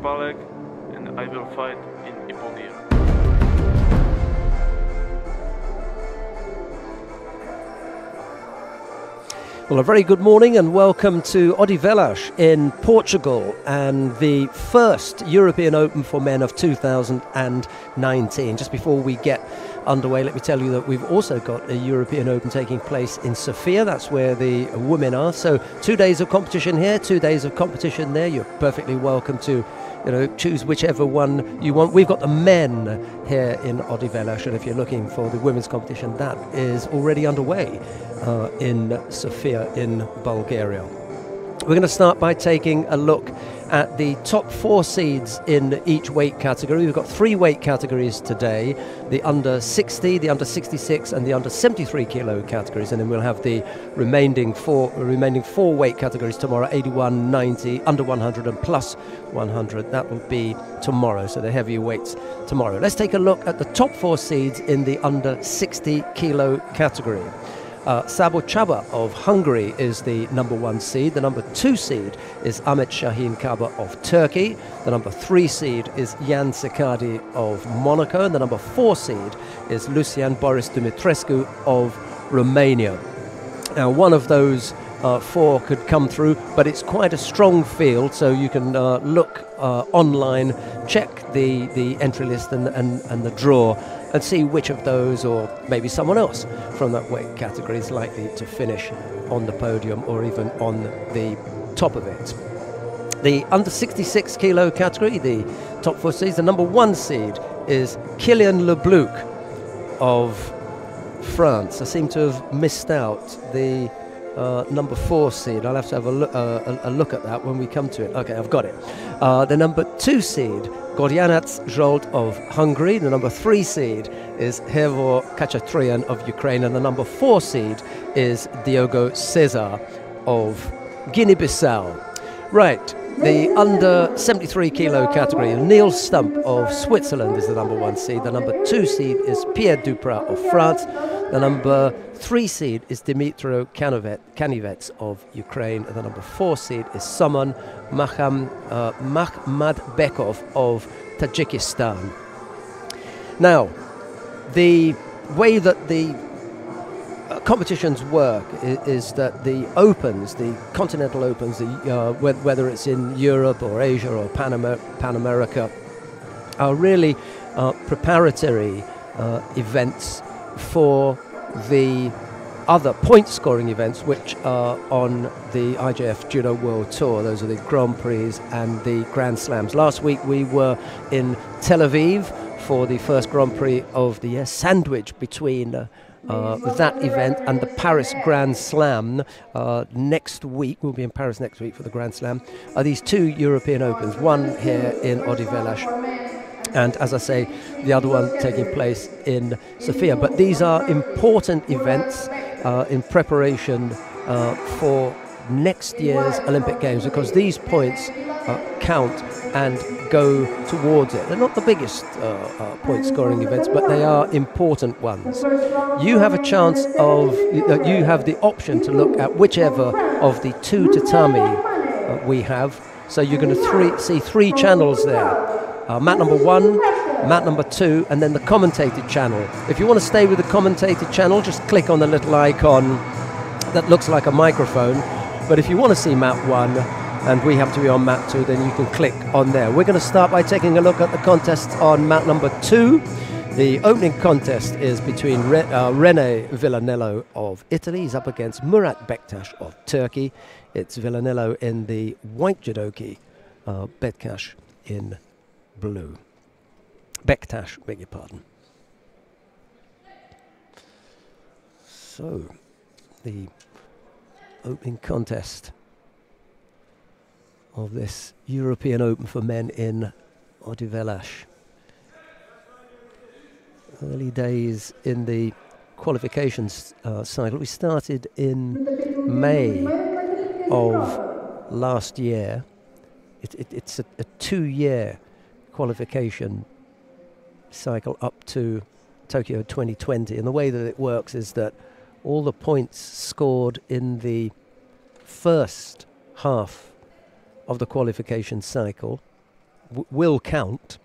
Palek, and I will fight in Ipogear. Well, a very good morning and welcome to Odivelas in Portugal and the first European Open for men of 2019. Just before we get underway, let me tell you that we've also got a European Open taking place in Sofia. That's where the women are. So 2 days of competition here, 2 days of competition there. You're perfectly welcome to choose whichever one you want. We've got the men here in Odivelas, and if you're looking for the women's competition, that is already underway in Sofia in Bulgaria. We're going to start by taking a look at the top 4 seeds in each weight category. We've got 3 weight categories today, the under 60, the under 66 and the under 73 kilo categories, and then we'll have the remaining four weight categories tomorrow, 81, 90, under 100 and plus 100. That will be tomorrow, so the heavier weights tomorrow. Let's take a look at the top 4 seeds in the under 60 kilo category. Sabo Chaba of Hungary is the number 1 seed. The number 2 seed is Ahmet Şahin Kaba of Turkey. The number 3 seed is Jan Sekadi of Monaco. And the number 4 seed is Lucian Boris Dumitrescu of Romania. Now, one of those 4 could come through, but it's quite a strong field, so you can look online, check the entry list and the draw, and see which of those, or maybe someone else from that weight category, is likely to finish on the podium or even on the top of it. The under 66 kilo category, the top 4 seeds, the number 1 seed is Kylian Lebluc of France. I seem to have missed out the number 4 seed. I'll have to have a look at that when we come to it. Okay, I've got it. The number 2 seed, Gorjanac Zsolt of Hungary. The number 3 seed is Hervor Khachatryan of Ukraine. And the number 4 seed is Diogo Cesar of Guinea-Bissau. Right, the under 73 kilo category, Neil Stump of Switzerland is the number 1 seed. The number 2 seed is Pierre Duprat of France. The number 3 seed is Dmitro Kanivets of Ukraine. And the number 4 seed is Saman Makhmadbekov of Tajikistan. Now, the way that the competitions work is that the Opens, the Continental Opens, whether it's in Europe or Asia or Pan America, are really preparatory events for the other point-scoring events, which are on the IJF Judo World Tour. Those are the Grand Prix and the Grand Slams. Last week we were in Tel Aviv for the first Grand Prix of the year, sandwiched between that event and the Paris Grand Slam. Next week, we'll be in Paris next week for the Grand Slam, are these 2 European Opens, one here in Odivelas, and as I say, the other one taking place in Sofia. But these are important events in preparation for next year's Olympic Games, because these points count and go towards it. They're not the biggest point scoring events, but they are important ones. You have a chance of, you have the option to look at whichever of the 2 tatami we have. So you're going to see 3 channels there. Mat number 1, mat number 2, and then the commentated channel. If you want to stay with the commentated channel, just click on the little icon that looks like a microphone. But if you want to see mat 1 and we have to be on mat 2, then you can click on there. We're going to start by taking a look at the contest on mat number 2. The opening contest is between Rene Villanello of Italy. He's up against Murat Bektaş of Turkey. It's Villanello in the white judogi, Bektaş in blue. Bektaş, beg your pardon. So, the opening contest of this European Open for men in Odivelas. Early days in the qualifications cycle. We started in May of last year. It's a 2-year qualification cycle up to Tokyo 2020, and the way that it works is that all the points scored in the first half of the qualification cycle will count,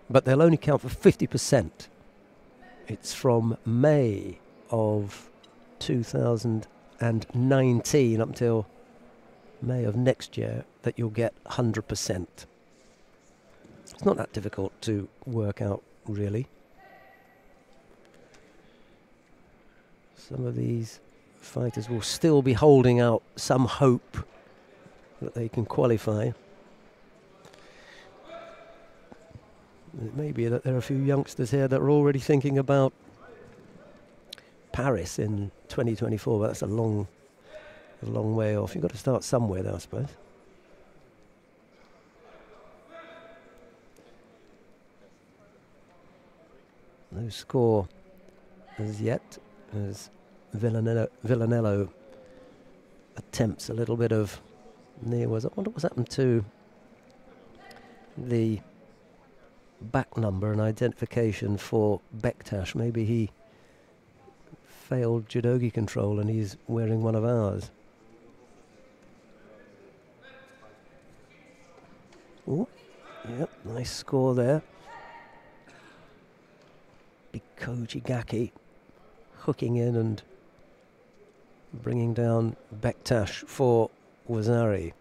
but they'll only count for 50%. It's from May of 2019 up until May of next year that you'll get 100%. It's not that difficult to work out, really. Some of these fighters will still be holding out some hope that they can qualify. It may be that there are a few youngsters here that are already thinking about Paris in 2024, but that's a long way off. You've got to start somewhere though, I suppose. No score as yet, as Villanello attempts a little bit of near was. I wonder what's happened to the back number and identification for Bektash. Maybe he failed judogi control and he's wearing one of ours. Oh, yep, nice score there. Bikoji Gaki hooking in and bringing down Bektash for Wazari.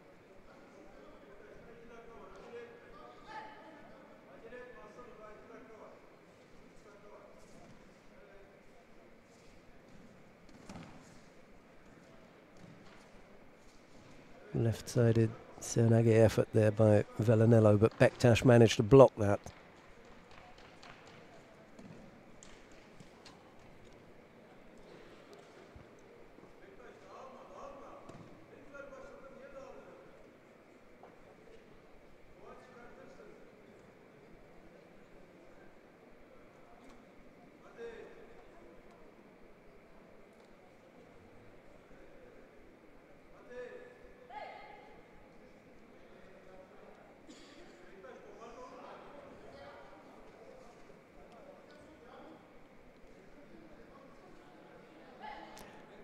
Left-sided Seoinage effort there by Villanello, but Bektash managed to block that.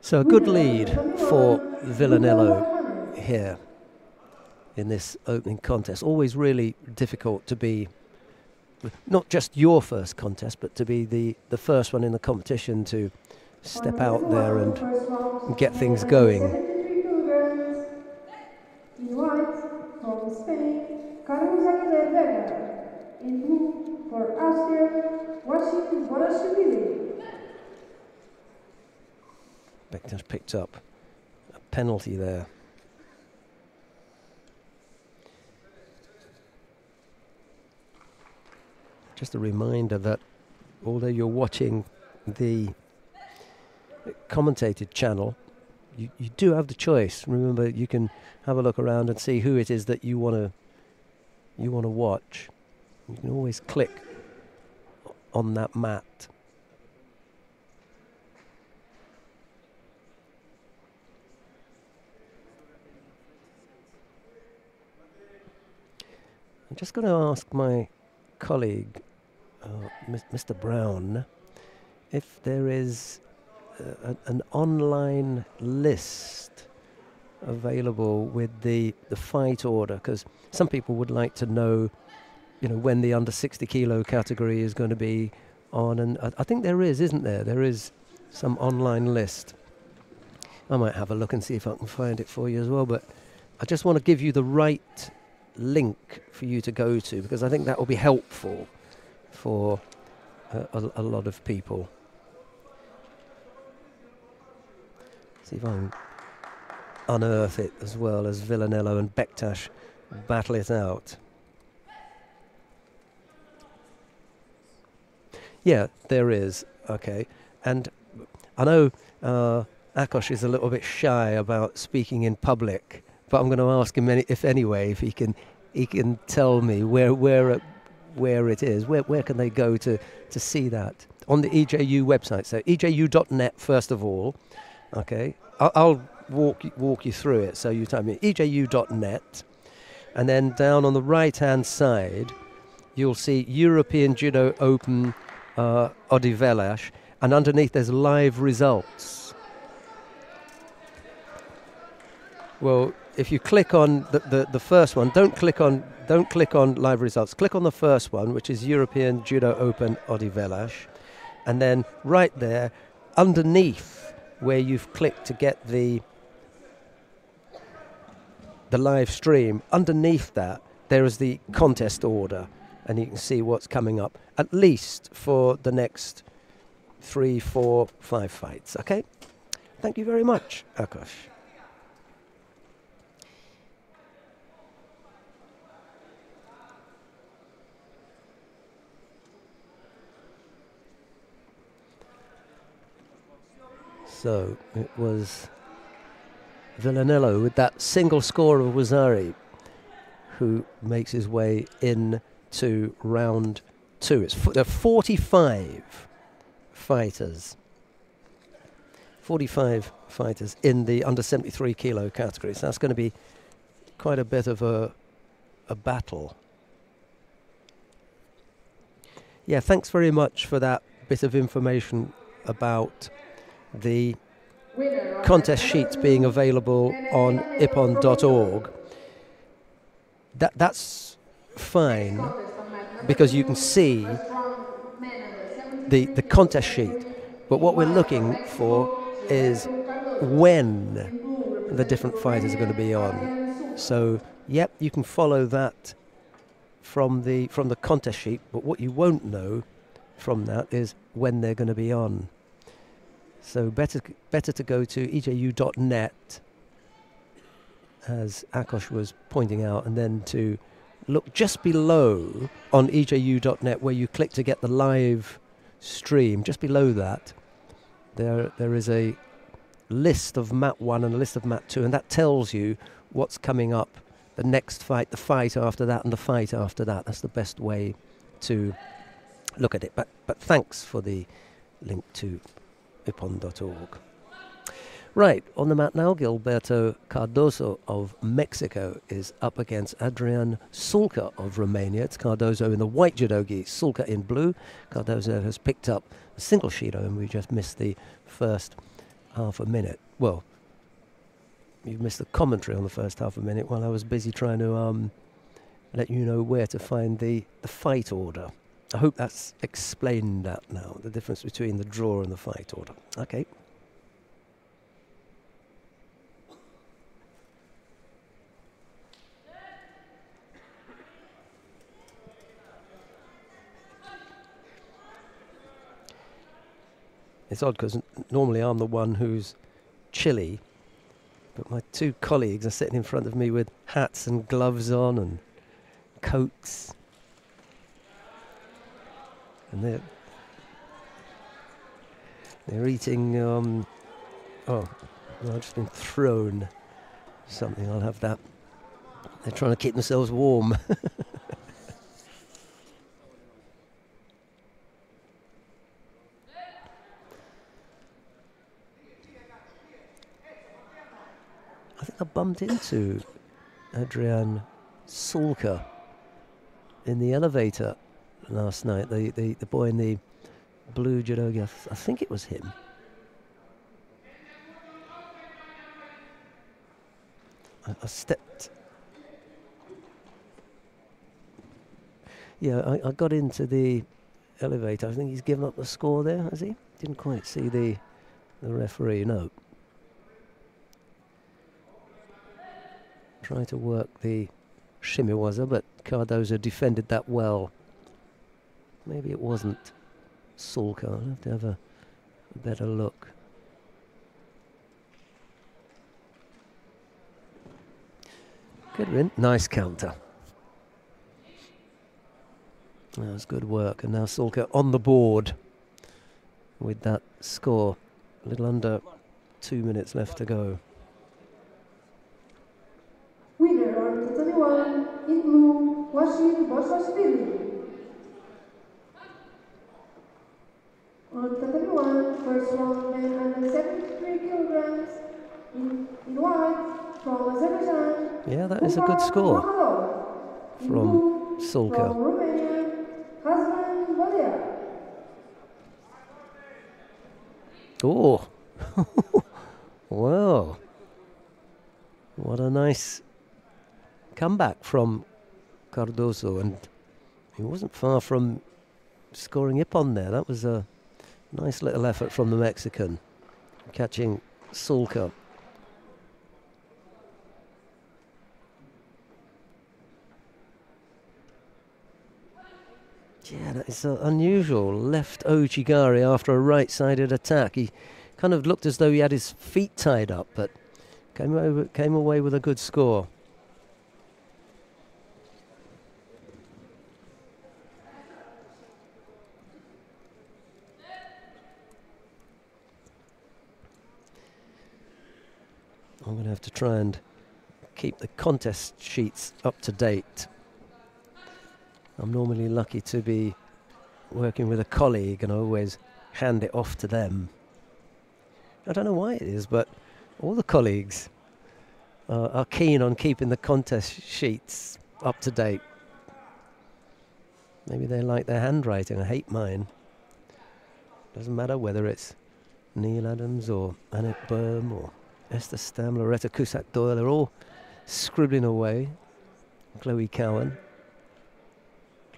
So a good lead for Villanello here in this opening contest. Always really difficult to be not just your first contest, but to be the first one in the competition to step out there and get things going. In white, from Spain, in blue, for Austria, Washington. Bektash picked up a penalty there. Just a reminder that although you're watching the commentated channel, you do have the choice. Remember, you can have a look around and see who it is that you want to watch. You can always click on that mat. I'm just going to ask my colleague, Mr. Brown, if there is an online list available with the fight order, because some people would like to know, when the under 60 kilo category is going to be on, and I think there is, isn't there? There is some online list. I might have a look and see if I can find it for you as well, but I just want to give you the right link for you to go to, because I think that will be helpful for a lot of people. See if I can unearth it as well as Villanello and Bektash battle it out. Yeah, there is. Okay. And I know Akos is a little bit shy about speaking in public, but I'm going to ask him if he can tell me where it is. Where can they go to see that? On the EJU website. So eju.net first of all. Okay. I'll walk you through it. So you type in eju.net, and then down on the right-hand side, you'll see European Judo Open Odivelas, and underneath there's live results. Well, if you click on the first one, don't click on live results. Click on the first one, which is European Judo Open Odivelas, and then right there, underneath where you've clicked to get the live stream, underneath that there is the contest order, and you can see what's coming up, at least for the next 3, 4, 5 fights. Okay, thank you very much, Akash. So it was Villanello with that single score of Wazari who makes his way into round 2. There are 45 fighters. 45 fighters in the under 73 kilo category. So that's going to be quite a bit of a battle. Yeah, thanks very much for that bit of information about the contest sheets being available on ippon.org. That's fine because you can see the contest sheet, but what we're looking for is when the different fighters are going to be on. So yep, you can follow that from the contest sheet, but what you won't know from that is when they're going to be on. So better to go to eju.net, as Akash was pointing out, and then to look just below on eju.net where you click to get the live stream. Just below that, there is a list of mat 1 and a list of mat 2, and that tells you what's coming up, the next fight, the fight after that, and the fight after that. That's the best way to look at it. But thanks for the link to ippon.org. Right, on the mat now, Gilberto Cardoso of Mexico is up against Adrian Sulca of Romania. It's Cardoso in the white judogi, Sulca in blue. Cardoso has picked up a single shido, and we just missed the first half a minute. Well, you missed the commentary on the first half a minute while I was busy trying to let you know where to find the fight order. I hope that's explained that now, the difference between the draw and the fight order. Okay. It's odd because normally I'm the one who's chilly, but my two colleagues are sitting in front of me with hats and gloves on and coats. And they're eating, oh, I've just been thrown something, I'll have that. They're trying to keep themselves warm. I think I bumped into Adrian Sulca in the elevator last night, the boy in the blue judogi. I think it was him. I stepped. Yeah, I got into the elevator. I think he's given up the score there, has he? Didn't quite see the referee, no. Try to work the shimiwaza, but Cardoso defended that well. Maybe it wasn't Sulca. I'll have to have a better look. Good win. Nice counter. That was good work. And now Sulca on the board with that score. A little under 2 minutes left to go. Winner on the 21 in blue, Washington Boshashvili. On the 21, first round man under 73 kilograms in white from Azerbaijan. Yeah, that is a good score from Sulca. From Romania, Hassan Badia. Oh, wow. What a nice comeback from Cardoso, and he wasn't far from scoring Ippon there. That was a nice little effort from the Mexican, catching Sulka. Yeah, that is unusual. Left Ouchigari after a right-sided attack. He kind of looked as though he had his feet tied up, but came away with a good score. I'm going to have to try and keep the contest sheets up to date. I'm normally lucky to be working with a colleague and I always hand it off to them. I don't know why it is, but all the colleagues are keen on keeping the contest sheets up to date. Maybe they like their handwriting. I hate mine. Doesn't matter whether it's Neil Adams or Annette Boehm or Esther Stam, Loretta Cusack-Doyle. They're all scribbling away. Chloe Cowan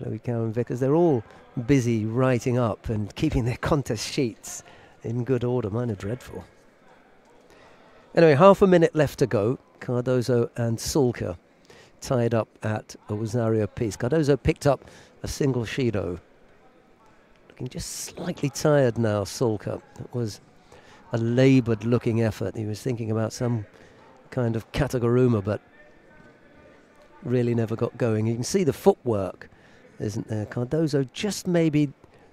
Vickers, they're all busy writing up and keeping their contest sheets in good order. Mine are dreadful. Anyway, half a minute left to go. Cardoso and Sulka tied up at a Rosario piece. Cardoso picked up a single Shido. Looking just slightly tired now, Sulka. It was a laboured looking effort. He was thinking about some kind of Kataguruma, but really never got going. You can see the footwork, isn't there? Cardoso just maybe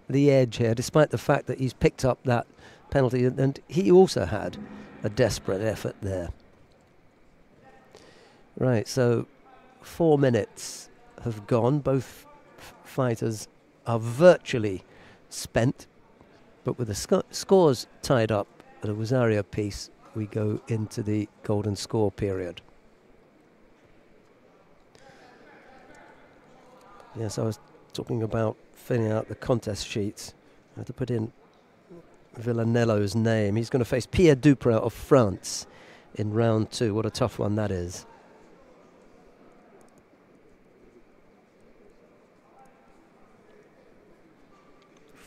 the edge here, despite the fact that he's picked up that penalty, and he also had a desperate effort there. Right, so 4 minutes have gone. Both fighters are virtually spent, but with the scores tied up at a Rosario piece, we go into the golden score period. Yes, I was talking about filling out the contest sheets. I had to put in Villanello's name. He's going to face Pierre Duprat of France in round 2. What a tough one that is.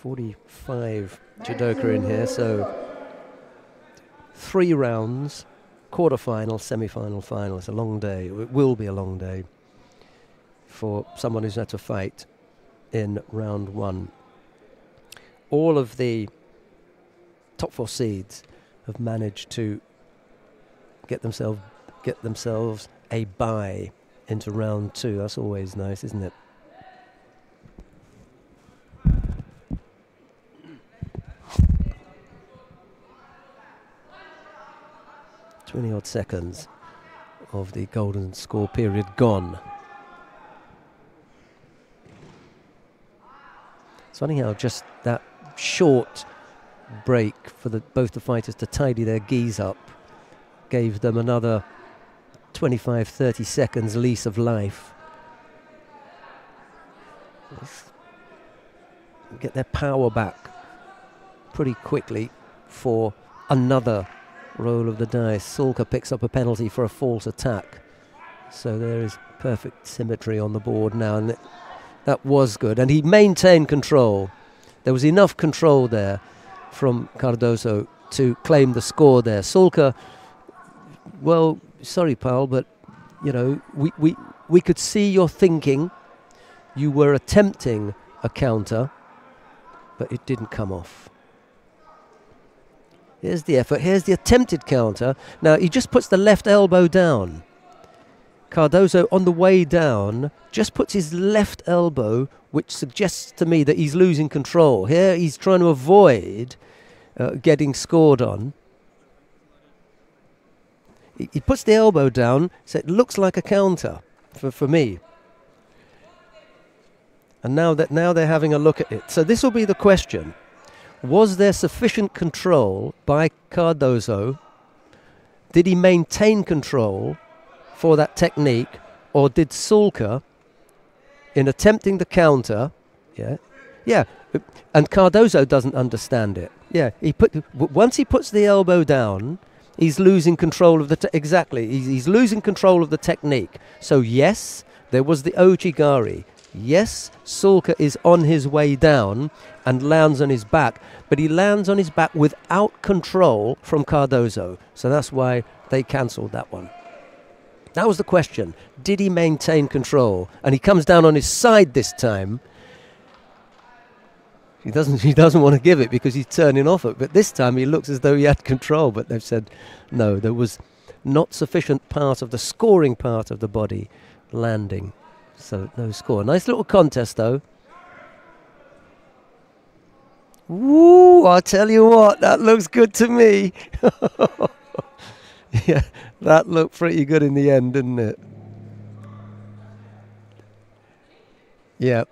.45 judoka in here, so 3 rounds, quarter-final, semi-final, final. It's a long day. It will be a long day for someone who's had to fight in round 1. All of the top 4 seeds have managed to get themselves a bye into round 2. That's always nice, isn't it? Odd seconds of the golden score period gone. It's funny how just that short break for both the fighters to tidy their gis up gave them another 25-30 seconds lease of life. Get their power back pretty quickly for another roll of the dice. Sulka picks up a penalty for a false attack, so there is perfect symmetry on the board now, and that was good, and he maintained control. There was enough control there from Cardoso to claim the score there. Sulka, well, sorry pal, but you know, we could see your thinking. You were attempting a counter, but it didn't come off. Here's the effort. Here's the attempted counter. Now, he just puts the left elbow down. Cardoso, on the way down, just puts his left elbow, which suggests to me that he's losing control. Here, he's trying to avoid getting scored on. He puts the elbow down, so it looks like a counter for me. And now they're having a look at it. So this will be the question. Was there sufficient control by Cardoso? Did he maintain control for that technique? Or did Sulka, in attempting the counter, and Cardoso doesn't understand it. Yeah, once he puts the elbow down, He's losing control of the exactly. He's losing control of the technique. So yes, there was the ojigari. Yes, Sulka is on his way down and lands on his back, but he lands on his back without control from Cardozo. So that's why they cancelled that one. That was the question. Did he maintain control? And he comes down on his side this time. He doesn't want to give it because he's turning off it. But this time he looks as though he had control. But they've said, no, there was not sufficient part of the scoring part of the body landing. So no score. Nice little contest, though. Woo! I'll tell you what, that looks good to me. Yeah, that looked pretty good in the end, didn't it? Yeah,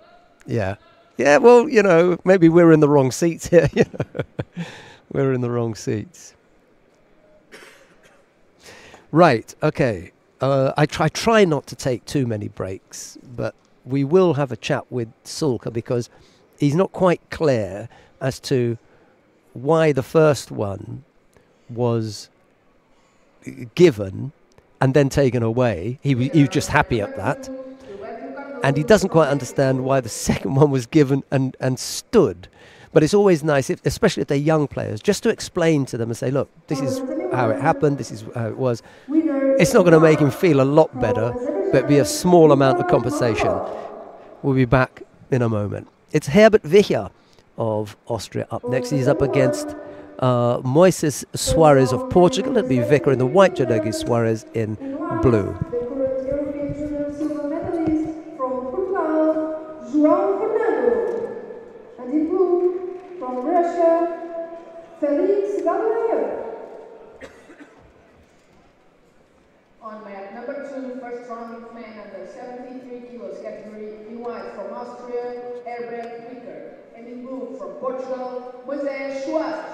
yeah. Yeah, well, you know, maybe we're in the wrong seats here. You know? We're in the wrong seats. Right, okay. I try not to take too many breaks, but we will have a chat with Sulka because he's not quite clear as to why the first one was given and then taken away. He was just happy at that. And he doesn't quite understand why the second one was given and stood. But it's always nice, especially if they're young players, just to explain to them and say, look, this is how it happened, this is how it was. It's not going to make him feel a lot better, but be a small amount of compensation. We'll be back in a moment. It's Herbert Vicher of Austria up next. He's up against Moises Soares of Portugal. It'll be Vicher in the white, Jadegi Soares in blue. And in blue, from Russia, Felix Gabriel. On mat number 2, first round man under 73 kilos category, in white from Austria, Herbert Vicher, and in blue from Portugal, Moises Soares.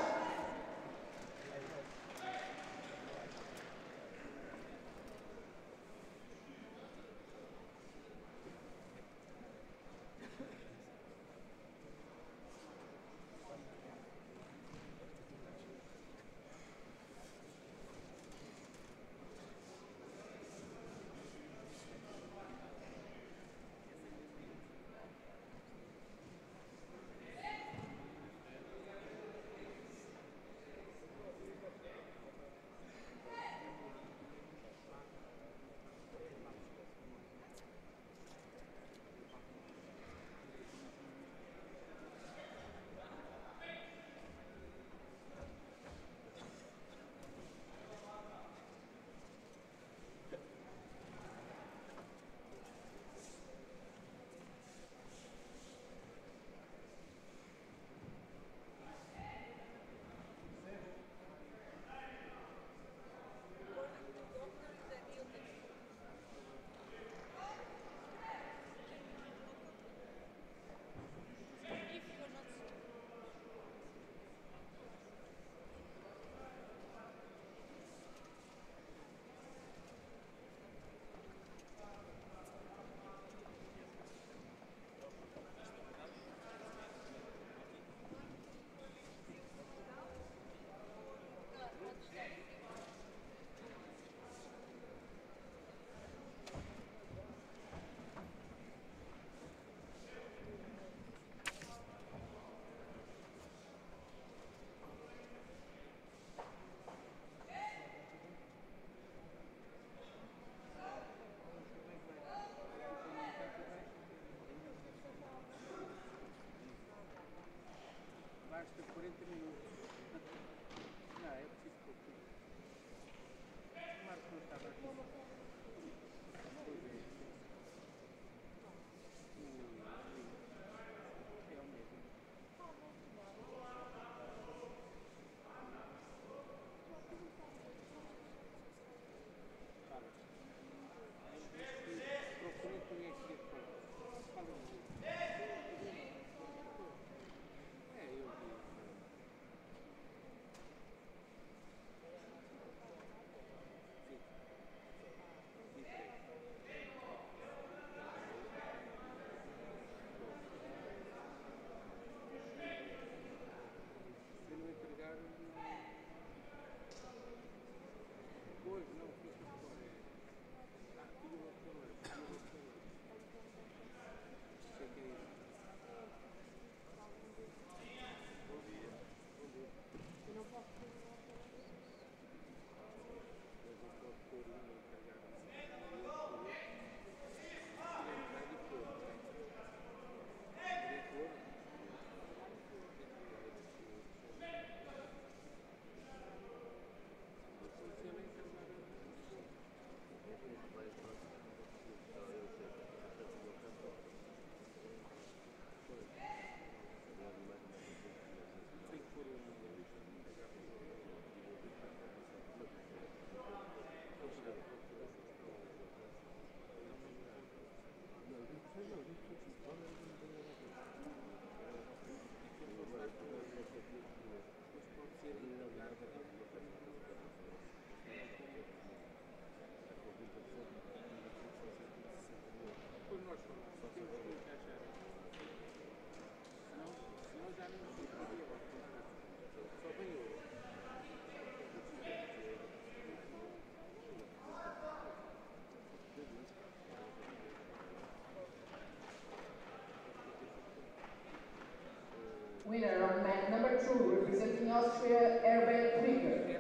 Winner on mat number 2, representing Austria, Herbert Krieger.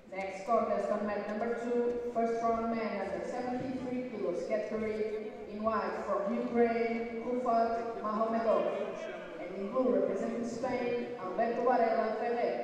Next contest on mat number 2, first round man under 73 kilos category, in white from Ukraine, Rufat Mahomedov, and in blue representing Spain, Alberto Varela Ferrer.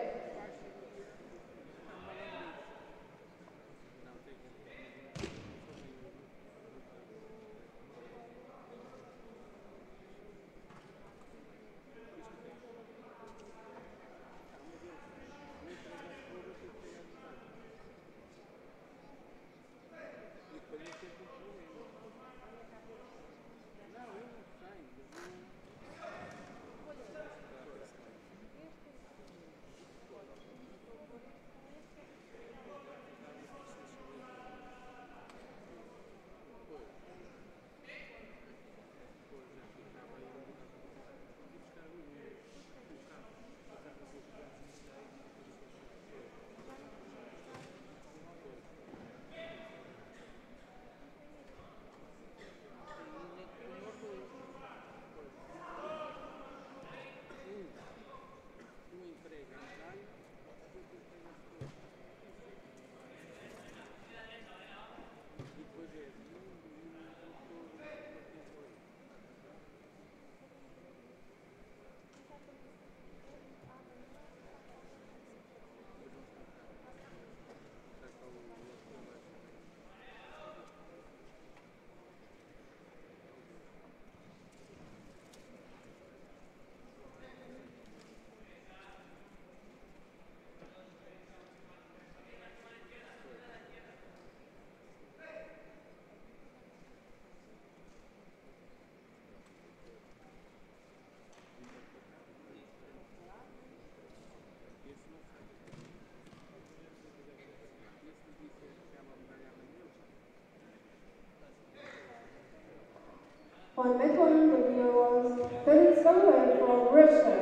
On mat 1, the winner was Felix Galloway from Russia.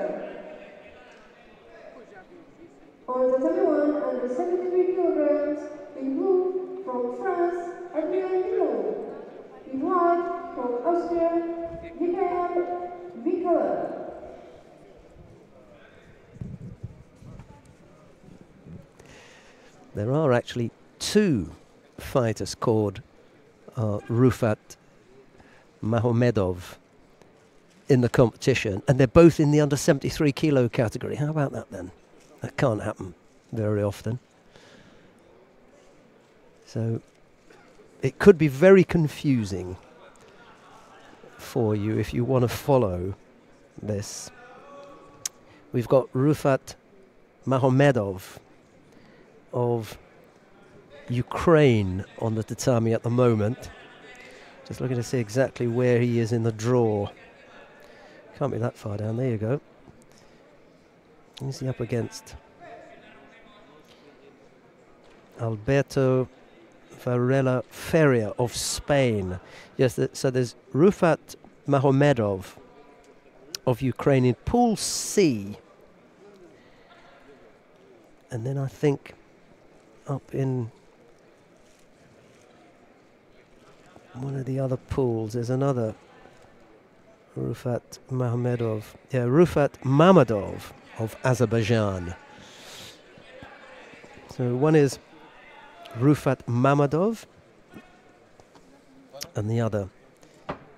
On tatami 1, under 73 kilograms, in blue from France, Adrien Judo. In white from Austria, Michael Vikala. There are actually two fighters called Rufat Mahomedov in the competition, and they're both in the under 73 kilo category. How about that then? That can't happen very often. So it could be very confusing for you if you want to follow this. We've got Rufat Mahomedov of Ukraine on the tatami at the moment. Just looking to see exactly where he is in the draw. Can't be that far down. There you go. Who's he up against? Alberto Varela Ferrer of Spain. Yes, so there's Rufat Mahomedov of Ukraine in Pool C. And then I think up in one of the other pools there's another Rufat Mahomedov. Yeah, Rufat Mamadov of Azerbaijan. So one is Rufat Mamadov, and the other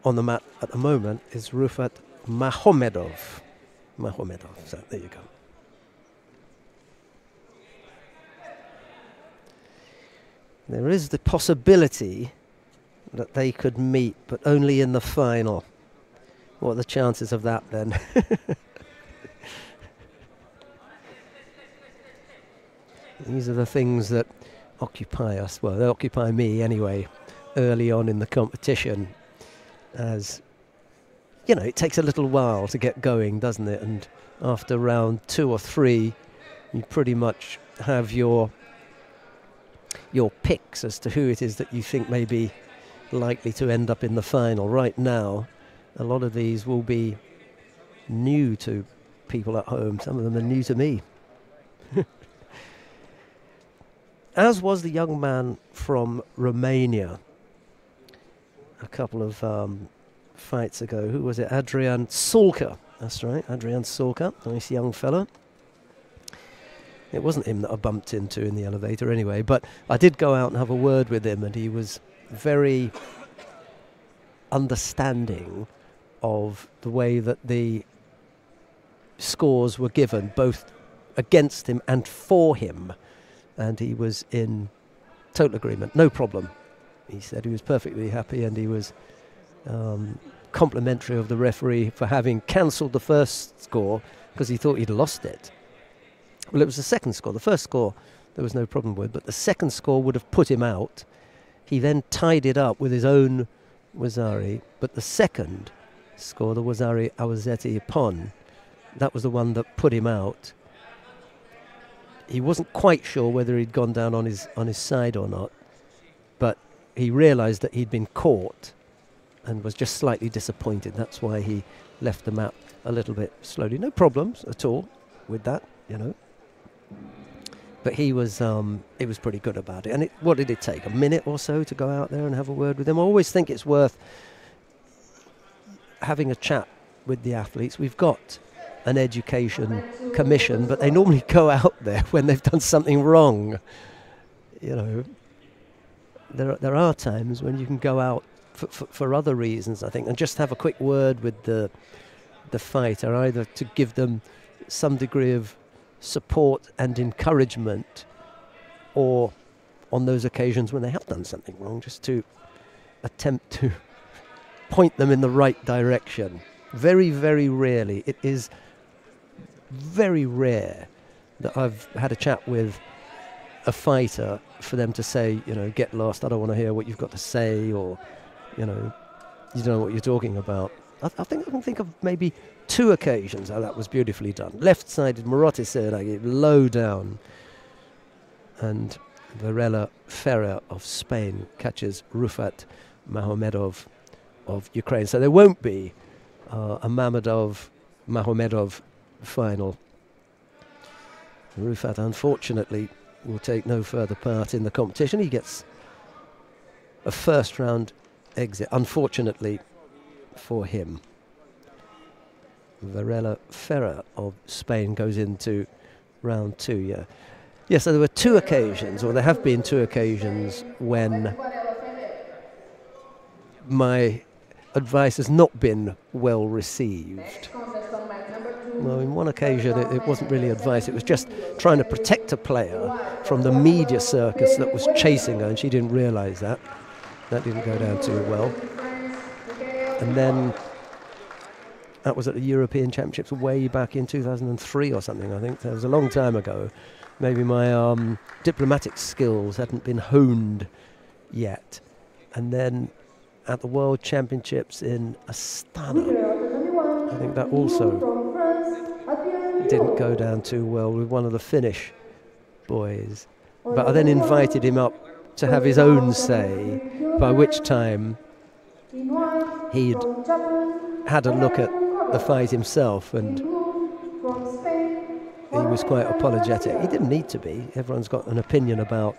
on the mat at the moment is Rufat Mahomedov. So there you go. There is the possibility that they could meet, but only in the final. What are the chances of that then? These are the things that occupy us. Well, they occupy me anyway, early on in the competition. As, you know, it takes a little while to get going, doesn't it? And after round 2 or 3, you pretty much have your picks as to who it is that you think may be likely to end up in the final. Right now, a lot of these will be new to people at home. Some of them are new to me. as was the young man from Romania a couple of fights ago. Who was it? Adrian Sulka. That's right, Adrian Sulka. Nice young fella. It wasn't him that I bumped into in the elevator anyway, but I did go out and have a word with him, and he was very understanding of the way that the scores were given, both against him and for him. And he was in total agreement, no problem. He said he was perfectly happy, and he was complimentary of the referee for having cancelled the first score because he thought he'd lost it. Well, it was the second score. The first score there was no problem with, but the second score would have put him out. He then tied it up with his own Wazari, but the second score, the Wazari Awazeti Pon, that was the one that put him out. He wasn't quite sure whether he'd gone down on his side or not, but he realised that he'd been caught and was just slightly disappointed. That's why he left the mat a little bit slowly. No problems at all with that, you know. But he was pretty good about it. And what did it take? A minute or so to go out there and have a word with him? I always think it's worth having a chat with the athletes. We've got an education commission, but they normally go out there when they've done something wrong. You know, there are times when you can go out for other reasons, I think, and just have a quick word with the fighter, either to give them some degree of support and encouragement, or on those occasions when they have done something wrong, just to attempt to point them in the right direction. Very, very rarely. It is very rare that I've had a chat with a fighter for them to say, you know, get lost, I don't want to hear what you've got to say, or, you know, you don't know what you're talking about. I think I can think of maybe 2 occasions how that was beautifully done. Left-sided Marotti Seragi, low down, and Varela Ferrer of Spain catches Rufat Mahomedov of Ukraine. So there won't be a Mamedov-Mahomedov final. Rufat, unfortunately, will take no further part in the competition. He gets a first-round exit, unfortunately for him. Varela Ferrer of Spain goes into round 2, yeah. Yeah, so there were 2 occasions, or there have been 2 occasions, when my advice has not been well received. Well, in one occasion it wasn't really advice, it was just trying to protect a player from the media circus that was chasing her, and she didn't realise that. That didn't go down too well. And then that was at the European Championships way back in 2003 or something, I think. That was a long time ago. Maybe my diplomatic skills hadn't been honed yet. And then at the World Championships in Astana, I think that also didn't go down too well with one of the Finnish boys. But I then invited him up to have his own say, by which time he'd had a look at the fight himself, and he was quite apologetic. He didn't need to be. Everyone's got an opinion about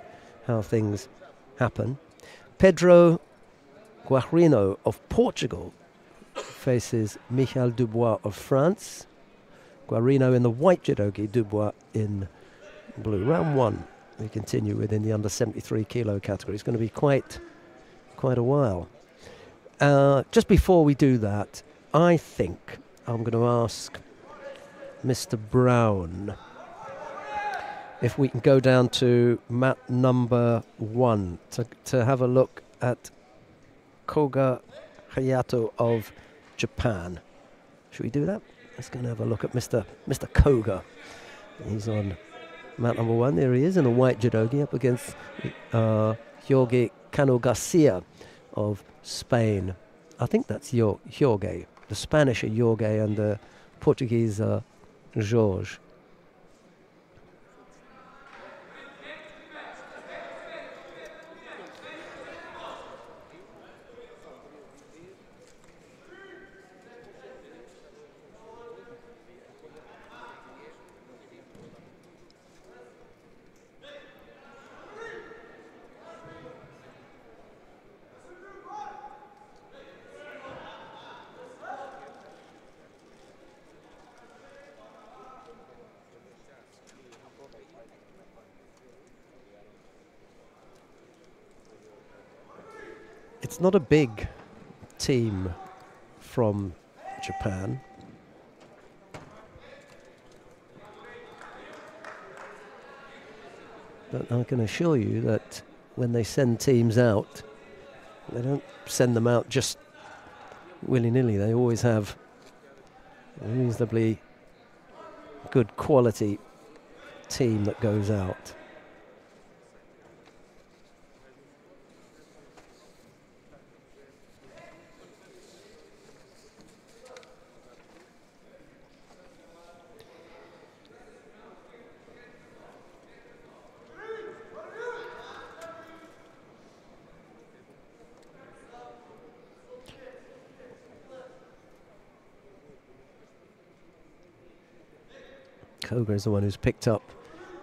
how things happen. Pedro Guarino of Portugal faces Michel Dubois of France. Guarino in the white judogi, Dubois in blue. Round 1 we continue within the under 73 kilo category. It's going to be quite a while. Just before we do that, I think I'm going to ask Mr. Brown if we can go down to mat number 1 to have a look at Koga Hayato of Japan. Should we do that? Let's go and have a look at Mr. Koga. He's on mat number 1. There he is in a white judogi up against Jorge Cano Garcia of Spain. I think that's Jorge. The Spanish are Jorge and the Portuguese are Jorge. It's not a big team from Japan. But I can assure you that when they send teams out, they don't send them out just willy-nilly. They always have a reasonably good quality team that goes out. Koga is the one who's picked up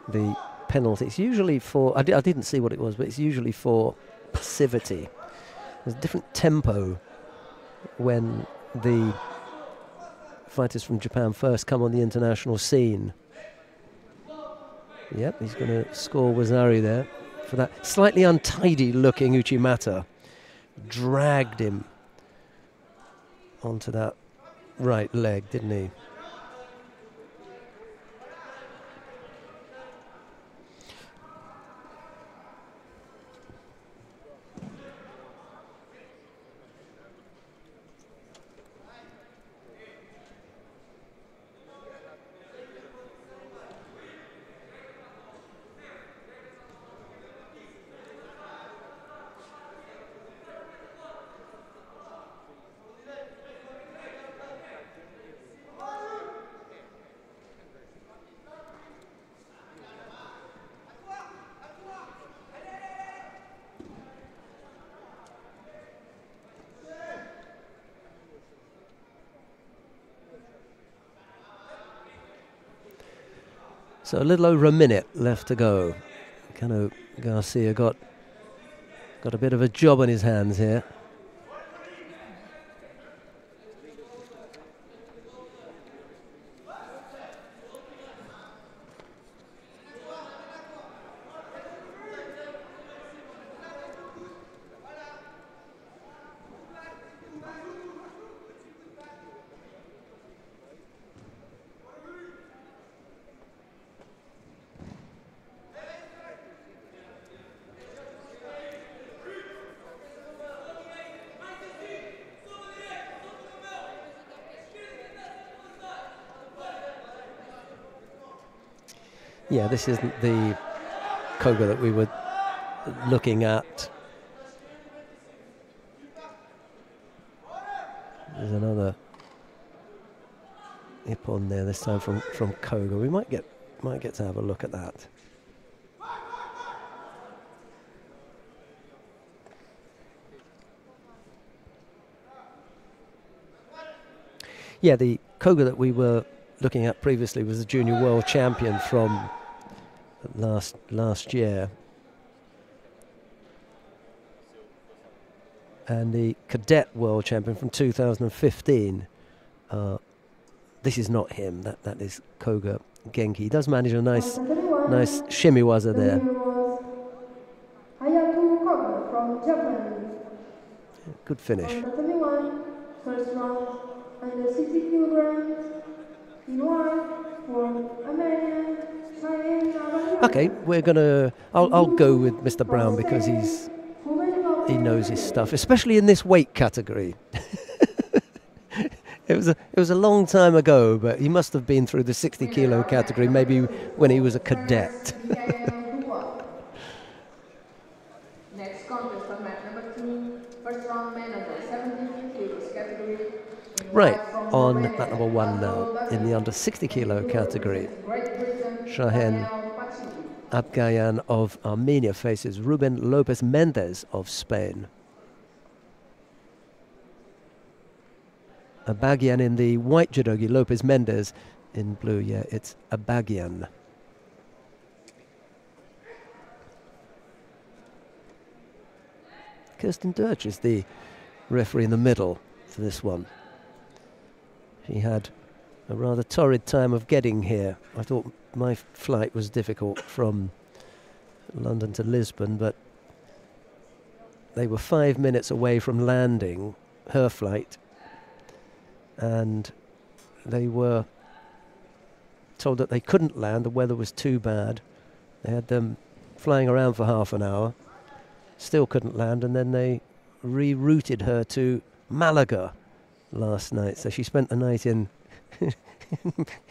the penalty. It's usually for, I didn't see what it was, but it's usually for passivity. There's a different tempo when the fighters from Japan first come on the international scene. Yep, he's going to score Wazari there for that slightly untidy looking Uchimata. Dragged him onto that right leg, didn't he? So a little over a minute left to go. Cano Garcia got a bit of a job on his hands here. Yeah, this isn't the Koga that we were looking at. There's another Ippon there, this time from Koga. We might get to have a look at that. Yeah, the Koga that we were looking at previously was the junior world champion from last year, and the cadet world champion from 2015. This is not him. That is Koga Genki. He does manage a nice shimiwaza there. From Japan. Good finish. First round, under 60 kilograms. In white for American. Okay, we're gonna. I'll go with Mr. Brown because he knows his stuff, especially in this weight category. It was a long time ago, but he must have been through the 60 kilo category, maybe when he was a cadet. Next contest on mat number 2, first round man under 70 kilos category. Right, on mat number 1 now, in the under 60 kilo category. Shahen Abgayan of Armenia faces Ruben Lopez Mendez of Spain. Abgayan in the white judogi, Lopez Mendez in blue. Yeah, it's Abgayan. Kirsten Dirch is the referee in the middle for this one. She had a rather torrid time of getting here. I thought my flight was difficult from London to Lisbon, but they were 5 minutes away from landing her flight, and they were told that they couldn't land. The weather was too bad. They had them flying around for half an hour, still couldn't land, and then they rerouted her to Malaga last night. So she spent the night in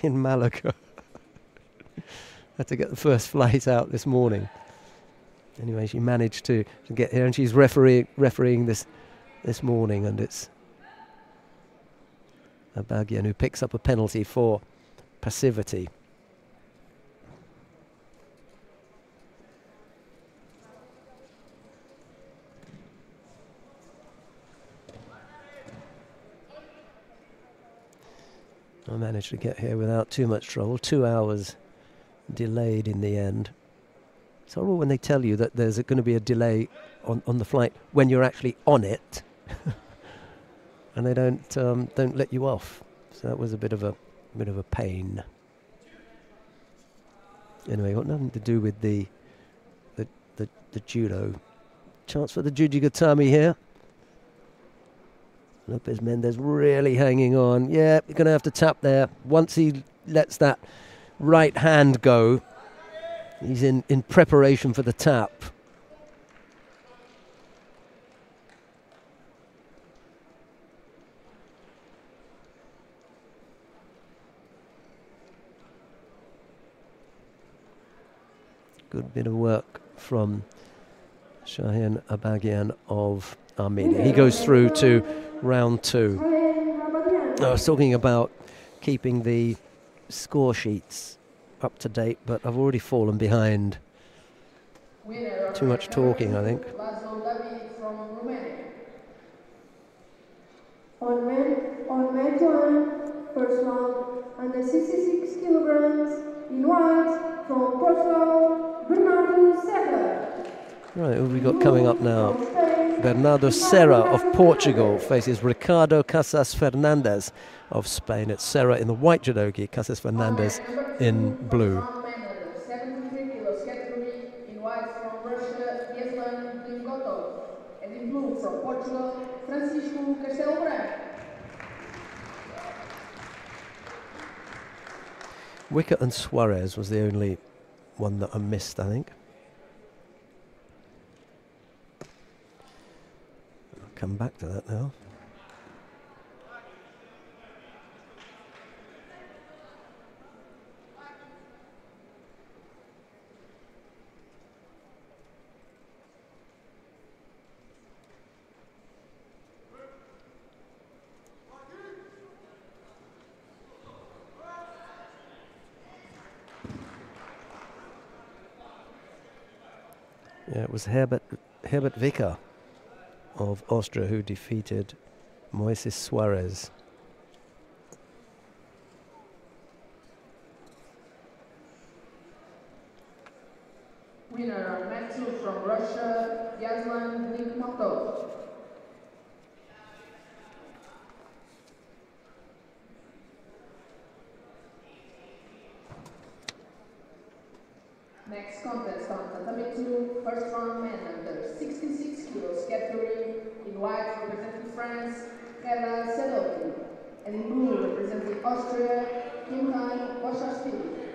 in Malaga. Had to get the first flight out this morning. Anyway, she managed to get here, and she's refereeing this morning, and it's Abagian who picks up a penalty for passivity. I managed to get here without too much trouble. 2 hours delayed in the end. It's horrible when they tell you that there's going to be a delay on the flight when you're actually on it, and they don't let you off. So that was a bit of a pain. Anyway, got nothing to do with the judo. Chance for the Jujigatami here. Lopez Mendez really hanging on. Yeah, you're going to have to tap there. Once he lets that right hand go, he's in preparation for the tap. Good bit of work from Shahin Abagian of Armenia. He goes through to round 2. I was talking about keeping the score sheets up to date, but I've already fallen behind. Too much talking, I think. On match 1, first round, under 66 kilograms, in white, from Portugal, Bernardo Serra. Right, who have we got coming up now? Bernardo Serra of Portugal faces Ricardo Casas Fernandez of Spain. It's Serra in the white judogi, Casas Fernandez in blue. 73 kilos category, in white from Russia, and in blue from Portugal, Francisco Castelo Branco. Wicker and Suarez was the only one that I missed, I think. I'll come back to that now. Yeah, it was Herbert Vicker of Austria who defeated Moises Suarez. Winner on match 2 from Russia, Yaslan Nikmatov. Next contest on Tatami 2, first round men under 66 kilos category, in white representing France, Kela Sedoki, and in blue representing Austria, Kimhan Boshashvili.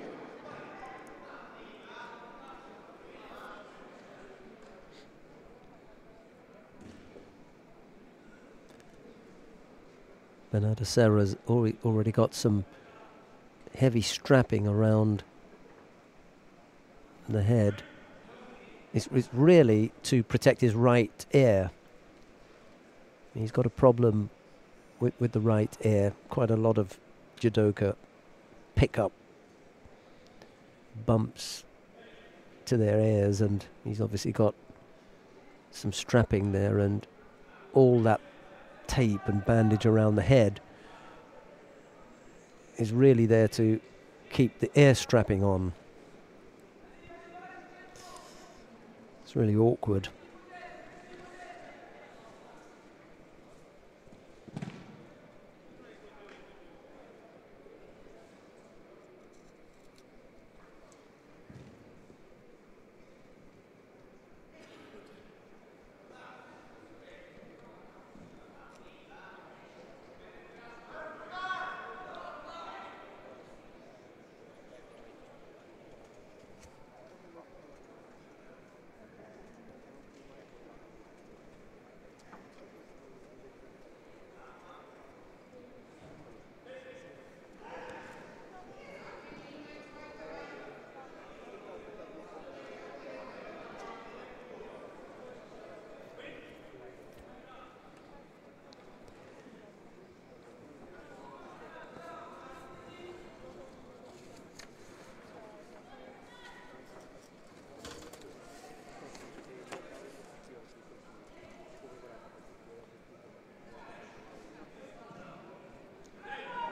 Bernardo Serra's already got some heavy strapping around the head. It's really to protect his right ear. He's got a problem with the right ear. Quite a lot of judoka pick up bumps to their ears, and he's obviously got some strapping there, and all that tape and bandage around the head is really there to keep the ear strapping on. It's really awkward.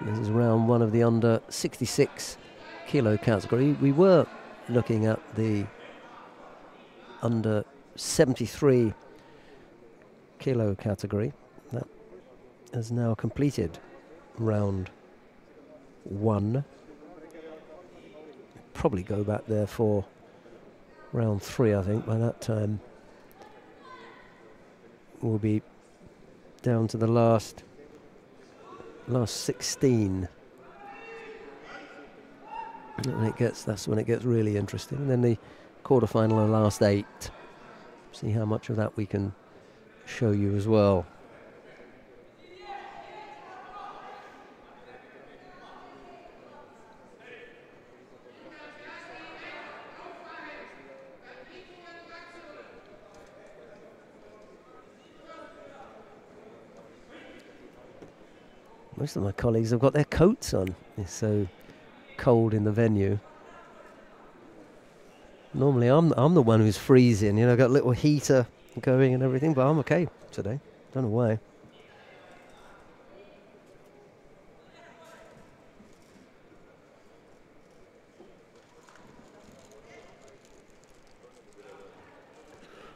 This is round one of the under 66 kilo category. We were looking at the under 73 kilo category. That has now completed round one. Probably go back there for round three, I think. By that time we'll be down to the last 16. And that's when it gets really interesting. And then the quarterfinal and last 8. See how much of that we can show you as well. Most of my colleagues have got their coats on. It's so cold in the venue. Normally I'm the one who's freezing, you know, got a little heater going and everything, but I'm okay today. Don't know why.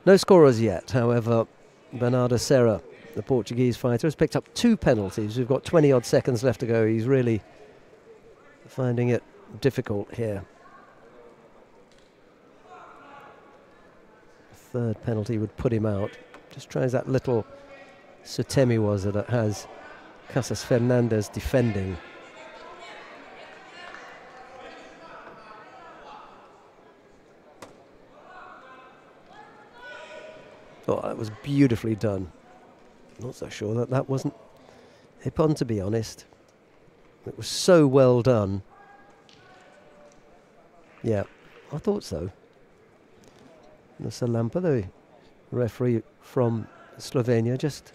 No scorers yet, however. Bernardo Serra, the Portuguese fighter, has picked up 2 penalties. We've got 20 odd seconds left to go. He's really finding it difficult here. Third penalty would put him out. Just tries that little Sutemi was that has Casas Fernandez defending. Oh, that was beautifully done. Not so sure that wasn't Hippon, to be honest. It was so well done. Yeah, I thought so. Salampa, the referee from Slovenia, just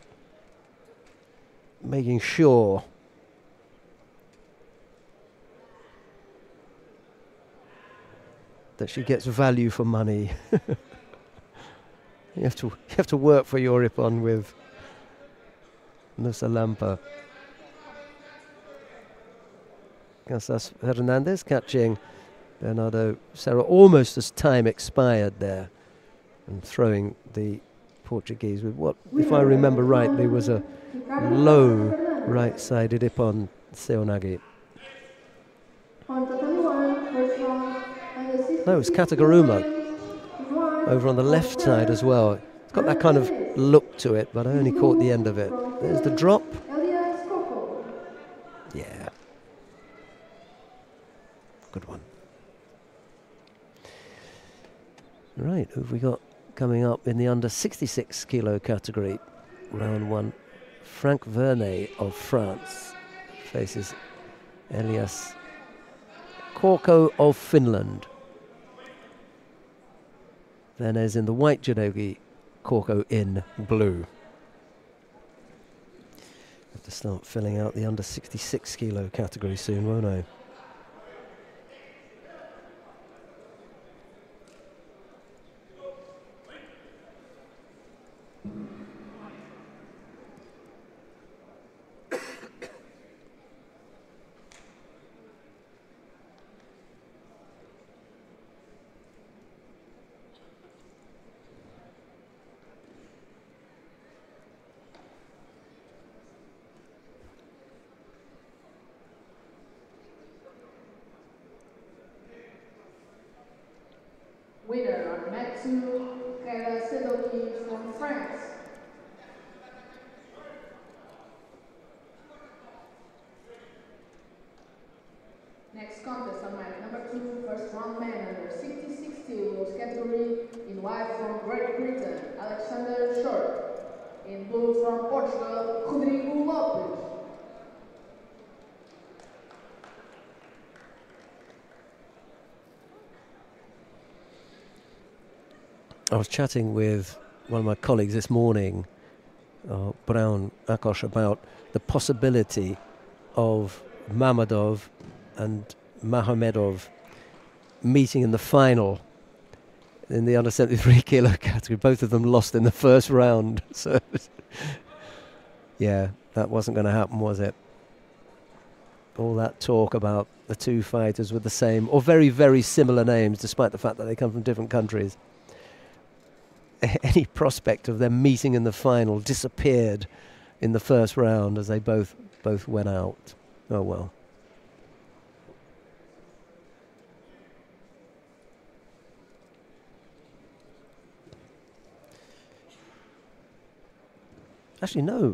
making sure that she gets value for money. You have to work for your Ippon with Nusa Lampa. Casas Hernandez catching Bernardo Serra almost as time expired there and throwing the Portuguese with what, if I remember rightly, was a low right-sided Ippon Seonagi. No, it's Katagaruma over on the left side as well. It's got that kind of look to it, but I only caught the end of it. There's the drop. Yeah. Good one. Right, who have we got coming up in the under 66 kilo category? Round one. Frank Vernet of France faces Elias Korko of Finland. Vernet's in the white judogi, Korko in blue. Have to start filling out the under 66 kilo category soon, won't I? Winner on mat 2, Kayla Sedoki from France. Next contest on mat number 2, first round man under 66 kilos category, in white from Great Britain, Alexander Short. In blue from Portugal, Rodrigo Lopes. I was chatting with one of my colleagues this morning, Brown Akosh, about the possibility of Mamadov and Mahomedov meeting in the final in the under 73 kilo category. Both of them lost in the first round. So, yeah, that wasn't going to happen, was it? all that talk about the two fighters with the same or very, very similar names, despite the fact that they come from different countries. Any prospect of them meeting in the final disappeared in the first round as they both went out. Oh well. Actually, no.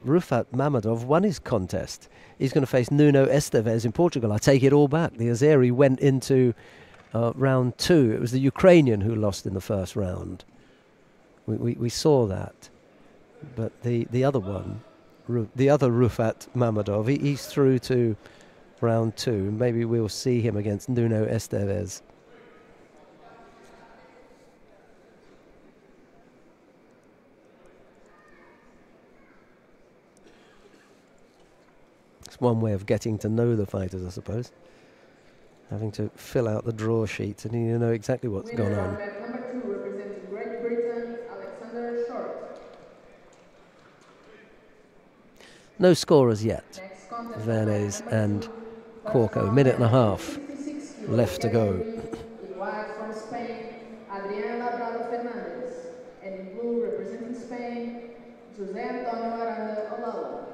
Rufat Mamadov won his contest. He's going to face Nuno Esteves in Portugal. I take it all back. The Azeri went into round 2. It was the Ukrainian who lost in the first round. We saw that. But the other one, the other Rufat Mamadov, he's through to round 2. Maybe we'll see him against Nuno Esteves. One way of getting to know the fighters, I suppose. Having to fill out the draw sheet and you know exactly what's gone on. Number 2, representing Great Britain, Alexander Short. No scorers yet. Vernes and Corco. Minute and a half left to go. In white from Spain, Adrián Labrado Fernandez. And in blue, representing Spain, José Antonio Aranda Olala.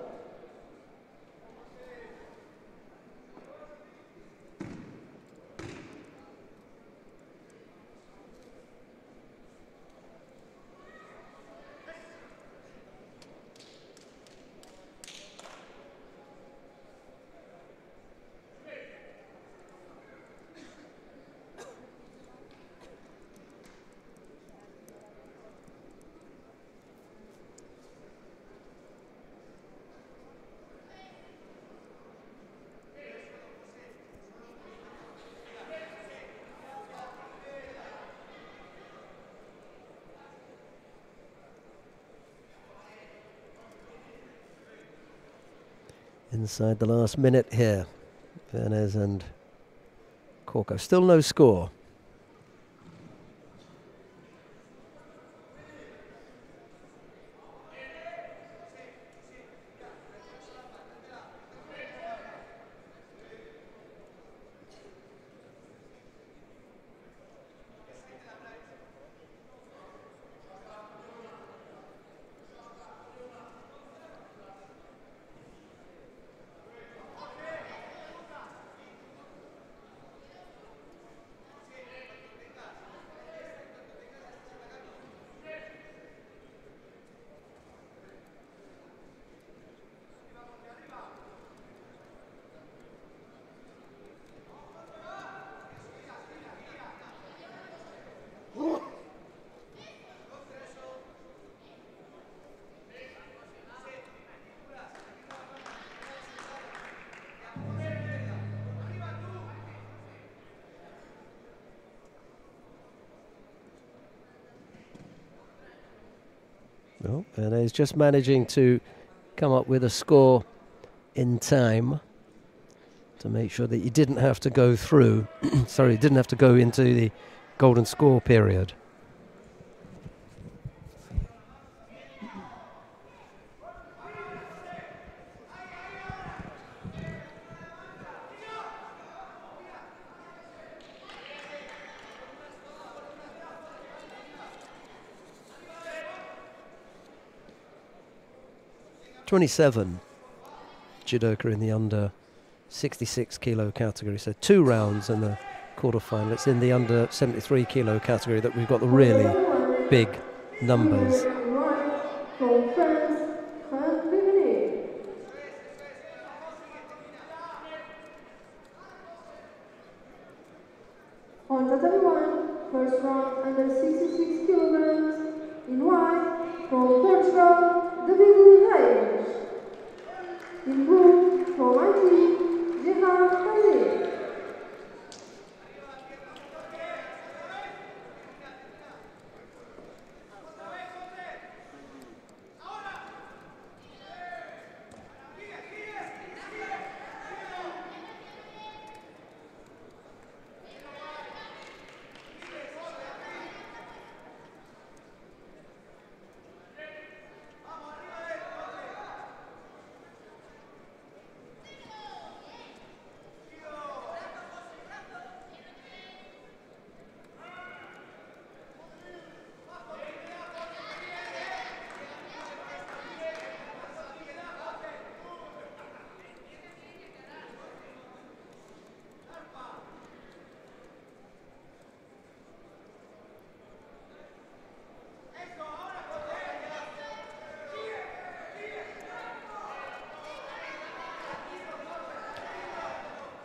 Inside the last minute here, Vernes and Corco. Still no score. Well, and he's just managing to come up with a score in time to make sure that he didn't have to go through, sorry, didn't have to go into the golden score period. '27 judoka in the under 66 kilo category, so 2 rounds in the quarterfinal. It's in the under 73 kilo category that we've got the really big numbers. On Tatami 1, first round under 66 kilograms, in white, from Portugal, David Reis. In blue, from Haiti, Gerard Palais.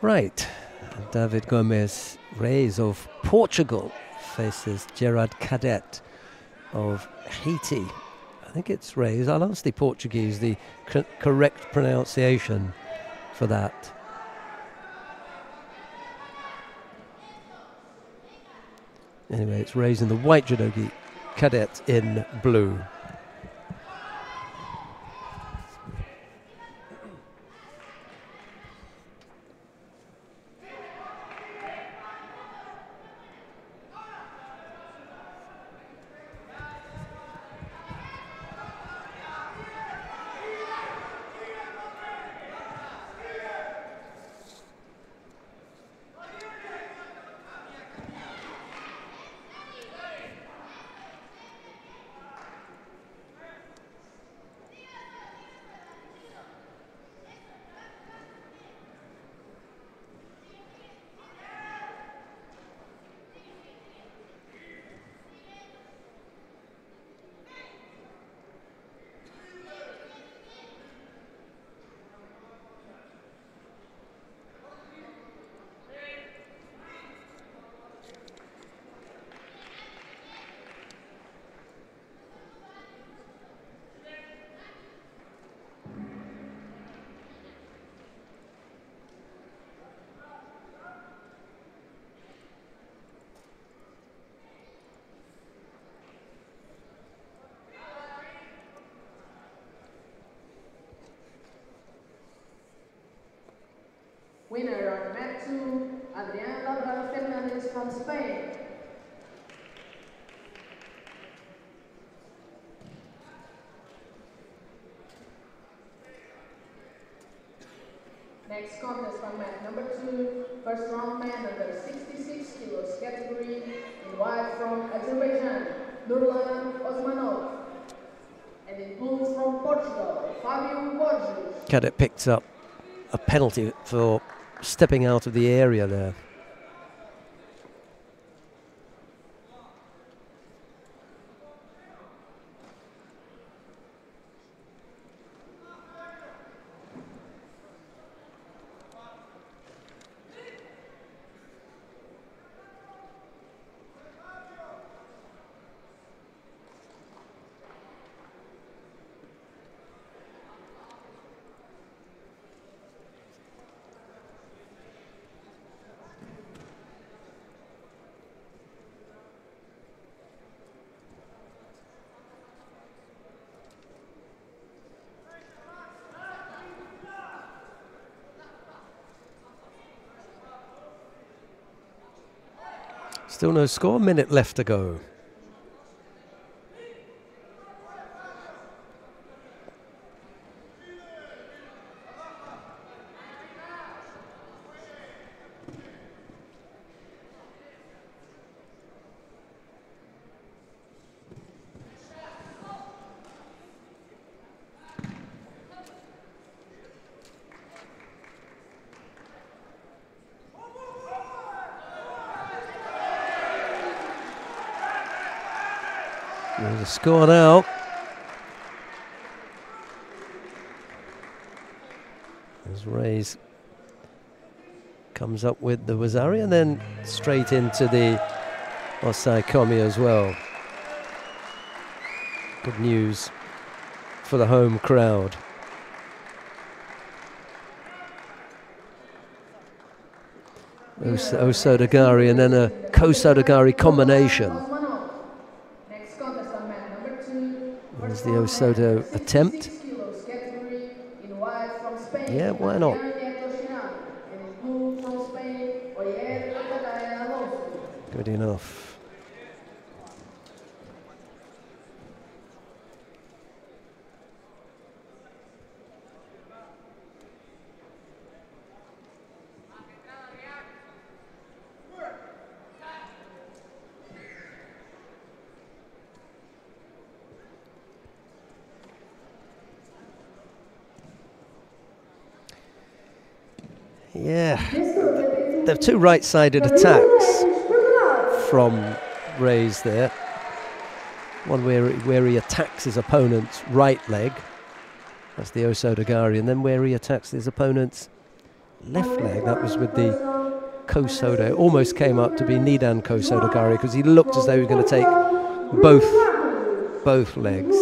Right, David Gomes Reis of Portugal faces Gerard Cadet of Haiti. I think it's Reis. I'll ask the Portuguese the correct pronunciation for that. Anyway, it's Reis in the white judogi, Cadet in blue. Winner on mat 2, Odivelas Fernandez from Spain. Next contest on mat number 2, first round man under 66 kilos category in white from Azerbaijan, Nurlan Osmanov. And in blue from Portugal, Fabio Borges. Cadet picks up a penalty for stepping out of the area there. Still no score, minute left to go. There's a score now. As Reis comes up with the Wazari and then straight into the Osai Komi as well. Good news for the home crowd. Osodagari and then a Kosodagari combination. There's the Osodo attempt. Yeah, why not? Good enough. Yeah, there are two right-sided attacks from Reis there. One where he attacks his opponent's right leg, that's the Osodagari, and then where he attacks his opponent's left leg. That was with the Kosoda. It almost came up to be Nidan Kosoda Gari because he looked as though he was going to take both legs.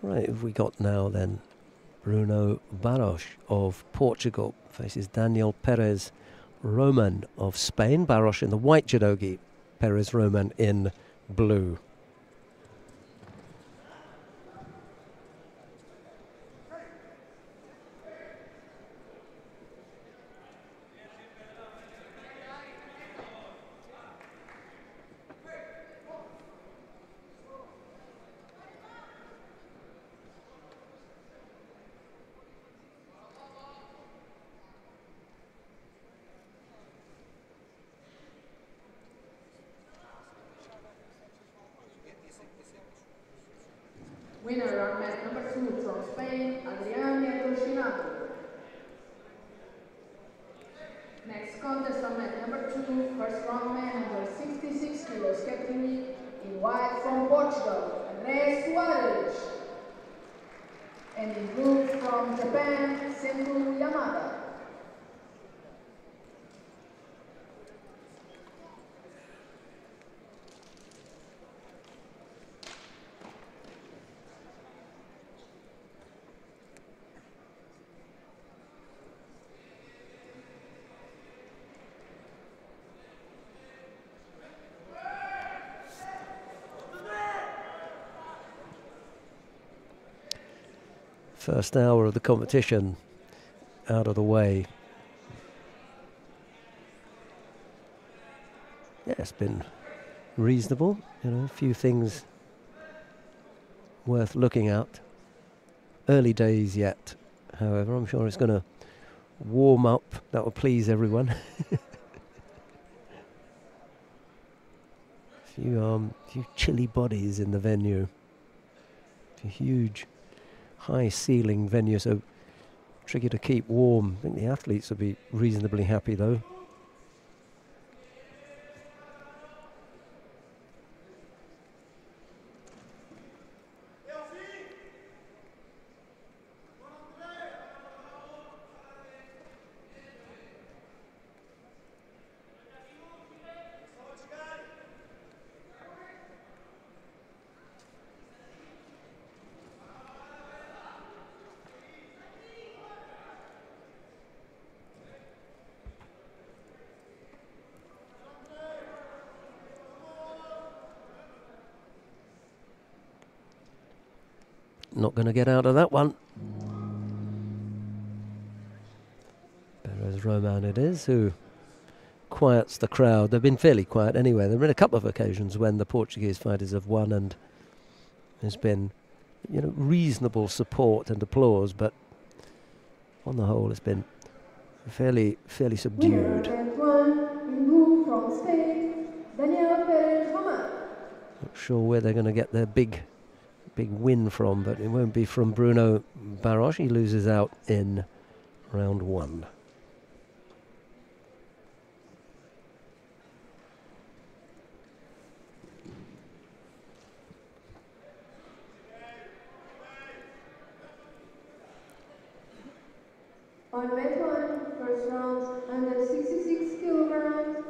Right, have we got now then Bruno Barros of Portugal faces Daniel Perez Roman of Spain. Barros in the white judogi, Perez Roman in blue. Winner on match number 2 from Spain, Adrián Chinado. Next contest on match number 2, first strongman under 66 kilos category in white from Portugal, Andrés Suárez. And in blue from Japan, Senku Yamada. First hour of the competition out of the way. Yeah, it's been reasonable, a few things worth looking at. Early days yet, however, I'm sure it's going to warm up. That will please everyone. few chilly bodies in the venue. It's a huge high ceiling venue, so tricky to keep warm. I think the athletes will be reasonably happy though. Not going to get out of that one. Perez Roman it is, who quiets the crowd. They've been fairly quiet anyway. There have been a couple of occasions when the Portuguese fighters have won and there's been, reasonable support and applause, but on the whole it's been fairly subdued. Not sure where they're going to get their big win from, but it won't be from Bruno Barros. He loses out in round 1. On mat 1, first round, under 66 kilograms,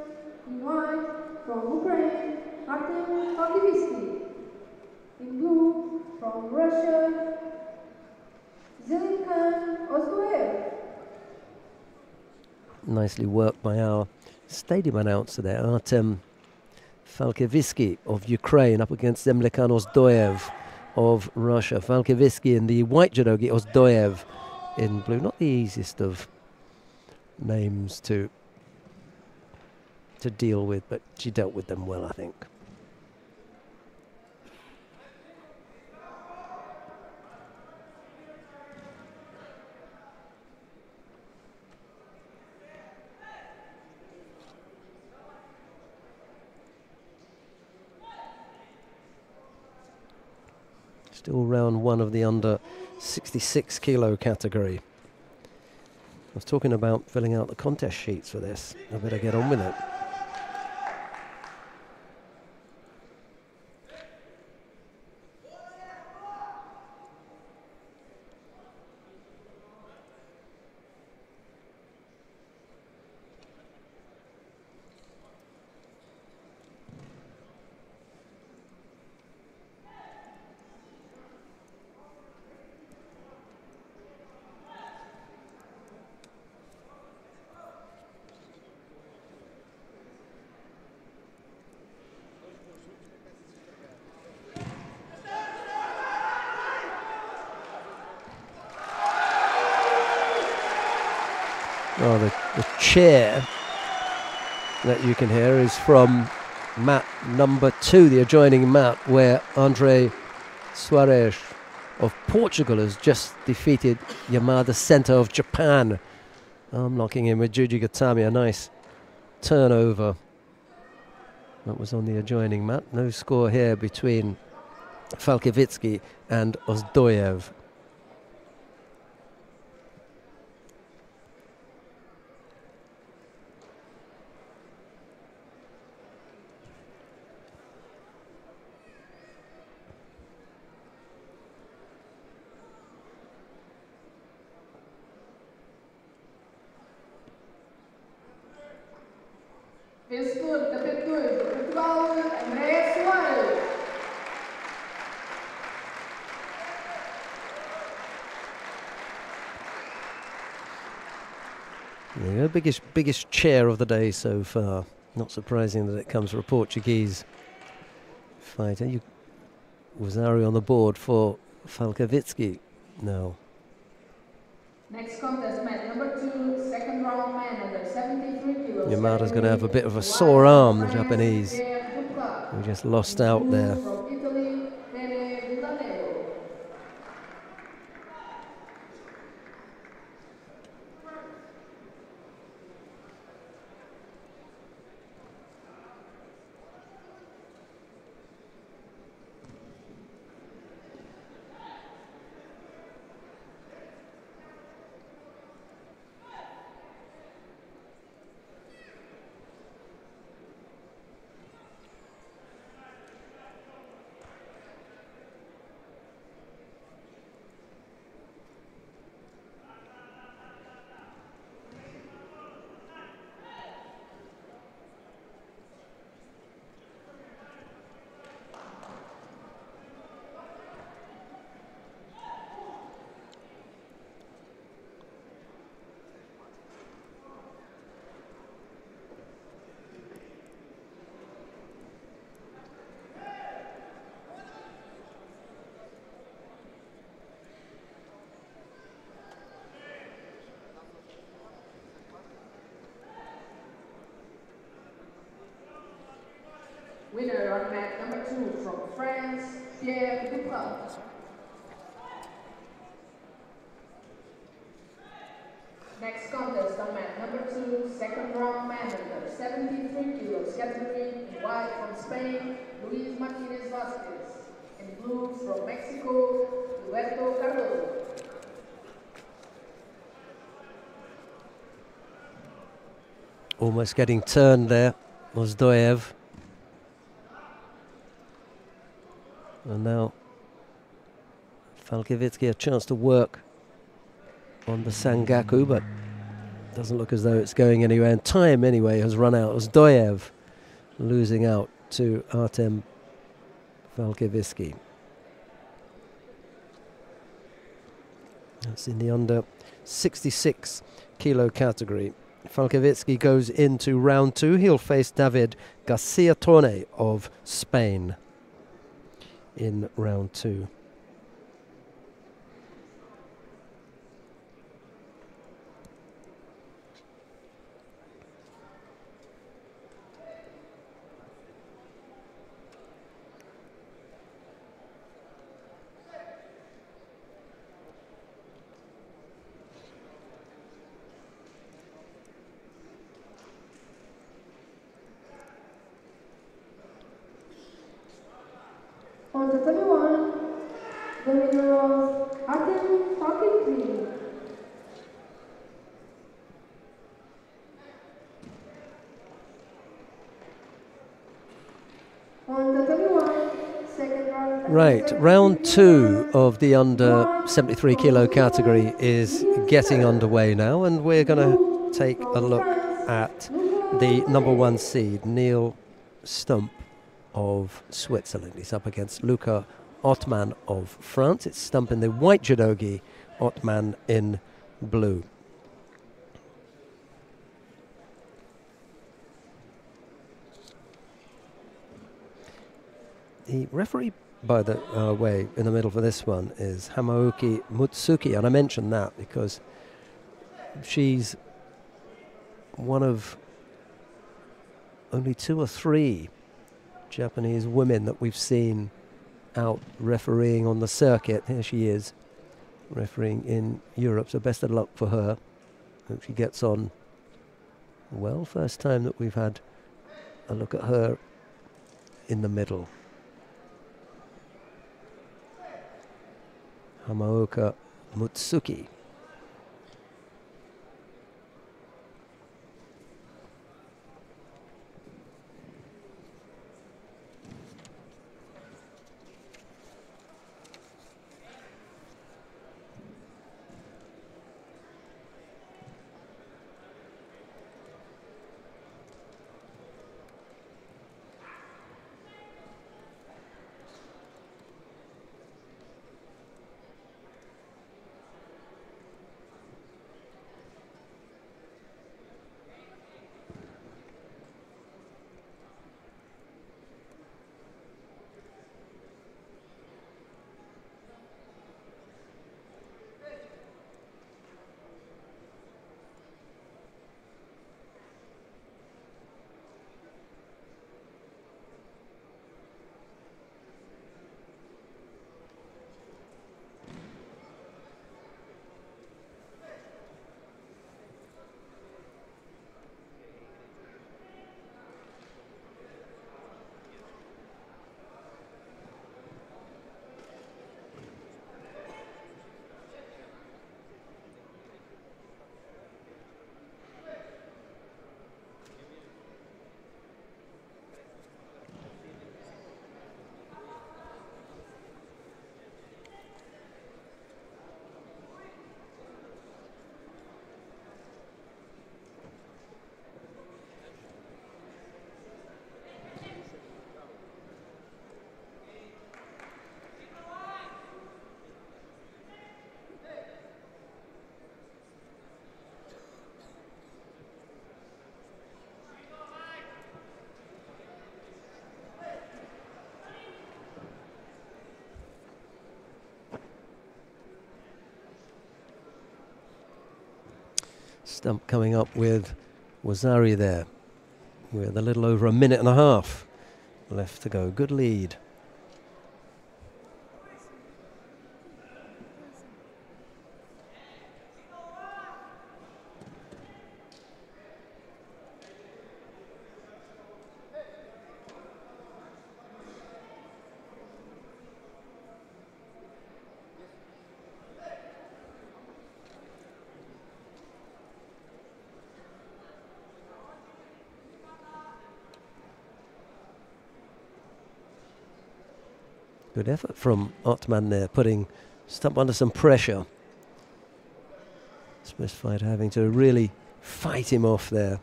in white, from Ukraine, Artem Falkivsky. In blue, from Russia, Zelenkan Ozgoev. Nicely worked by our stadium announcer there, Artem Falkivsky of Ukraine up against Zemlekan Ozdoev of Russia. Falkivsky in the white judogi, Ozdoev in blue. Not the easiest of names to deal with, but she dealt with them well, I think. Still round one of the under 66 kilo category. I was talking about filling out the contest sheets for this. I better get on with it. Oh, the cheer that you can hear is from mat number 2, the adjoining mat, where Andre Soares of Portugal has just defeated Yamada Senta of Japan. Arm locking in with Juji Gatami, a nice turnover. That was on the adjoining mat. No score here between Falkevitsky and Ozdoyev. Vencedor da P2 de Portugal, André Soares. Yeah, biggest chair of the day so far. Not surprising that it comes from a Portuguese fighter. Wazaru on the board for Falkevitsky. No. Next contest, match number 2, second round man under 73 kilos. Yamada's going to have a bit of a sore arm, the Japanese. We just lost out there. From Italy, Pere Villaneo. Winner on mat number 2 from France, Pierre Duprat. Next contest on mat number 2, second round man under 73 kilos category, in white from Spain, Luis Martinez Vasquez. In blue from Mexico, Roberto Cardoso. Almost getting turned there, Ozdoyev. And now Falkevitsky a chance to work on the Sangaku, but doesn't look as though it's going anywhere. And time anyway has run out. Ozdoyev losing out to Artem Falkevitsky. That's in the under 66 kilo category. Falkevitsky goes into round 2. He'll face David Garcia Torne of Spain in round 2. On the 31, The winner was Artem Fakitli. On the 31, second round. Right, round 2 of the under 73 kilo category is getting underway now, and we're going to take a look at the number 1 seed, Neil Stump of Switzerland. He's up against Luca Ottman of France. It's Stump in the white judogi, Ottman in blue. The referee, by the way, in the middle for this one is Hamaoki Mutsuki, and I mention that because she's one of only 2 or 3 Japanese women that we've seen out refereeing on the circuit. Here she is, refereeing in Europe, so best of luck for her. Hope she gets on well. First time that we've had a look at her in the middle. Hamaoka Mutsuki. Stump coming up with Wazari there, with a little over a minute and a half left to go. Good lead. Good effort from Ottman there, putting Stump under some pressure. Smith-Fight having to really fight him off there.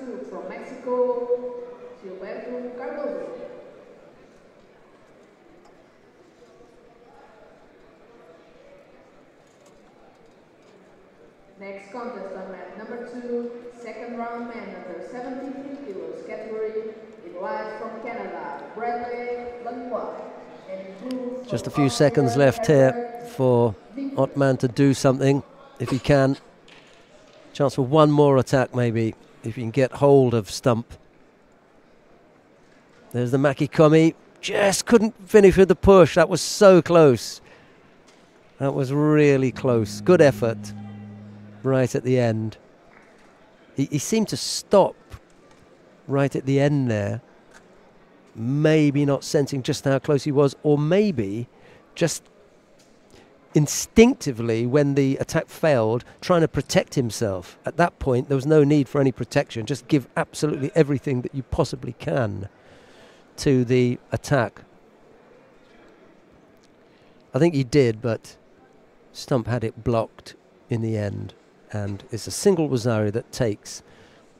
2 from Mexico, Gilberto Cardoso. Next contest on mat number 2, second round man under 73 kilos category, in white from Canada, Bradley Lanois. Just a few seconds left here for Ottman to do something, if he can. Chance for one more attack maybe, if he can get hold of Stump. There's the Makikomi. Just couldn't finish with the push. That was so close. That was really close. Good effort right at the end. He seemed to stop right at the end there. Maybe not sensing just how close he was, or maybe just instinctively, when the attack failed, trying to protect himself. At that point, there was no need for any protection. Just give absolutely everything that you possibly can to the attack. I think he did, but Stump had it blocked in the end. And it's a single Rosario that takes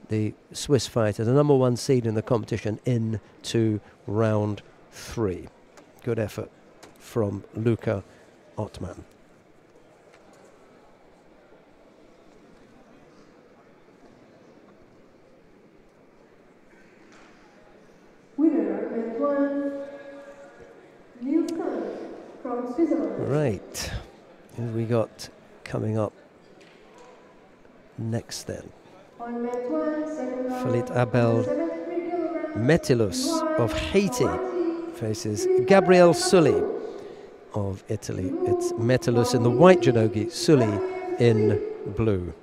the Swiss fighter, the number 1 seed in the competition, into round 3. Good effort from Luca Ottman. Winner, mat 1, Niels Kahn from Switzerland. Right, who we got coming up next then? On mat 1, second round, Falit Abel 73 kilograms, Metilus in of white Haiti from faces Gabriel Sully of Italy. It's Metilus in the white judogi, Sully in blue.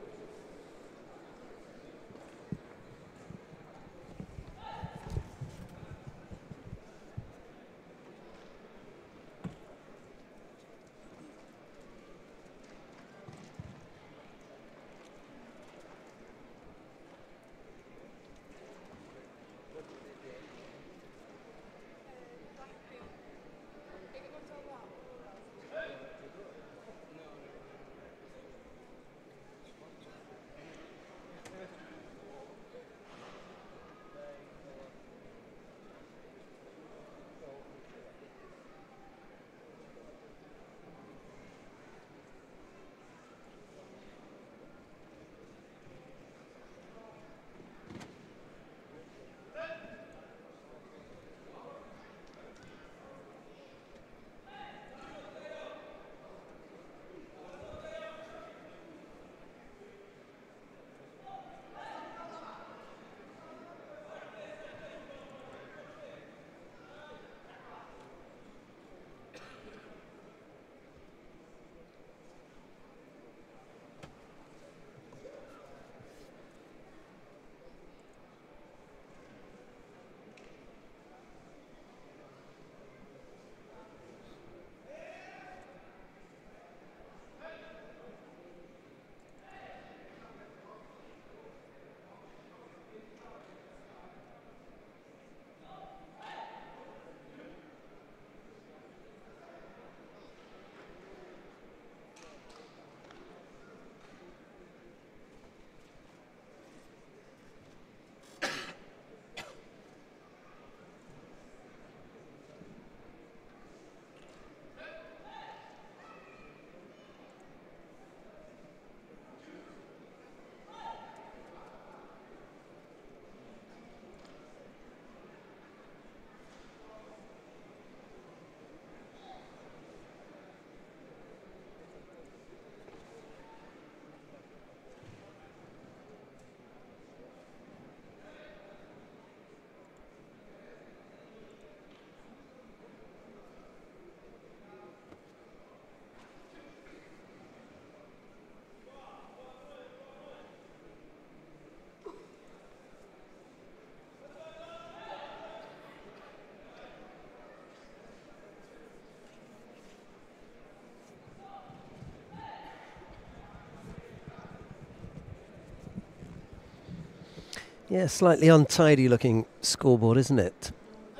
Yeah, slightly untidy looking scoreboard, isn't it?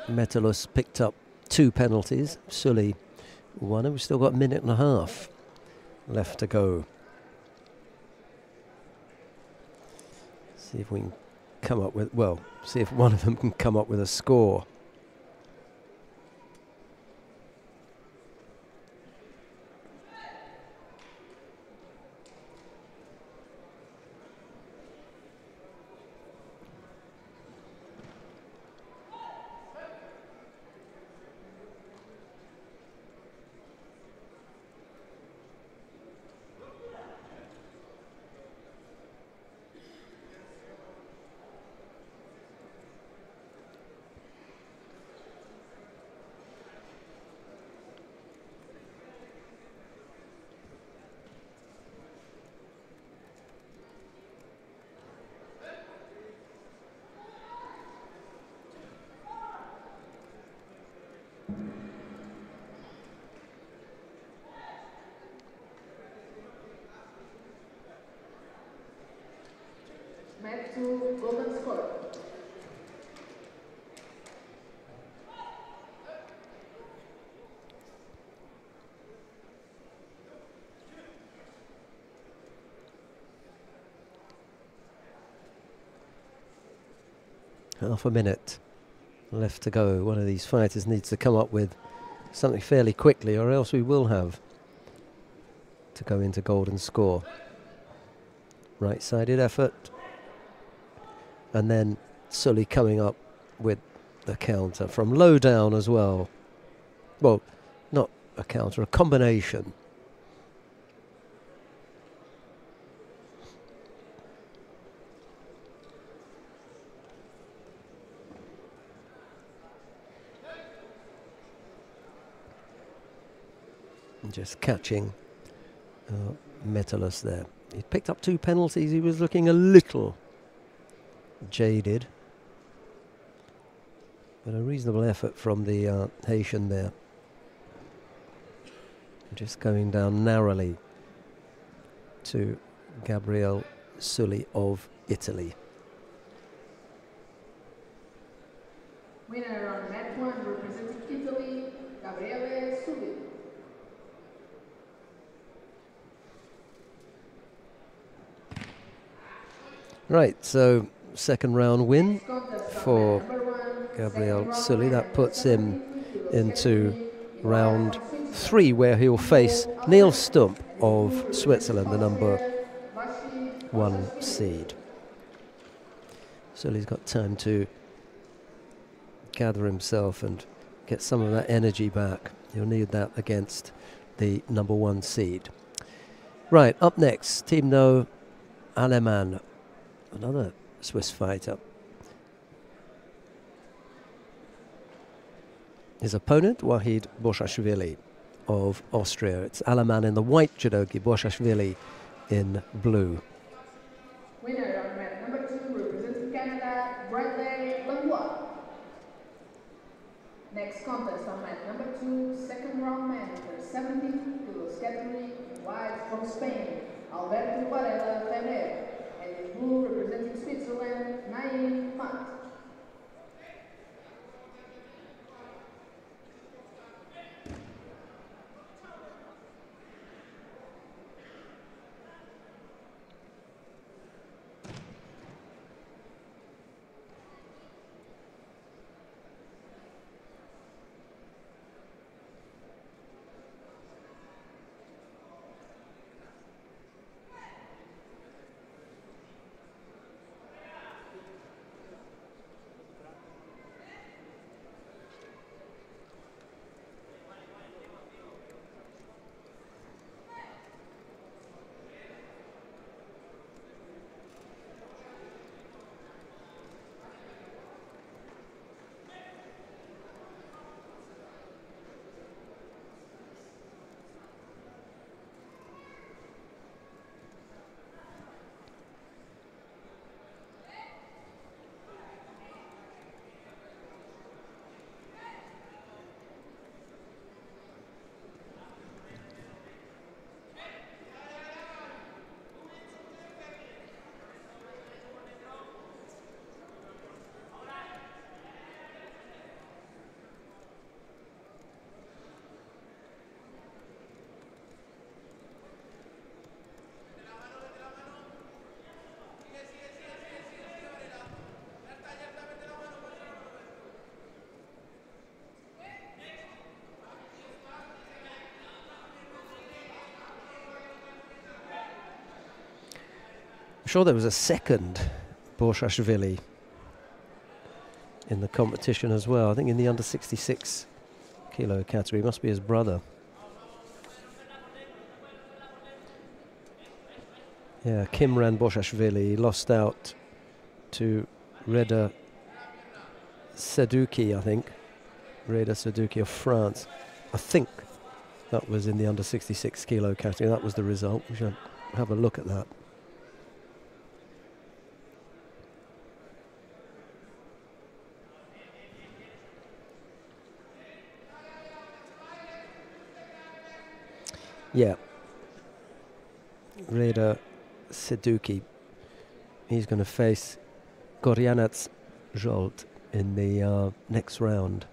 Metilus picked up 2 penalties. Sully 1, and we've still got a minute and a half left to go. See if we can come up with, well, see if one of them can come up with a score. Match 2, golden score. Half a minute left to go. One of these fighters needs to come up with something fairly quickly, or else we will have to go into golden score. Right-sided effort. And then Sully coming up with the counter from low down as well. Well, not a counter, a combination. Just catching Metalis there. He picked up 2 penalties. He was looking a little jaded. But a reasonable effort from the Haitian there. Just going down narrowly to Gabriele Sully of Italy. Winner on match 1, representing Italy, Gabriele Sully. Right, so second round win for Gabriele Sully. That puts him into round 3, where he'll face Neil Stump of Switzerland, the number 1 seed. Sully's got time to gather himself and get some of that energy back. He'll need that against the number 1 seed. Right, up next, Timo Aleman, another Swiss fighter. His opponent, Wahid Boshashvili of Austria. It's Aleman in the white judogi, Boshashvili in blue. Winner on match number 2, representing Canada, Bradley Lavoie. Next contest on match number 2, second round man for 72 kilos category, white from Spain, Alberto Varela Ferrer, and in blue representing Switzerland, Naim Fat. sure there was a second Borshashvili in the competition as well. I think in the under 66 kilo category. Must be his brother. Yeah, Kimran Borshashvili lost out to Reda Seduki, I think. Reda Seduki of France. I think that was in the under 66 kilo category. That was the result. We should have a look at that. Yeah. Reda Seduki. He's going to face Goryanats Zholt in the next round.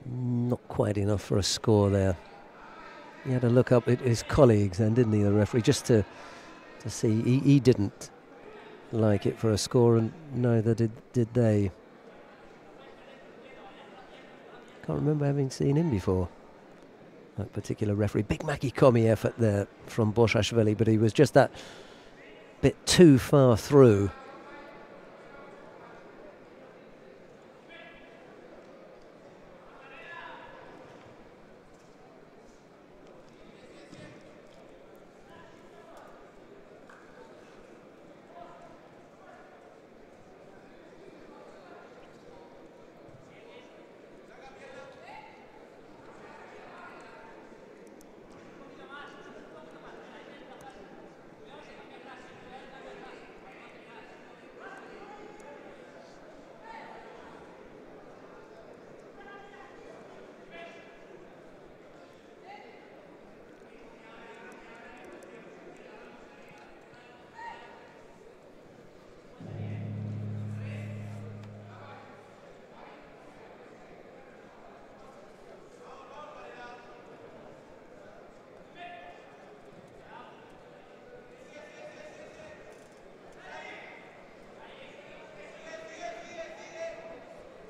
Not quite enough for a score there. He had to look up at his colleagues then, didn't he, the referee, just to see. He didn't like it for a score, and neither did they. Can't remember having seen him before, that particular referee. Big Maki Komi effort there from Borshashvili, but he was just that bit too far through.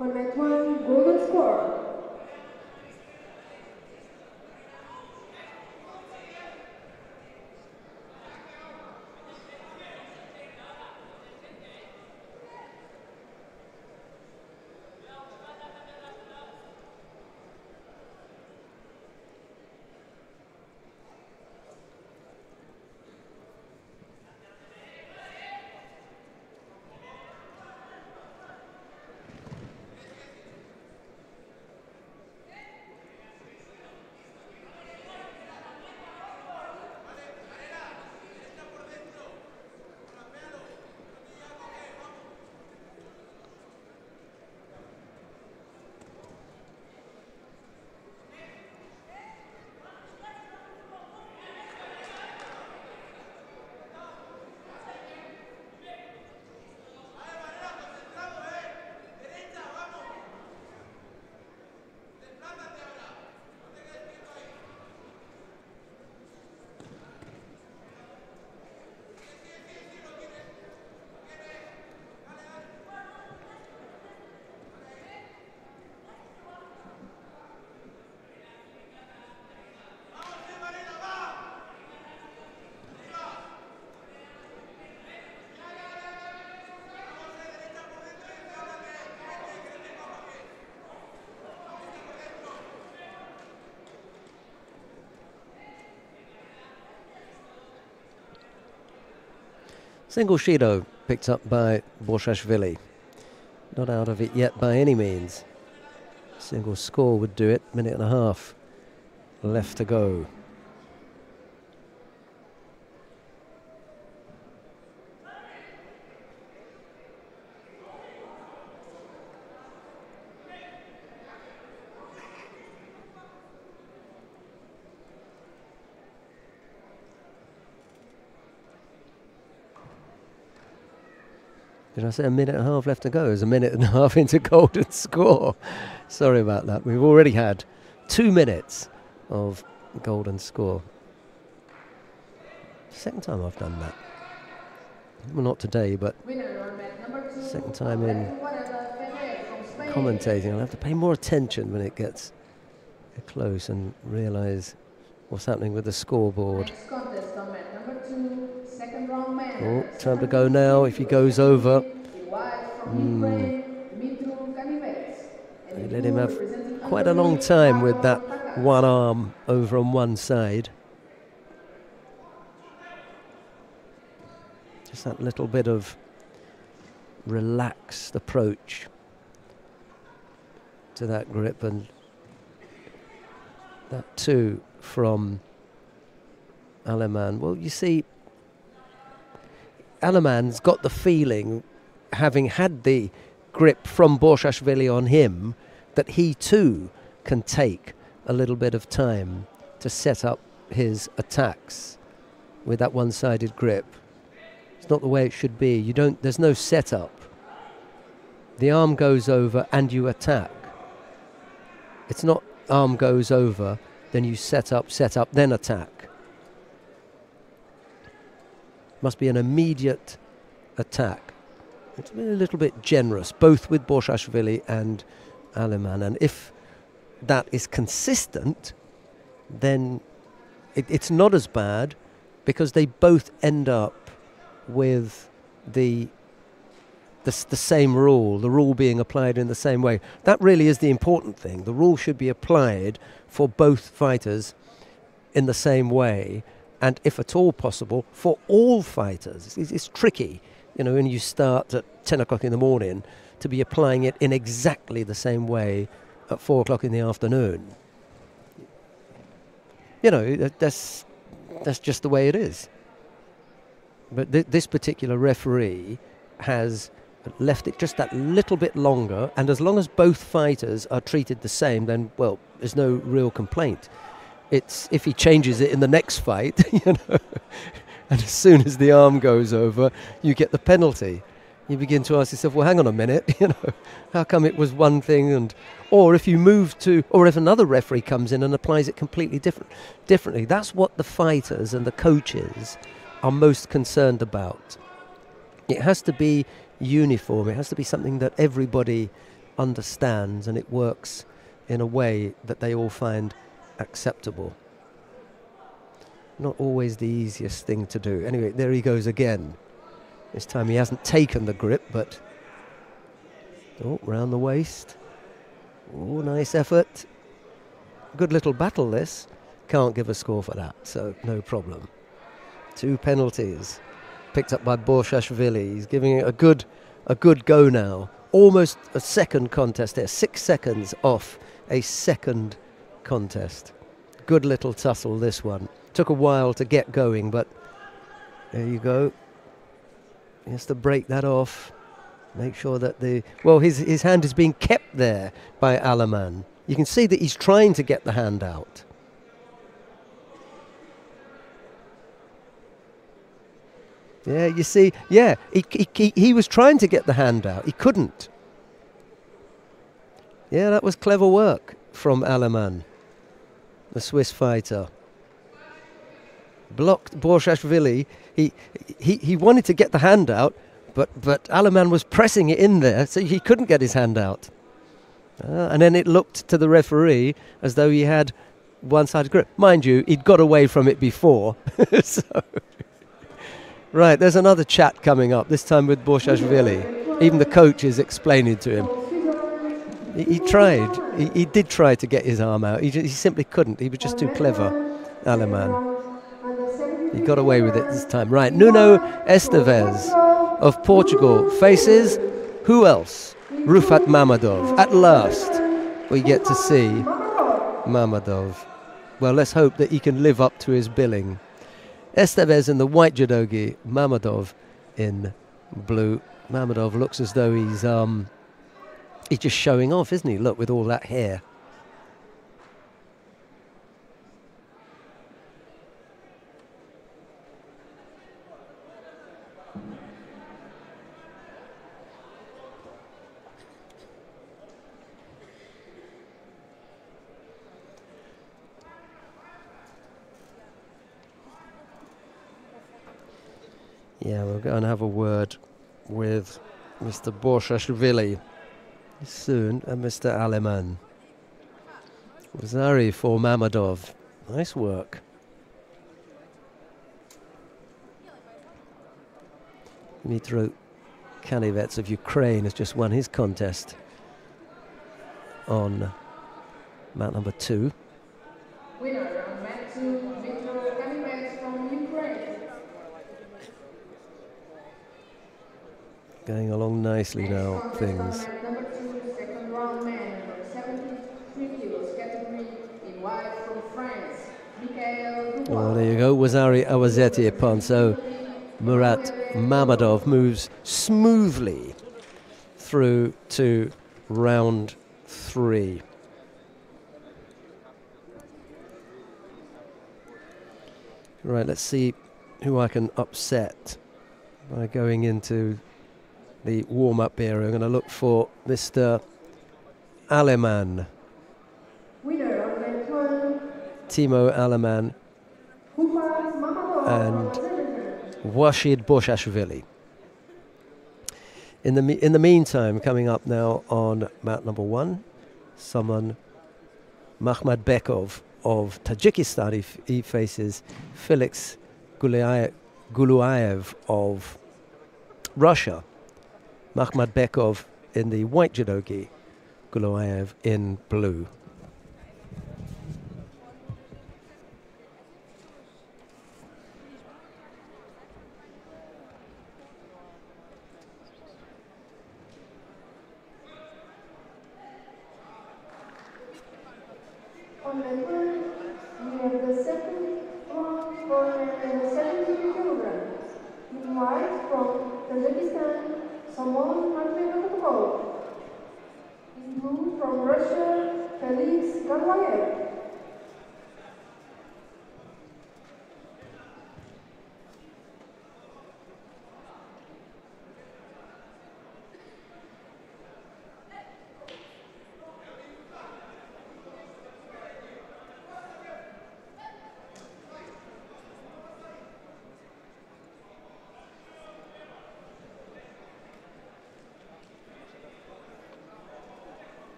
On mat 1, golden score. Single Shido picked up by Borshashvili. Not out of it yet by any means. Single score would do it. Minute and a half left to go. Did I say a minute and a half left to go? There's a minute and a half into golden score. Sorry about that. We've already had 2 minutes of golden score. Second time I've done that. Well, not today, but second time in commentating. I'll have to pay more attention when it gets close and realise what's happening with the scoreboard. Oh, time to go now. If he goes over, they let him have quite a long time with that one arm over on one side. Just that little bit of relaxed approach to that grip, and that too from Aleman. Well, you see, Aleman's got the feeling, having had the grip from Borshashvili on him, that he too can take a little bit of time to set up his attacks with that one-sided grip. It's not the way it should be. There's no setup. The arm goes over and you attack. It's not arm goes over, then you set up, then attack. Must be an immediate attack. It's been a little bit generous, both with Borshashvili and Aleman. And if that is consistent, then it's not as bad, because they both end up with the same rule, the rule being applied in the same way. That really is the important thing. The rule should be applied for both fighters in the same way, and if at all possible, for all fighters. It's tricky, you know, when you start at 10 o'clock in the morning to be applying it in exactly the same way at 4 o'clock in the afternoon. You know, that's just the way it is. But this particular referee has left it just that little bit longer, and as long as both fighters are treated the same, then, well, there's no real complaint. It's if he changes it in the next fight, you know, and as soon as the arm goes over, you get the penalty. You begin to ask yourself, well, hang on a minute, you know, how come it was one thing, or if you move to, or if another referee comes in and applies it completely differently. That's what the fighters and the coaches are most concerned about. It has to be uniform. It has to be something that everybody understands, and it works in a way that they all find acceptable. Not always the easiest thing to do. Anyway, there he goes again. This time he hasn't taken the grip, but round the waist. Oh, nice effort. Good little battle, this. Can't give a score for that, so no problem. 2 penalties picked up by Borshashvili. He's giving it a good go now. Almost a second contest there. 6 seconds off a second contest. Good little tussle, this one. Took a while to get going, but there you go. He has to break that off. Make sure that his hand is being kept there by Aleman. You can see that he's trying to get the hand out. Yeah, you see, yeah, he was trying to get the hand out. He couldn't. Yeah, that was clever work from Aleman, the Swiss fighter. Blocked Borshashvili. He wanted to get the hand out, but Aleman was pressing it in there, so he couldn't get his hand out. And then it looked to the referee as though he had one-sided grip. Mind you, he'd got away from it before. So. Right, there's another chat coming up, this time with Borshashvili. Even the coach is explaining to him. He tried. He did try to get his arm out. He simply couldn't. He was just too clever, Aleman. He got away with it this time. Right, Nuno Esteves of Portugal faces who else? Rufat Mamadov. At last, we get to see Mamadov. Well, let's hope that he can live up to his billing. Esteves in the white judogi, Mamadov in blue. Mamadov looks as though he's just showing off, isn't he? Look, with all that hair. Yeah, we'll go and have a word with Mr. Borshashvili soon and Mr. Aleman. Wazari for Mamadov. Nice work. Dmitro Kanivets of Ukraine has just won his contest on mat number 2. Winner on mat 2, Dmitro Kanivets from Ukraine. Going along nicely now, things. On mat number 2, second round man, number 73 kilos category in white from France, Mikhail. Oh, there you go. Wazari Awazeti Ponso. Murat Mamadov moves smoothly through to round 3. Right, let's see who I can upset by going into the warm-up area. I'm going to look for Mr. Aleman. Winner of mat 1, Timo Aleman and Washid Borshashvili. In the meantime, coming up now on mat number 1, someone Makhmad Bekov of Tajikistan. He faces Felix Guluayev of Russia. Makhmad Bekov in the white judogi, Guluayev in blue. On the third, we have the second round for 73 kilograms. In white from Tajikistan, Samon Matveyev. In blue from Russia, Felix Galoyev.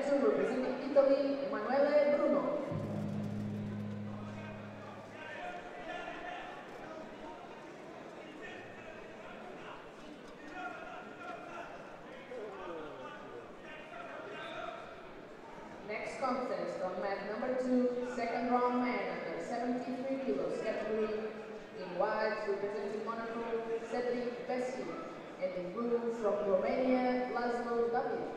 2, representing Italy, Emanuele Bruno. Next contest on mat number 2, second round man under 73 kilos category. In white, representing Monaco, Cedric Bessi, and in blue from Romania, Laszlo David.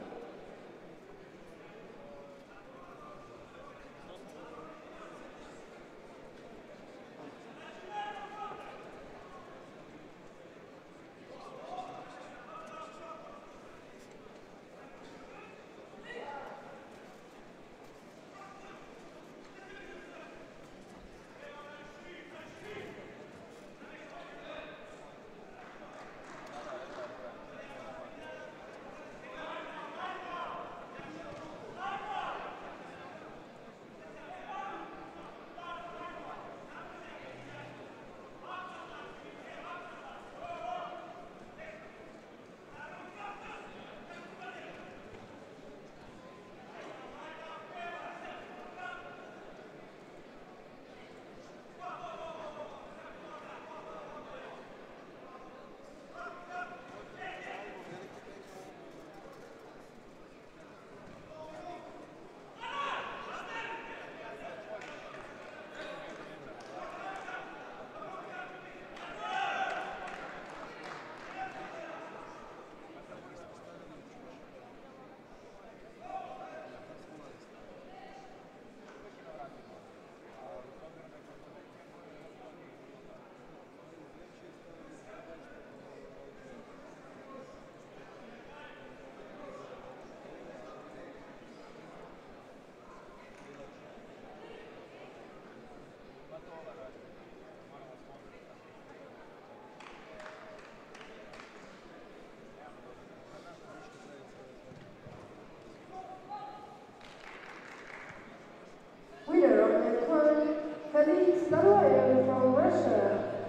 Winner of that one, Felix Laroyer from Russia.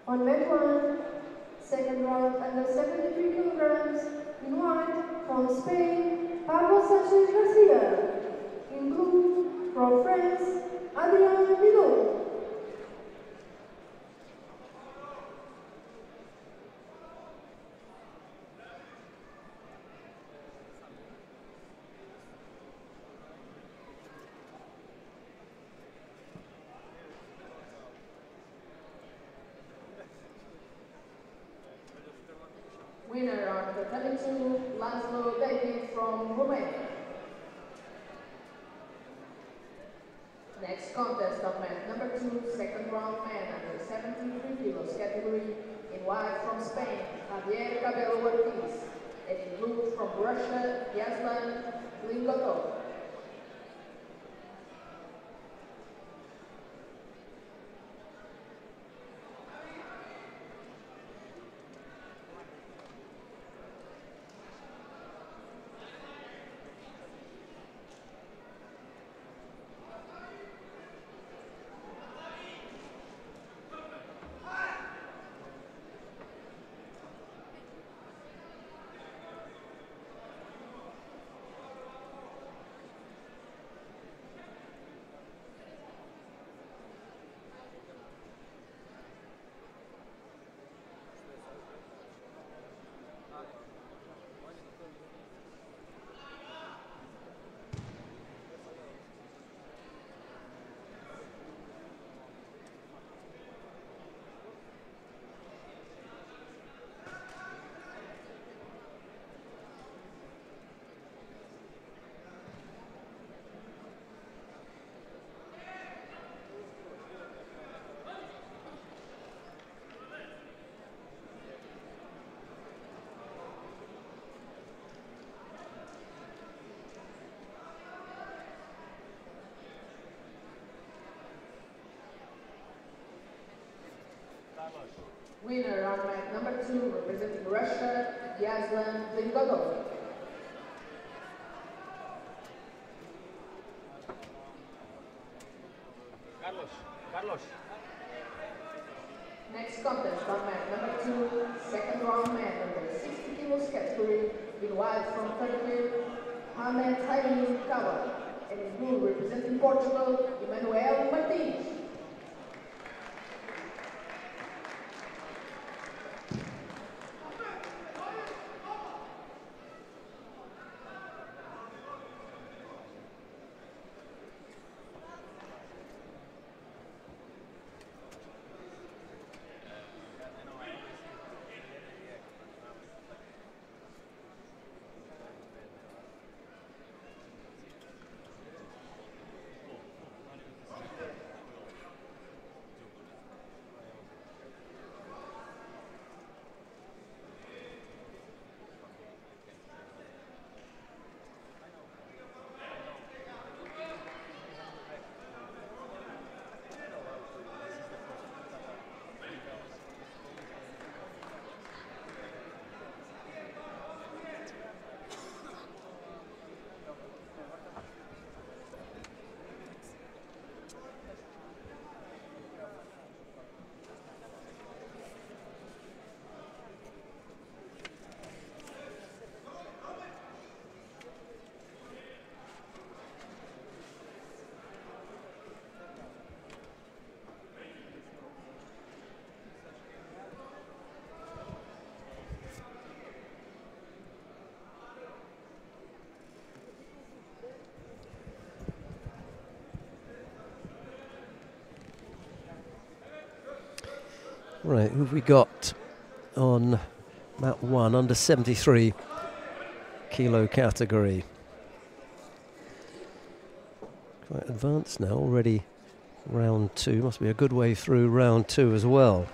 On mat 1, second round under 73 kilograms, in white from Spain, Pablo Sanchez Garcia. In blue from France, Adrien Judo. Winner on the 22, Laszlo David from Romania. Next contest on mat number 2, second round man under 73 kilos category. In white from Spain, Javier Cabello Ortiz. And in blue from Russia, Yazlan Lingotov. Winner on mat number 2, representing Russia, Yazlan Lingotov. Carlos. Next contest on mat number 2, second round man under 60 kilos category, in white from Turkey, Ahmed Harim Kawa, and in blue representing Portugal, Emmanuel Martins. Right, who have we got on mat 1, under 73 kilo category? Quite advanced now, already round 2. Must be a good way through round 2 as well.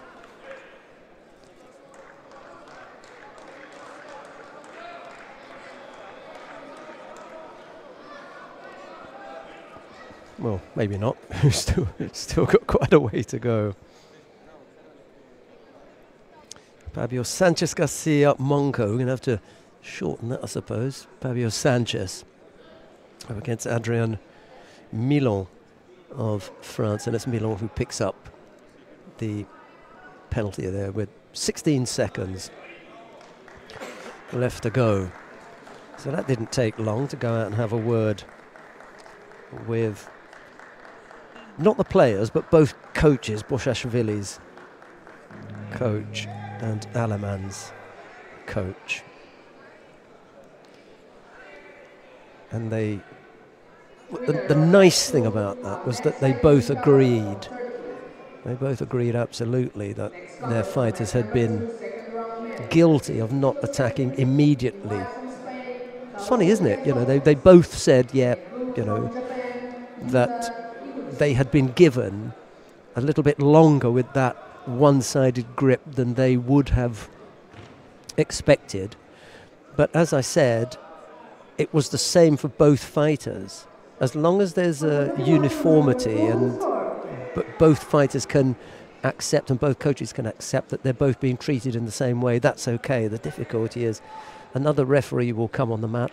Well, maybe not. still got quite a way to go. Fabio Sanchez Garcia Monco. We're going to have to shorten that, I suppose. Fabio Sanchez up against Adrien Milon of France. And it's Milon who picks up the penalty there with 16 seconds left to go. So that didn't take long to go out and have a word with not the players, but both coaches, Boshashvili's coach and Aleman's coach. And the nice thing about that was that they both agreed. They both agreed absolutely that their fighters had been guilty of not attacking immediately. It's funny, isn't it? You know, they both said, yeah, you know, that they had been given a little bit longer with that one-sided grip than they would have expected. But as I said, it was the same for both fighters. As long as there's a uniformity and both fighters can accept and both coaches can accept that they're both being treated in the same way, that's okay. The difficulty is another referee will come on the mat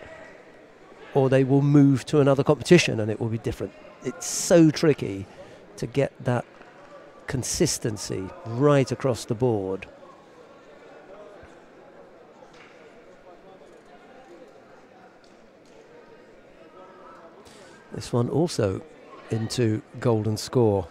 or they will move to another competition and it will be different. It's so tricky to get that consistency right across the board. This one also into golden score.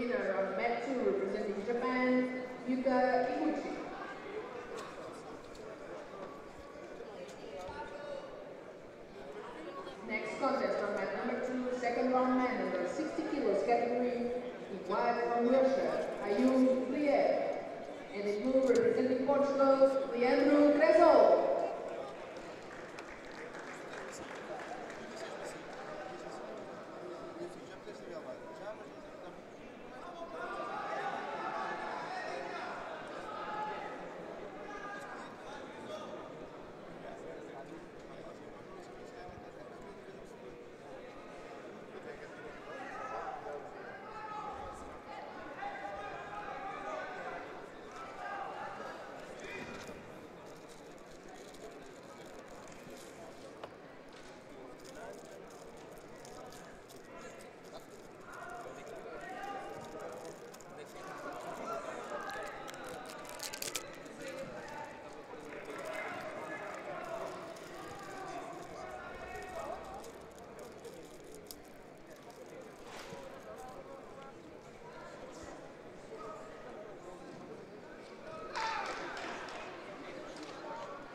winner of match 2 representing Japan, Yuka Iguchi. Next contest on mat number 2, second round man under 60 kilos category, in white from Russia, Ayun Liev. And in blue representing Portugal, Leandro Cresol.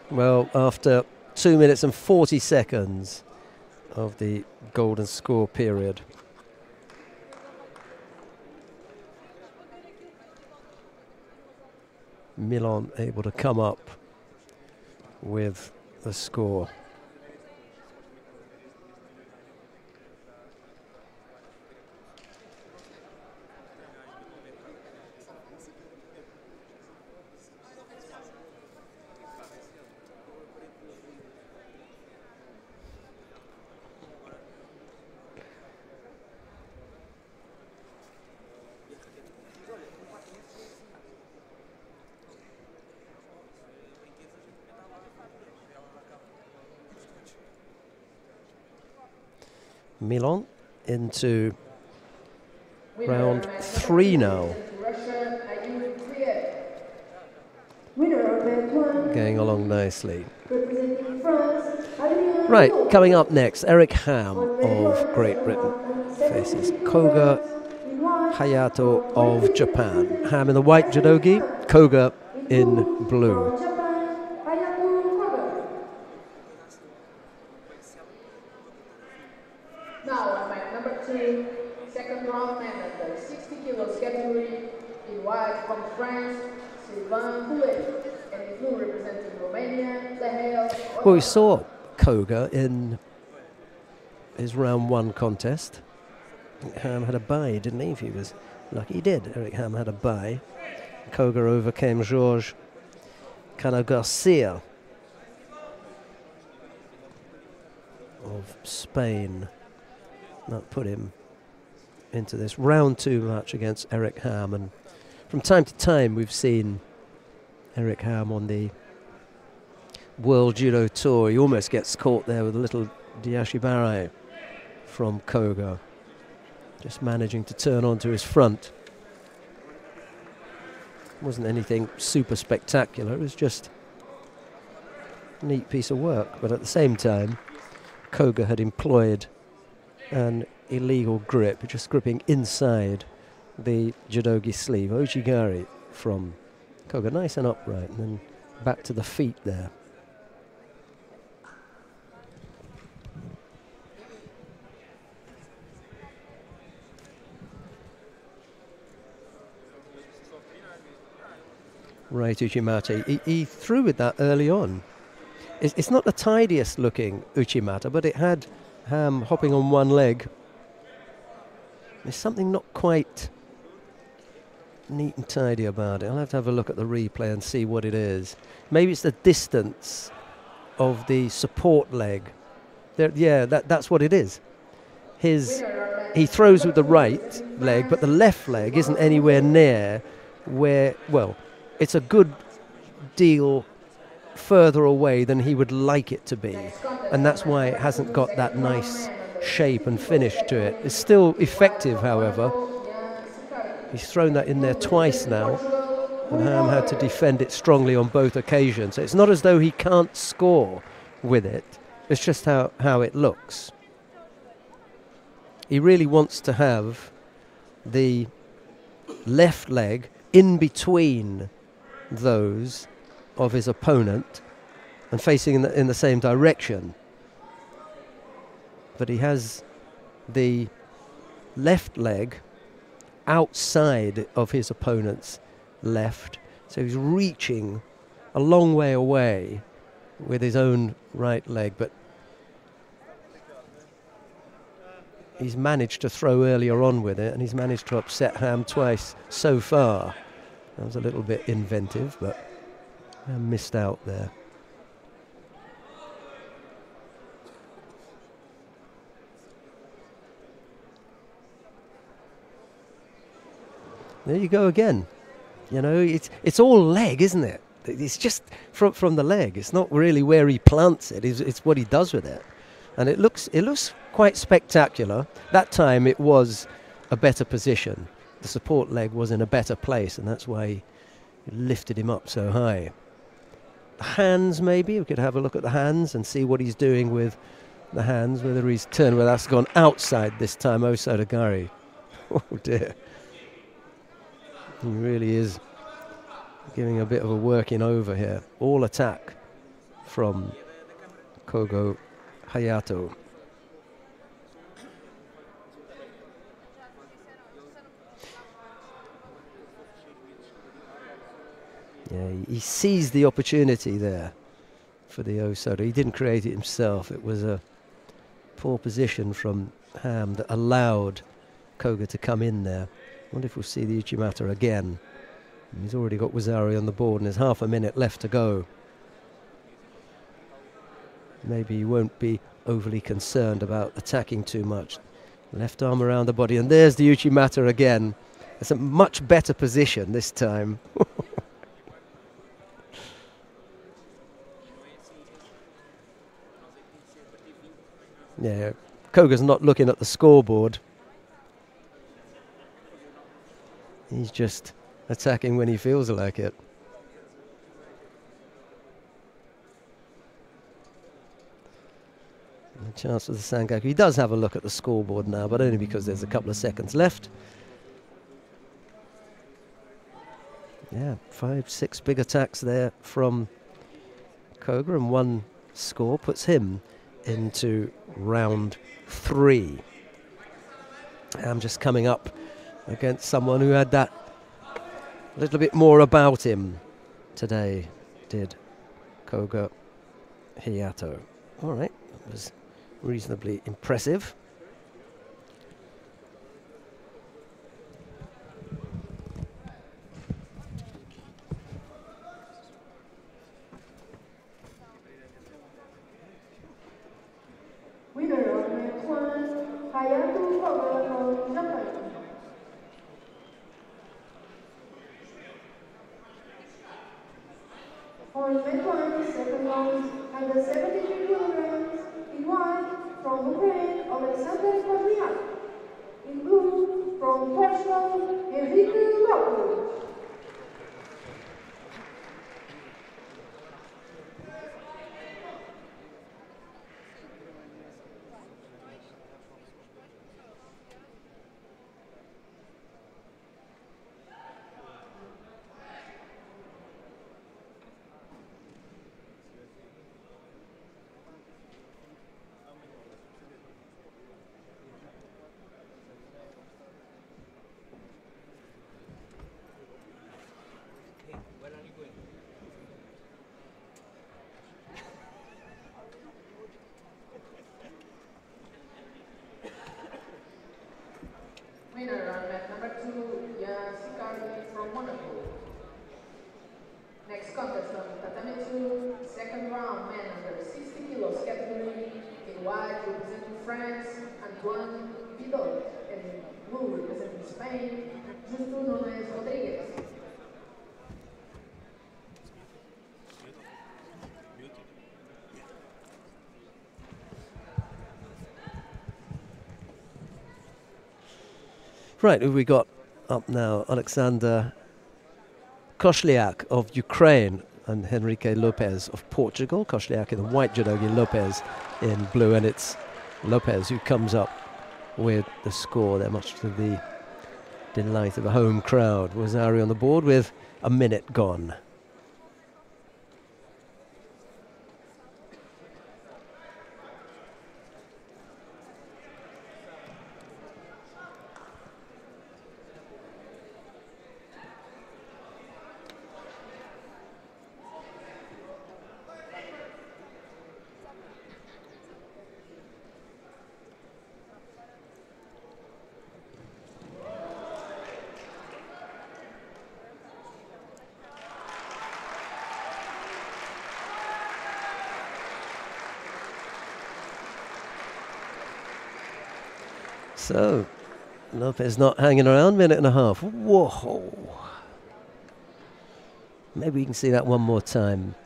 Well, after 2 minutes and 40 seconds of the golden score period, Milan able to come up with the score. Milan into round 3 now. Going along nicely. Right, coming up next, Eric Ham of Great Britain faces Koga Hayato of Japan. Ham in the white judogi, Koga in blue. Now on mat number 2, second round man under 60 kilos category, in white from France, Sylvain Boulet, and in blue representing Romania, Lehel. Well, we saw Koga in his round 1 contest. Ham had a bye, didn't he? If he was lucky, he did. Eric Ham had a bye. Koga overcame Jorge Cano Garcia of Spain. That put him into this round 2 match against Eric Ham. And from time to time, we've seen Eric Ham on the World Judo Tour. He almost gets caught there with a little Diashibare from Koga, just managing to turn onto his front. Wasn't anything super spectacular, it was just a neat piece of work. But at the same time, Koga had employed an illegal grip, just gripping inside the judogi sleeve. Ojigari from Koga, nice and upright, and then back to the feet there. Right, Uchimata. He threw with that early on. It's not the tidiest looking Uchimata, but it had Ham hopping on one leg. There's something not quite neat and tidy about it. I'll have to have a look at the replay and see what it is. Maybe it's the distance of the support leg. Yeah, that's what it is. He throws with the right leg, but the left leg isn't anywhere near where, well, it's a good deal further away than he would like it to be, and that's why it hasn't got that nice shape and finish to it. It's still effective, however. He's thrown that in there twice now, and Ham had to defend it strongly on both occasions. So it's not as though he can't score with it, it's just how it looks. He really wants to have the left leg in between those of his opponent and facing in the same direction. But he has the left leg outside of his opponent's left, so he's reaching a long way away with his own right leg, but he's managed to throw earlier on with it, and he's managed to upset Ham twice so far. That was a little bit inventive, but Ham missed out there. There you go again. You know, it's all leg, isn't it? It's just from the leg. It's not really where he plants it. It's what he does with it, and it looks quite spectacular. That time it was a better position. The support leg was in a better place, and that's why he lifted him up so high. The hands, maybe we could have a look at the hands and see what he's doing with the hands. Whether he's turned, whether that's gone outside this time. Osotogari. Oh dear. He really is giving a bit of a working over here. All attack from Kogo Hayato. Yeah, he seized the opportunity there for the Osoto. He didn't create it himself. It was a poor position from Ham that allowed Koga to come in there. I wonder if we'll see the Uchimata again. And he's already got Wazari on the board, and there's half a minute left to go. Maybe he won't be overly concerned about attacking too much. Left arm around the body, and there's the Uchimata again. It's a much better position this time. Yeah, Koga's not looking at the scoreboard. He's just attacking when he feels like it. And a chance for the Sangaku. He does have a look at the scoreboard now, but only because there's a couple of seconds left. Yeah, 5, 6 big attacks there from Koga, and one score puts him into round 3. I'm just coming up against someone who had that little bit more about him today, did Koga Hayato. All right, that was reasonably impressive. Winner of match 1, Hayato Koga from Japan. On match 1, second round, under 73 kilograms, in white from Ukraine, Alexander Kozniak. In blue, from Portugal, Henrique Lopes. Winner on mat number 2, Yasikari from Monaco. Next contest on Tatame 2, second round, man under 60 kilos category. In white representing France, Antoine Vidal. And in blue representing Spain, Judo Nunes Rodriguez. Right, who we got up now? Alexander Koszliak of Ukraine and Henrique Lopes of Portugal. Koszliak in the white judogi, Lopes in blue, and it's Lopes who comes up with the score there, much to the delight of a home crowd. Was Ari on the board with a minute gone. So, Lopez not hanging around, minute and a half. Whoa. Maybe we can see that one more time,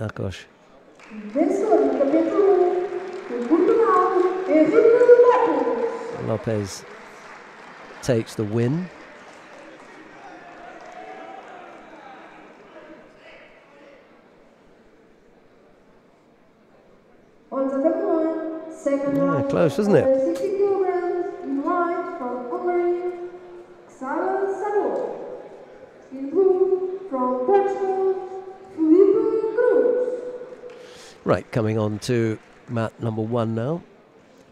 Akos. Lopez takes the win. Yeah, close, isn't it? Right, coming on to mat number 1 now,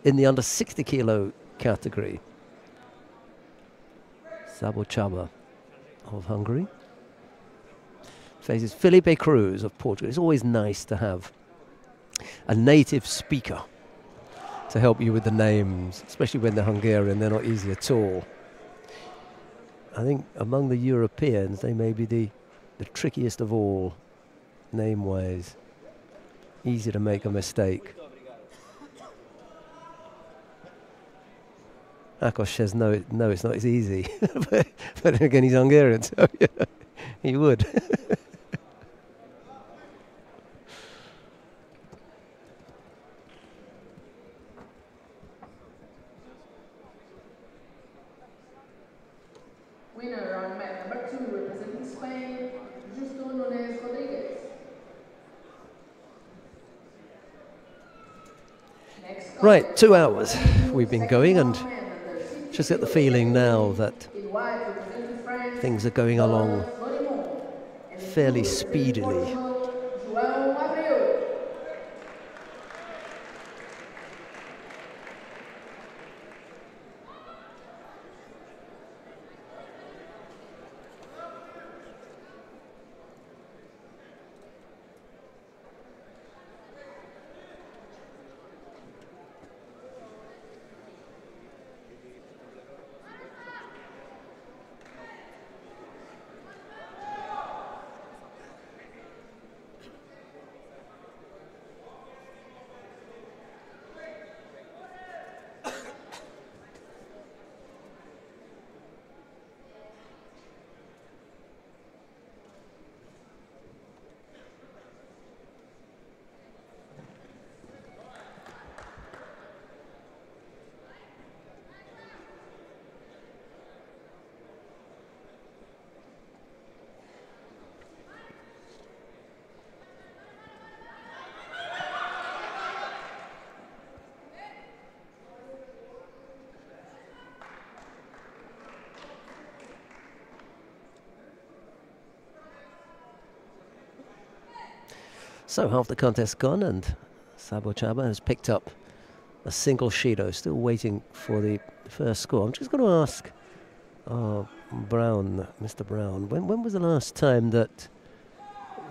in the under 60 kilo category. Sabo Chaba of Hungary faces Felipe Cruz of Portugal. It's always nice to have a native speaker to help you with the names, especially when they're Hungarian. They're not easy at all. I think among the Europeans, they may be the trickiest of all, name-wise. Easy to make a mistake. Akos says no, it's not as easy. but then again, he's Hungarian, so yeah, he would. Winner on mat number 2, representing Spain, Judo. Right, 2 hours we've been going, and just get the feeling now that things are going along fairly speedily. So half the contest gone, and Sabo Chaba has picked up a single Shido, still waiting for the first score. I'm just going to ask Brown, Mr. Brown, when was the last time that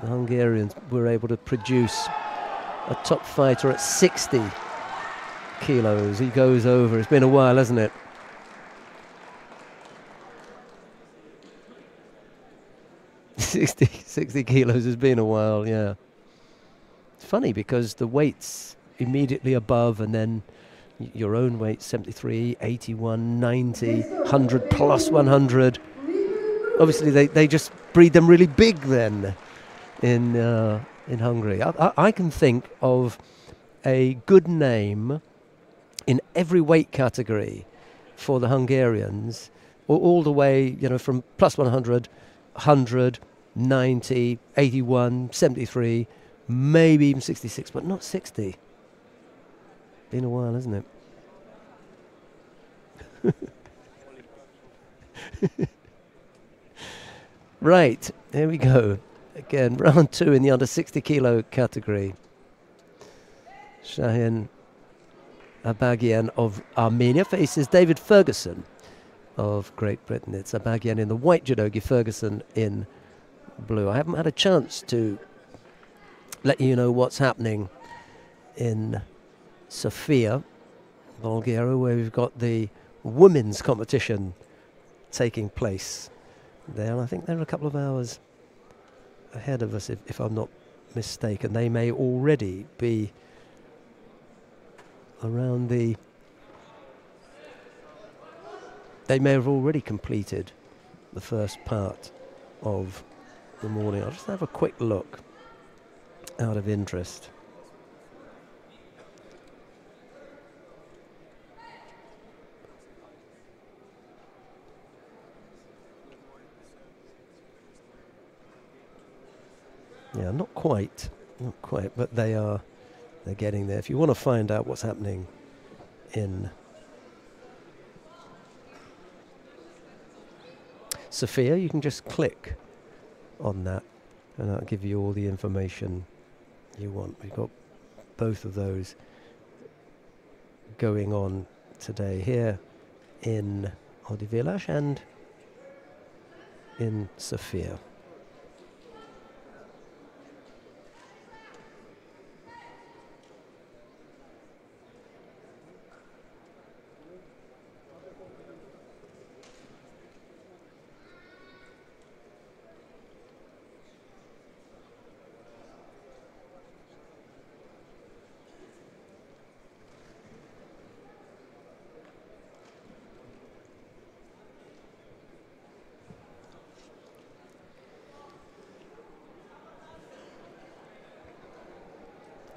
the Hungarians were able to produce a top fighter at 60 kilos? He goes over. It's been a while, hasn't it? Sixty kilos has been a while, yeah. It's funny because the weights immediately above, and then your own weight, 73, 81, 90, 100 plus 100. Obviously, they just breed them really big then in Hungary. I can think of a good name in every weight category for the Hungarians, all the way, from plus 100, 100, 90, 81, 73, maybe even 66, but not 60. Been a while, hasn't it? Right, here we go. Again, round 2 in the under 60 kilo category. Shahin Abagian of Armenia faces David Ferguson of Great Britain. It's Abagian in the white judogi, Ferguson in blue. I haven't had a chance to let you know what's happening in Sofia, Bulgaria, where we've got the women's competition taking place there. And I think they're a couple of hours ahead of us, if I'm not mistaken. They may already be around the... They may have already completed the first part of the morning. I'll just have a quick look out of interest. Yeah, not quite, but they're getting there. If you want to find out what's happening in Sofia, you can just click on that and that'll give you all the information you want. We've got both of those going on today here in Odivelas and in Sofia.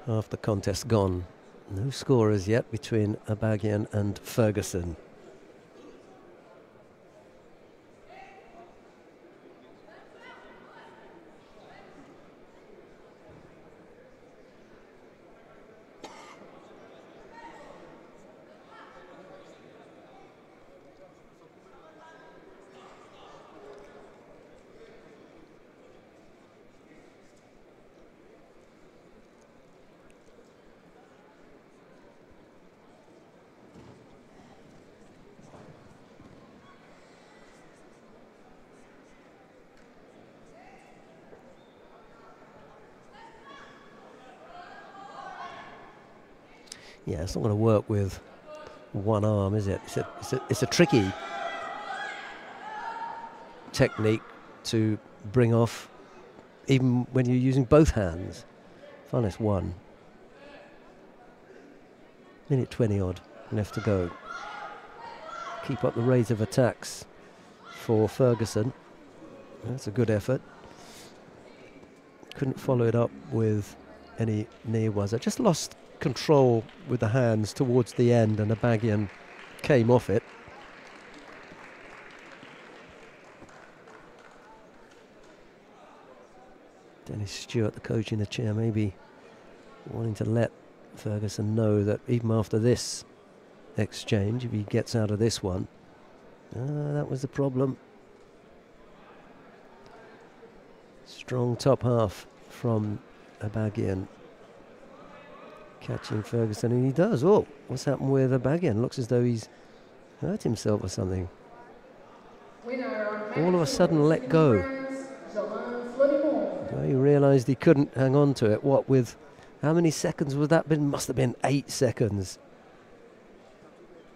Half the contest gone. No scorers yet between Abagian and Ferguson. Yeah, it's not going to work with one arm, is it? It's a tricky technique to bring off, even when you're using both hands. Finest 1 minute 20 odd left to go. Keep up the rate of attacks for Ferguson. That's a good effort. Couldn't follow it up with any near ones. I just lost control with the hands towards the end and Abagian came off it. Dennis Stewart, the coach in the chair, maybe wanting to let Ferguson know that even after this exchange, if he gets out of this one, that was the problem. Strong top half from Abagian, catching Ferguson, and he does. Oh, what's happened with Abagian? Looks as though he's hurt himself or something. All of a sudden let go. Well, he realised he couldn't hang on to it. What, with how many seconds would that been? Must have been 8 seconds.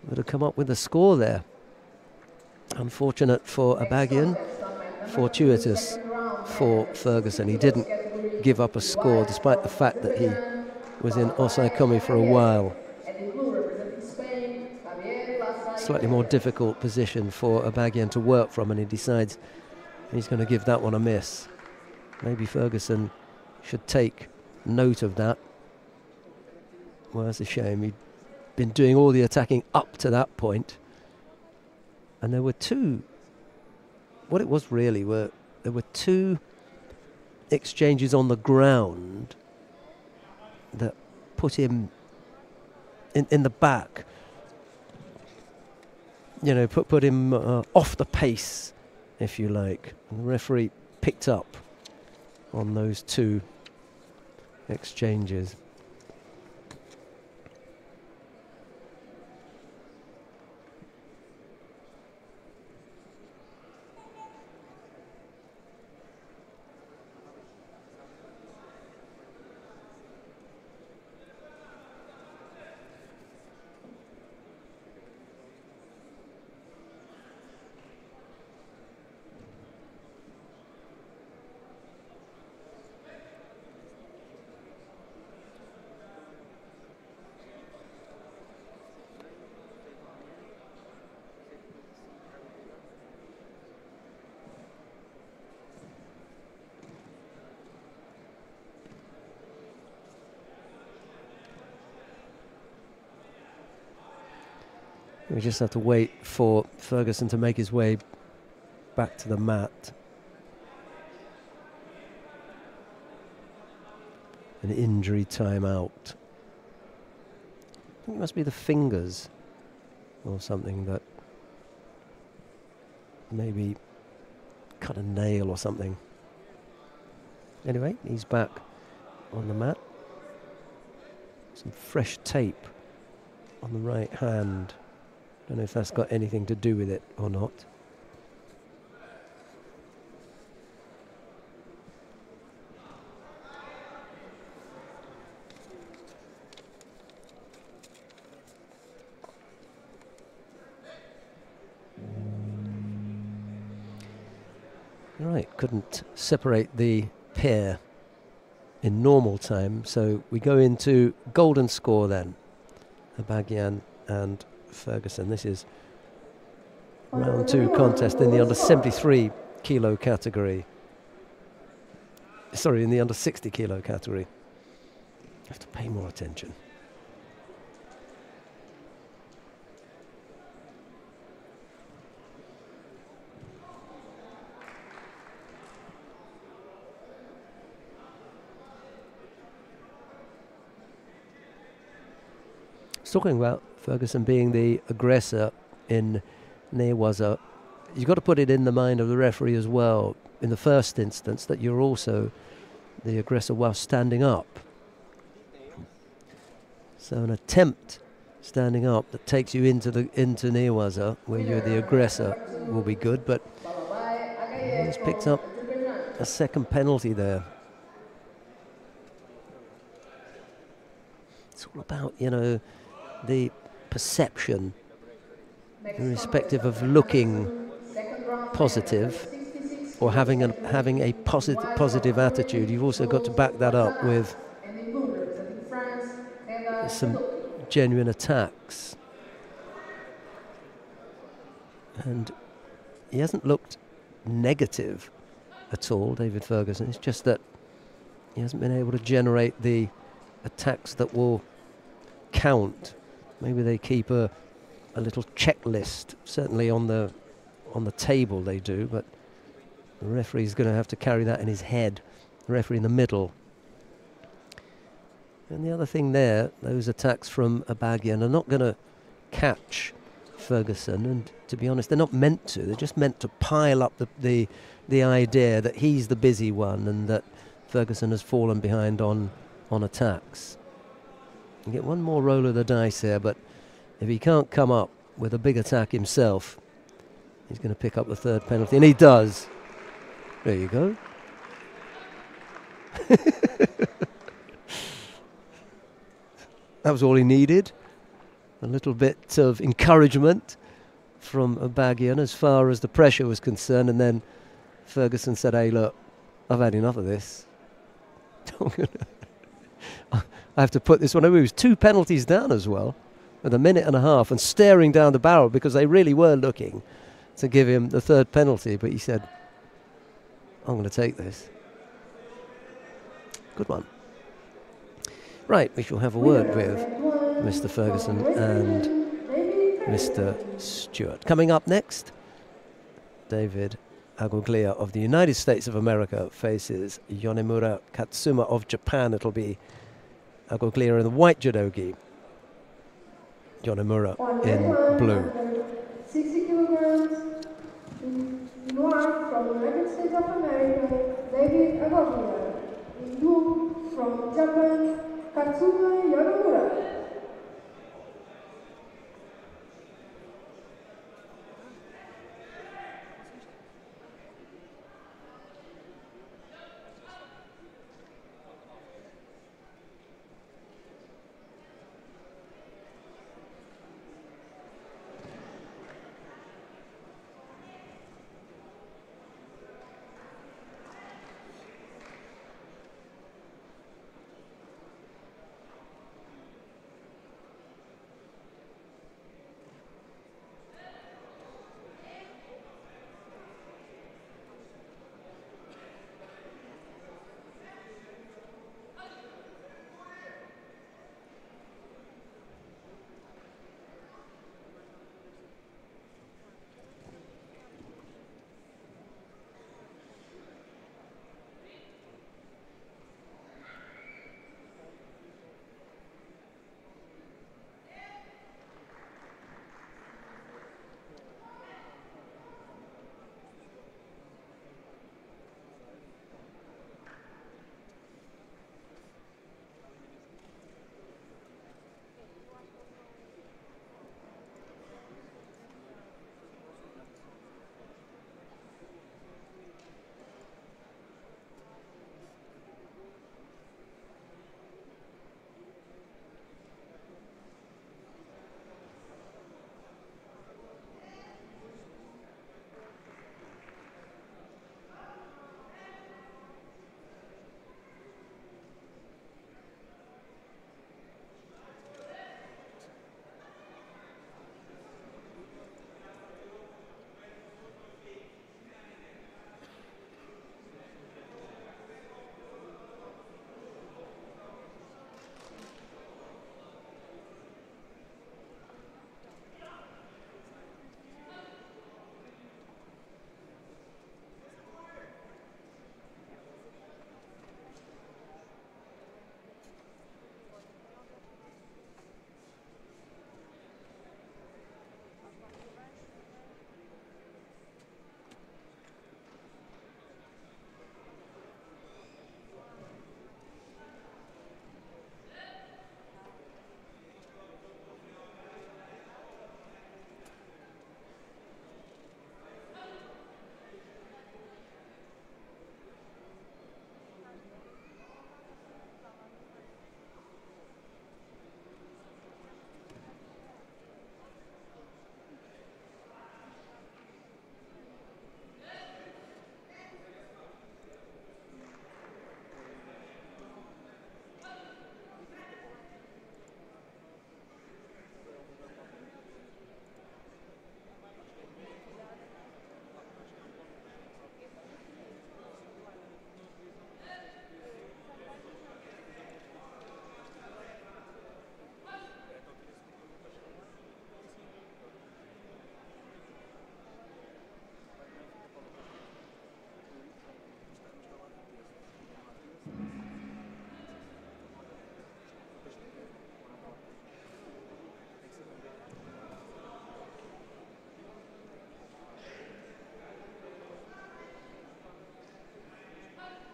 Would have come up with a score there. Unfortunate for Abagian, fortuitous for Ferguson. He didn't give up a score despite the fact that he was in Osaikomi for a while. Slightly more difficult position for Abagian to work from, and he decides he's going to give that one a miss. Maybe Ferguson should take note of that. Well, that's a shame. He'd been doing all the attacking up to that point. And there were two, what it was really were, there were 2 exchanges on the ground that put him in the back you know, put him off the pace, if you like. And the referee picked up on those two exchanges. We just have to wait for Ferguson to make his way back to the mat. An injury timeout. I think it must be the fingers or something that maybe cut a nail or something. Anyway, he's back on the mat. Some fresh tape on the right hand. Don't know if that's got anything to do with it or not. Right, couldn't separate the pair in normal time, so we go into golden score then. Abagyan and Ferguson. This is round 2 contest in the under 73 kilo category. Sorry, in the under 60 kilo category. You have to pay more attention. Talking about Ferguson being the aggressor in Newaza, you've got to put it in the mind of the referee as well, in the first instance, that you're also the aggressor while standing up. So an attempt standing up that takes you into Newaza, where you're the aggressor, will be good, but he's picked up a second penalty there. It's all about, you know, the perception, irrespective of looking positive or having a positive attitude. You've also got to back that up with some genuine attacks. And he hasn't looked negative at all, David Ferguson. It's just that he hasn't been able to generate the attacks that will count. Maybe they keep a little checklist, certainly on the table they do, but the referee's going to have to carry that in his head, the referee in the middle. And the other thing there, those attacks from Abagyan are not going to catch Ferguson, and to be honest, they're not meant to. They're just meant to pile up the idea that he's the busy one and that Ferguson has fallen behind on attacks. You get one more roll of the dice here, but if he can't come up with a big attack himself, he's going to pick up the third penalty, and he does. There you go. That was all he needed. A little bit of encouragement from Abagyan as far as the pressure was concerned, and then Ferguson said, "Hey, look, I've had enough of this. I have to put this one over." He was 2 penalties down as well, with a minute and a half, and staring down the barrel because they really were looking to give him the third penalty. But he said, "I'm going to take this." Good one. Right, we shall have a word with Mr. Ferguson and Mr. Stewart. Coming up next, David Agoglia of the United States of America faces Yonemura Katsuma of Japan. It'll be Agoglia in the white judogi, Yonemura in blue. Katsuma Yonomura.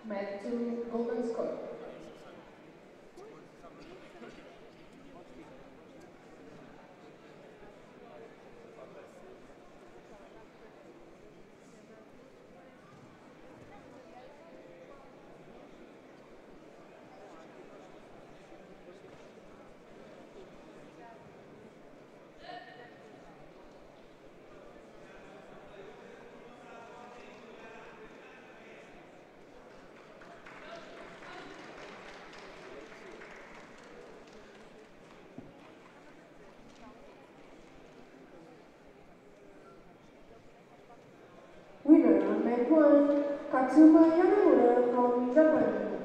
Mat to golden score. Winner on mat 1, Katsuma Yonomura from Japan.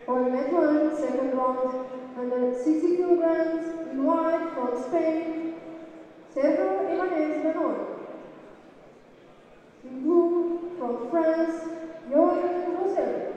On mat 1, second round, under 60 kilograms, in white from Spain, Sergio Ibanez Benon. In blue, from France, Yoann Rosel.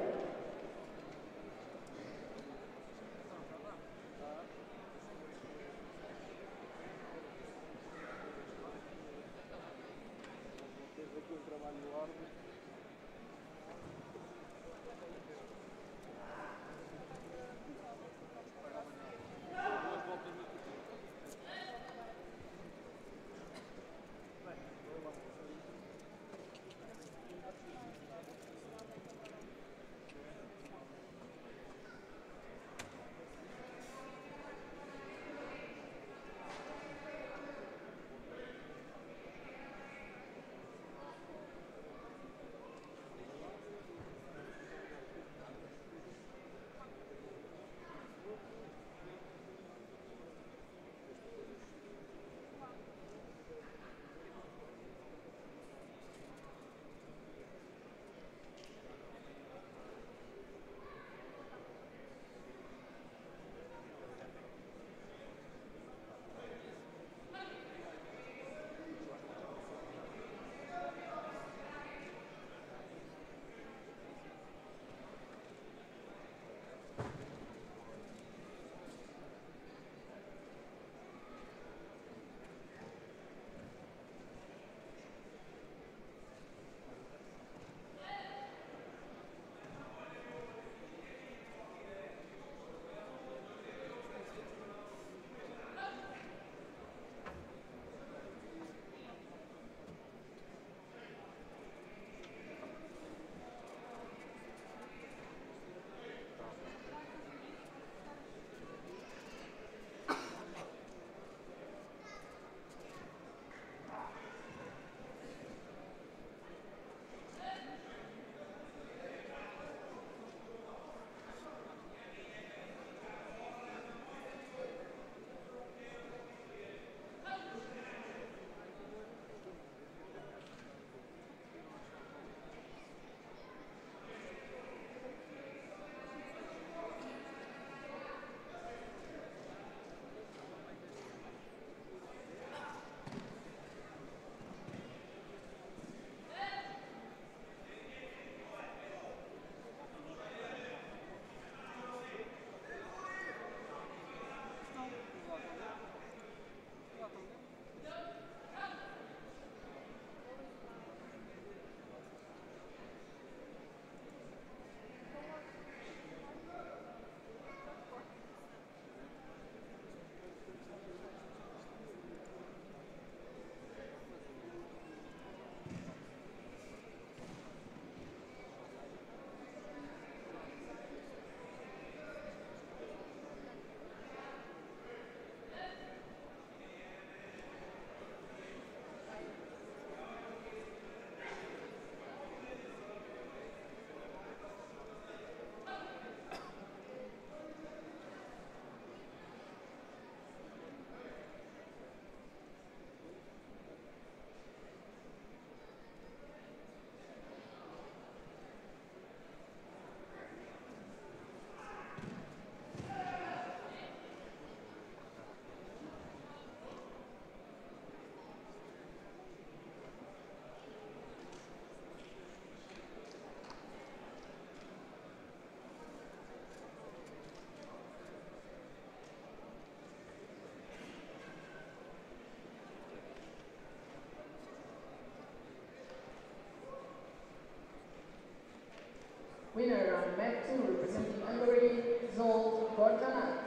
F2 representing Hungary, Zsolt Gorjanats.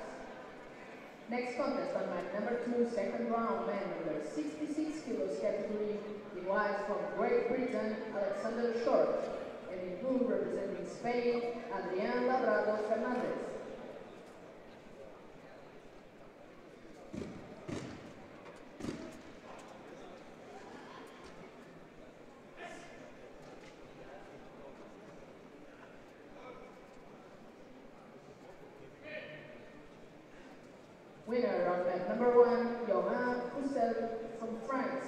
Next contest on mat number 2, second round, men under 66 kilos category, in white from Great Britain, Alexander Short, and in blue representing Spain, Adrián Labrado Fernández. Winner on mat number 1, Johan Roussel from France.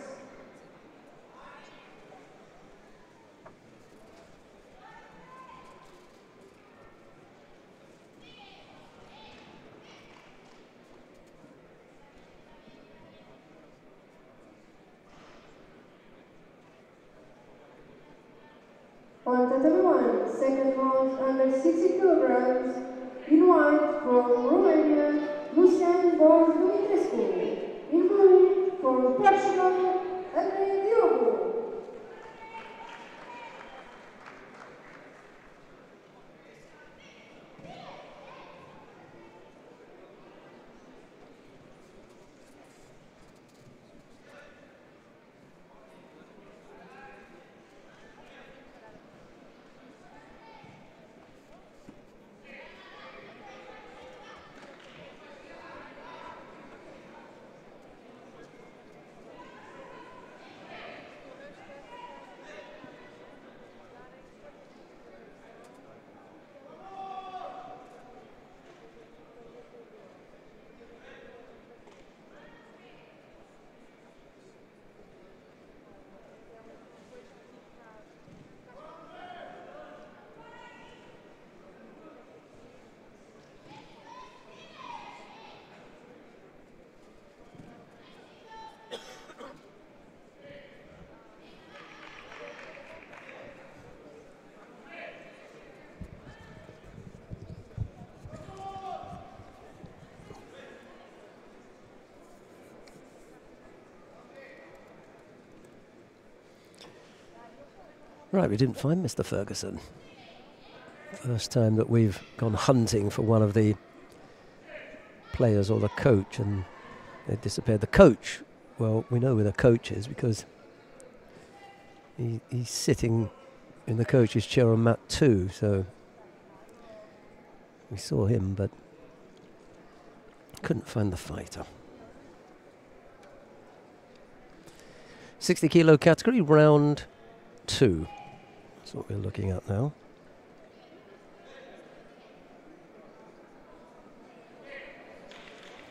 On category 1, second round under 60 kilograms, in white from Romania, Lucian Borg Dumitrescu. In blue from Portugal, André Diogo. Right, we didn't find Mr. Ferguson. First time that we've gone hunting for one of the players or the coach, and they disappeared. The coach, well, we know where the coach is because he's sitting in the coach's chair on mat 2, so we saw him, but couldn't find the fighter. 60 kilo category, round 2. That's what we're looking at now.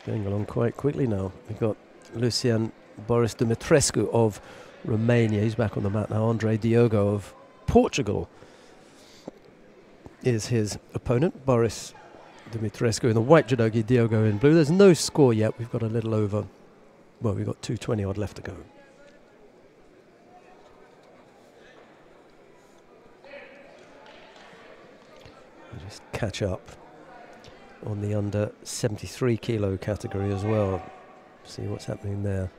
Going along quite quickly now. We've got Lucian Boris Dumitrescu of Romania. He's back on the mat now. Andre Diogo of Portugal is his opponent. Boris Dumitrescu in the white judogi, Diogo in blue. There's no score yet. We've got a little over, well, we've got 2:20 odd left to go. We'll just catch up on the under 73 kilo category as well. See what's happening there.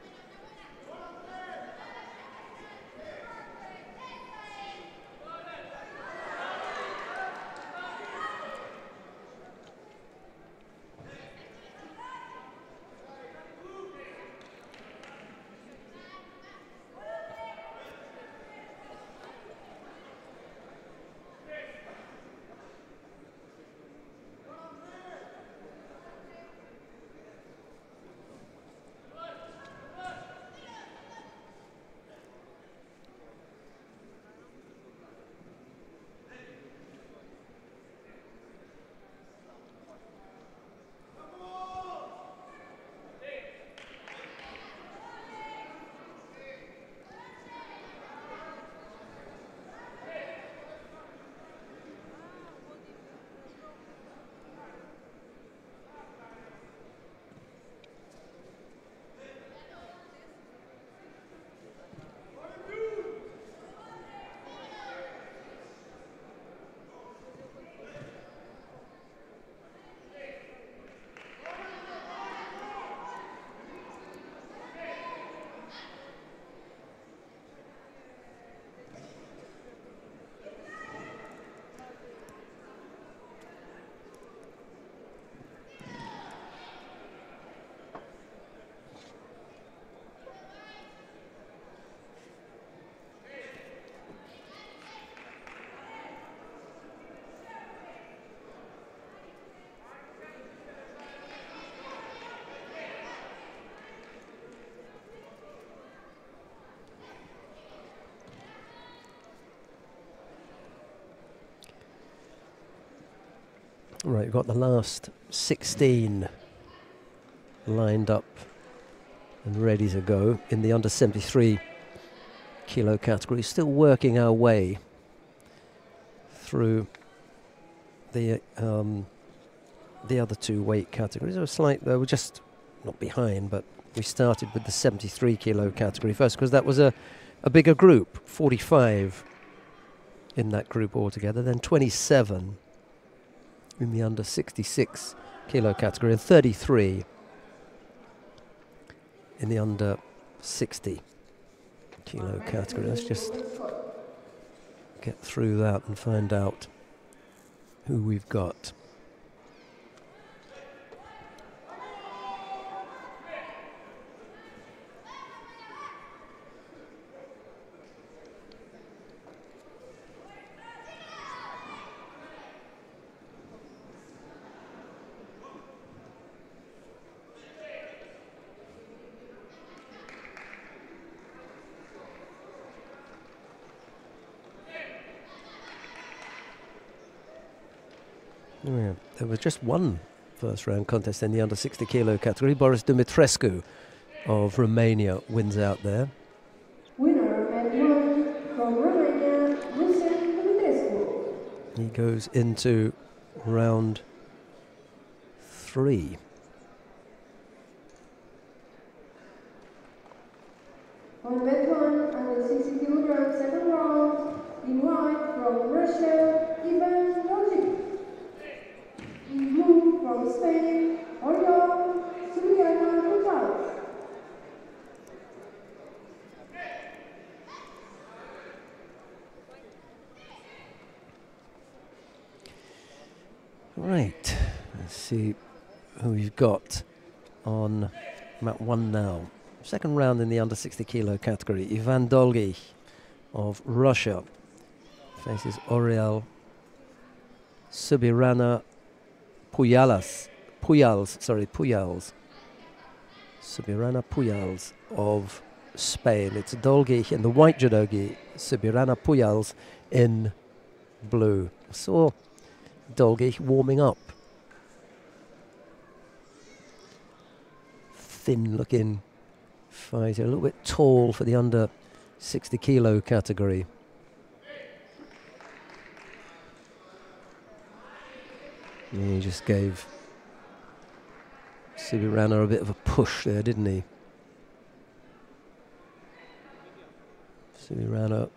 Right, we've got the last 16 lined up and ready to go in the under 73 kilo category. Still working our way through the other two weight categories. We're just not behind, but we started with the 73 kilo category first because that was a bigger group, 45 in that group altogether, then 27 in the under 66 kilo category and 33 in the under 60 kilo category. Let's just get through that and find out who we've got. Yeah, there was just one first round contest in the under 60 kilo category. Boris Dumitrescu of Romania wins out there. Winner and one from Romania, Rusen Dumitrescu. He goes into round 3. On mat 1, under 60 kilograms, second round, in white from Russia, Ivan Logic. In blue from Spain, Oriol Suliana Gonzalez. Right, let's see who we've got on mat 1 now. Second round in the under 60 kilo category. Ivan Dolgy of Russia faces Oriol Subirana Pujals. Subirana Pujals of Spain. It's Dolgy in the white judogi, Subirana Pujals in blue. I saw Dolgy warming up. Thin looking fighter, a little bit tall for the under 60 kilo category. And he just gave Subirana a bit of a push there, didn't he? Subirana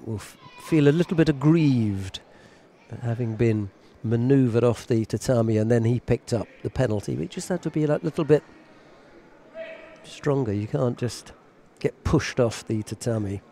will feel a little bit aggrieved at having been manoeuvred off the tatami, and then he picked up the penalty. But you just have to be a little bit stronger. You can't just get pushed off the tatami.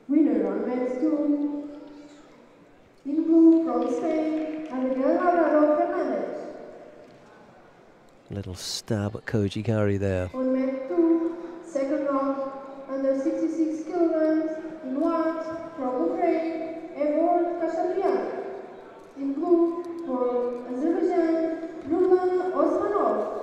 Winner on men's 2, in blue from Spain, Miguel Alvaro Fernandez. Little stab at Koji Gari there. On mat 2, second round, under 66 kilograms, in white from Ukraine, Evor Kashatrian. In blue from Azerbaijan, Ruben Osmanov.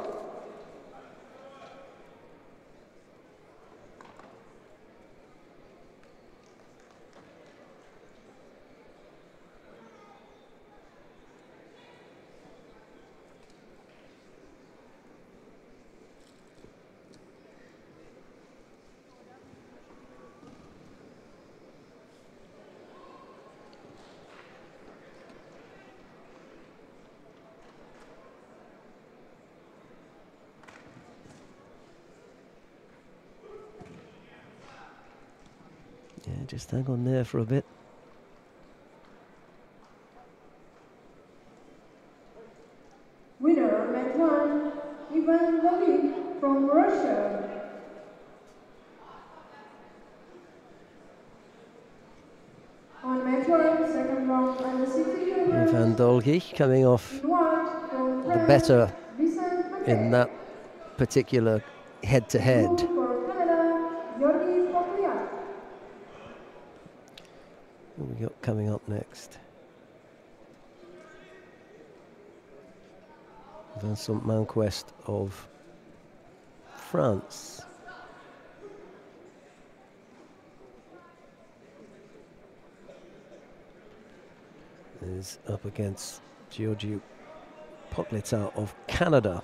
Just hang on there for a bit. Winner on match 1, Ivan Levin from Russia. On match 1, second round under 60 kilograms. Ivan Dolgi coming off In white from the France, better Vincent Maquet. in that particular head-to-head. Blue for Canada, Georgi Popoya. What we got coming up next? Vincent Manquest of France. Is up against Giorgio Poklita of Canada.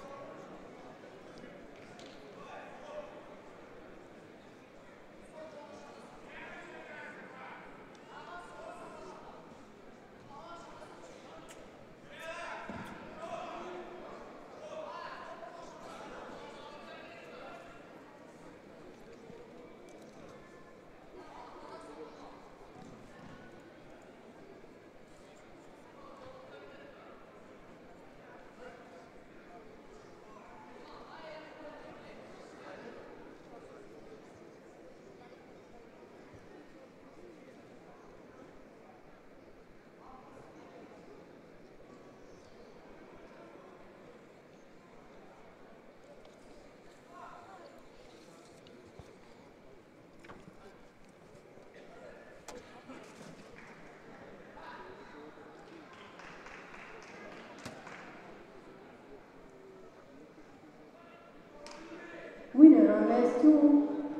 Winner on match 2,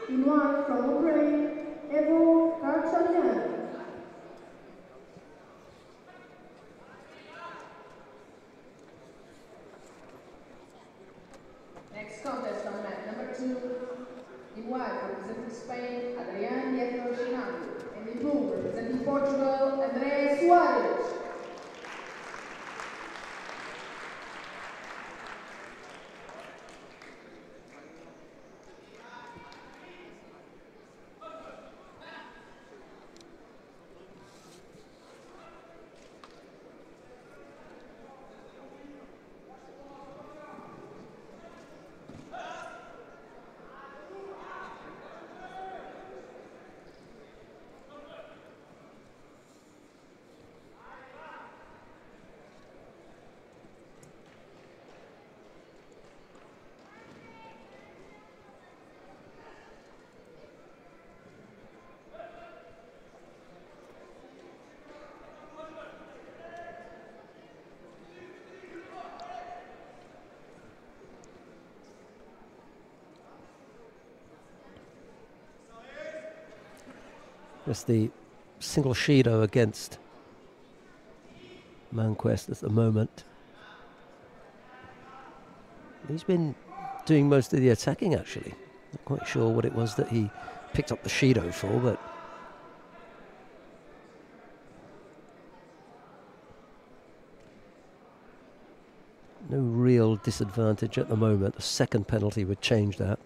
in white from Ukraine, Evo Karchalyan. Next contest on mat number 2, in white representing Spain, Adrián Diego Chinando, and in blue representing Portugal, André Suarez. Just the single Shido against Manquest at the moment. He's been doing most of the attacking, actually. Not quite sure what it was that he picked up the Shido for, but no real disadvantage at the moment. The second penalty would change that.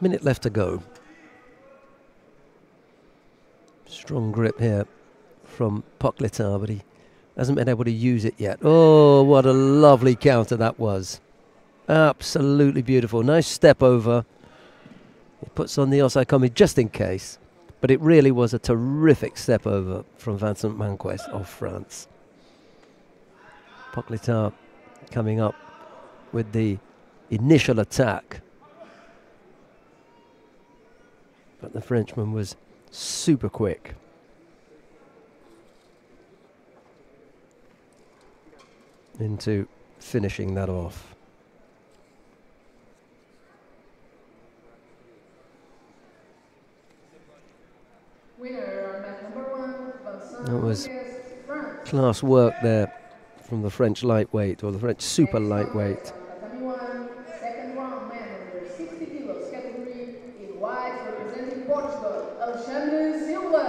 Minute left to go. Strong grip here from Poklita, but he hasn't been able to use it yet. Oh, what a lovely counter that was. Absolutely beautiful. Nice step over. He puts on the Osaikomi just in case, but it really was a terrific step over from Vincent Manquest of France. Poklita coming up with the initial attack. But the Frenchman was super quick. Into finishing that off. That was class work there from the French lightweight, or the French super lightweight. Second round, man under 60 kilos category in white, representing Portugal, Alexandre Silva.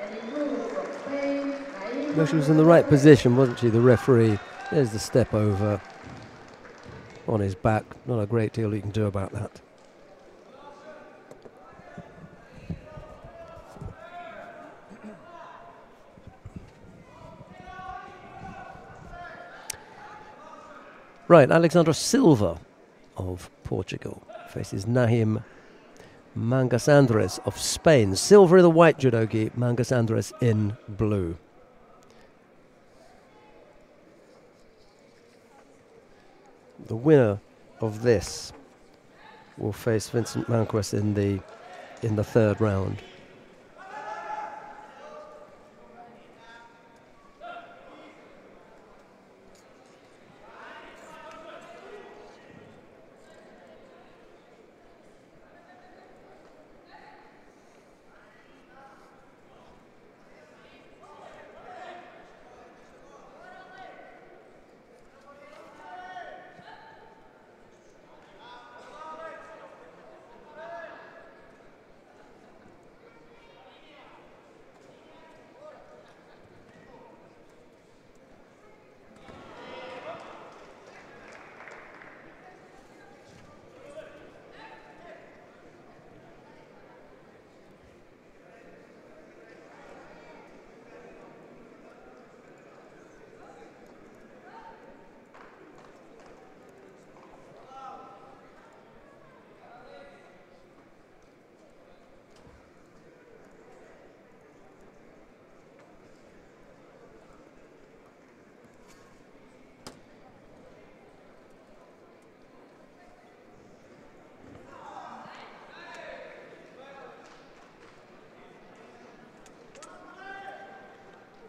And in blue from Spain, No, she was in the right position, wasn't she? The referee. There's the step over on his back. Not a great deal you can do about that. Right, Alexandra Silva of Portugal faces Nahim Mangas Andres of Spain. Silva in the white judogi, Mangas Andres in blue. The winner of this will face Vincent Manquez in the third round.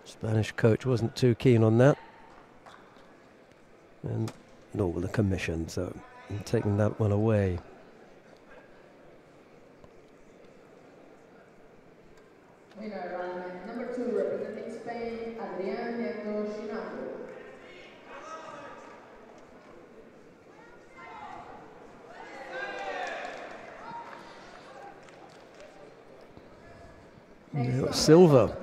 Spanish coach wasn't too keen on that, and nor will the commission, so I'm taking that one away. Winner round number 2, representing Spain, Adrián Nieto Shinato. Now Silva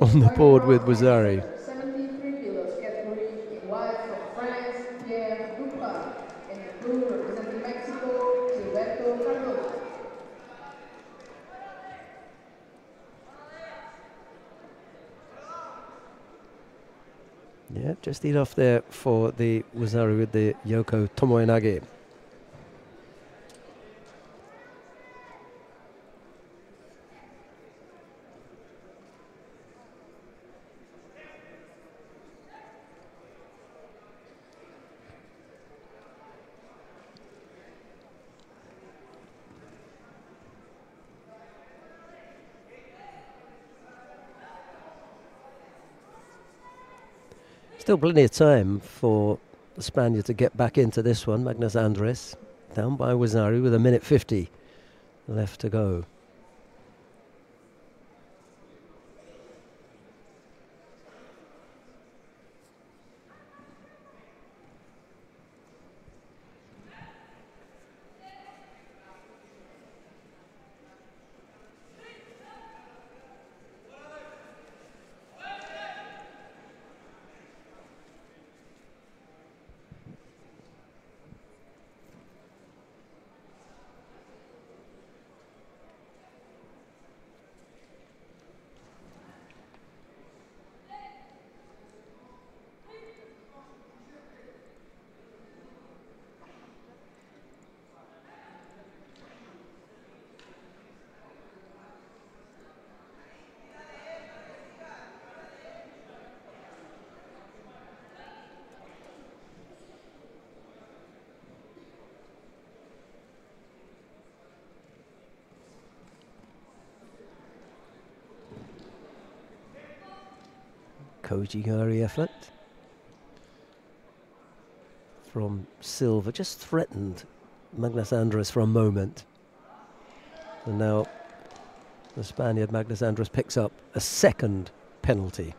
on the board with Wazari. 73 kilos category in white from France, Pierre Dupa, and in blue representing Mexico, Gilberto Cardoso. Yeah, just eat off there for the Wazari with the Yoko Tomoenage. Still plenty of time for the Spaniard to get back into this one. Magnus Andres down by Wazari with 1:50 left to go. Kojigari effort from Silva, just threatened Magnus Andres for a moment. And now The Spaniard Magnus Andrus picks up a second penalty.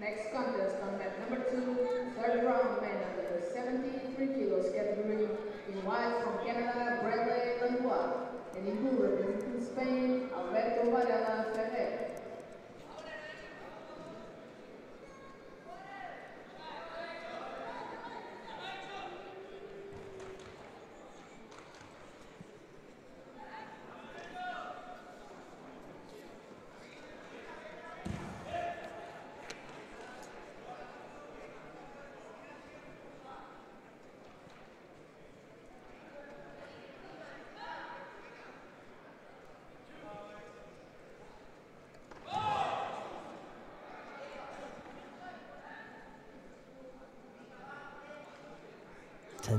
Next contest on mat number 2, third round man under the 73 kilos category. In white from Canada, Bradley Landois. And in blue representing Spain, Alberto Varela Ferrer.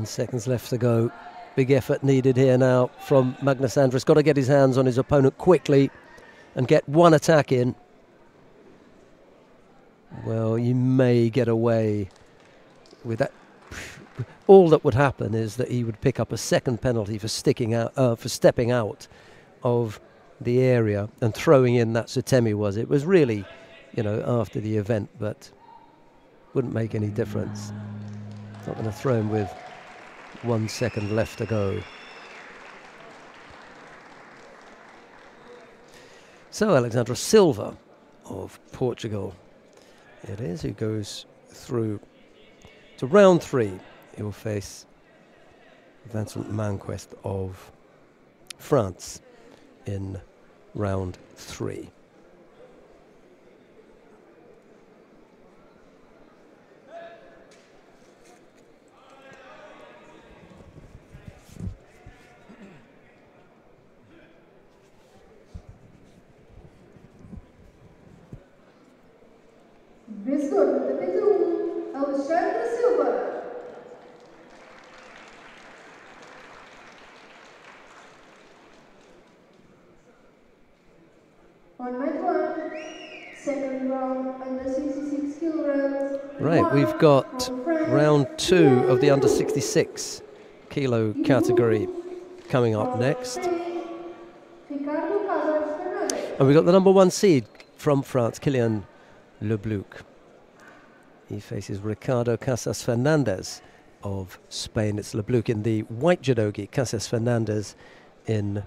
Seconds left to go. Big effort needed here now from Magnus Andrus. Got to get his hands on his opponent quickly and get one attack in. Well, you may get away with that. All that would happen is that he would pick up a second penalty for stepping out of the area and throwing in that Sutemi was. It was really, you know, after the event, but wouldn't make any difference. Not going to throw him with 1 second left to go. So Alexandra Silva of Portugal it is, who goes through to round 3. He will face Vincent Manquest of France in round 3. Vencedor do tapete 1, Alexandre Silva. On mat 1, second round under 66 kilograms. Right, we've got round 2 of the under 66 kilo category coming up next. And we've got the number 1 seed from France, Kylian Lebluc. He faces Ricardo Casas Fernandez of Spain. It's Lebluc in the white judogi, Casas Fernandez in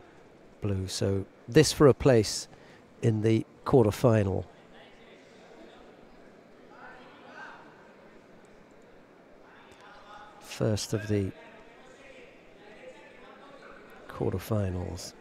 blue. So this for a place in the quarter-final. First of the quarter-finals.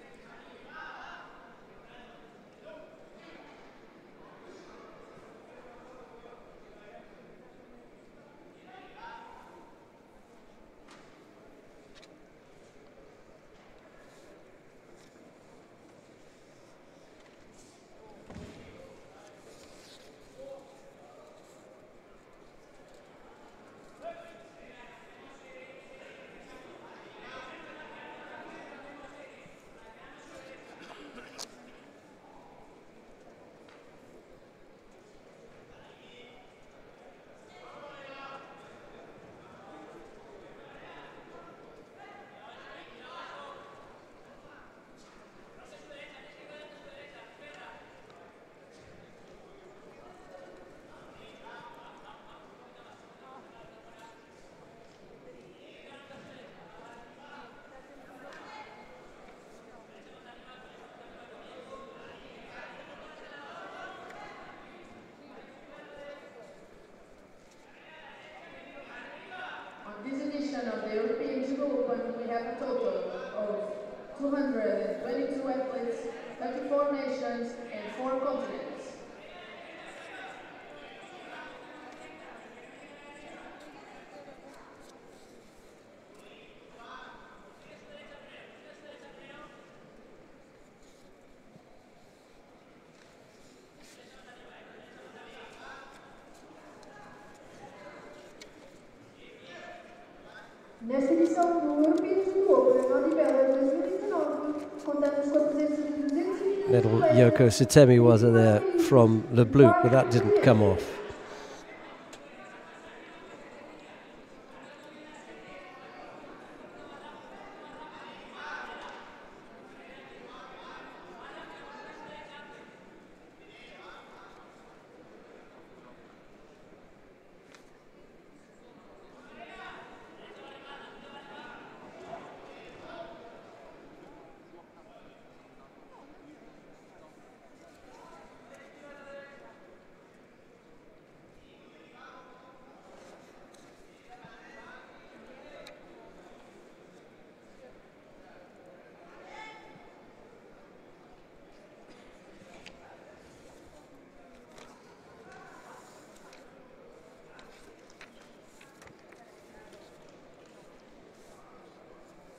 This edition of the European Judo Open, we have a total of 222 athletes, 34 nations, and 4 continents. Nesta edição do European Judo em Odivelas 2019, contamos com a presença de 220 Little players. Yoko Sutemi wasn't there from Le Bleu, but that didn't come off.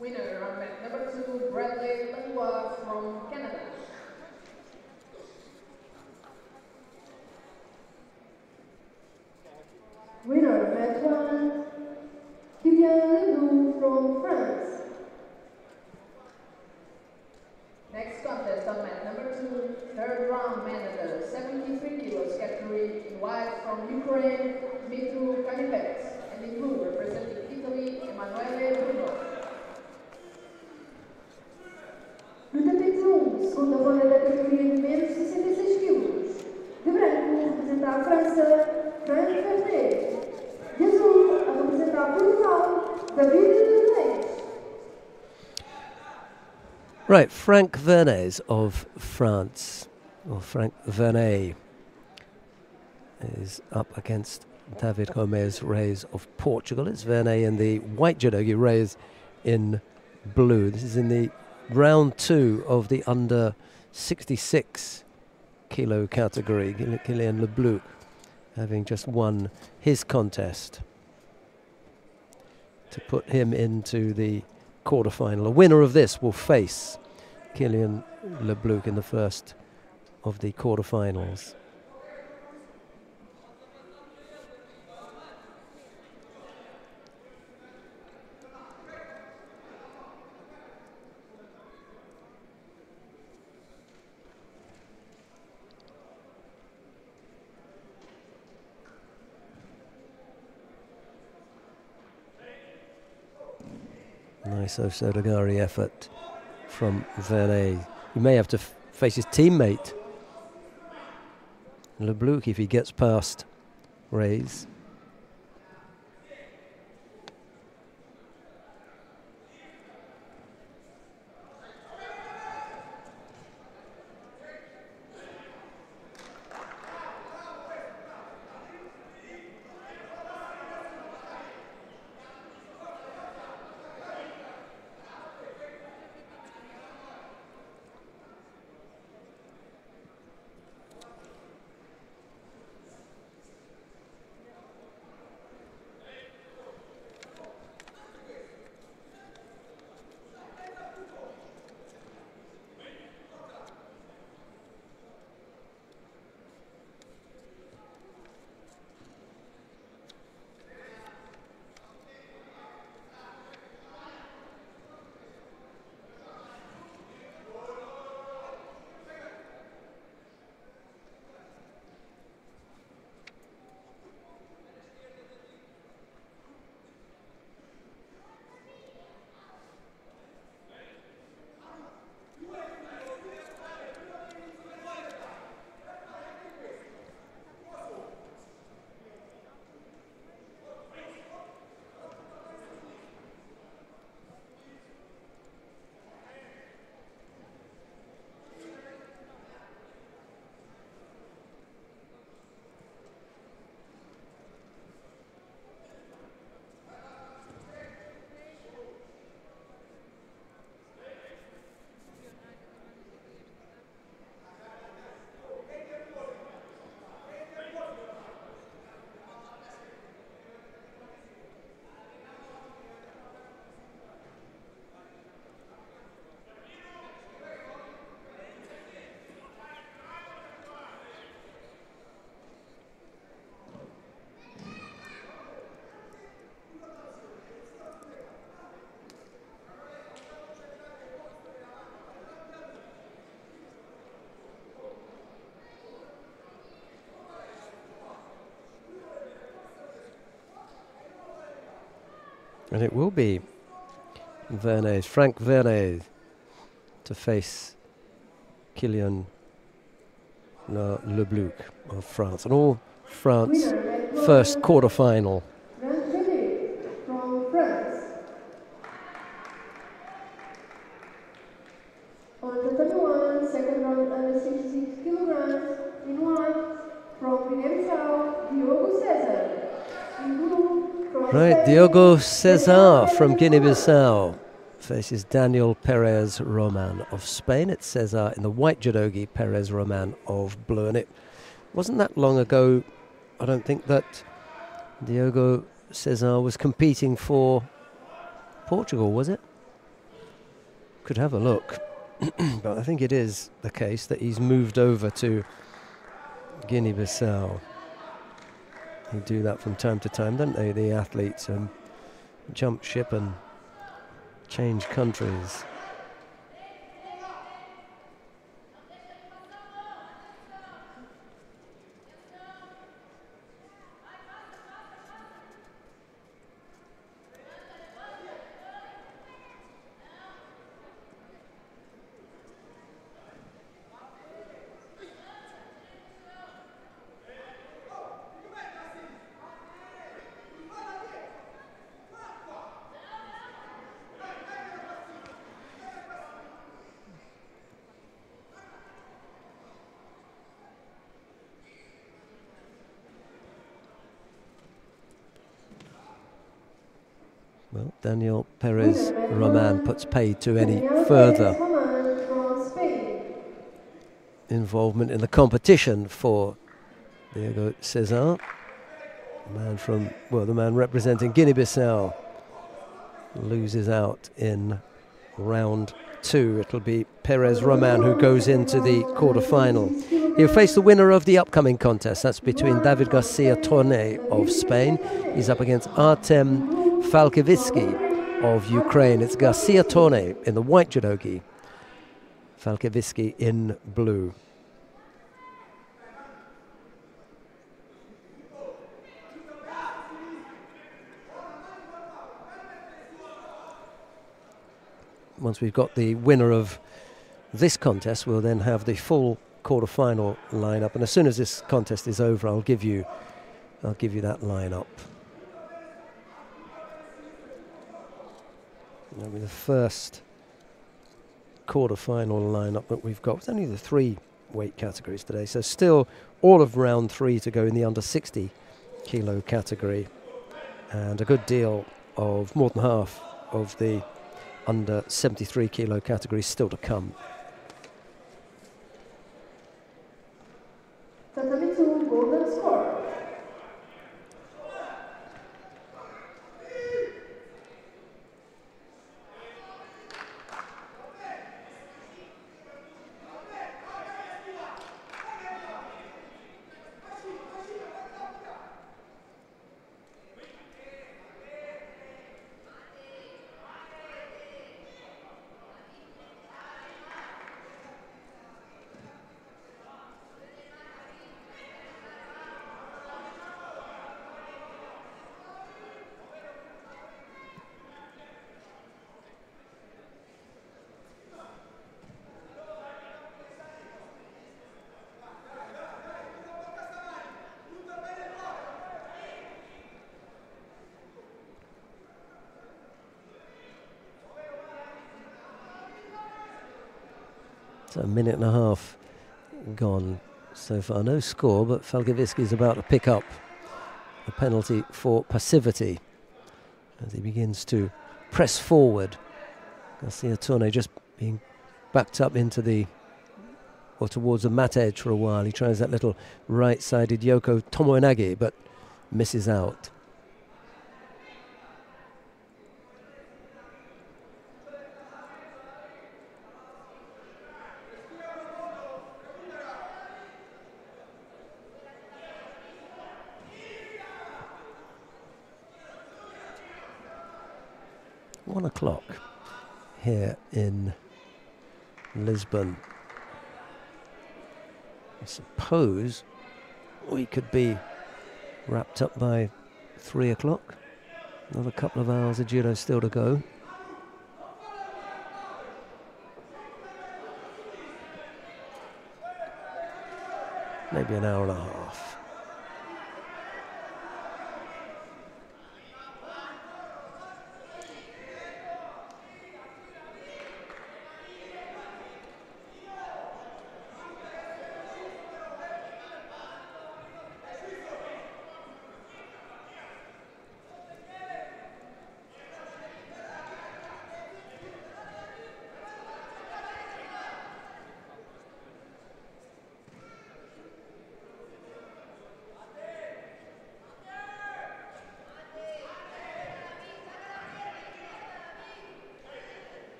Winner on mat number 2, Bradley Langlois from Canada. Winner, Mat 1, Judo from France. Next contest on mat number 2, third round man at the 73 kilos category in white from Ukraine, Dmitry Kanipets, and in blue representing Italy, Emanuele Bruno. No tapete 1, segunda ronda da categoria de menos 66 kg. De branco, representa a França, Frank Vernet. De azul, a representar Portugal, David Leite. Right, Frank Vernet of France, or Frank Vernet, is up against David Gomez Reis of Portugal. It's Vernet in the white judogi, Reis in blue. This is in the round 2 of the under 66 kilo category. Kylian Lebluc having just won his contest to put him into the quarterfinal. A winner of this will face Kylian Lebluc in the first of the quarterfinals. Nice Osodagari effort from Vernet. He may have to face his teammate Lebluc if he gets past Reis. And it will be Frank Vernet, to face Kylian Lebluc of France. And all France first quarter-final. From France. On the 21, second round under 66 kilograms, in white, from Guinea-Bissau, Diogo Cesar. In blue, from Right, Spain, Diogo Cesar from Guinea-Bissau faces Daniel Perez Roman of Spain. It's Cesar in the white judogi, Perez Roman of blue. And it wasn't that long ago, I don't think, that Diogo Cesar was competing for Portugal, was it? Could have a look. But I think it is the case that he's moved over to Guinea-Bissau. They do that from time to time, don't they, the athletes, jump ship and change countries. Well, Daniel Perez Roman puts paid to any further involvement in the competition for Diogo Cesar. The man representing Guinea-Bissau loses out in round 2. It'll be Perez Roman who goes into the quarter-final. He'll face the winner of the upcoming contest. That's between David Garcia Torne of Spain. He's up against Artem Falkevitsky of Ukraine. It's Garcia Torne in the white judogi, Falkevitsky in blue. Once we've got the winner of this contest, we'll then have the full quarter-final lineup. And as soon as this contest is over, I'll give you that lineup. That'll be the first quarter-final lineup that we've got. It's only the 3 weight categories today, so still all of round 3 to go in the under 60 kilo category, and a good deal of more than half of the under 73 kilo category still to come. Golden score. It's a minute and a half gone so far. No score, but Falkevitsky is about to pick up a penalty for passivity as he begins to press forward. Garcia Torne just being backed up into towards the mat edge for a while. He tries that little right-sided Yoko Tomoenagi, but misses out. One o'clock here in Lisbon. I suppose we could be wrapped up by 3 o'clock. Another couple of hours of judo still to go. Maybe an hour and a half.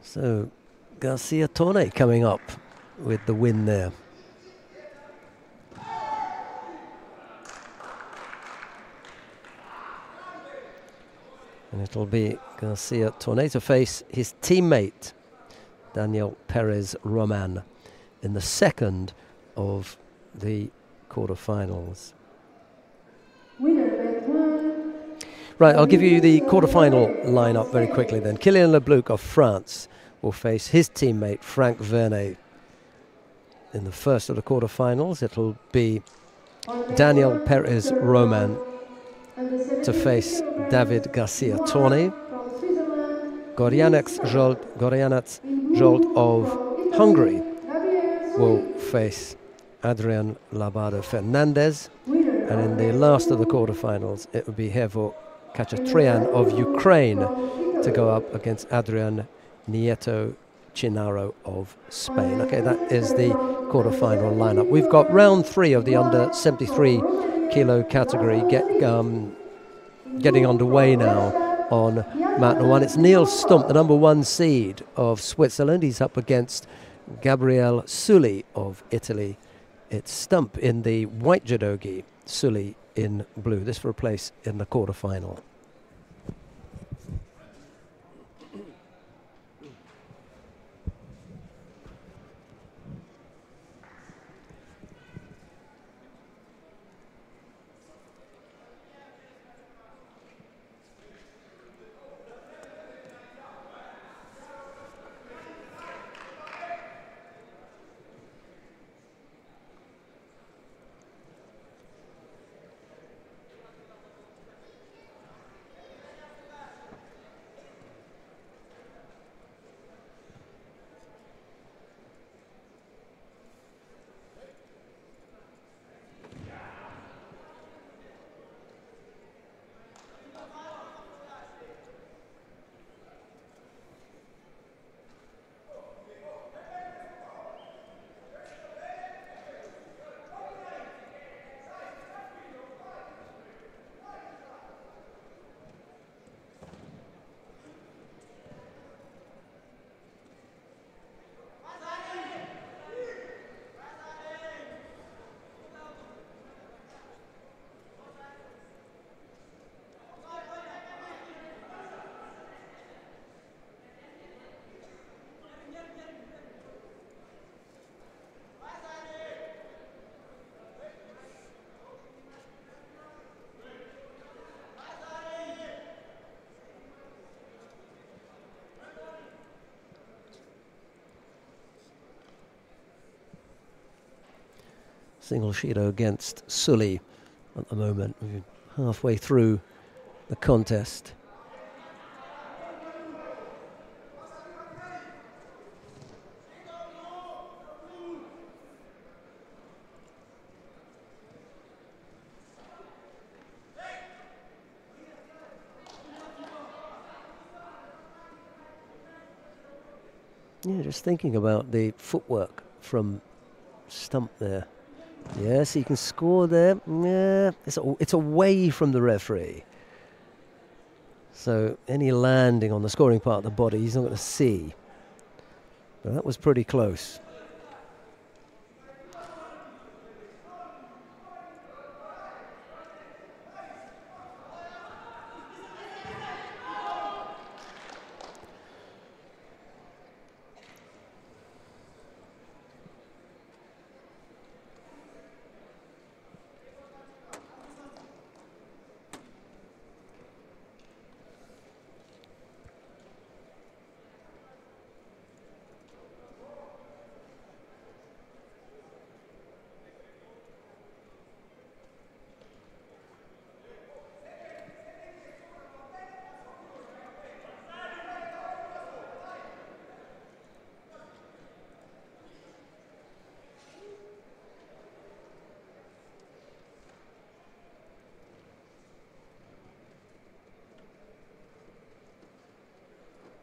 So Garcia Torne coming up with the win there. And it'll be Garcia Torne to face his teammate Daniel Perez Roman in the second of the quarterfinals. Right, I'll give you the quarterfinal lineup very quickly then. Kylian Lebluc of France will face his teammate Frank Vernet. In the first of the quarterfinals, it'll be Daniel Perez Roman to face David Garcia Torne. Gorjanac Zsolt of Hungary will face Adrian Labado Fernandez. And in the last of the quarterfinals, it will be Hevo Kachaturian of Ukraine to go up against Adrian Nieto Chinaro of Spain. Okay, that is the quarterfinal lineup. We've got round 3 of the under 73 kilo category getting underway now on mat 1. It's Neil Stump, the number 1 seed of Switzerland. He's up against Gabriele Sully of Italy. It's Stump in the white judogi, Sully in blue. This for a place in the quarterfinal. Single Shido against Sully at the moment. We're halfway through the contest. Yeah, just thinking about the footwork from Stump there. Yes, he can score there. Yeah, it's away from the referee. So any landing on the scoring part of the body, he's not going to see. But that was pretty close.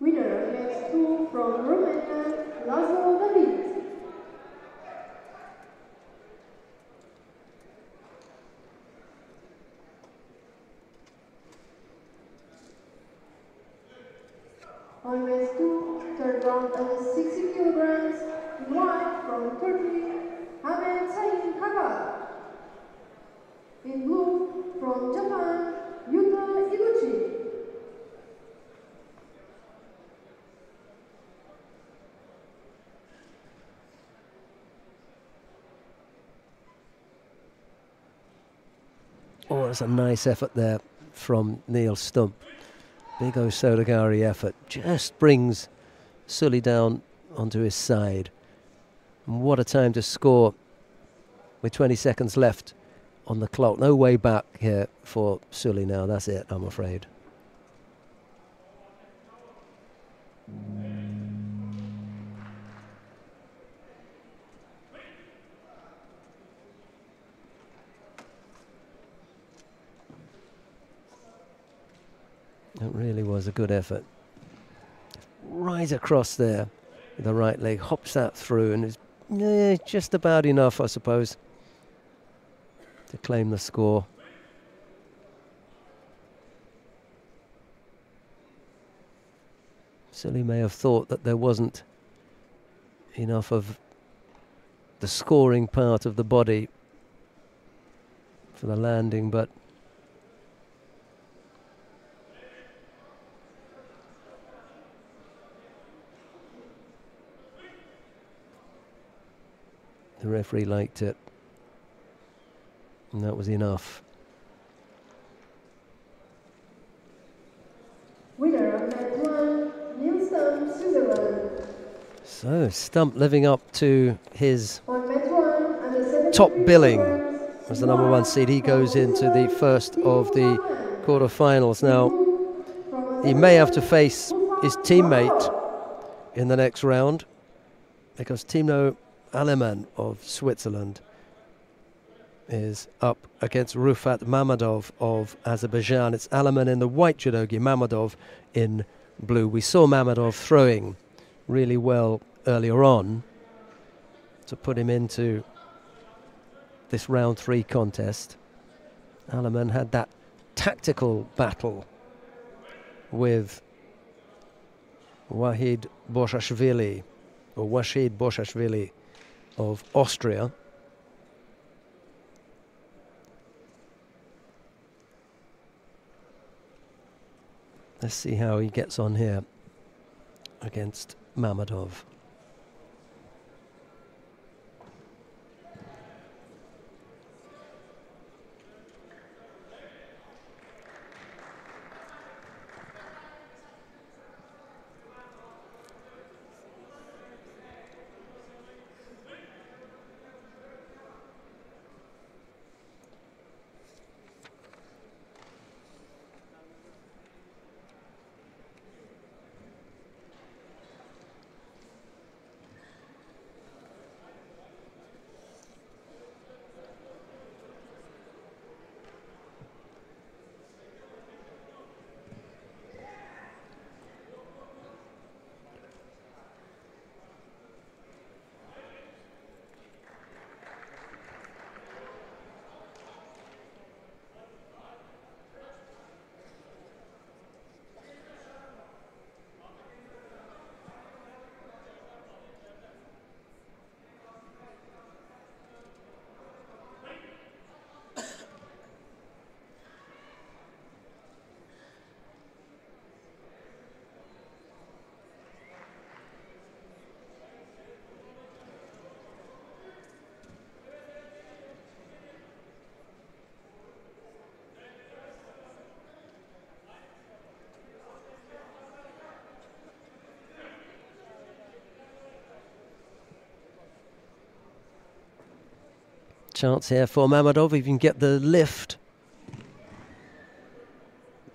Winner next two from Romania, Laszlo David. On race 2, third round under 60 kilograms, in white from Turkey, Ahmed Sain Hagar. In blue from Japan, Yuta Iguchi. Oh, that's a nice effort there from Neil Stump. Big Osodagari effort. Just brings Sully down onto his side. And what a time to score with 20 seconds left on the clock. No way back here for Sully now. That's it, I'm afraid. That really was a good effort. Right across there with the right leg, hops that through, and is just about enough, I suppose, to claim the score. Sully may have thought that there wasn't enough of the scoring part of the body for the landing, but the referee liked it, and that was enough. Winner of match 1, Neil Stump, Switzerland. So Stump living up to his On match 1, under 73 top billing kilograms, as the number 1 seed. He goes into the first of the quarterfinals. Now, he may have to face his teammate in the next round, because Timo Aleman of Switzerland is up against Rufat Mamadov of Azerbaijan. It's Aleman in the white judogi, Mamadov in blue. We saw Mamadov throwing really well earlier on to put him into this round 3 contest. Aleman had that tactical battle with Wahid Boshashvili, or Washid Boshashvili of Austria. Let's see how he gets on here against Mamadov. Chance here for Mammadov if you can get the lift.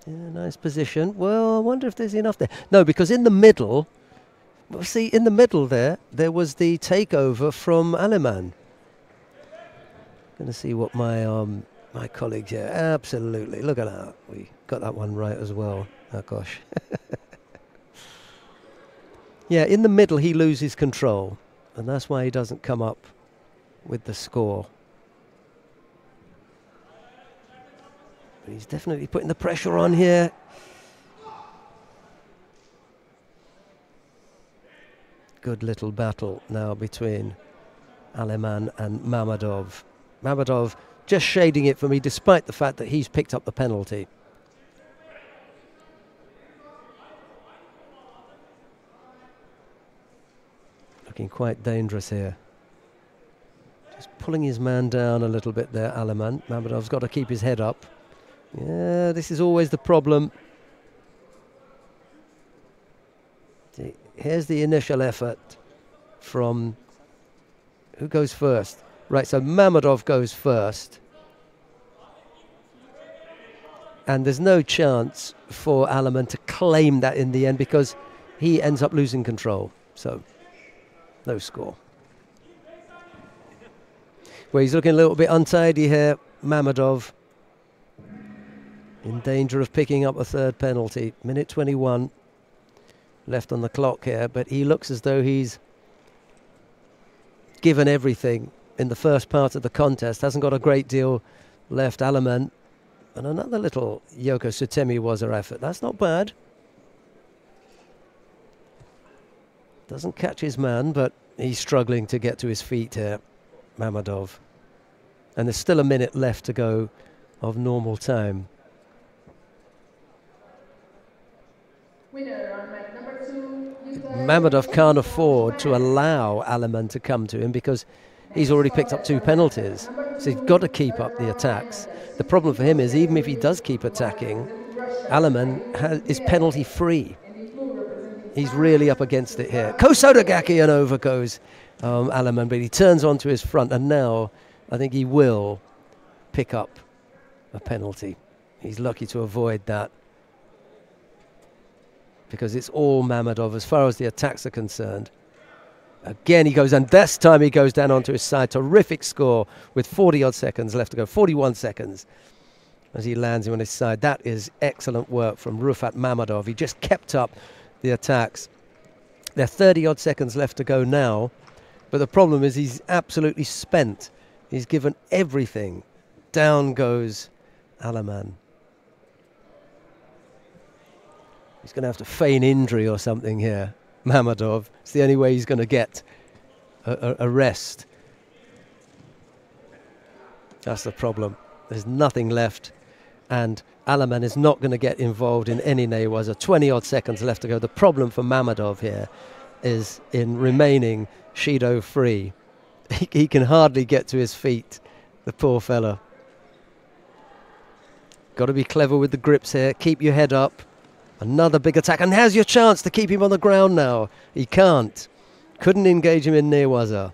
Yeah, nice position. Well, I wonder if there's enough there. No, because in the middle, well, see, in the middle there was the takeover from Aleman. Going to see what my my colleagues here. Absolutely, look at that. We got that one right as well. Oh gosh. Yeah, in the middle he loses control, and that's why he doesn't come up with the score. But he's definitely putting the pressure on here. Good little battle now between Aleman and Mammadov. Mammadov just shading it for me despite the fact that he's picked up the penalty. Looking quite dangerous here. Just pulling his man down a little bit there, Aleman. Mammadov's got to keep his head up. Yeah, this is always the problem. Here's the initial effort from... Who goes first? Right, so Mammadov goes first. And there's no chance for Aleman to claim that in the end because he ends up losing control. So, no score. Well, he's looking a little bit untidy here, Mammadov. In danger of picking up a third penalty. Minute 21 left on the clock here, but he looks as though he's given everything in the first part of the contest. Hasn't got a great deal left. Aleman, and another little Yoko Sutemi-waza effort. That's not bad. Doesn't catch his man, but he's struggling to get to his feet here, Mammadov. And there's still a minute left to go of normal time. Mammadov can't afford to allow Aleman to come to him because he's already picked up 2 penalties. So he's got to keep up the attacks. The problem for him is even if he does keep attacking, Aleman is penalty free. He's really up against it here. Kosodagaki, and over goes Aleman, but he turns onto his front, and now I think he will pick up a penalty. He's lucky to avoid that because it's all Mammadov as far as the attacks are concerned. Again he goes, and this time he goes down onto his side. Terrific score with 40-odd seconds left to go, 41 seconds as he lands him on his side. That is excellent work from Rufat Mammadov. He just kept up the attacks. There are 30-odd seconds left to go now, but the problem is he's absolutely spent. He's given everything. Down goes Aleman. He's going to have to feign injury or something here, Mammadov. It's the only way he's going to get a rest. That's the problem. There's nothing left, and Aleman is not going to get involved in any newaza. 20-odd seconds left to go. The problem for Mammadov here is in remaining Shido free. He can hardly get to his feet, the poor fella. Got to be clever with the grips here. Keep your head up. Another big attack, and how's your chance to keep him on the ground now? He can't. Couldn't engage him in newaza.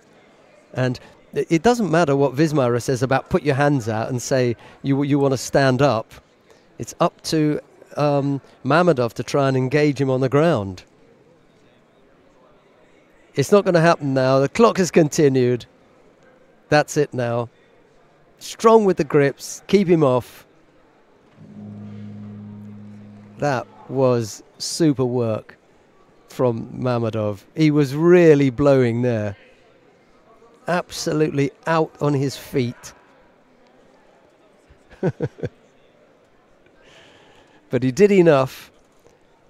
And it doesn't matter what Vismara says about put your hands out and say you want to stand up. It's up to Mammadov to try and engage him on the ground. It's not going to happen now. The clock has continued. That's it now. Strong with the grips. Keep him off. That was super work from Mammadov. He was really blowing there. Absolutely out on his feet. But he did enough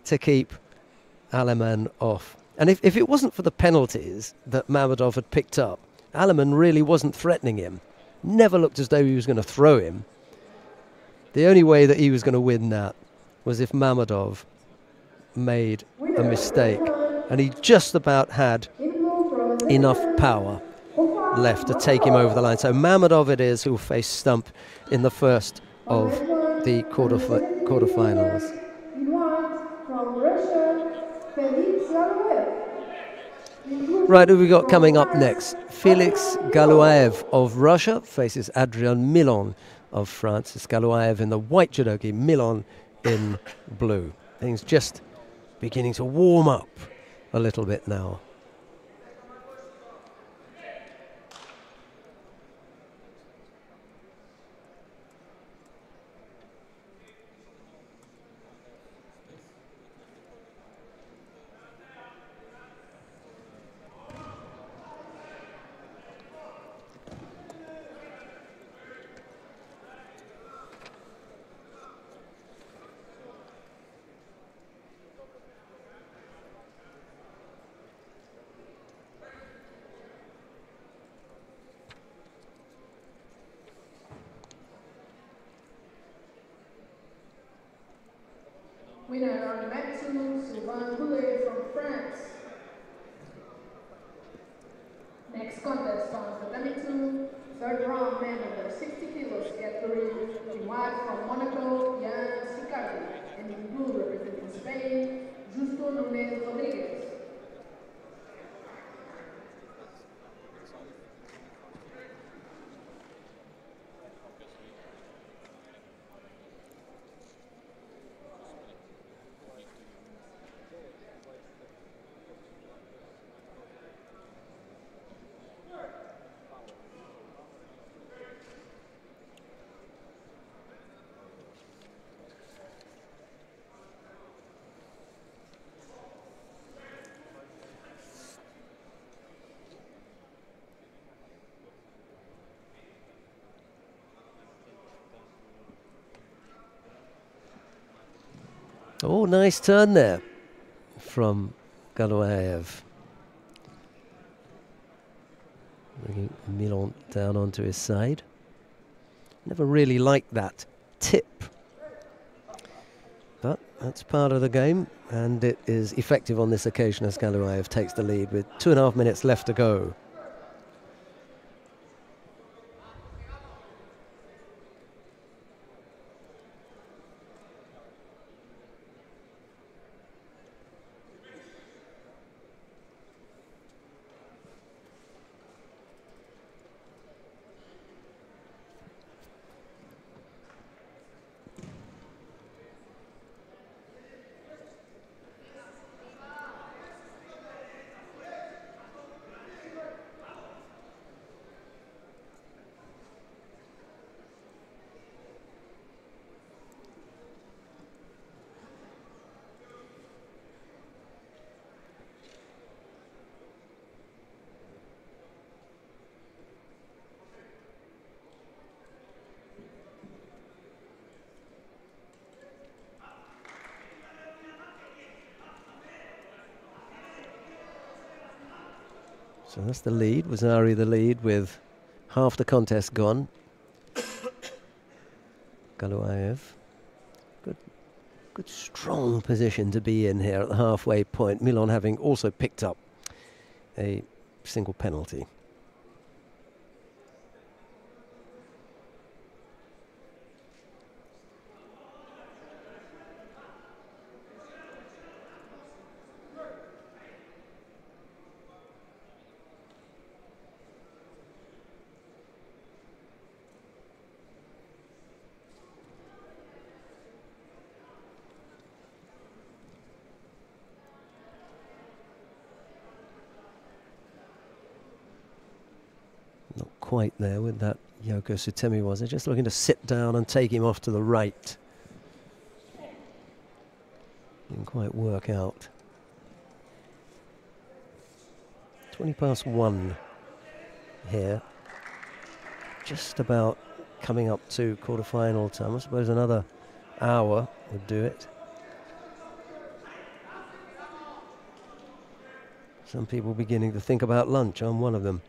to keep Aleman off. And if it wasn't for the penalties that Mammadov had picked up, Aleman really wasn't threatening him. Never looked as though he was going to throw him. The only way that he was going to win that was if Mammadov made a mistake. And he just about had enough power left to take him over the line. So Mammadov it is who will face Stump in the first of the quarterfinals. Right, who we got coming up next? Felix Galuaev of Russia faces Adrian Milon of France. It's Galuaev in the white judogi, Milon in blue. Things just beginning to warm up a little bit now. Winner on mat 2, Sylvain Goulet from France. Next contest on tatami 2, third round man under 60 kilos category, in white from Monaco, Jan Sicardi, and in blue representing Spain, Justo Nunez Rodriguez. Oh, nice turn there from Galuaev. Bringing Milon down onto his side. Never really liked that tip. But that's part of the game, and it is effective on this occasion as Galuaev takes the lead with 2.5 minutes left to go. So that's the lead. Wazari the lead with half the contest gone. Galuaev. Good strong position to be in here at the halfway point. Milon having also picked up a single penalty. Not quite there with that Yoko Sutemi, was it? Just looking to sit down and take him off to the right. Didn't quite work out. 1:20 here. Just about coming up to quarter-final time. I suppose another hour would do it. Some people beginning to think about lunch. I'm one of them.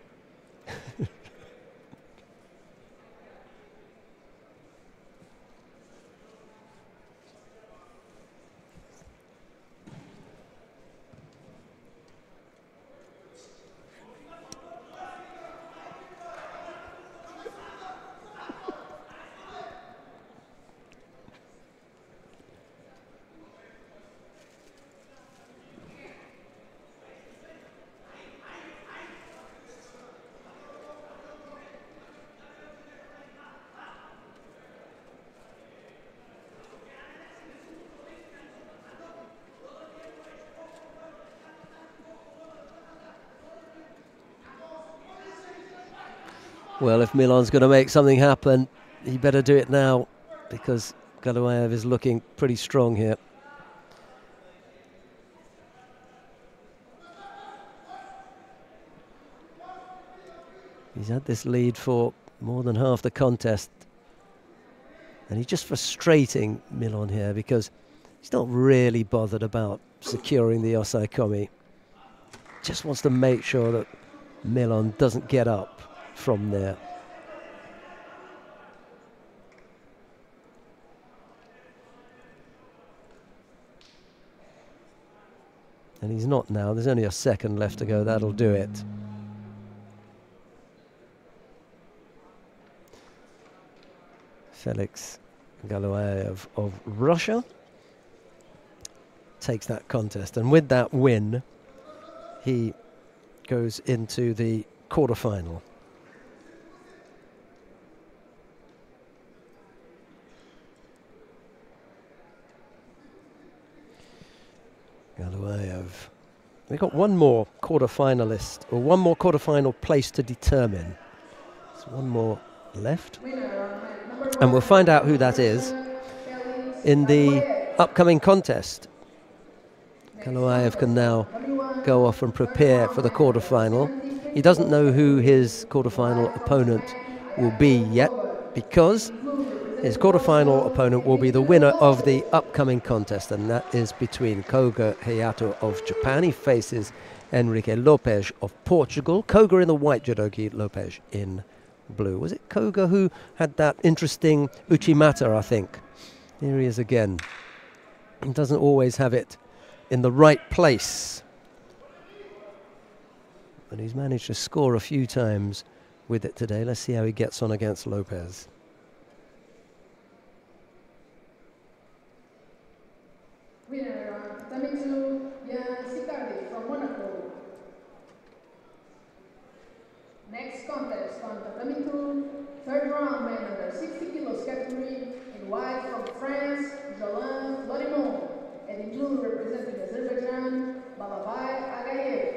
Well, if Milan's going to make something happen, he better do it now, because Galuaev is looking pretty strong here. He's had this lead for more than half the contest. And he's just frustrating Milan here, because he's not really bothered about securing the osaikomi. Just wants to make sure that Milan doesn't get up from there. And he's not now. There's only a second left to go. That'll do it. Felix Galuaev of Russia takes that contest, and with that win he goes into the quarterfinal. Galuaev, we've got one more quarterfinalist, or one more quarterfinal place to determine. There's one more left. And we'll find out who that is in the upcoming contest. Galuaev can now go off and prepare for the quarterfinal. He doesn't know who his quarterfinal opponent will be yet, because his quarterfinal opponent will be the winner of the upcoming contest, and that is between Koga Hayato of Japan. He faces Enrique Lopes of Portugal. Koga in the white judogi, Lopes in blue. Was it Koga who had that interesting uchimata, I think? Here he is again. He doesn't always have it in the right place, but he's managed to score a few times with it today. Let's see how he gets on against Lopes. Winner, from Monaco. Next contest on tatami 2, third round, man under 60 kilos category, in white from France, Jolin Lorimond, and in blue representing Azerbaijan, Balavai Agayev.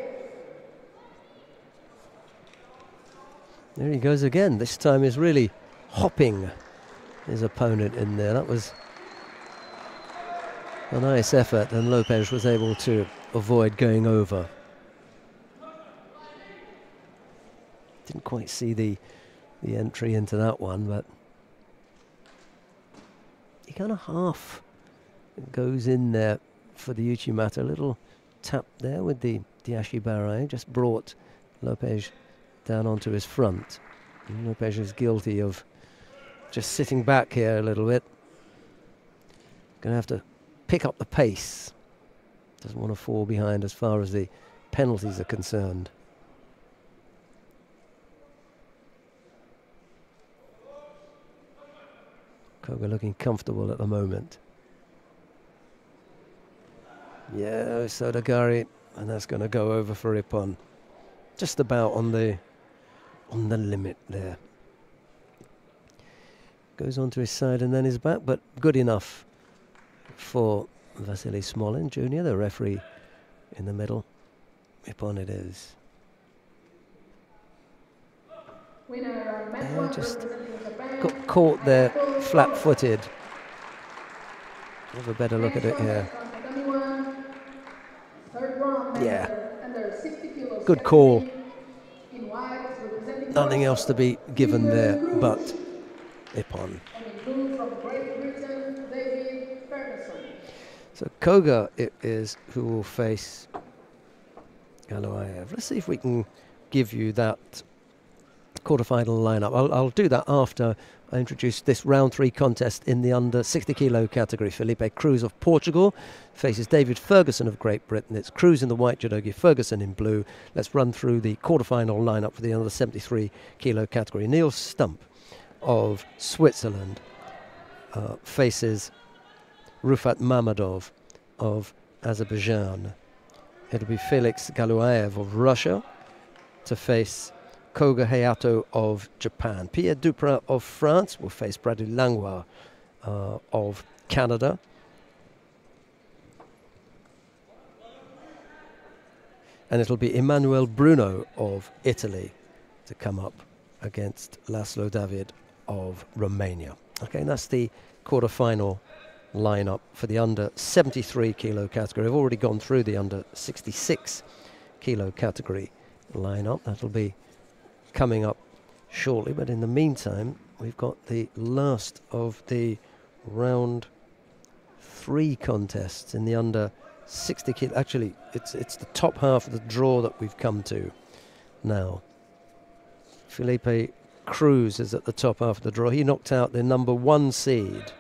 There he goes again. This time he's really hopping his opponent in there. That was a nice effort, and Lopes was able to avoid going over. Didn't quite see the entry into that one, but he kind of half goes in there for the uchimata. A little tap there with the Diashi Barai just brought Lopes down onto his front. And Lopes is guilty of just sitting back here a little bit. Going to have to pick up the pace. Doesn't want to fall behind as far as the penalties are concerned. Koga looking comfortable at the moment. Yeah, Sodagari, and that's going to go over for Ippon. Just about on the limit there. Goes onto his side and then his back, but good enough for Vasily Smolin Jr., the referee in the middle. Ippon it is. Yeah, just got caught there flat-footed. Have a better look at it here. Yeah, good call. Nothing else to be given there but Ippon. So Koga it is who will face Galuaev. Let's see if we can give you that quarterfinal lineup. I'll do that after I introduce this round 3 contest in the under 60 kilo category. Felipe Cruz of Portugal faces David Ferguson of Great Britain. It's Cruz in the white judogi, Ferguson in blue. Let's run through the quarterfinal lineup for the under 73 kilo category. Neil Stump of Switzerland faces Rufat Mamadov of Azerbaijan. It'll be Felix Galuaev of Russia to face Koga Hayato of Japan. Pierre Duprat of France will face Bradley Langlois of Canada. And it'll be Emmanuel Bruno of Italy to come up against Laszlo David of Romania. Okay, and that's the quarter-final lineup for the under 73 kilo category. I've already gone through the under 66 kilo category lineup. That'll be coming up shortly, but in the meantime we've got the last of the round 3 contests in the under 60 kilo. Actually, it's the top half of the draw that we've come to now. Felipe Cruz is at the top half of the draw. He knocked out the number 1 seed,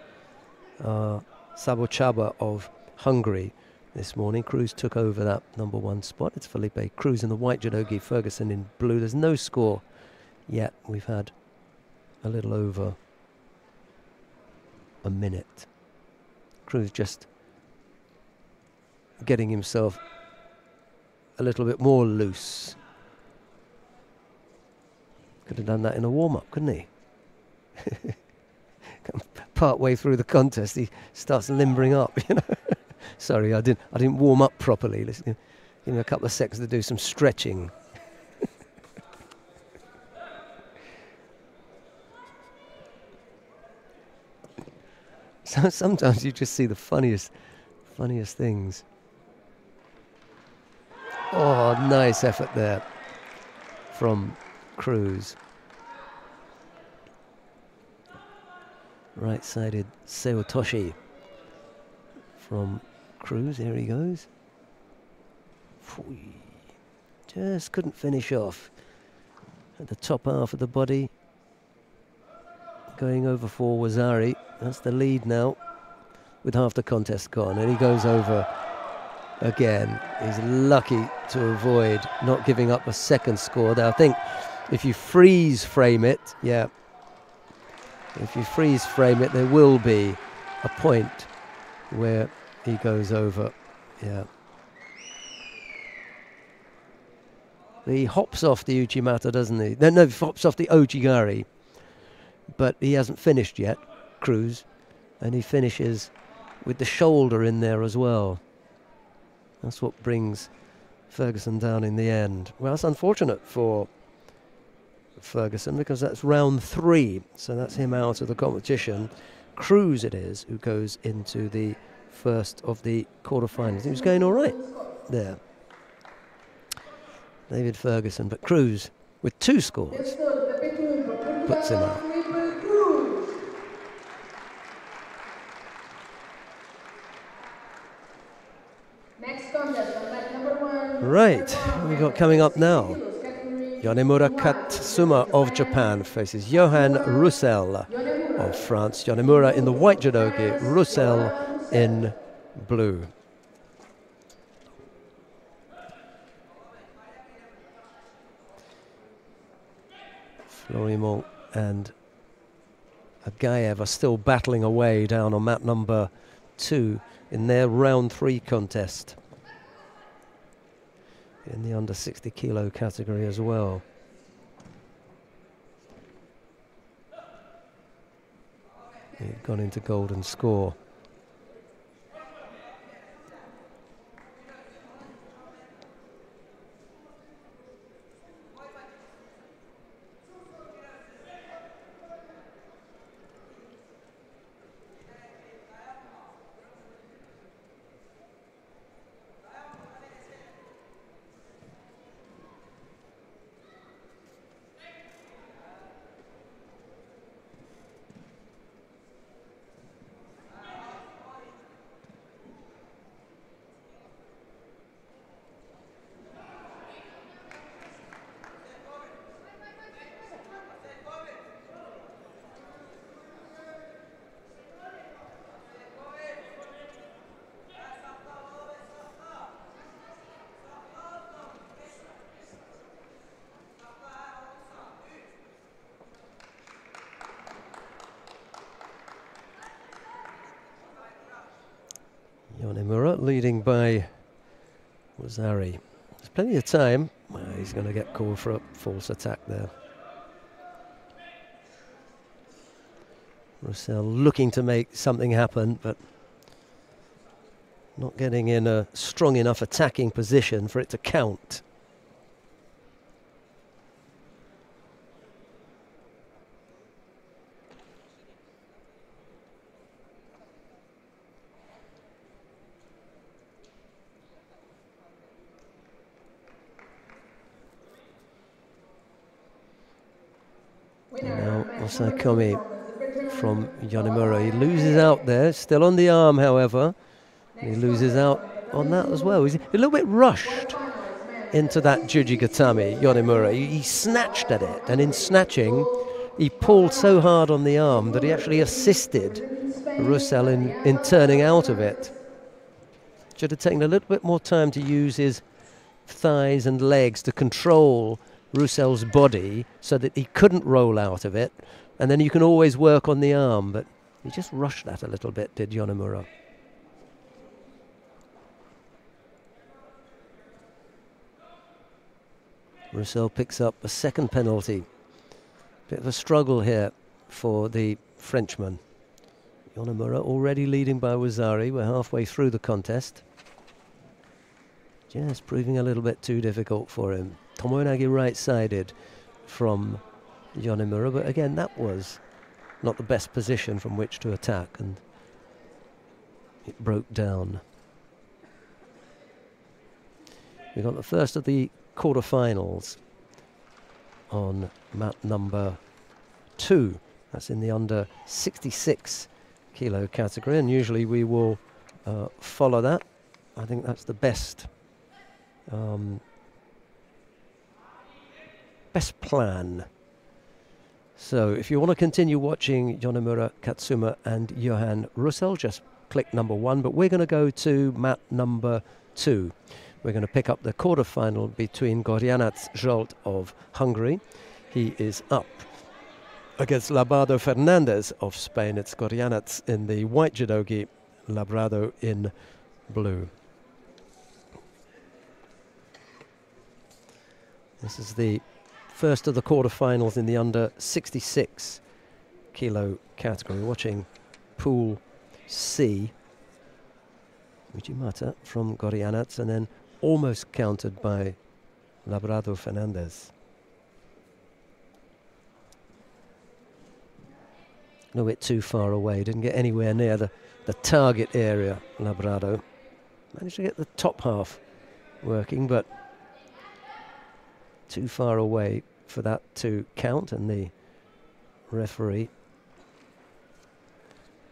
Szabocsaba of Hungary, this morning. Cruz took over that number 1 spot. It's Felipe Cruz in the white judogi, Ferguson in blue. There's no score yet. We've had a little over a minute. Cruz just getting himself a little bit more loose. Could have done that in a warm-up, couldn't he? Part way through the contest, he starts limbering up. You know, sorry, I didn't warm up properly. Let's give him a couple of seconds to do some stretching. So sometimes you just see the funniest things. Oh, nice effort there from Cruz. Right-sided Seotoshi from Cruz. Here he goes. Just couldn't finish off at the top half of the body. Going over for Wazari. That's the lead now with half the contest gone, and he goes over again. He's lucky to avoid not giving up a second score there. I think if you freeze frame it, yeah, if you freeze frame it, there will be a point where he goes over, yeah. He hops off the Uchimata, doesn't he? No, he hops off the Ojigari, but he hasn't finished yet, Cruz, and he finishes with the shoulder in there as well. That's what brings Ferguson down in the end. Well, that's unfortunate for Ferguson because that's round 3, so that's him out of the competition. Cruz it is who goes into the first of the quarterfinals. He was going all right there, David Ferguson, but Cruz with 2 scores puts him out. Right, we've got coming up now, Yonemura Katsuma of Japan faces Johan Roussel of France. Yonemura in the white judogi, Roussel in blue. Florimont and Agaev are still battling away down on mat number 2 in their round 3 contest in the under 60 kilo category as well. They've gone into golden score. Yonemura leading by Wazari. There's plenty of time. Well, he's going to get called for a false attack there. Roussel looking to make something happen, but not getting in a strong enough attacking position for it to count. And now Osaikomi from Yonemura. He loses out there, still on the arm, however. And he loses out on that as well. He's a little bit rushed into that Jujigatame, Yonemura. He snatched at it, and in snatching, he pulled so hard on the arm that he actually assisted Roussel in turning out of it. Should have taken a little bit more time to use his thighs and legs to control Roussel's body so that he couldn't roll out of it, and then you can always work on the arm, but he just rushed that a little bit, did Yonemura. Roussel picks up a second penalty. Bit of a struggle here for the Frenchman. Yonemura already leading by Wazari. We're halfway through the contest. Just proving a little bit too difficult for him. Tomoenagi right-sided from Yonemura, but again, that was not the best position from which to attack, and it broke down. We got the first of the quarterfinals on mat number 2. That's in the under 66 kilo category, and usually we will follow that. I think that's the best best plan. So if you want to continue watching Yonemura, Katsuma and Johan Roussel, just click number 1, but we're going to go to mat number 2. We're going to pick up the quarterfinal between Gorjanac Zsolt of Hungary. He is up against Labrado Fernandez of Spain. It's Gorjanac in the white judogi, Labrado in blue. This is the first of the quarterfinals in the under 66 kilo category. Watching Pool C. Ujimata from Gorjanac, and then almost countered by Labrado Fernandez. A little bit too far away, didn't get anywhere near the target area, Labrado. Managed to get the top half working, but too far away for that to count, and the referee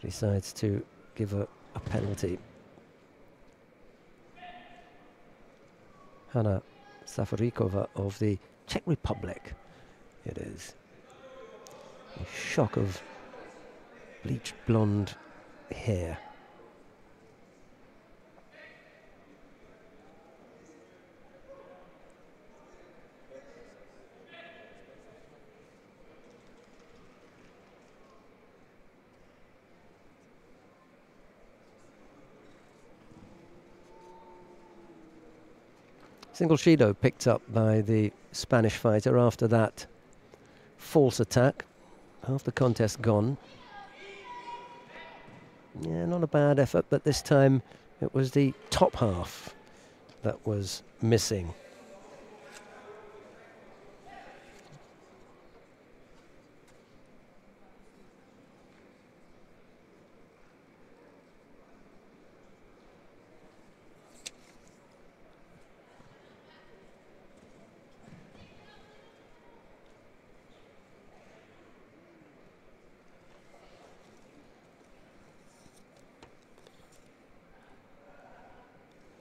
decides to give a penalty. Hanna Safarikova of the Czech Republic, it is. A shock of bleached blonde hair. Single Shido picked up by the Spanish fighter after that false attack. Half the contest gone. Yeah, not a bad effort, but this time it was the top half that was missing.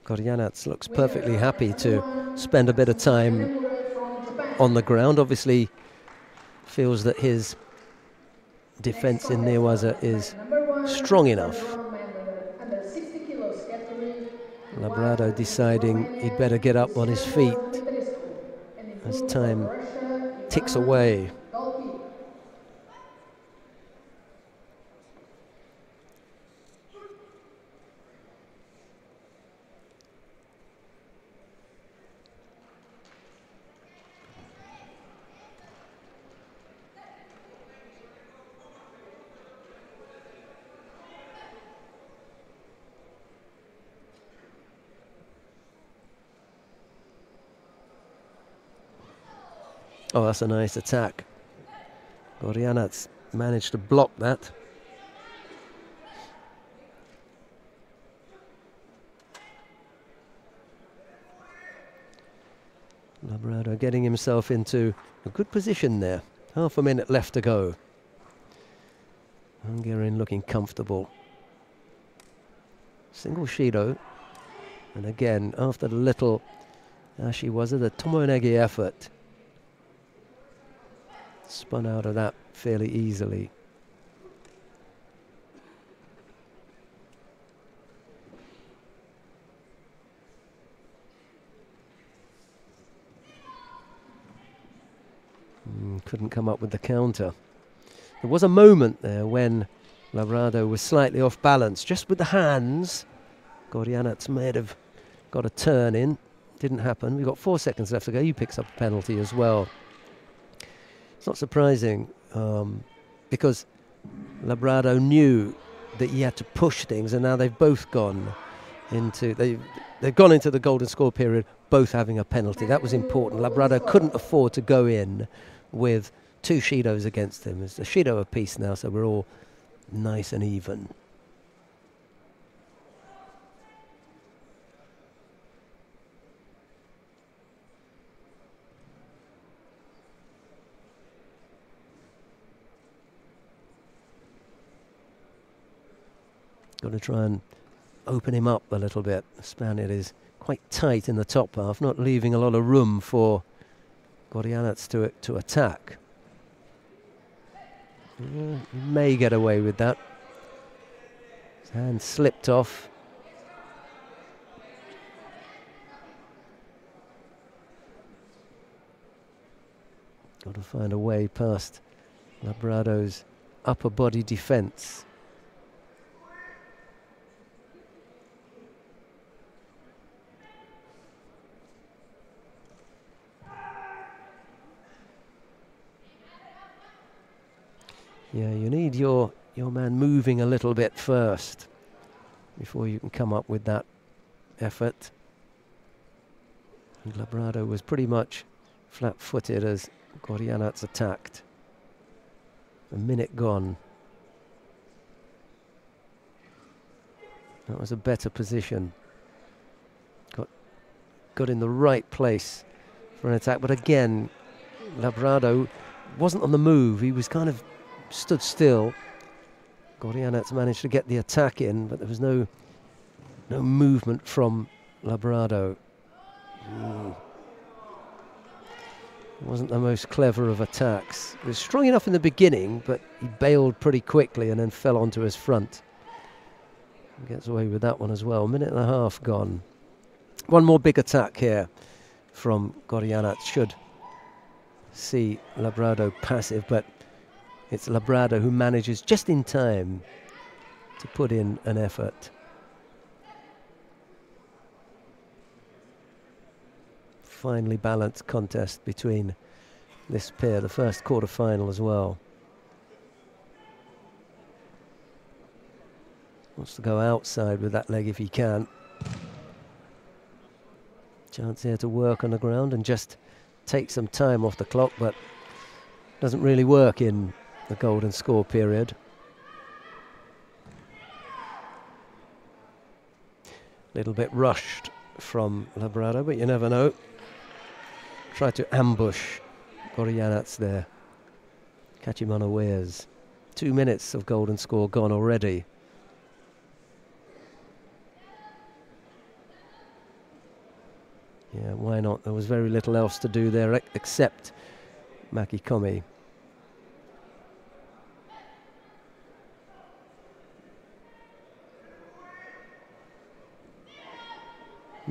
Gorjanac looks perfectly happy to spend a bit of time on the ground. Obviously feels that his defense in Newaza is strong enough. Labrado deciding he'd better get up on his feet as time ticks away. Oh, that's a nice attack. Gorjanac managed to block that. Labrado getting himself into a good position there. Half a minute left to go. Hungarian looking comfortable. Single Shido. And again, after the little Ashiwaza, the Tomoenegi effort, spun out of that fairly easily. Couldn't come up with the counter. There was a moment there when Labrado was slightly off balance, just with the hands. Gorjanac may have got a turn in. Didn't happen. We've got 4 seconds left to go. He picks up a penalty as well. It's not surprising because Labrado knew that he had to push things, and now they've both gone into they've gone into the golden score period, both having a penalty. That was important. Labrado couldn't afford to go in with 2 Shidos against him. It's a Shido apiece now, so we're all nice and even. Got to try and open him up a little bit. The Spaniard is quite tight in the top half, not leaving a lot of room for Gorjanac to attack. He may get away with that. His hand slipped off. Got to find a way past Labrado's upper body defence. Yeah, you need your man moving a little bit first before you can come up with that effort. And Labrado was pretty much flat-footed as Gorjanac attacked. A minute gone. That was a better position. Got in the right place for an attack, but again, Labrado wasn't on the move. He was kind of stood still. Gorjanac managed to get the attack in, but there was no movement from Labrado. Wasn't the most clever of attacks. He was strong enough in the beginning, but he bailed pretty quickly and then fell onto his front. Gets away with that one as well. Minute and a half gone. One more big attack here from Gorjanac should see Labrado passive, but it's Labrado who manages just in time to put in an effort. Finely balanced contest between this pair, the first quarter-final as well. Wants to go outside with that leg if he can. Chance here to work on the ground and just take some time off the clock, but doesn't really work in the golden score period. Little bit rushed from Labrado, but you never know. Try to ambush Gorjanac there. Catch him unawares. 2 minutes of golden score gone already. Yeah, why not? There was very little else to do there except Makikomi.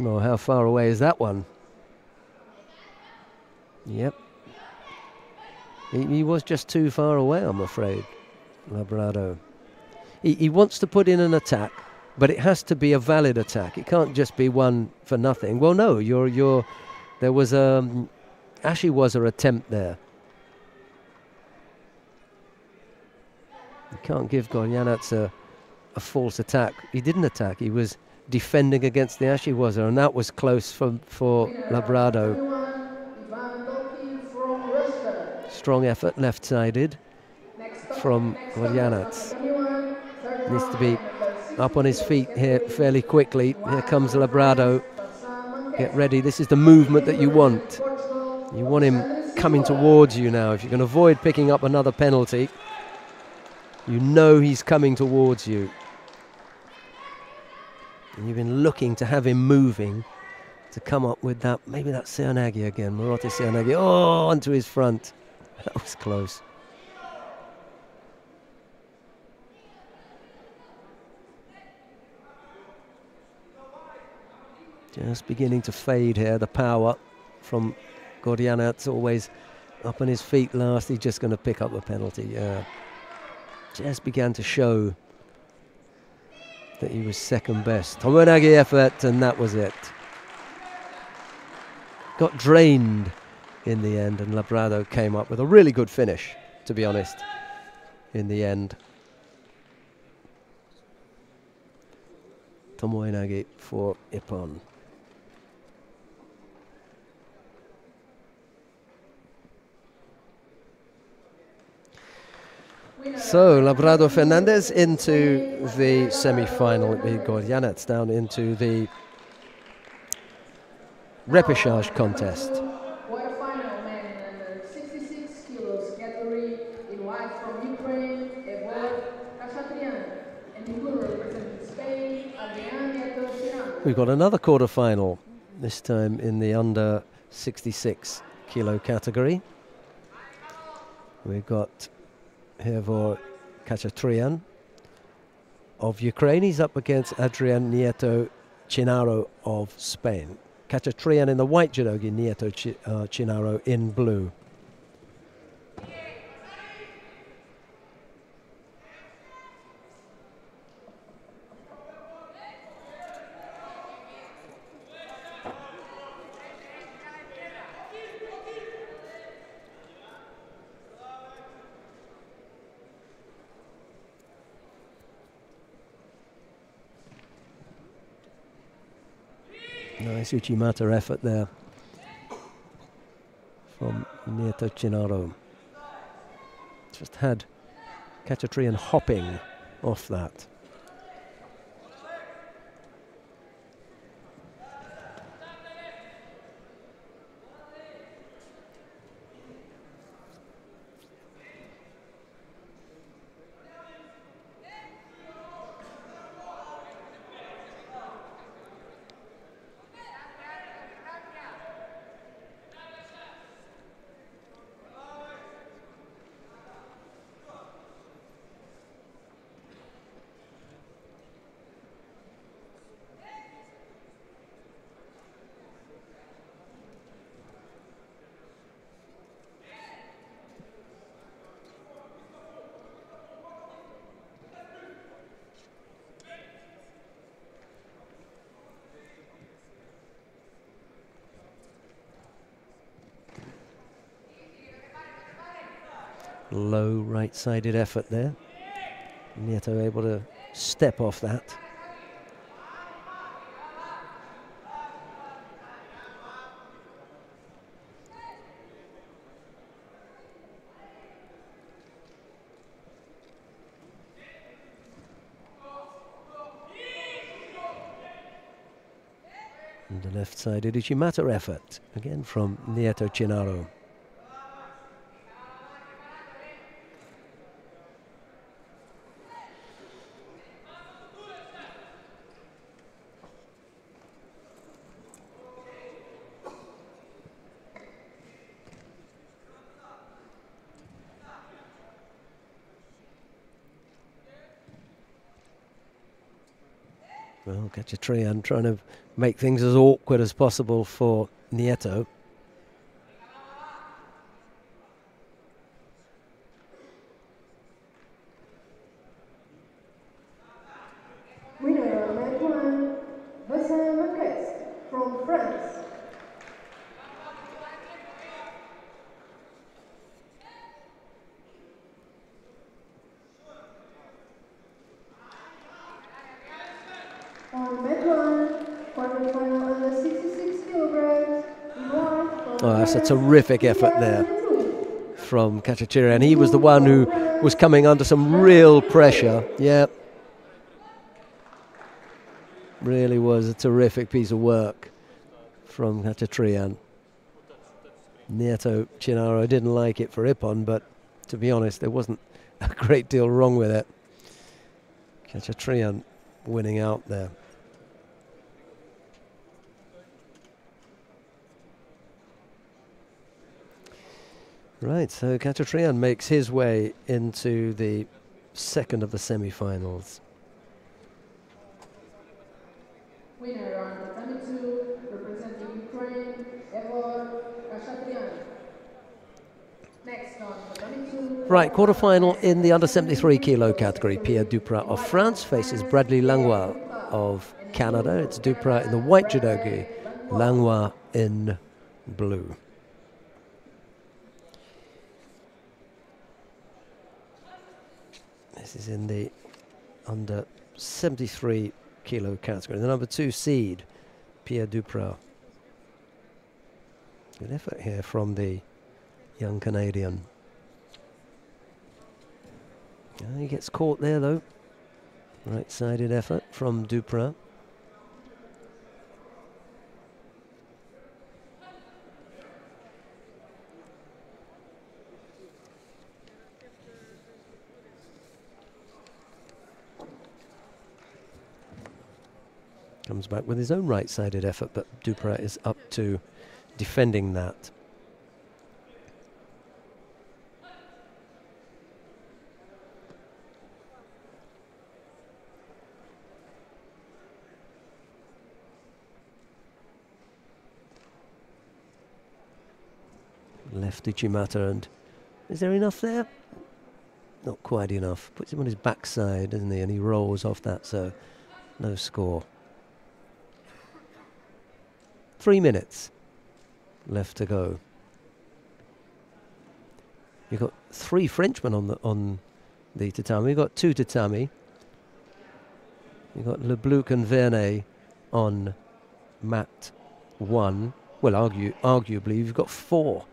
Oh, how far away is that one? Yep. He was just too far away, I'm afraid, Labrado. He wants to put in an attack, but it has to be a valid attack. It can't just be one for nothing. Well, no, there was Ashiwaza attempt there. You can't give Gorjanac a false attack. He didn't attack. He was defending against the Ashiwaza, and that was close for Labrado. Strong effort, left-sided from Gorjanac. Needs to be up on his feet here fairly quickly. Here comes Labrado. Get ready. This is the movement that you want. You want him coming towards you now. If you can avoid picking up another penalty, you know he's coming towards you. And you've been looking to have him moving to come up with that, maybe that Seoinage again, Morote Seoinage, oh, onto his front. That was close. Just beginning to fade here, the power from Gordiana. Always up on his feet last. He's just going to pick up a penalty. Yeah, just began to show that he was second best. Tomoenage effort, and that was it. Got drained in the end, and Labrado came up with a really good finish, to be honest, in the end. Tomoenage for Ippon. So Labrado Fernandez into the semi-final. Gordianets down into the repechage contest. Quarterfinal men under 66 kilos category in white from Ukraine, Odivelas, and in blue representing Spain, Adrian. We've got another quarter-final, this time in the under 66 kilo category. We've got Hervor Khachatrian of Ukraine. He's up against Adrian Nieto Chinaro of Spain. Khachatrian in the white judogi, Nieto Chinaro in blue. Nice Uchimata effort there from Nieto Chinaro. Just had Khachatrian hopping off that. Low right-sided effort there. Nieto able to step off that. And the left-sided Uchimata effort, again from Nieto Chinaro. Well, Khachatrian trying to make things as awkward as possible for Nieto. Winner, match 1, Vincent Marquez from France. On match 1, quarterfinal under 66 kilograms. Oh, that's a terrific effort there from Khachatrian. He was the one who was coming under some real pressure. Yeah. Really was a terrific piece of work from Khachatrian. Nieto Chinaro didn't like it for Ippon, but to be honest, there wasn't a great deal wrong with it. Khachatrian winning out there. Right, so Khachatrian makes his way into the second of the semi-finals. Winner on the 22, representing Ukraine, Khachatrian. Next on the 22. Right, quarter-final in the under 73 kilo category. Pierre Duprat of France faces Bradley Langlois of Canada. It's Duprat in the white judogi, Langlois in blue. This is in the under 73 kilo category. The number 2 seed, Pierre Duprat. Good effort here from the young Canadian. He gets caught there though. Right-sided effort from Duprat. Comes back with his own right-sided effort, but Duprat is up to defending that. Left Uchimata, and is there enough there? Not quite enough. Puts him on his backside, doesn't he? And he rolls off that, so no score. 3 minutes left to go. You've got 3 Frenchmen on the tatami. You've got 2 tatami. You've got Lebluc and Vernet on mat 1. Well, arguably, you've got 4.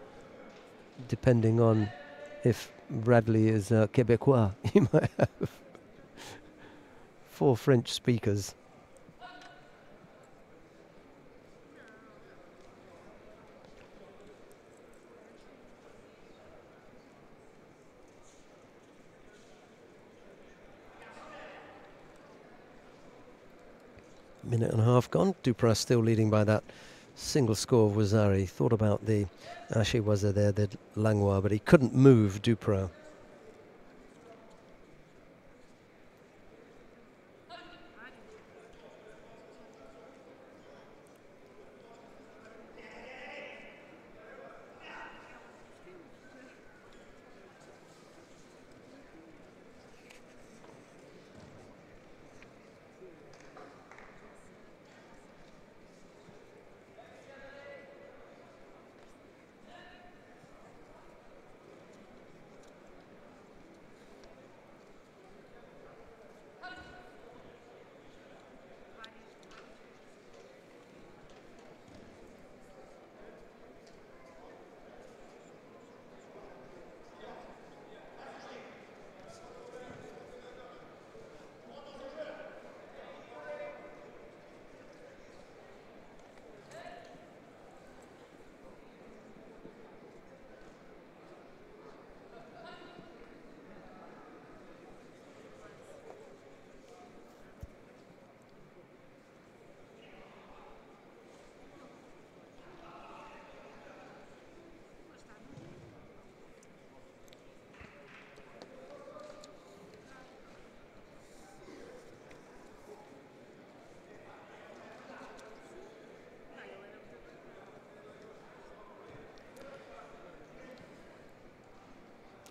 Depending on if Bradley is Quebecois, you might have 4 French speakers. Minute and a half gone. Duprat still leading by that single score of Wazari. Thought about the Ashiwaza there, the Langlois, but he couldn't move Duprat.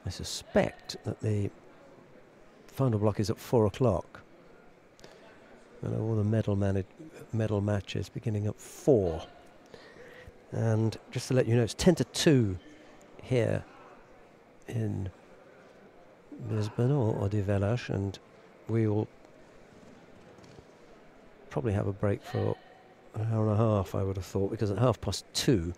I suspect that the final block is at 4 o'clock. And all the medal matches beginning at 4. And just to let you know, it's 10-2 here in Lisbon or Odivelas, and we will probably have a break for an hour and a half, I would have thought, because at 2:30,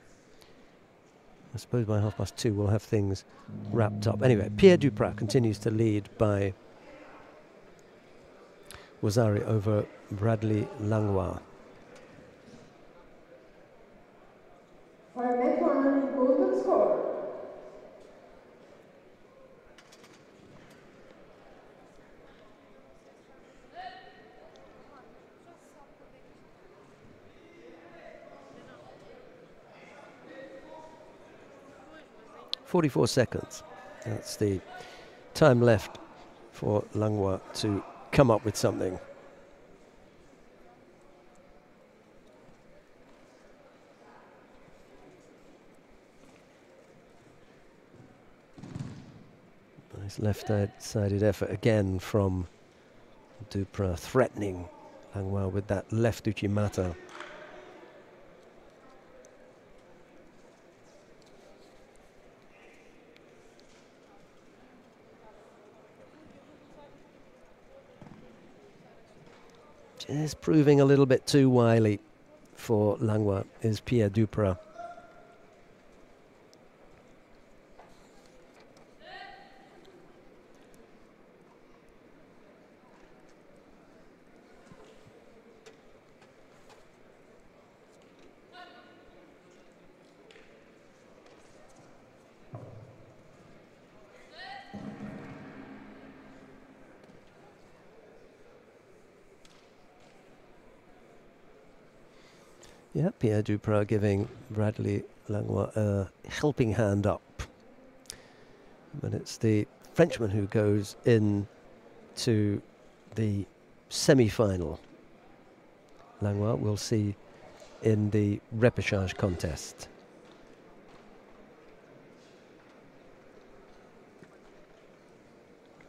I suppose by 2:30 we'll have things wrapped up. Anyway, Pierre Duprat continues to lead by Wazari over Bradley Langlois. Our next one goes to the score. .44 seconds. That's the time left for Langlois to come up with something. Nice left-sided effort again from Duprat, threatening Langlois with that left uchimata. Just proving a little bit too wily for Langlois is Pierre Duprat. Yeah, Pierre Duprat giving Bradley Langlois a helping hand up. But it's the Frenchman who goes in to the semi-final. Langlois we'll see in the repechage contest.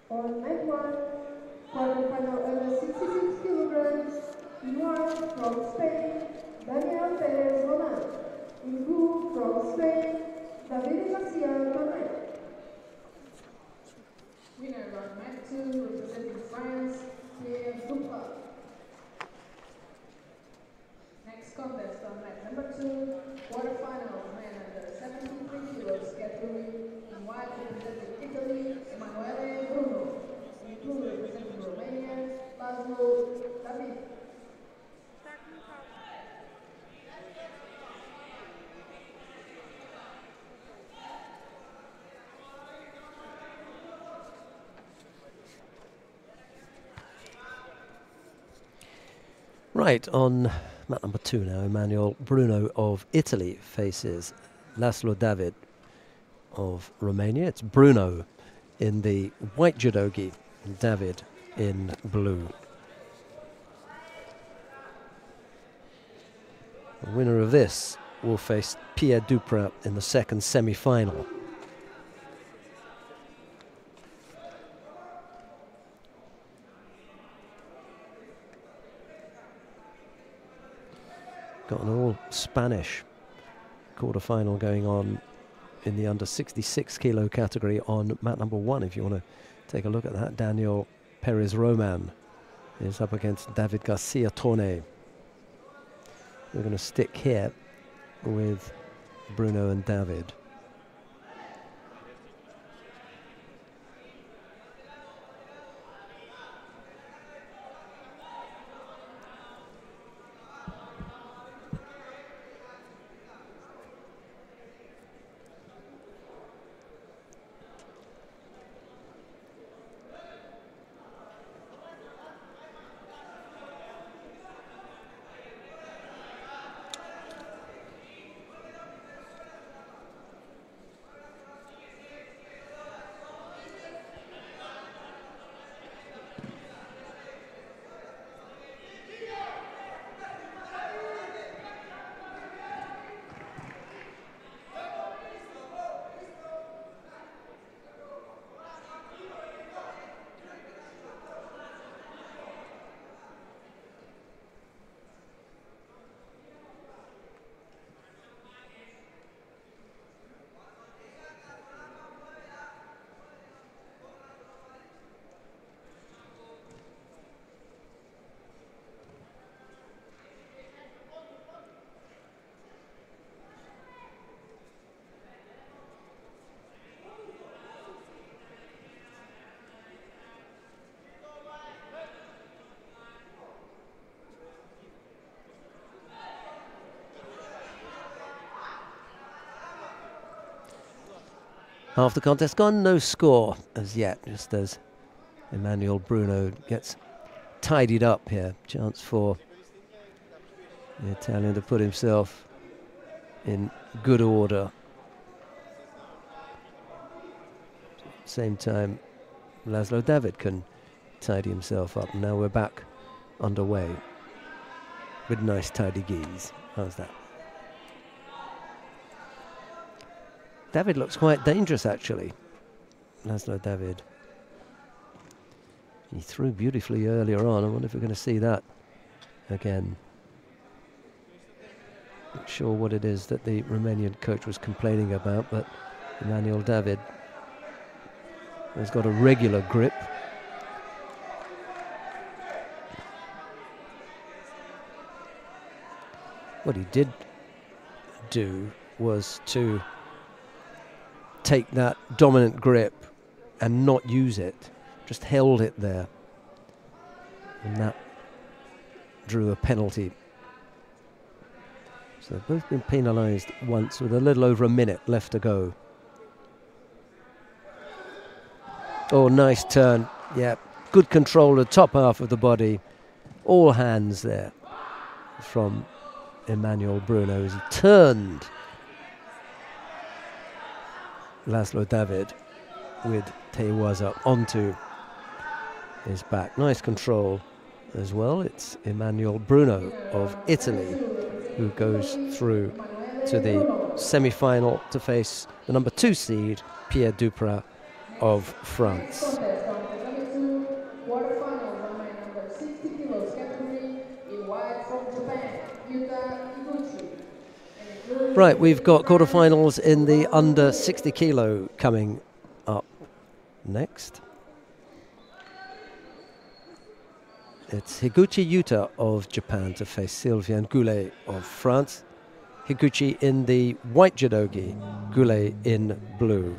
On night one, quarterfinal over 66 kilograms, in white from Spain, Daniel Perez Roman. In blue from Spain, David Garcia Torres. Winner on mat 2, representing France, Pierre Duprat. Next contest on mat number 2, quarterfinal, man under 73 kilos category. In white, representing Italy, Emanuele Bruno. In blue, representing Romania, Laszlo David. Right, on mat number 2 now, Emmanuel Bruno of Italy faces Laszlo David of Romania. It's Bruno in the white judogi, David in blue. The winner of this will face Pierre Duprat in the second semi-final. Got an all-Spanish quarter-final going on in the under 66 kilo category on mat number 1. If you want to take a look at that, Daniel Perez Roman is up against David Garcia Torne. We're going to stick here with Bruno and David. Half the contest gone, no score as yet, just as Emmanuel Bruno gets tidied up here. Chance for the Italian to put himself in good order. Same time, Laszlo David can tidy himself up. Now we're back underway with nice tidy geese. How's that? David looks quite dangerous, actually. Laszlo David. He threw beautifully earlier on. I wonder if we're going to see that again. Not sure what it is that the Romanian coach was complaining about, but Emmanuel David has got a regular grip. What he did do was to take that dominant grip and not use it, just held it there, and that drew a penalty. So they've both been penalised once with a little over a minute left to go. Oh, nice turn. Yeah, good control of the top half of the body. All hands there from Emmanuel Bruno as he turned Laszlo David with Tewaza onto his back. Nice control as well. It's Emmanuel Bruno of Italy who goes through to the semi-final to face the number 2 seed, Pierre Duprat of France. Right, we've got quarterfinals in the under 60 kilo coming up next. It's Higuchi Yuta of Japan to face Sylviane Goulet of France. Higuchi in the white judogi, Goulet in blue.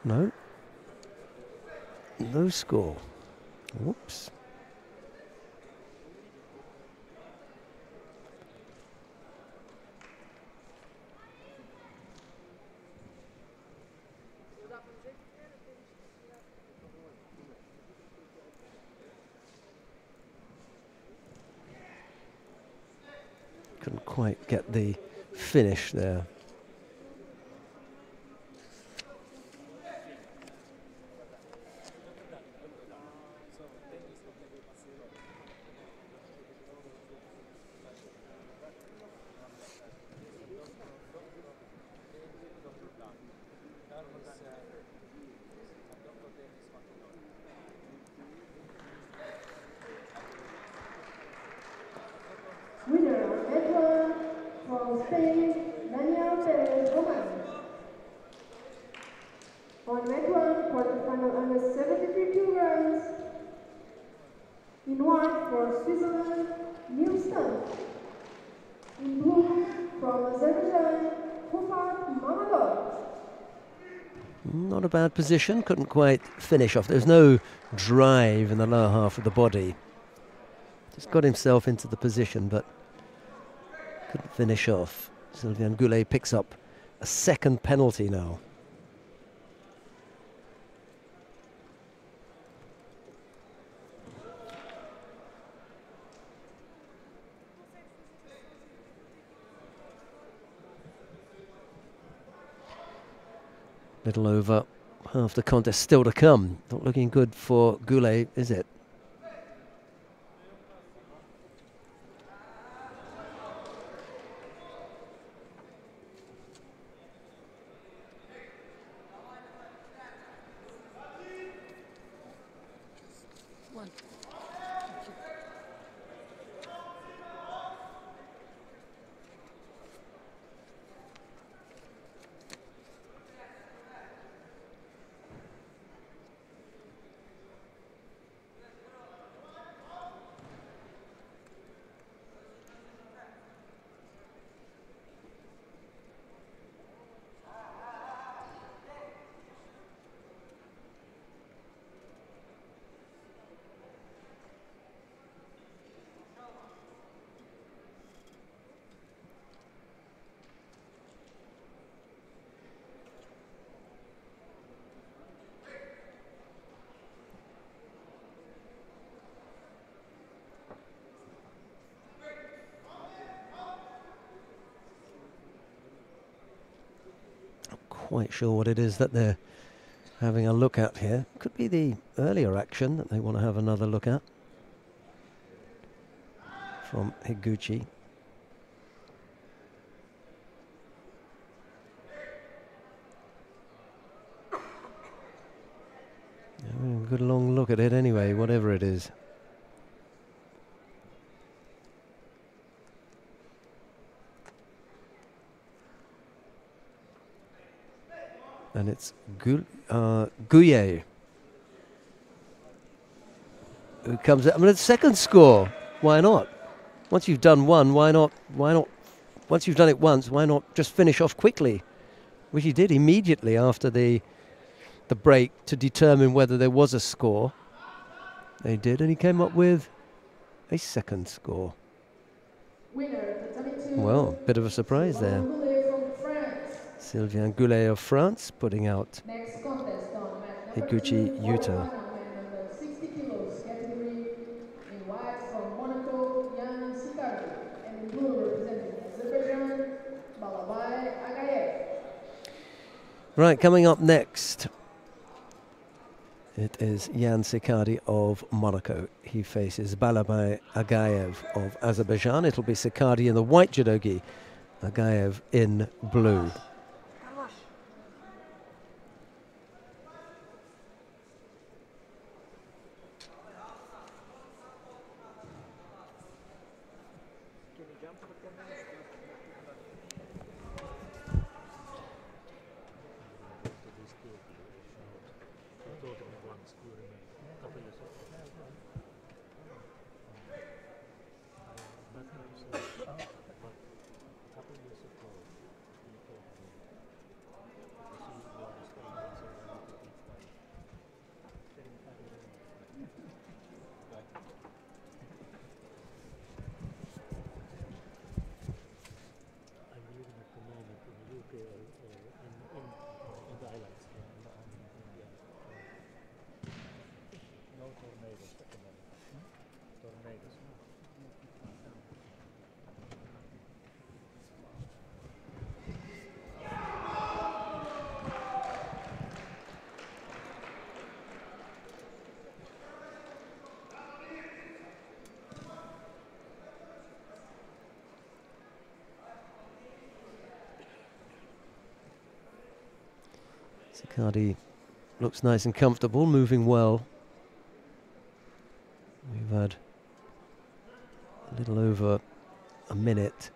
No. No score. Whoops. Couldn't quite get the finish there. On mat 1, quarterfinal under 73 kilograms. In white for Switzerland, Neil Stunt. In blue from Azerbaijan, Hofat Mamadov. Not a bad position, couldn't quite finish off. There's no drive in the lower half of the body. Just got himself into the position, but couldn't finish off. Sylviane Goulet picks up a second penalty now. Little over half the contest still to come. Not looking good for Goulet, is it? Quite sure what it is that they're having a look at here. Could be the earlier action that they want to have another look at from Higuchi. Having a good long look at it anyway, whatever it is. And it's Goulet who comes out. I mean, it's second score. Why not? Once you've done one, why not? Why not? Once you've done it once, why not just finish off quickly? Which he did immediately after the break to determine whether there was a score. They did, and he came up with a second score. Well, bit of a surprise there. Sylvain Goulet of France putting out Higuchi Yuta. 60 kilos category in white from Monaco, Yan Sikari, and in blue representing Azerbaijan, Balabai Agayev. Right, coming up next, it is Yan Sikari of Monaco. He faces Balabai Agayev of Azerbaijan. It'll be Sikari in the white judogi, Agayev in blue. Sikari looks nice and comfortable, moving well. We've had a little over a minute,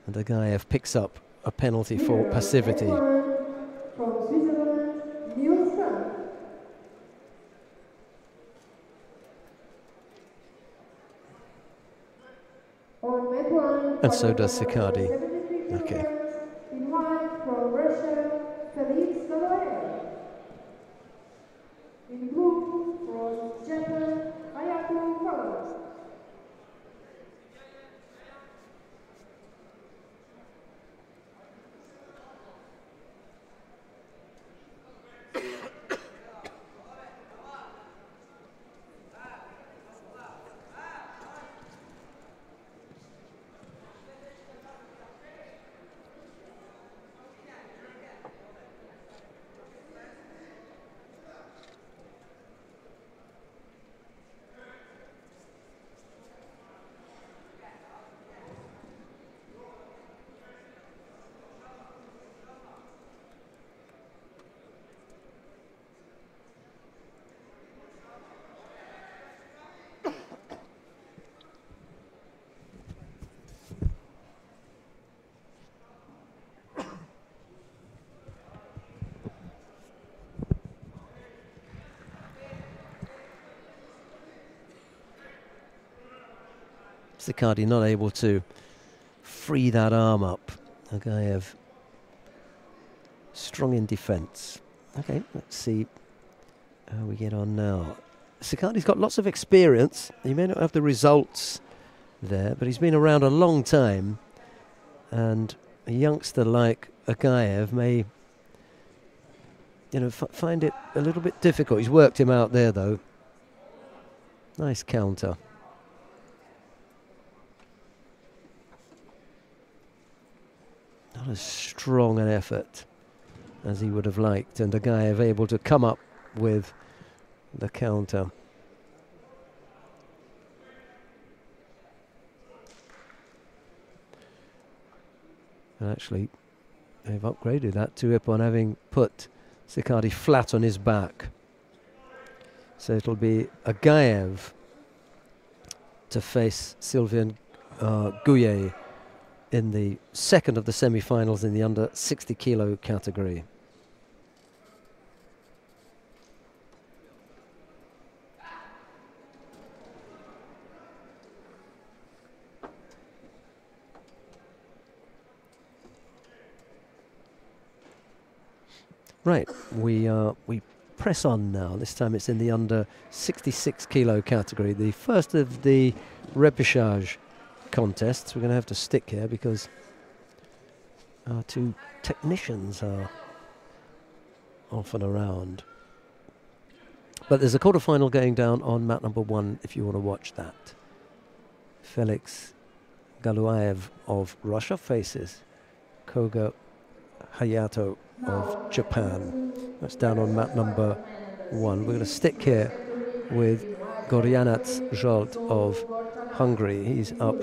and Agayev picks up a penalty for passivity. From Switzerland, Niels Frank. On mat 1, And so does Sikari. 73 Okay. kilograms, in white from Russia, Felix Galoyev. In blue from Japan, Ayako Kawa. Sicardi not able to free that arm up. Agaev strong in defence. Okay, let's see how we get on now. Sicardi's got lots of experience. He may not have the results there, but he's been around a long time, and a youngster like Agaev may, find it a little bit difficult. He's worked him out there, though. Nice counter. Not as strong an effort as he would have liked, and Agaev able to come up with the counter. And actually, they've upgraded that to Ippon, having put Sicardi flat on his back. So it'll be Agaev to face Sylvain Gouillet in the second of the semi-finals in the under 60 kilo category. Right, we press on now. This time it's in the under 66 kilo category, the first of the repêchage contests. We're going to have to stick here because our two technicians are often around. But there's a quarter-final going down on mat number 1 if you want to watch that. Felix Galuaev of Russia faces Koga Hayato of Japan. That's down on mat number 1. We're going to stick here with Gorjanac Zsolt of Hungary. He's up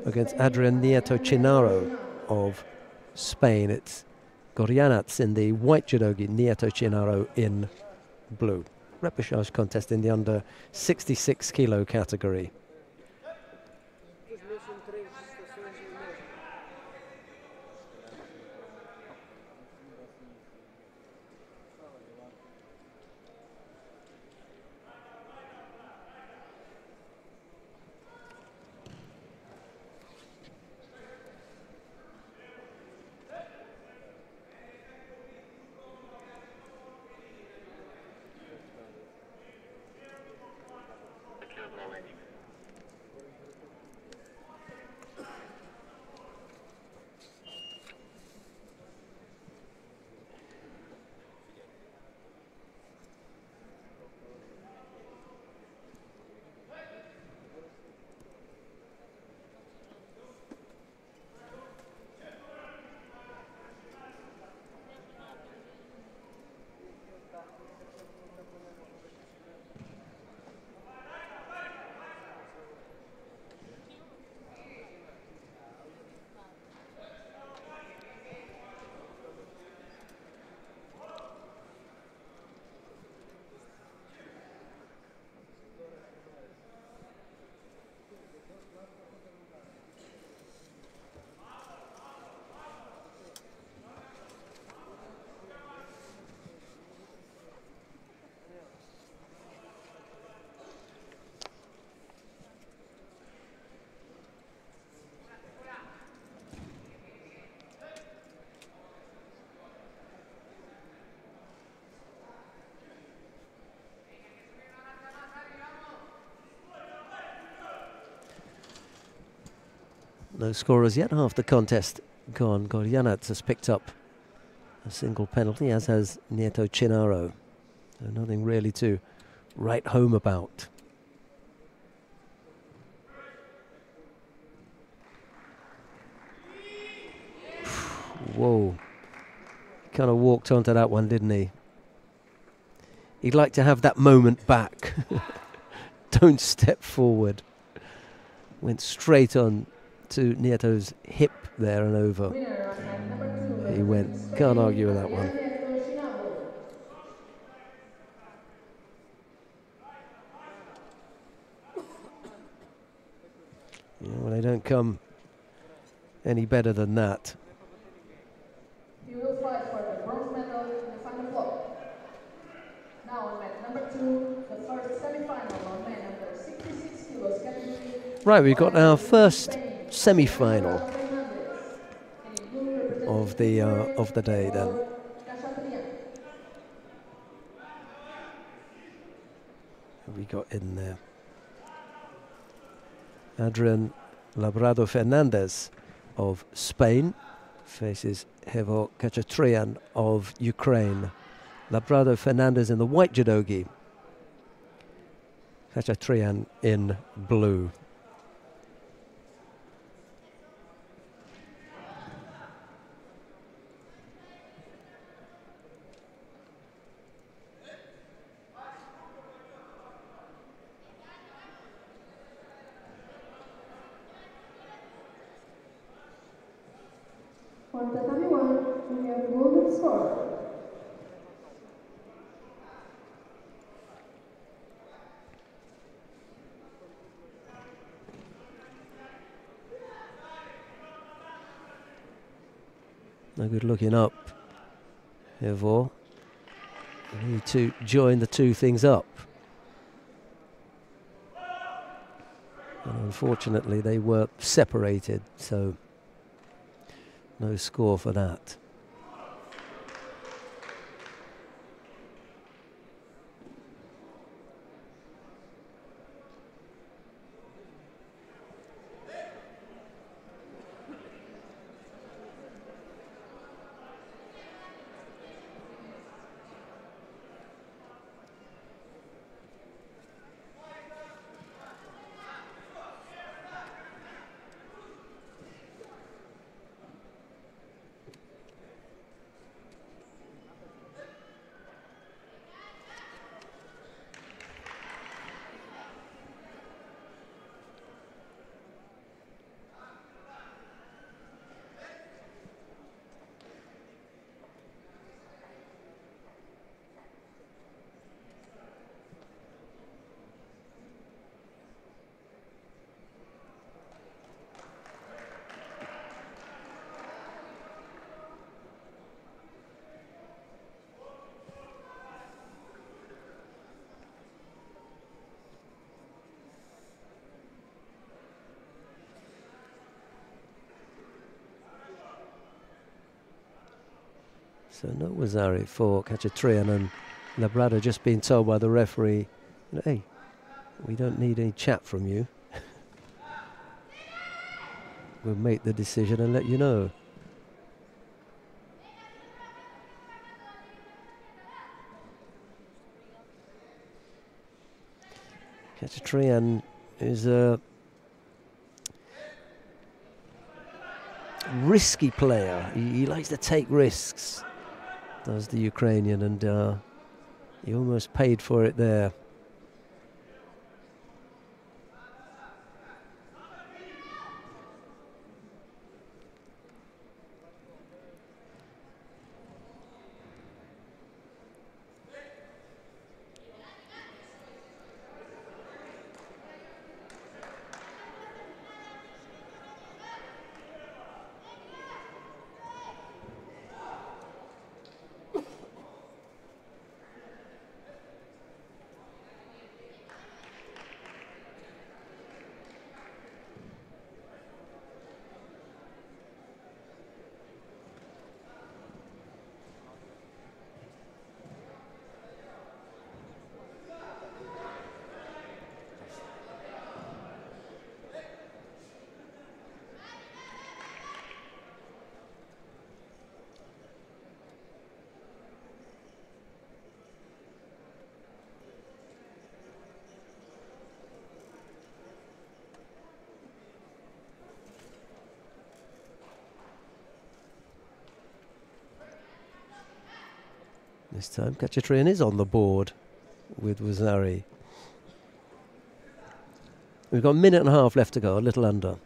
against Adrian Nieto Chinaro of Spain. It's Gorjanac in the white judogi, Nieto Chinaro in blue. Repêchage contest in the under 66 kilo category. No scorers yet, half the contest gone. Gorjanac has picked up a single penalty, as has Nieto Chinaro. So nothing really to write home about. Whoa. Kind of walked onto that one, didn't he? He'd like to have that moment back. Don't step forward. Went straight on to Nieto's hip there and over. He went. Can't argue with that one. Yeah, well, they don't come any better than that. He will fight for the bronze medal in the final block. Now on mat number 2, the first semi-final on men under 66 kg. kilos category. Right, we've got our first semi-final And in blue representing of the day then. Who we got in there? Adrian Labrado Fernandez of Spain faces Hevo Kachatrian of Ukraine. Labrado Fernandez in the white judogi, Kachatrian in blue. On tatami 1, we have golden score. No good looking up, Hevo. You need to join the two things up. And unfortunately, they were separated, so no score for that. So no Wazari for Kachatrian, and Labrado just being told by the referee, hey, we don't need any chat from you. We'll make the decision and let you know. Kachatrian is a risky player. He likes to take risks, does the Ukrainian, and he almost paid for it there. This time Kachatrian is on the board with Wazari. We've got a minute and a half left to go, a little under.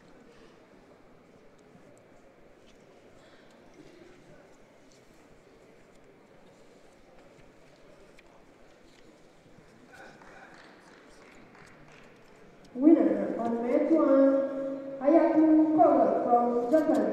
Winner on match 1, Ayaku Koga from Japan.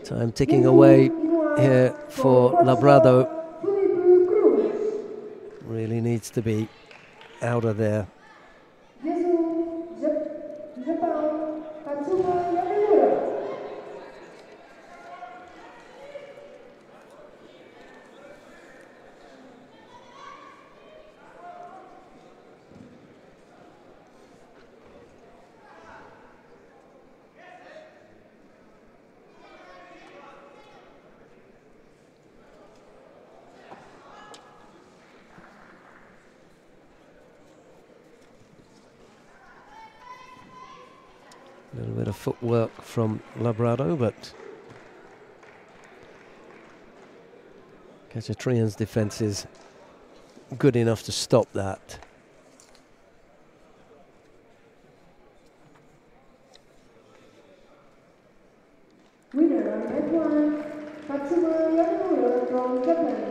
Time ticking away here for Labrado. Really needs to be out of there. A little bit of footwork from Labrado, but Kachatrian's defence is good enough to stop that. Winner on that one, Katsuma Yakamura from Japan.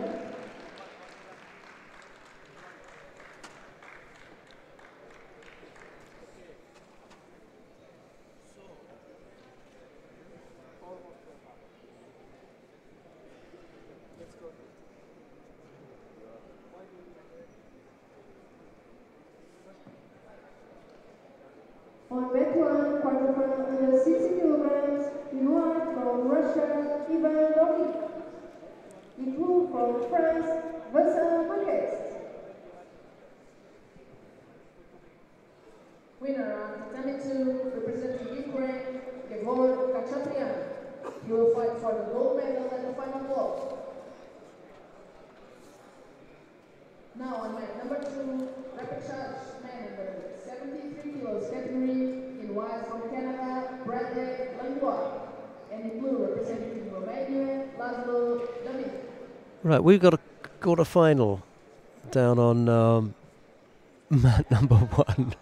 On mat one, quarterfinal under 60 kilograms, in white from Russia, Ivan Dodik. In blue from France, Vincent Marquez. Winner on tatami 2, representing Ukraine, Gevor Kachatrian. He will fight for the gold medal at the final blow. Now on mat number 2, rapid charge man in the 73 kilos category, in white from Canada, Bradley Langlois, and in blue representing Romania, Laszlo David. Right, we've got a quarter-final down on mat number 1.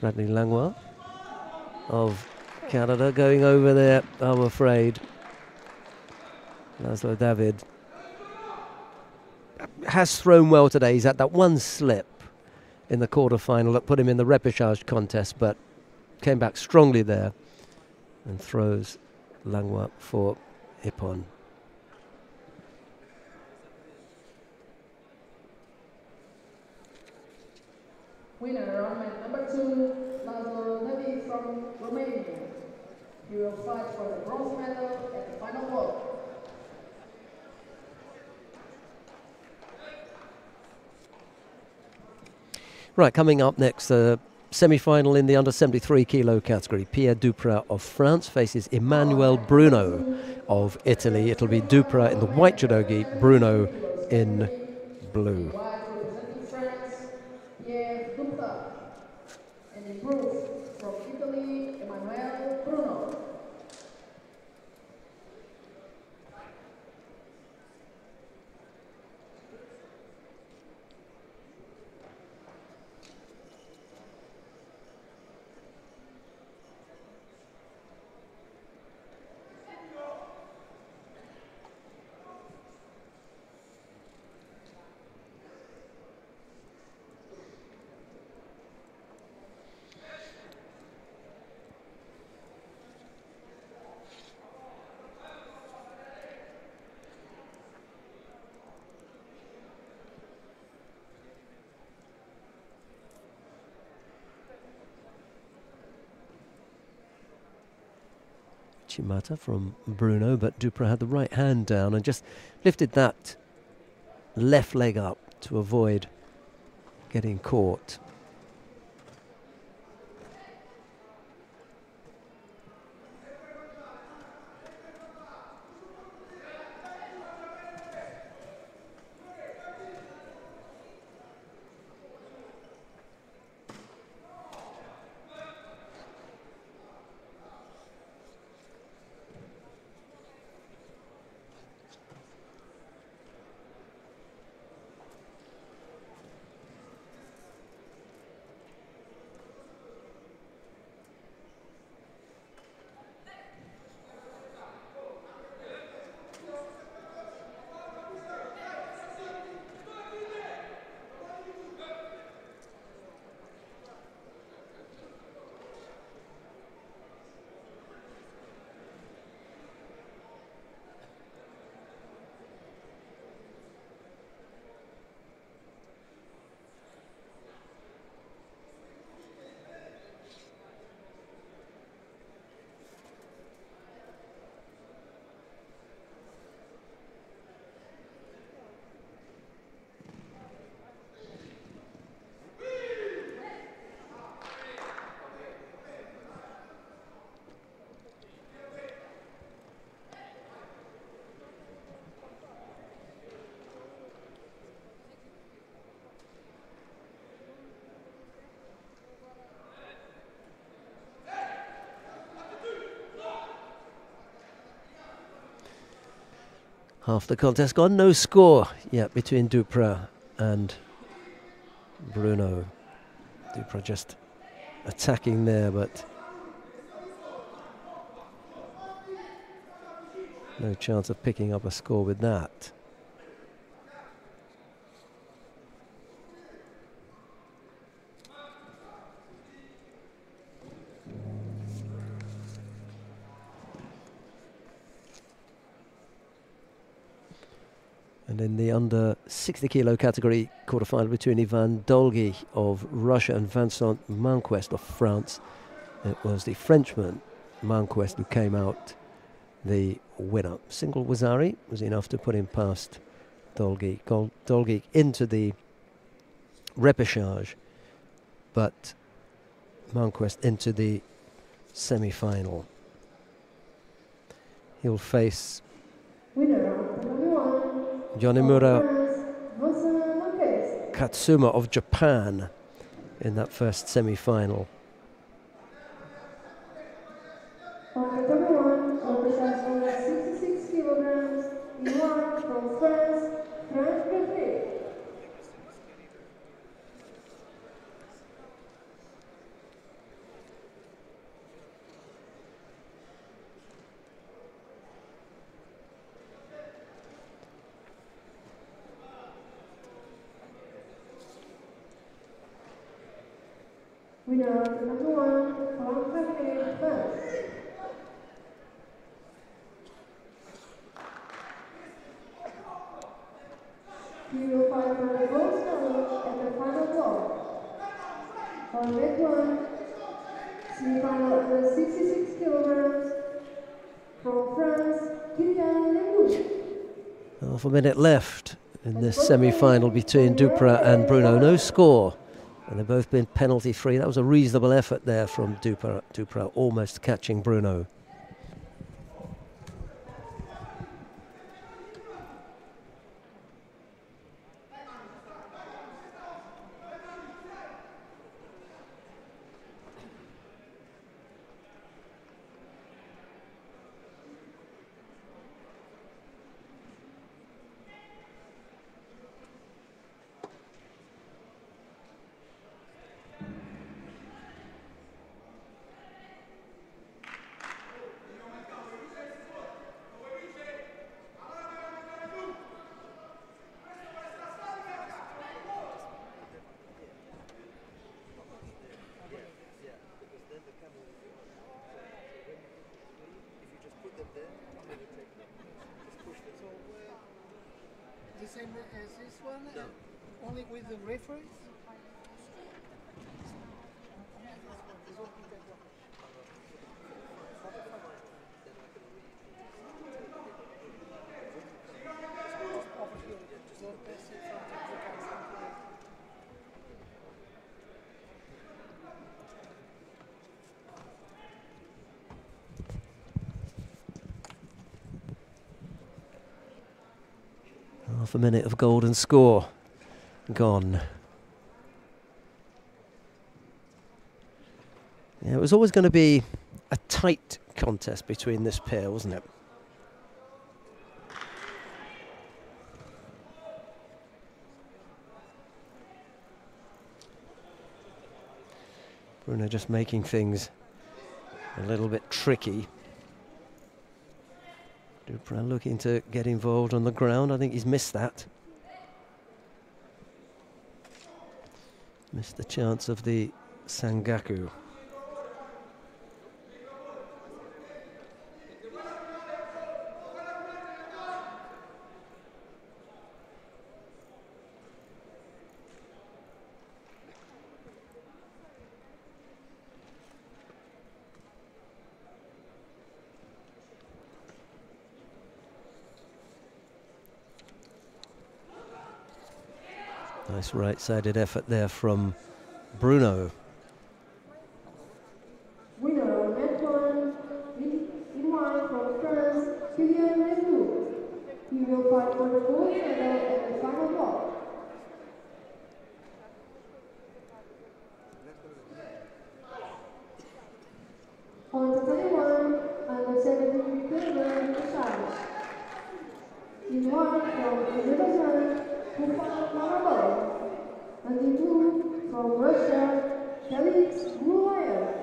Bradley Langlois of Canada going over there, I'm afraid. Laszlo David has thrown well today. He's had that one slip in the quarter-final that put him in the repechage contest, but came back strongly there and throws Langlois for Ippon. Winner on mat number 2, Laszlo David from Romania. He will fight for the bronze medal at the final blow. Right, coming up next, semi-final in the under 73 kilo category. Pierre Duprat of France faces Emmanuel Bruno of Italy. It'll be Duprat in the white judogi, Bruno in blue. White representing France, Pierre Duprat. And in blue from Italy, Emmanuel Bruno. Chimata from Bruno, but Duprat had the right hand down and just lifted that left leg up to avoid getting caught. Half the contest gone, no score yet between Duprat and Bruno. Duprat just attacking there, but no chance of picking up a score with that. And in the under 60 kilo category, quarterfinal between Ivan Dolgy of Russia and Vincent Manquest of France. It was the Frenchman Manquest who came out the winner. Single Wazari was enough to put him past Dolgy. Dolgy into the repechage, but Manquest into the semi-final. He'll face Yonemura Katsuma of Japan in that first semi-final. Winner number 1 from Cafe first. He will fight for the gold medal at the final block. On leg 1, semi-final under 66 kilograms from France, Kylian Leroux. Half a minute left in this semi-final between Duprat and Bruno. No score. And they've both been penalty free. That was a reasonable effort there from Duprat almost catching Bruno. The same as this one, only with the reference? Half a minute of golden score gone. Yeah, it was always going to be a tight contest between this pair, wasn't it? Bruno just making things a little bit tricky. Duprat looking to get involved on the ground. I think he's missed that. Missed the chance of the Sangaku. Nice right-sided effort there from Bruno. Winner on that one, in white from France, Kylian Leroux. He will fight for the gold medal at the final block. On the 21, under 73 kilograms challenge. In white from Azerbaijan, Mamabov. And in blue from Russia, Felix Gulaev.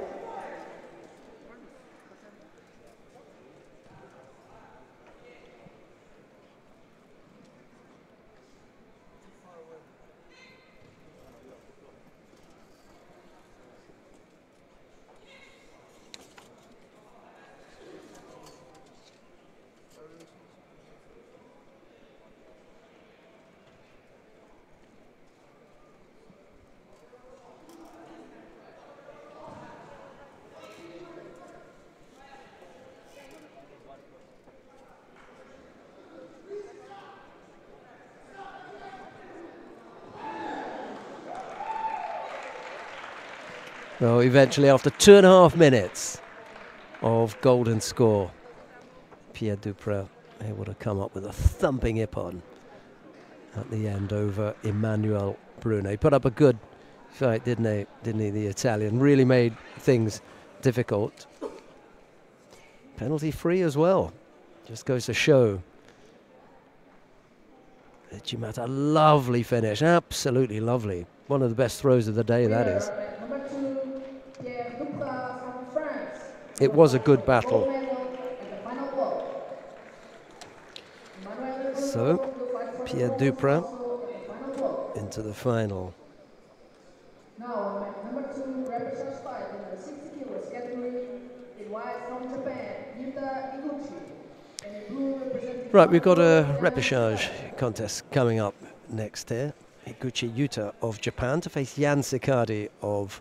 Well, eventually, after 2.5 minutes of golden score, Pierre Duprat able to come up with a thumping ippon at the end over Emmanuel Bruno. He put up a good fight, didn't he, the Italian? Really made things difficult. Penalty free as well. Just goes to show. Chimata, lovely finish, absolutely lovely. One of the best throws of the day, that is. Number 2, Pierre Duprat from France. It was a good battle. So, Pierre Duprat into the final. Now, number 2, repechage fight in the 60 kilos category. In white from Japan, Yuta Iguchi. And in blue representing... Right, we've got a repechage contest coming up next here. Higuchi Yuta of Japan to face Yan Sikadi of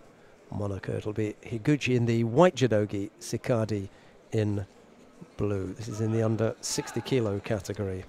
Monaco. It'll be Higuchi in the white judogi, Sikadi in blue. This is in the under 60 kilo category.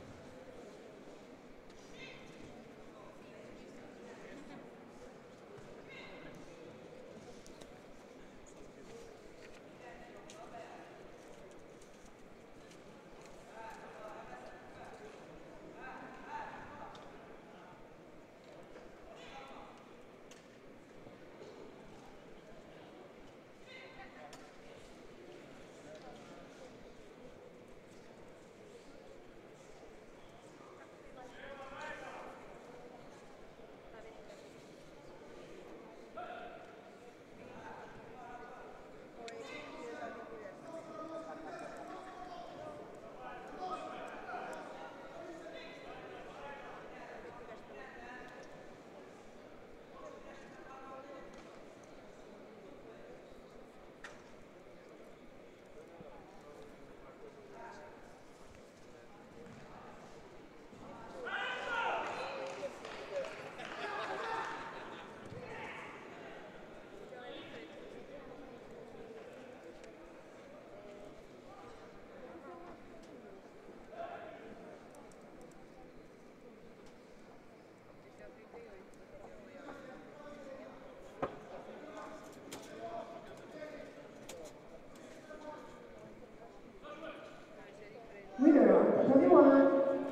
Winner of the 31,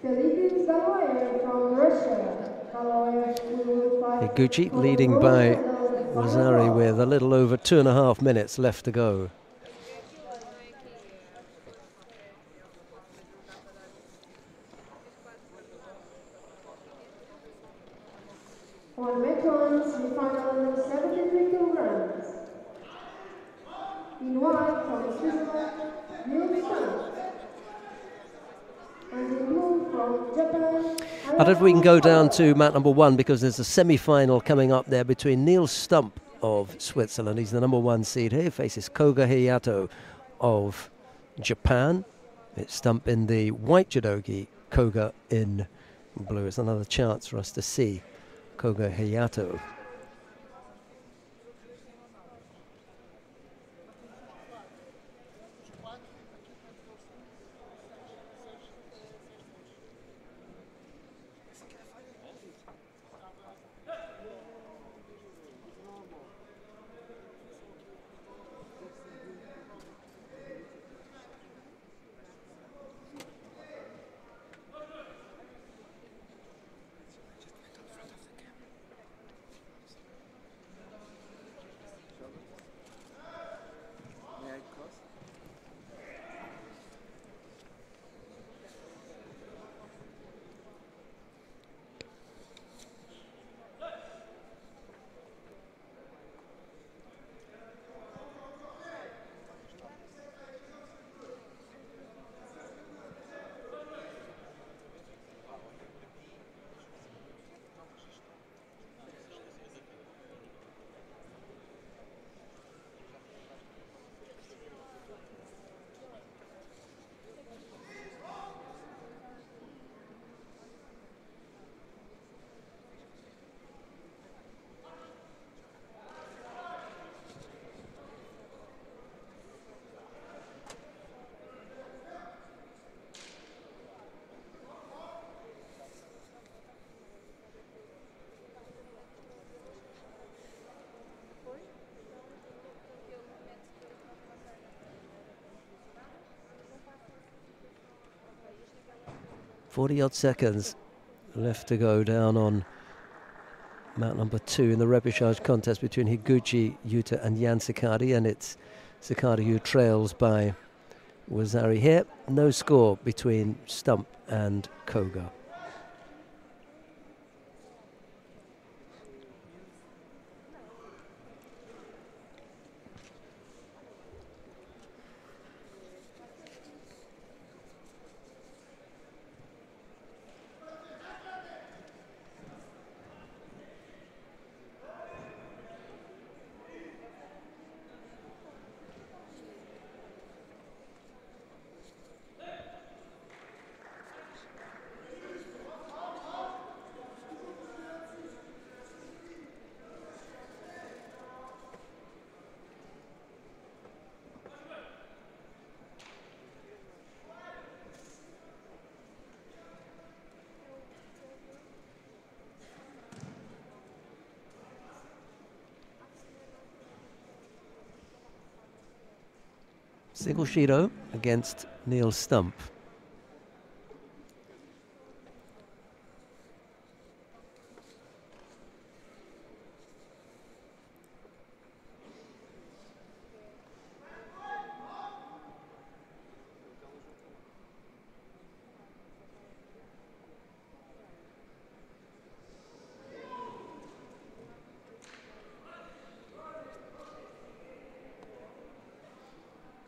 Felix Galoyev from Russia. Galoyev will fight Higuchi for leading gold by medal in the final Wazari bout. with a little over 2.5 minutes left to go. On Metons, semi-final under 73 kilograms. In white from Switzerland, Neil Stamp. And in blue from Japan, I don't know if we can go down to mat number 1 because there's a semi-final coming up there between Neil Stump of Switzerland. He's the number 1 seed here. Faces Koga Hayato of Japan. It's Stump in the white judogi, Koga in blue. It's another chance for us to see Koga Hayato. 40-odd seconds left to go down on mount number 2 in the repechage contest between Higuchi Yuta and Jan Sakari, and it's Sakari who trails by Wazari here. No score between Stump and Koga. Single Shido against Neil Stump.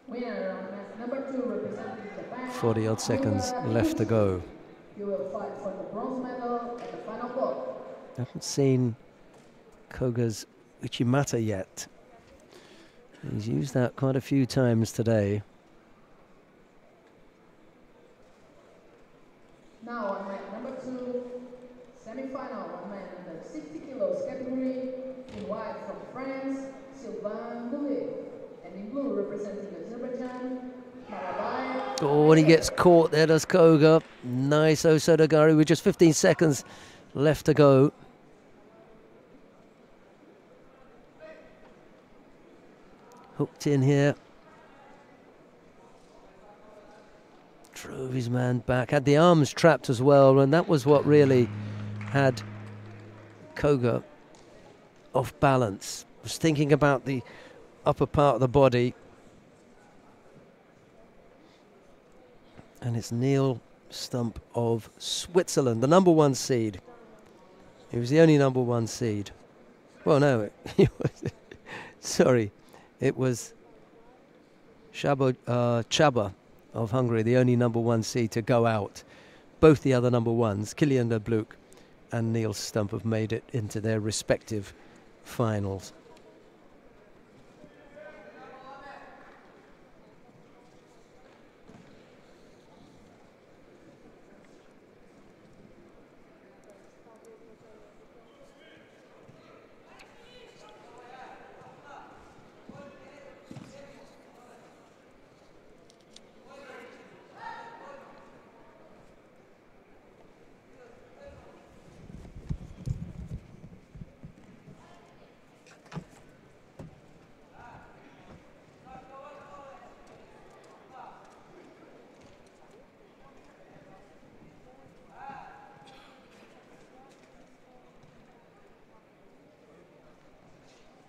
Winner on match number 2 representing Japan. 40-odd seconds left to go. You will fight for the bronze medal at the final bout. I haven't seen Koga's Uchimata yet. He's used that quite a few times today. Now on match number 2, semi-final on man under 60 kilos category. In white from France, Sylvain Goulet. And in blue representing Azerbaijan, Marabai. Oh, and he gets caught there, does Koga. Nice Osodogari with just 15 seconds left to go. Hooked in here. Drove his man back. Had the arms trapped as well, and that was what really had Koga off balance. Was thinking about the upper part of the body. And it's Neil Stump of Switzerland, the number 1 seed. He was the only number 1 seed. Well, no, sorry. It was Csaba of Hungary, the only number 1 seed to go out. Both the other number 1s, Kilian Lebluc and Neil Stump, have made it into their respective finals.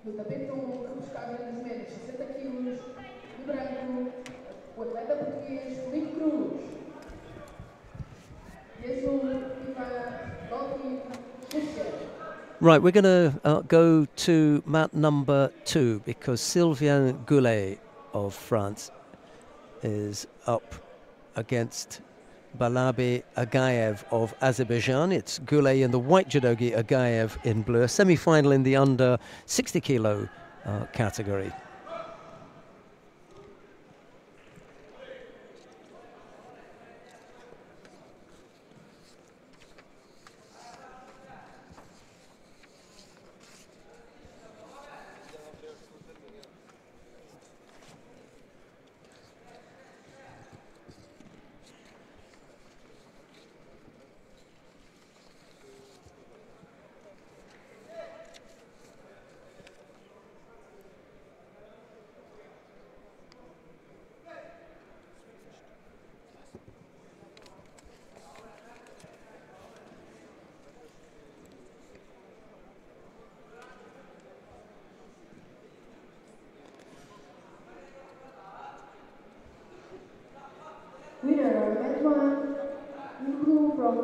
Do tapete 1, que buscava nas médias 60 quilos, de branco, o atleta português Felipe Cruz. De azul, Ivan Dolphin Fischer. Right, we're going to go to mat number 2 because Sylvain Goulet of France is up against Balabi Agaev of Azerbaijan. It's Goulet in the white judogi, Agaev in blue. A semi-final in the under 60 kilo category.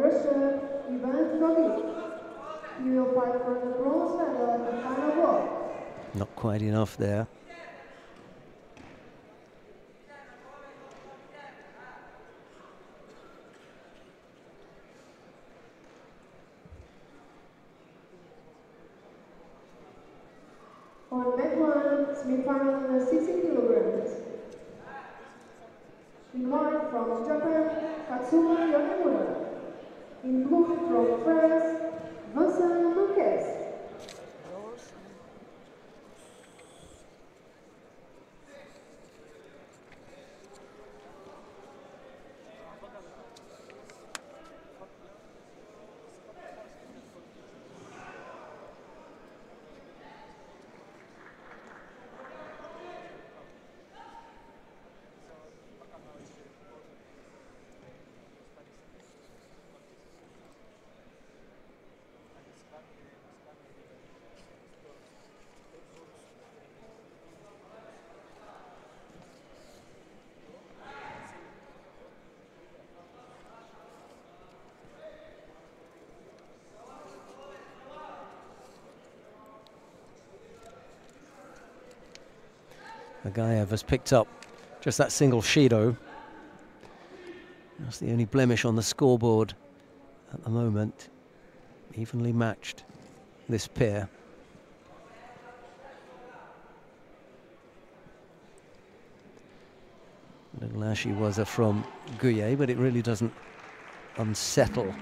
Russia, Ivan Drogic. He will fight for the bronze medal at the final block. Not quite enough there. On mat 1, semi-final under 60 kilograms. In white from Japan, Katsuma Yonemura. In blue from France, Vincent Lucas. Agaev has picked up just that single Shido. That's the only blemish on the scoreboard at the moment. Evenly matched, this pair. Little ashy was from Gouye, but it really doesn't unsettle.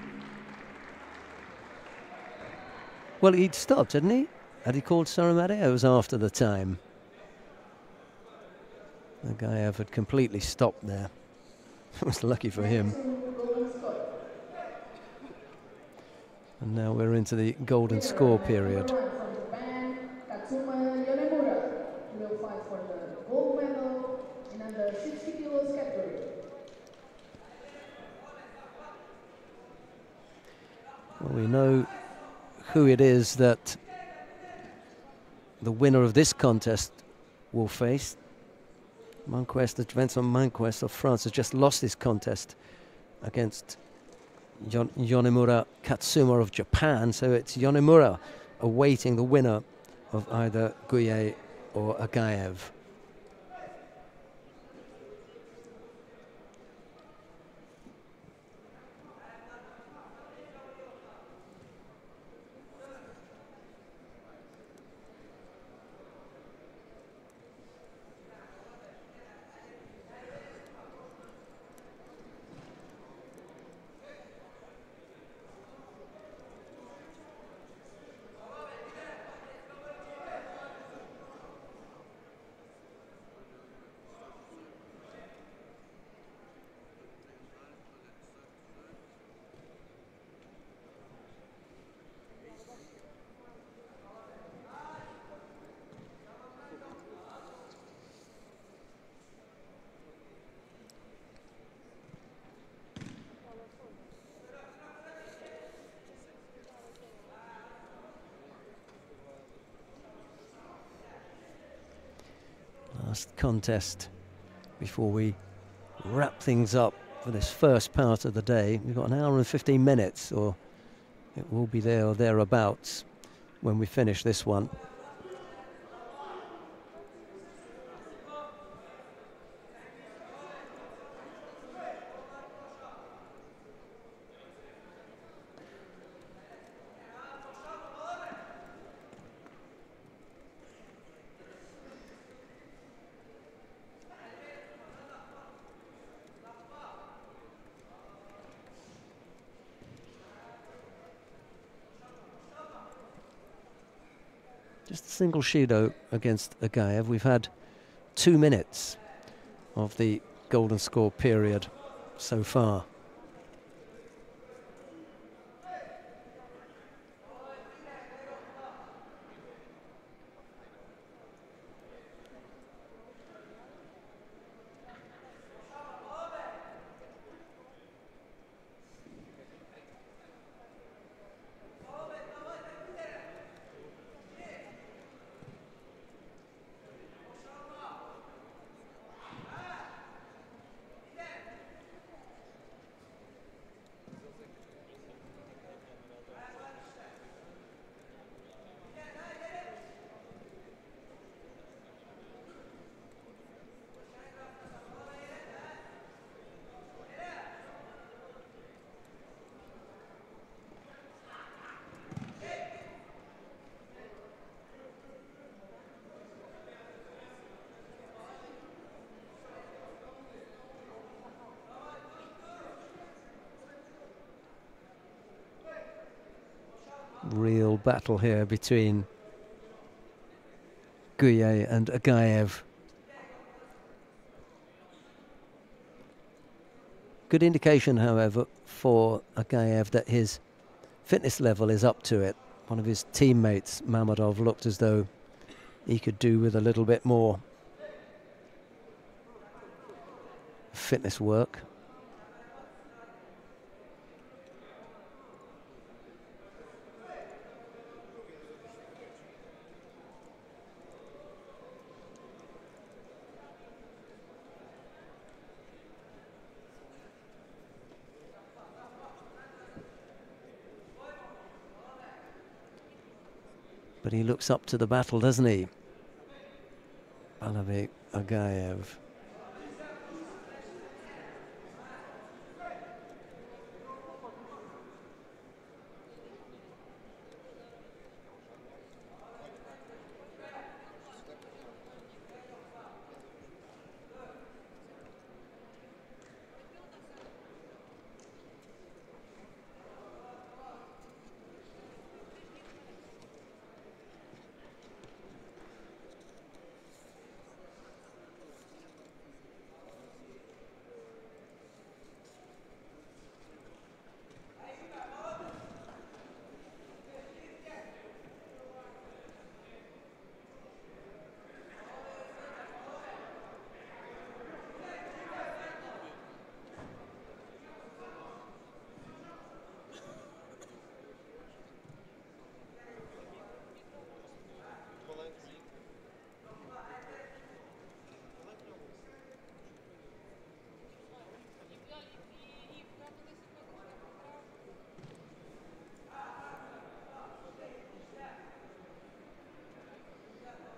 Well, he'd stopped, hadn't he? Had he called Saramade? It was after the time. Agaev had completely stopped there. It was lucky for him. And now we're into the golden score period. Katsuma Yonemura will fight for the gold medal in under 60 kilos category. Well, we know who it is that the winner of this contest will face. Vincent Manquest of France has just lost his contest against Yonemura Katsuma of Japan, so it's Yonemura awaiting the winner of either Gouye or Agaev. Last contest before we wrap things up for this first part of the day. We've got an hour and 15 minutes, or it will be there or thereabouts when we finish this one. Just a single Shido against Agaev. We've had 2 minutes of the golden score period so far. Real battle here between Gouillet and Agaev. Good indication, however, for Agaev that his fitness level is up to it. One of his teammates, Mamadov, looked as though he could do with a little bit more fitness work. But he looks up to the battle, doesn't he? Pallavi Agaev.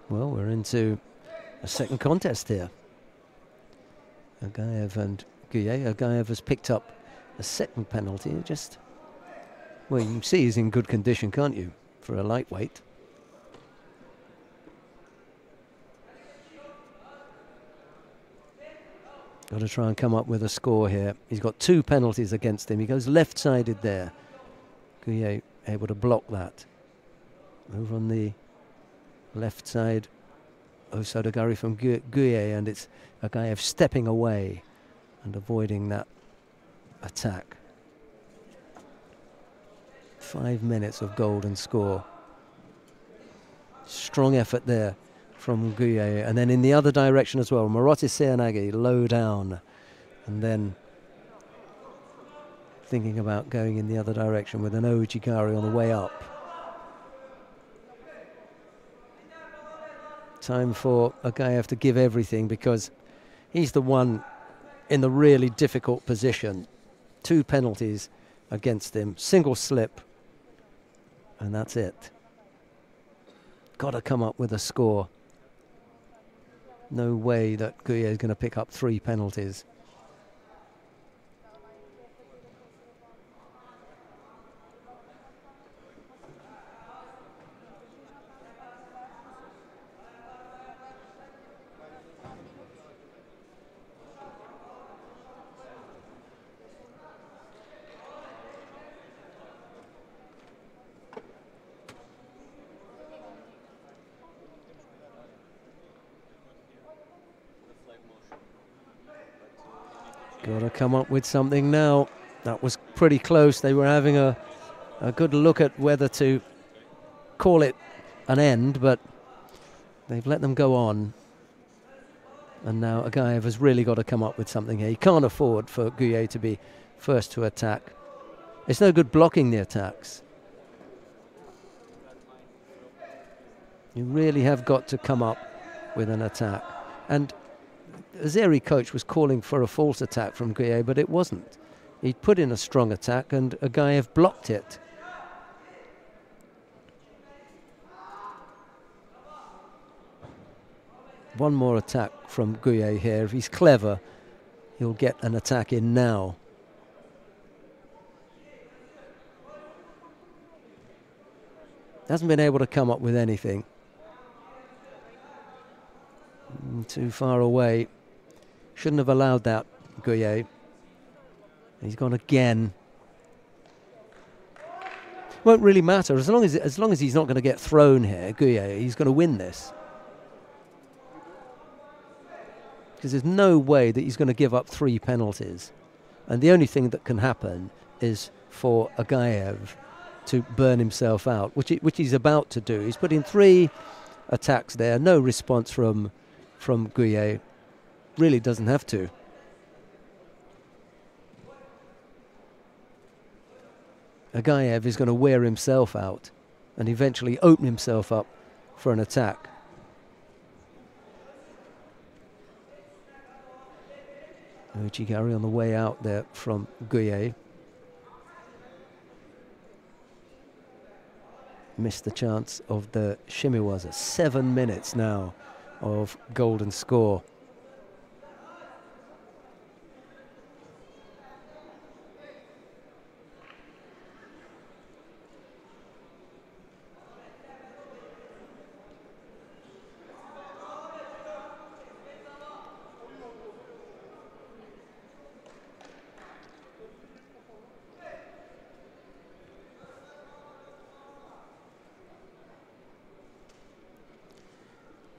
Well, we're into a second contest here. Agaev and Gouillet. Agaev has picked up a second penalty. Just, well, you can see he's in good condition, can't you, for a lightweight. Got to try and come up with a score here. He's got 2 penalties against him. He goes left-sided there. Gouillet able to block that. Over on the left side, Osodagari from Gouillet, and it's Agaev stepping away and avoiding that attack. 5 minutes of golden score. Strong effort there from Gouillet, and then in the other direction as well, Marotis Seanagi low down, and then thinking about going in the other direction with an Ojigari on the way up. Time for Agaev to give everything, because he's the one in the really difficult position. 2 penalties against him, single slip, and that's it. Got to come up with a score. No way that Gouillet is going to pick up 3 penalties. Got to come up with something now. That was pretty close. They were having a good look at whether to call it an end, but they've let them go on. And now Agaev has really got to come up with something here. He can't afford for Gouillet to be first to attack. It's no good blocking the attacks. You really have got to come up with an attack. And Azeri coach was calling for a false attack from Gouillet, but it wasn't. He'd put in a strong attack and Agaev blocked it. One more attack from Gouillet here. If he's clever, he'll get an attack in now. Hasn't been able to come up with anything. Too far away. Shouldn't have allowed that, Gouillet. He's gone again. Won't really matter as long as he's not going to get thrown here. Guye, he's going to win this, because there's no way that he's going to give up 3 penalties, and the only thing that can happen is for Agaev to burn himself out, which he's about to do. He's put in 3 attacks there, no response from Guye. Really doesn't have to. Agaev is going to wear himself out and eventually open himself up for an attack. Uchigari on the way out there from Guye. Missed the chance of the Shimiwaza. 7 minutes now of golden score.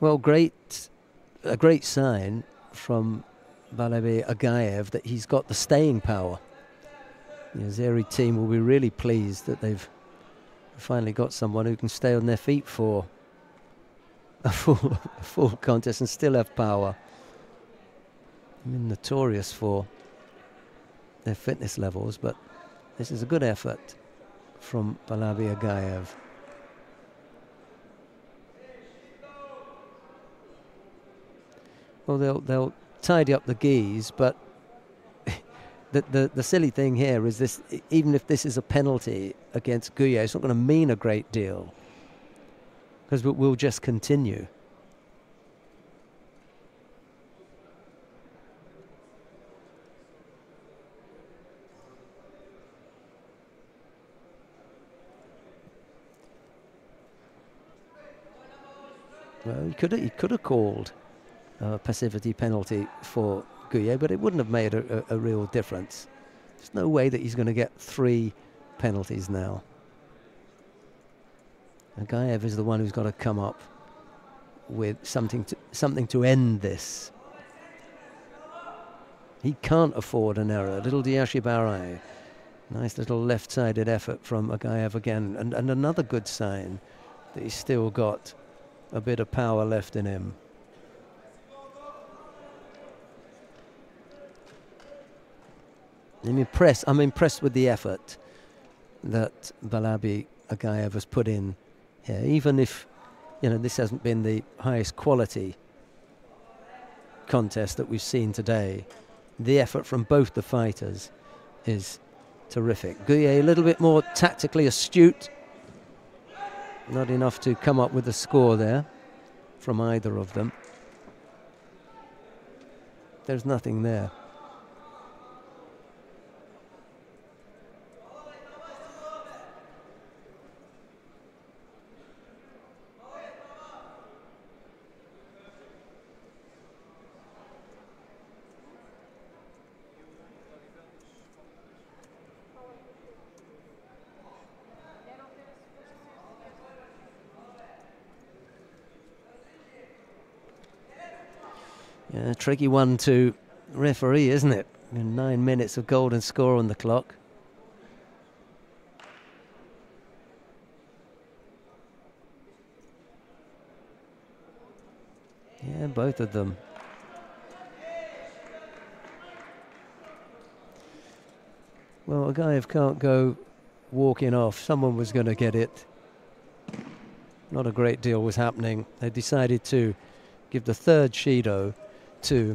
Well, a great sign from Valery Agaev that he's got the staying power. The Azeri team will be really pleased that they've finally got someone who can stay on their feet for a full contest and still have power. I mean, notorious for their fitness levels, but this is a good effort from Valery Agaev. Well, they'll tidy up the geese, but the silly thing here is this: even if this is a penalty against Guye, it's not going to mean a great deal, because we'll just continue. Well, he could have called passivity penalty for Guye, but it wouldn't have made a real difference. There's no way that he's going to get 3 penalties now. Agaev is the one who's got to come up with something to end this. He can't afford an error. Little Diashibarai. Nice little left-sided effort from Agaev again, and another good sign that he's still got a bit of power left in him. I'm impressed with the effort that Valery Agaev has put in here, even if, this hasn't been the highest quality contest that we've seen today. The effort from both the fighters is terrific. Guye a little bit more tactically astute. Not enough to come up with a score there from either of them. There's nothing there. Yeah, tricky one to referee, isn't it? 9 minutes of golden score on the clock. Yeah, both of them. Well, Agaev can't go walking off. Someone was going to get it. Not a great deal was happening. They decided to give the 3rd Shido to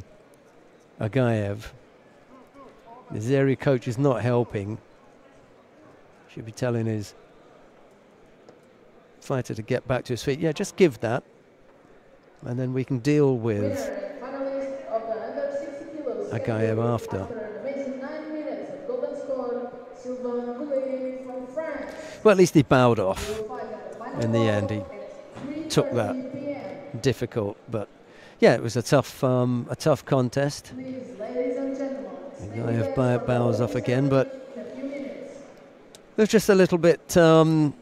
Agaev. The Zeri coach is not helping. Should be telling his fighter to get back to his feet. Yeah, just give that, and then we can deal with Agaev after. Well, at least he bowed off. In the end, he took that. Difficult, but yeah, it was a tough contest. Agaev bows off again, but It was just a little bit too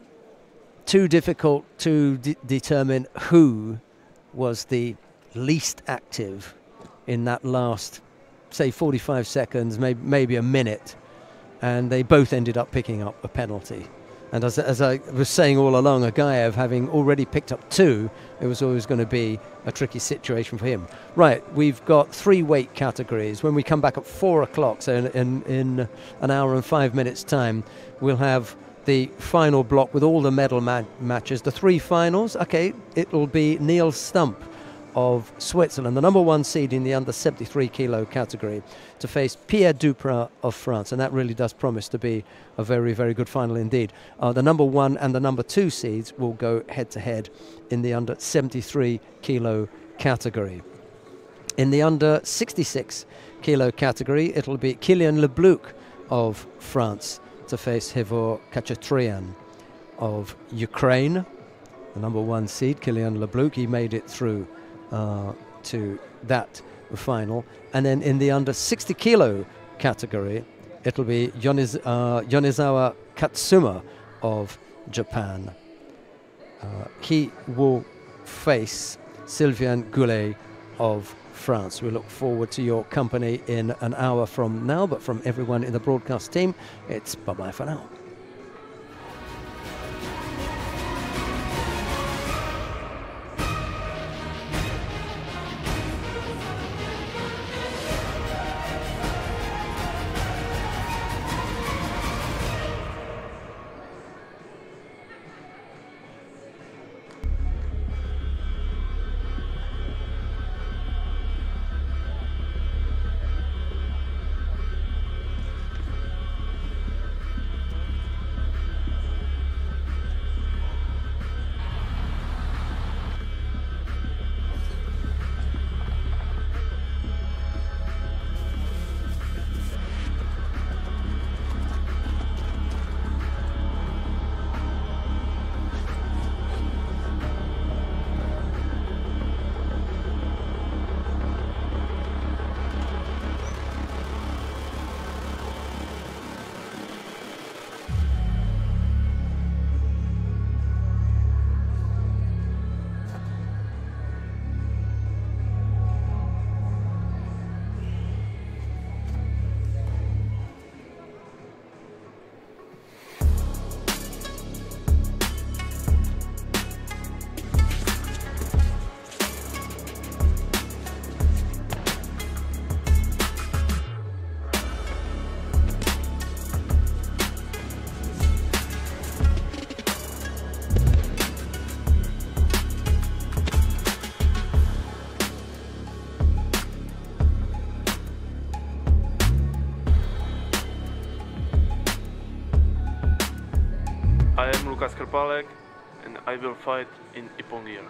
difficult to determine who was the least active in that last, say, 45 seconds, maybe a minute, and they both ended up picking up a penalty. And as I was saying all along, Agaev having already picked up 2, it was always going to be a tricky situation for him. Right, we've got 3 weight categories. When we come back at 4 o'clock, so in an hour and 5 minutes' time, we'll have the final block with all the medal matches. The 3 finals, okay, it'll be Neil Stump of Switzerland, the number 1 seed in the under 73 kilo category, to face Pierre Duprat of France, and that really does promise to be a very, very good final indeed. The number 1 and the number 2 seeds will go head to head in the under 73 kilo category. In the under 66 kilo category, it'll be Kylian Lebluc of France to face Hevor Khachatryan of Ukraine, the number 1 seed. Kylian Lebluc, he made it through to that final. And then in the under 60 kilo category, it'll be Yonezawa Katsuma of Japan. He will face Sylvain Goulet of France. We look forward to your company in an hour from now, but from everyone in the broadcast team, it's bye-bye for now. I am Lukas Krpalek and I will fight in Ippon gear.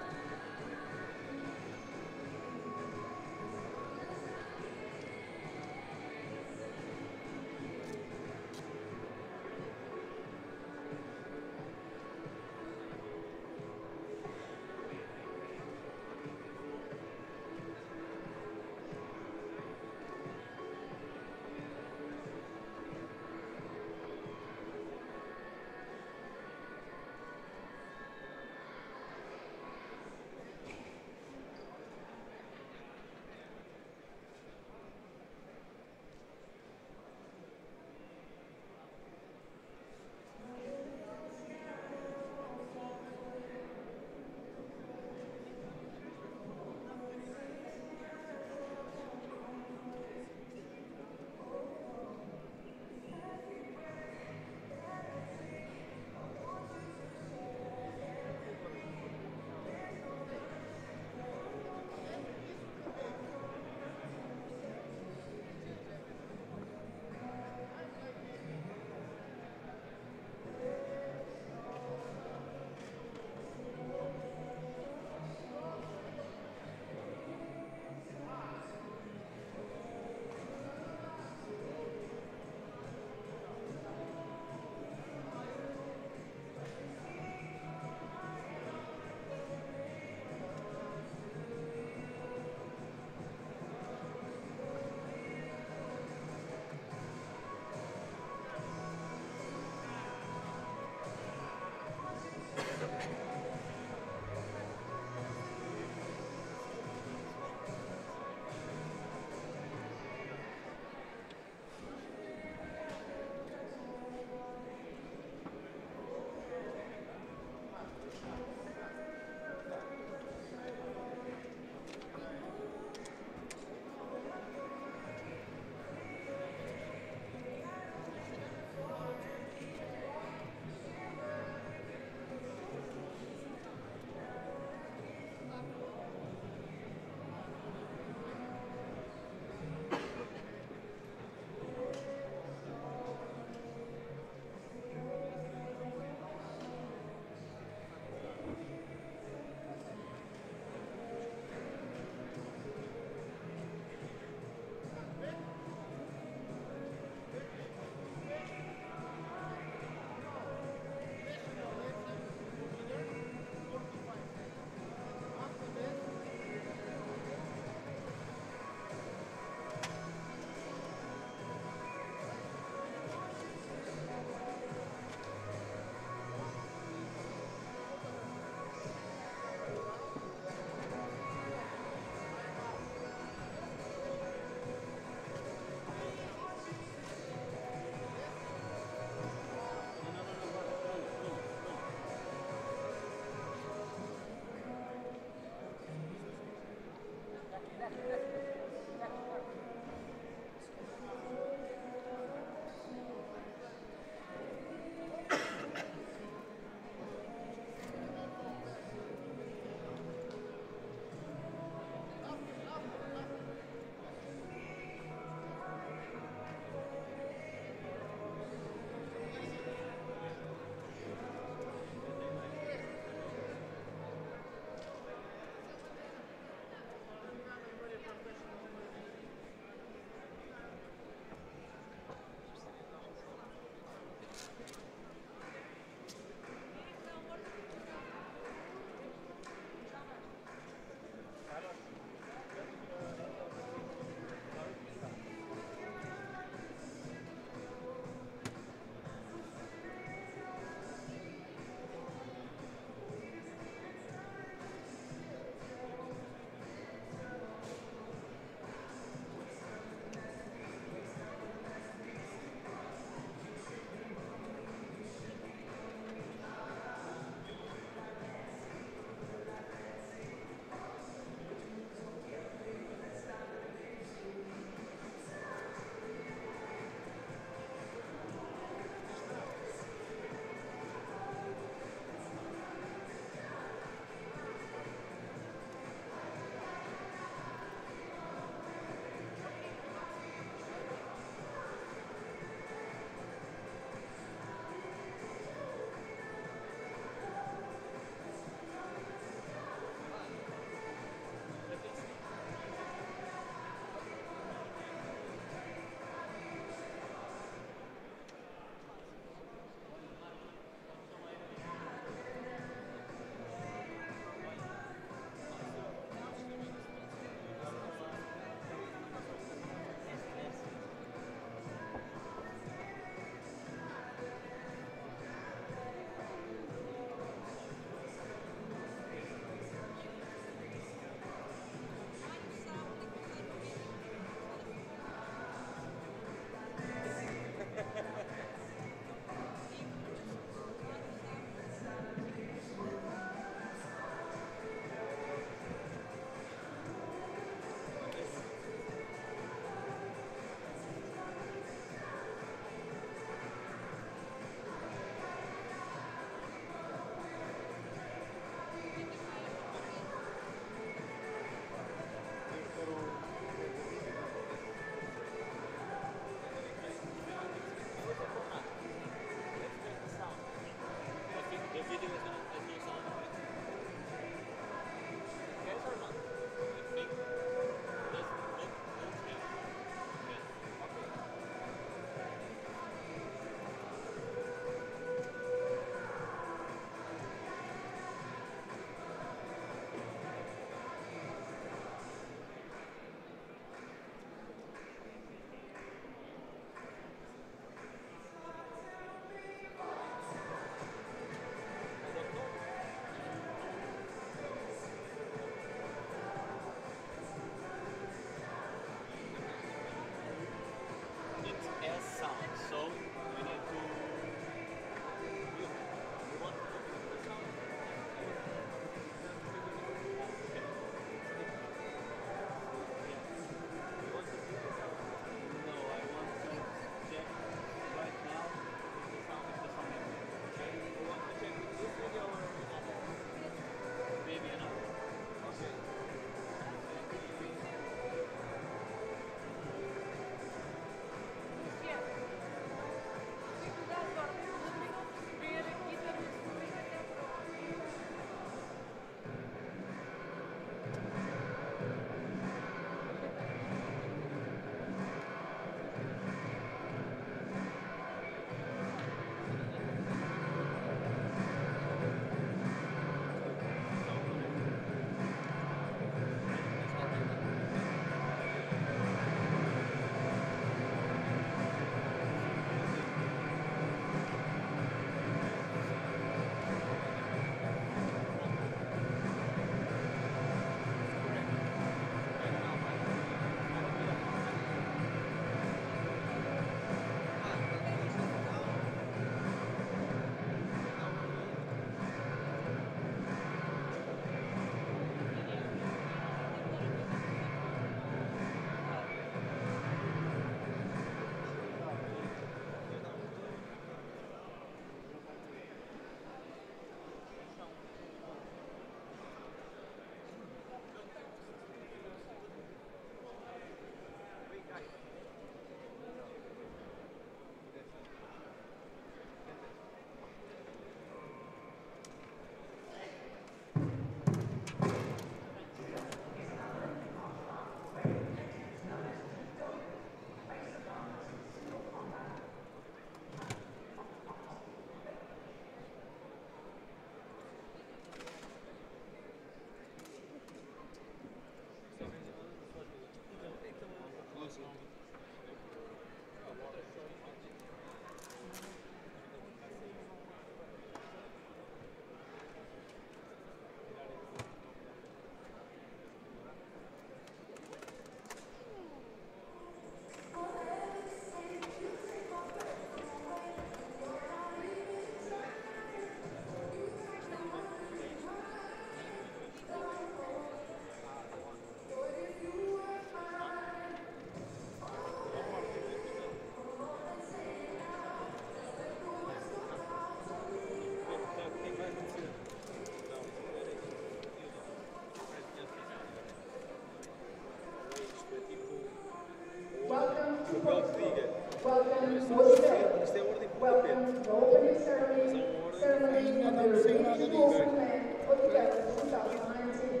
welcome to the opening ceremony of the European Judo for Men Odivelas 2019.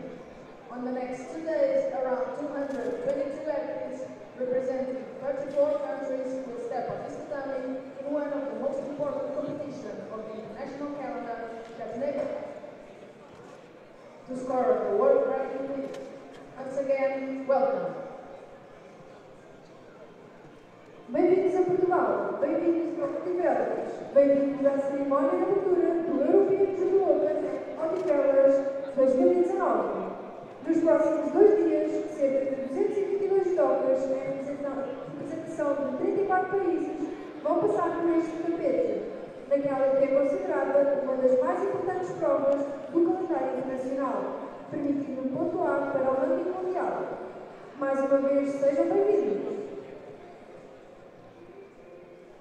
On the next 2 days, around 222 athletes representing 34 countries will step on this tatami in one of the most important competitions of the international calendar that never to score the World Ranking League. Once again, welcome. Bem-vindos a Portugal, bem-vindos a Odivelas, bem-vindos à cerimónia de abertura do European Judo Odivelas 2019. Nos próximos 2 dias, cerca de 222 judokas em representação de 34 países vão passar por este tapete, naquela que é considerada uma das mais importantes provas do calendário internacional, permitindo pontuar para o ranking mundial. Mais uma vez, sejam bem-vindos.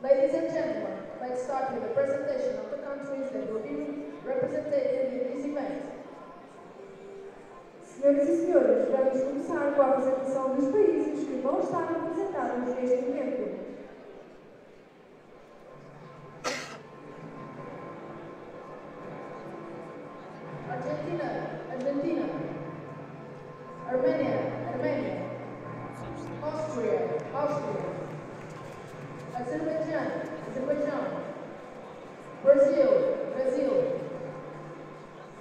Ladies and gentlemen, let's start with the presentation of the countries that will be represented in this event. Senhoras e senhores, vamos começar com a apresentação dos países que vão estar representados neste evento. Argentina. Armenia. Austria. Azerbaijan. Brazil.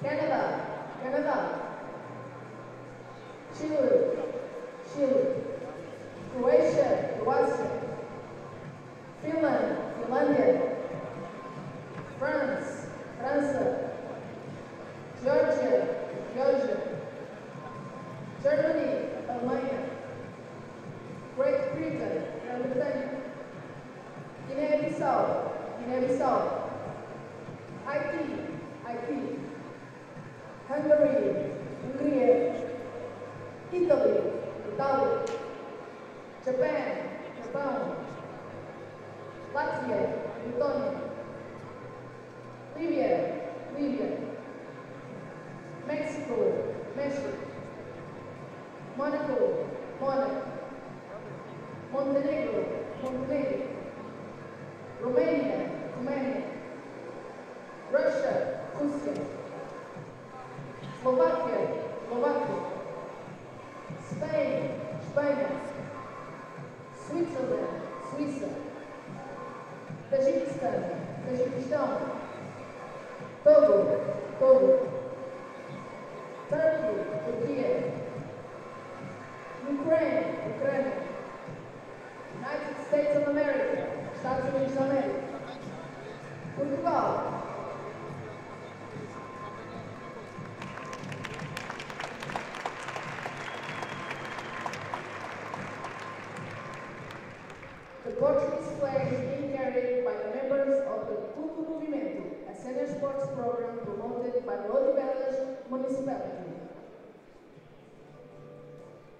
Canada. Chile. Croatia. Finlandia. França. Georgia. Germany, Alemanha. Great Britain, Grã-Bretanha. Guiné-Bissau. Haiti. Hungary. Italy. Japão. Latvia, Letônia. Líbia. México. Monaco. Montenegro. Romania. Rússia. Eslováquia. Espanha. Suíça. Tajiquistão. Togo. Turquia. Ukraine. United States of America. Estados Unidos da América. Portugal. The Portuguese flag is being carried by the members of the Judo Movimento, a senior sports program promoted by the Odivelas municipality.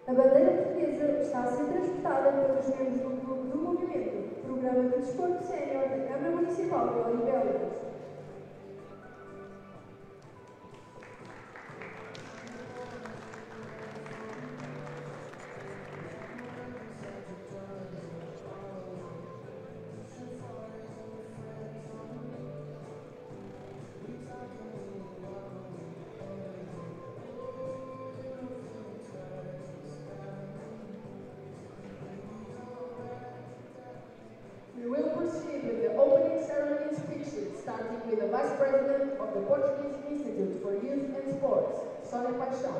A bandeira portuguesa está a ser transportada pelos membros do grupo do movimento, Programa de Desporto Sénior da Câmara Municipal de Odivelas. We will proceed with the opening ceremony speeches, starting with the Vice President of the Portuguese Institute for Youth and Sports, Sónia Paixão.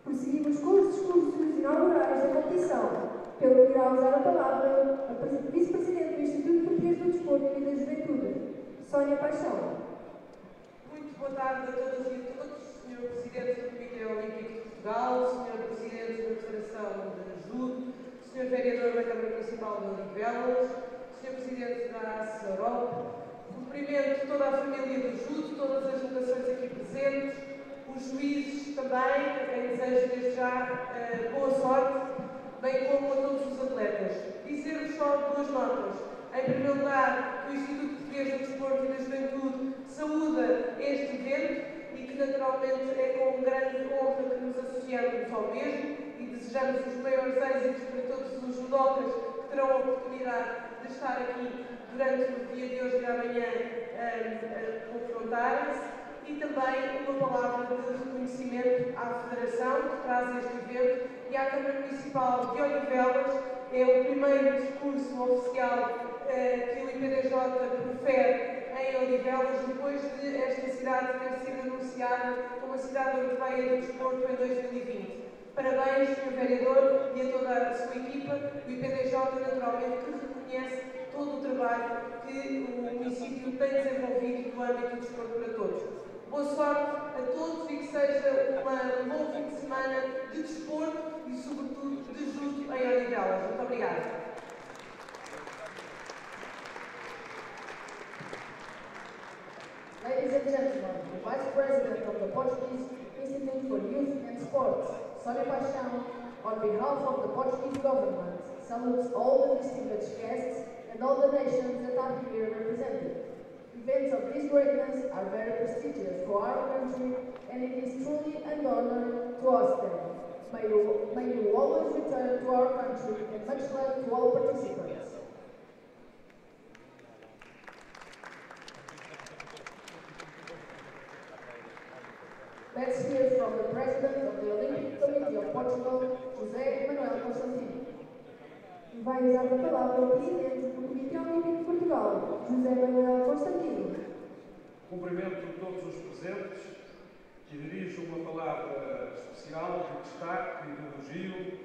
Prosseguimos com os discursos inaugurais da competição, pelo que irá usar a palavra a Vice-Presidente do Instituto Português do Desporto e da Juventude, Sónia Paixão. Muito boa tarde a todas e a todos, Sr. Presidente do Comitê Olímpico de Portugal, Sr. Presidente da Federação de Judo, Sr. Vereador da Câmara Municipal de Odivelas, Sr. Presidente da ACE Europa, cumprimento toda a família do Judo, todas as delegações aqui presentes, os juízes também, a quem desejo desde já boa sorte, bem como a todos os atletas. Dizer-vos só 2 notas. Em primeiro lugar, que o Instituto Português do Desporto e da Juventude saúda este evento e que naturalmente é com grande honra que nos associamos ao mesmo e desejamos os maiores êxitos para todos os judocas que terão a oportunidade de estar aqui durante o dia de hoje e de amanhã a confrontarem-se. E também uma palavra de reconhecimento à Federação que traz este evento e à Câmara Municipal de Odivelas. É o primeiro discurso oficial que o IPDJ profere em Odivelas depois de esta cidade ter sido anunciada como a cidade europeia do desporto em 2020. Parabéns, Sr. Vereador, e a toda a sua equipa, o IPDJ naturalmente que reconhece todo o trabalho que o município tem desenvolvido no âmbito do desporto para todos. Boa sorte a todos e que seja um bom fim de semana de desporto e, sobretudo, de judo em Odivelas. Muito obrigada. Ladies and gentlemen, the Vice President of the Portuguese Institute for Youth and Sports, Sonia Paixão, on behalf of the Portuguese government, salutes all the distinguished guests and all the nations that are here represented. Events of this greatness are very prestigious for our country, and it is truly an honor to host them. May you always return to our country, and much love to all participants. Let's hear from the President of the Olympic Committee of Portugal, José Manuel Constantino. Vai usar a palavra o Presidente do Comitê Olímpico de Portugal, José Manuel Constantino. Cumprimento todos os presentes e dirijo uma palavra especial de destaque e de elogio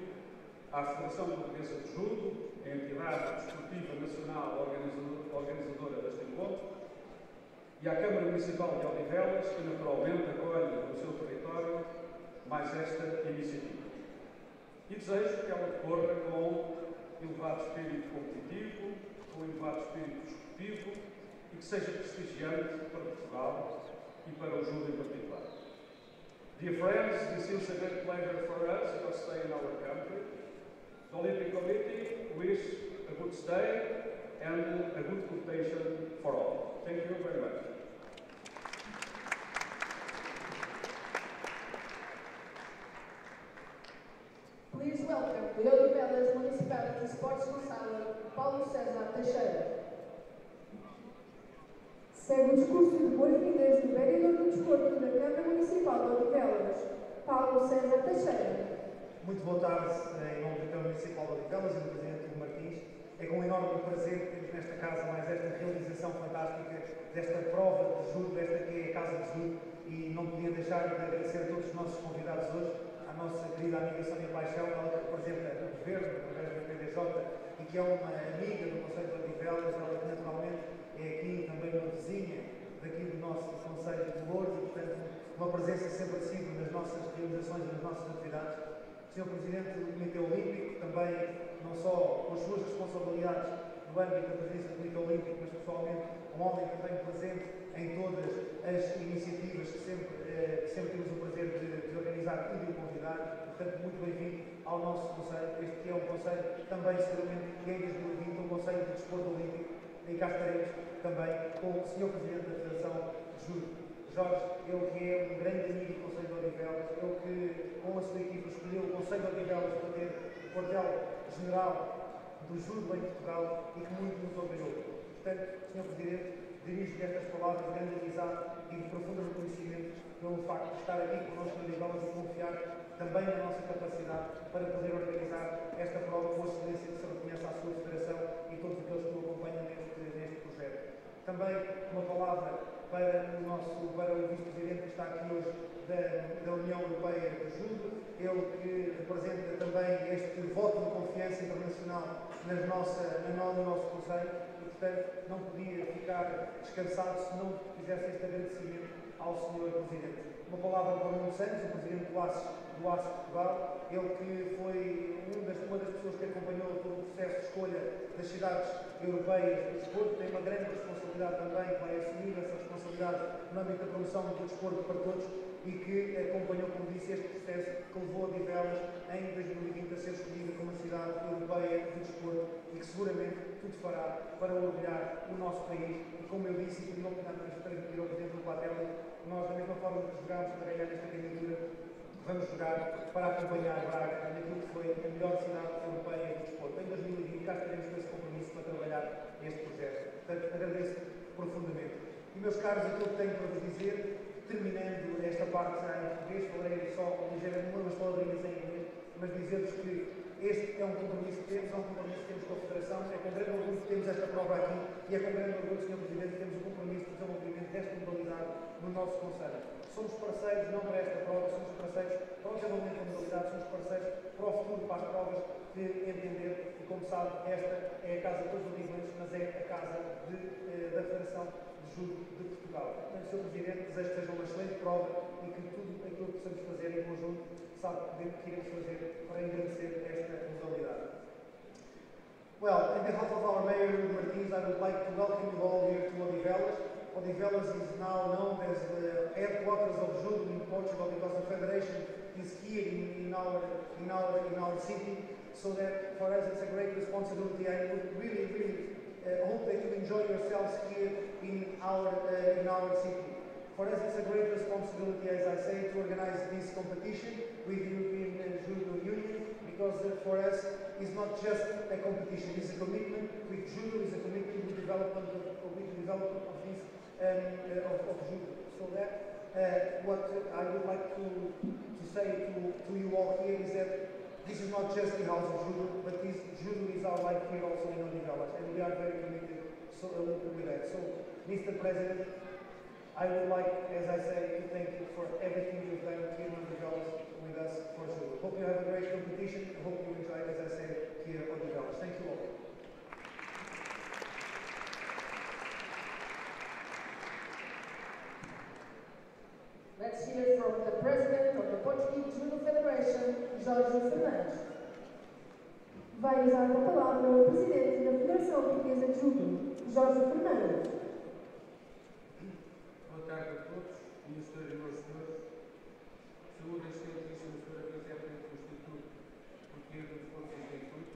à Federação Portuguesa de Judo, a entidade desportiva nacional organizadora deste encontro, e à Câmara Municipal de Odivelas, que naturalmente acolhe no seu território mais esta iniciativa. E desejo que ela decorra com elevado espírito competitivo, com elevado espírito desportivo e que seja prestigiante para Portugal e para o judo em particular. Dear friends, this is a great pleasure for us to stay in our country. The Olympic Committee wish a good stay and a good occupation for all. Thank you very much. Please welcome the Odivelas Municipality Sports Councillor, Paulo César Teixeira. Segue o discurso de boas-vindas do Vereador do Desporto da Câmara Municipal de Odivelas, Paulo César Teixeira. Muito boa tarde, em nome da Câmara Municipal de Odivelas e do Presidente Hugo Martins. É com enorme prazer que temos nesta casa mais esta realização fantástica, desta prova de judo, desta que é a Casa de Judo, e não podia deixar de agradecer a todos os nossos convidados hoje, à nossa querida amiga Sonia Paixão, ela que representa o Governo, através do PDJ, e que é uma amiga do Conselho de Odivelas, ela que naturalmente é aqui também uma vizinha daqui do nosso Conselho de Lourdes, e portanto uma presença sempre assídua nas nossas realizações e nas nossas atividades. Sr. Presidente do Comitê Olímpico, também não só com as suas responsabilidades no âmbito da presidência do Comitê Olímpico, mas pessoalmente um homem que tem presente em todas as iniciativas que sempre temos o prazer de organizar e de o convidar. Portanto, muito bem-vindo ao nosso Conselho. Este que é um Conselho também, seguramente, que em 2020 um Conselho de Desporto Olímpico. E cá estaremos também com o Sr. Presidente da Federação de Judo, Jorge, ele que é um grande amigo do Conselho de Odivelas, ele que, com a sua equipa, escolheu o Conselho de Odivelas para ter o quartel-general do judo em Portugal e que muito nos orgulhou. Portanto, Sr. Presidente, dirijo-lhe estas palavras de grande amizade e de profundo reconhecimento pelo facto de estar aqui connosco em Odivelas e confiar também na nossa capacidade para poder organizar esta prova com a excelência que se reconhece à sua Federação e todos aqueles que o acompanham neste projeto. Também uma palavra para o Vice-Presidente que está aqui hoje da União Europeia de Judo, ele que representa também este voto de confiança internacional no nosso Conselho e, portanto, não podia ficar descansado se não fizesse este agradecimento ao Sr. Presidente. Uma palavra para o Nuno Santos, o Presidente do ACE Portugal, ele que foi uma das pessoas que acompanhou todo o processo de escolha das cidades europeias do desporto, tem uma grande responsabilidade também, vai assumir essa responsabilidade no âmbito da promoção do desporto para todos e que acompanhou, como disse, este processo que levou a Odivelas em 2020 a ser escolhida como a cidade europeia do desporto e que seguramente tudo fará para orgulhar o nosso país e, como eu disse, e não podemos transmitir ao Presidente do Platel, nós, da mesma forma que jogámos para ganhar esta candidatura, vamos jogar para acompanhar Braga naquilo que foi a melhor cidade europeia do desporto. Em 2020, cá estaremos com esse compromisso para trabalhar este projeto. Portanto, agradeço profundamente. E, meus caros, aquilo que tenho para vos dizer, terminando esta parte já em português, falarei só ligeiramente umas palavrinhas em inglês, mas dizer-vos que este é um compromisso que temos, com a Federação, é com grande orgulho que temos esta prova aqui e é com grande orgulho, Sr. Presidente, que temos o compromisso de desenvolvimento desta modalidade no nosso Conselho. Somos parceiros não para esta prova, somos parceiros para o desenvolvimento da modalidade, somos parceiros para o futuro, para as provas que entender, e como sabe, esta é a casa de todos os níveis, mas é a casa da Federação de Judo de Portugal. Portanto, Sr. Presidente, desejo que seja uma excelente prova e que tudo aquilo que possamos fazer em conjunto, sabe que iremos fazer para engrandecer esta modalidade. Well, on behalf of our Mayor, Martins, I would like to welcome you all here to Odivelas. Odivelas is now known as the headquarters of Judo in Portugal because the federation is here in our city. So that for us it's a great responsibility. I would really hope that you enjoy yourselves here in our city. For us it's a great responsibility, as I say, to organize this competition with the European Judo Union, because for us it's not just a competition, it's a commitment with Judo, it's a commitment with the development of this of Judo. So that what I would like to say to you all here is that this is not just the house of Judo, but Judo is our life here also in Odivelas, and we are very committed with that. So, Mr. President, I would like, as I say, to thank you for everything you've done here in Odivelas with us for Judo. Hope you have a great competition. I hope you enjoy, as I say, here at Odivelas. Thank you all. Let's hear from the President of the Portuguese Judo Federation, Jorge Fernandes. Vai usar a palavra o Presidente da Federação Portuguesa de Judo, Jorge Fernandes. Boa tarde a todos, minhas senhoras e meus senhores. Saúde a excelentíssima senhora Presidente do Instituto Português de Desporto e Juventude,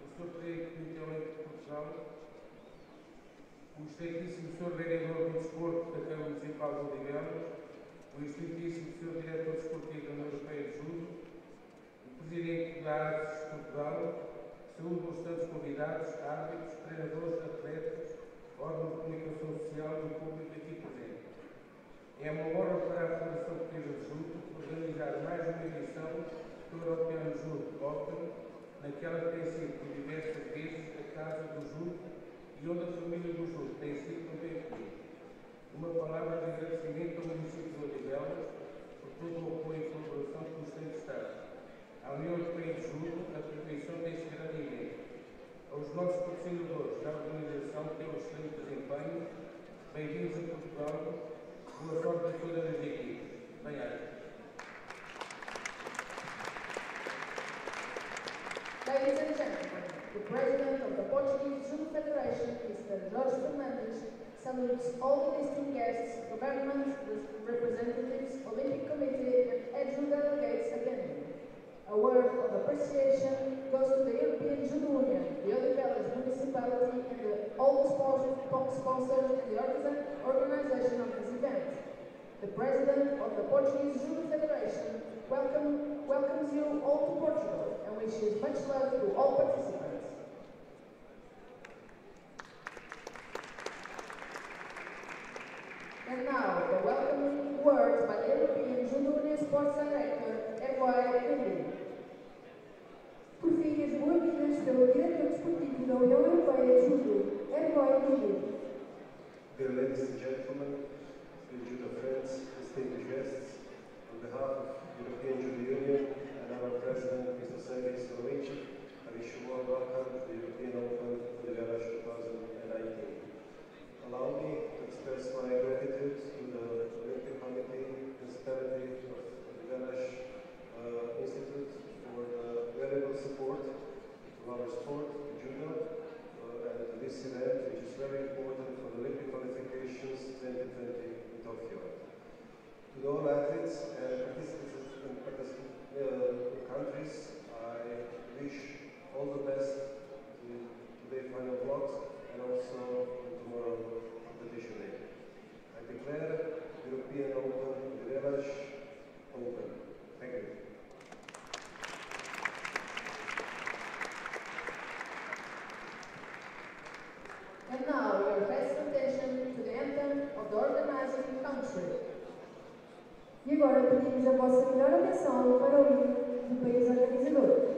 o Sr. Presidente do Comitê Olímpico de Portugal, o excelentíssimo Sr. Vereador do Desporto da Câmara Municipal de Odivelas, o excelentíssimo Sr. Diretor Desportivo da União Europeia de Judo, o Presidente da ASES de Portugal, saúde aos restantes convidados, árbitros, treinadores, atletas, órgãos de comunicação social e o público aqui presente. É uma honra para a Federação Portuguesa de Judo organizar mais uma edição do europeanjudo Open, naquela que tem sido por diversas vezes a casa do judo e onde a família do judo tem sido também acolhida. Uma palavra de agradecimento ao município de Odivelas por todo o apoio e colaboração que nos tem prestado. À União Europeia de Judo, a atribuição deste grande evento. Aos nossos patrocinadores da organização pelo excelente desempenho, bem-vindos a Portugal, boa sorte a todas as equipes. Bem-aja. Ladies and gentlemen, the President of the Portuguese Judo Federation, Mr. Jorge Fernandes, salutes all the distinguished guests, the government, the representatives, Olympic Committee, and EDU delegates attending. A word of appreciation goes to the European Judo Union, the Odivelas municipality, and all the sponsors and the organization of this event. The President of the Portuguese Judo Federation welcomes you all to Portugal and wishes much love to all participants. And now, the welcoming words by the European Judo Union Sports Director, F.Y. Por fim, as boas-vindas pelo Diretor Desportivo da União Europeia de Judo, F.Y. Dear ladies and gentlemen, dear judo friends, distinguished guests, on behalf of the European Judo Union and our President, Mr. Sergei Soloveitch, I wish you all welcome to the European Open Odivelas 2019. Allow me to express my gratitude to the Olympic Committee, Municipality of Odivelas Institute for the valuable support to our sport, Judo, and to this event, which is very important for the Olympic qualifications 2020 in Tokyo. To all athletes and participants in countries, I wish all the best to their final blocks and also tomorrow competition day. I declare European Open Odivelas open. Thank you. E agora pedimos a vossa melhor atenção para o hino do país organizador.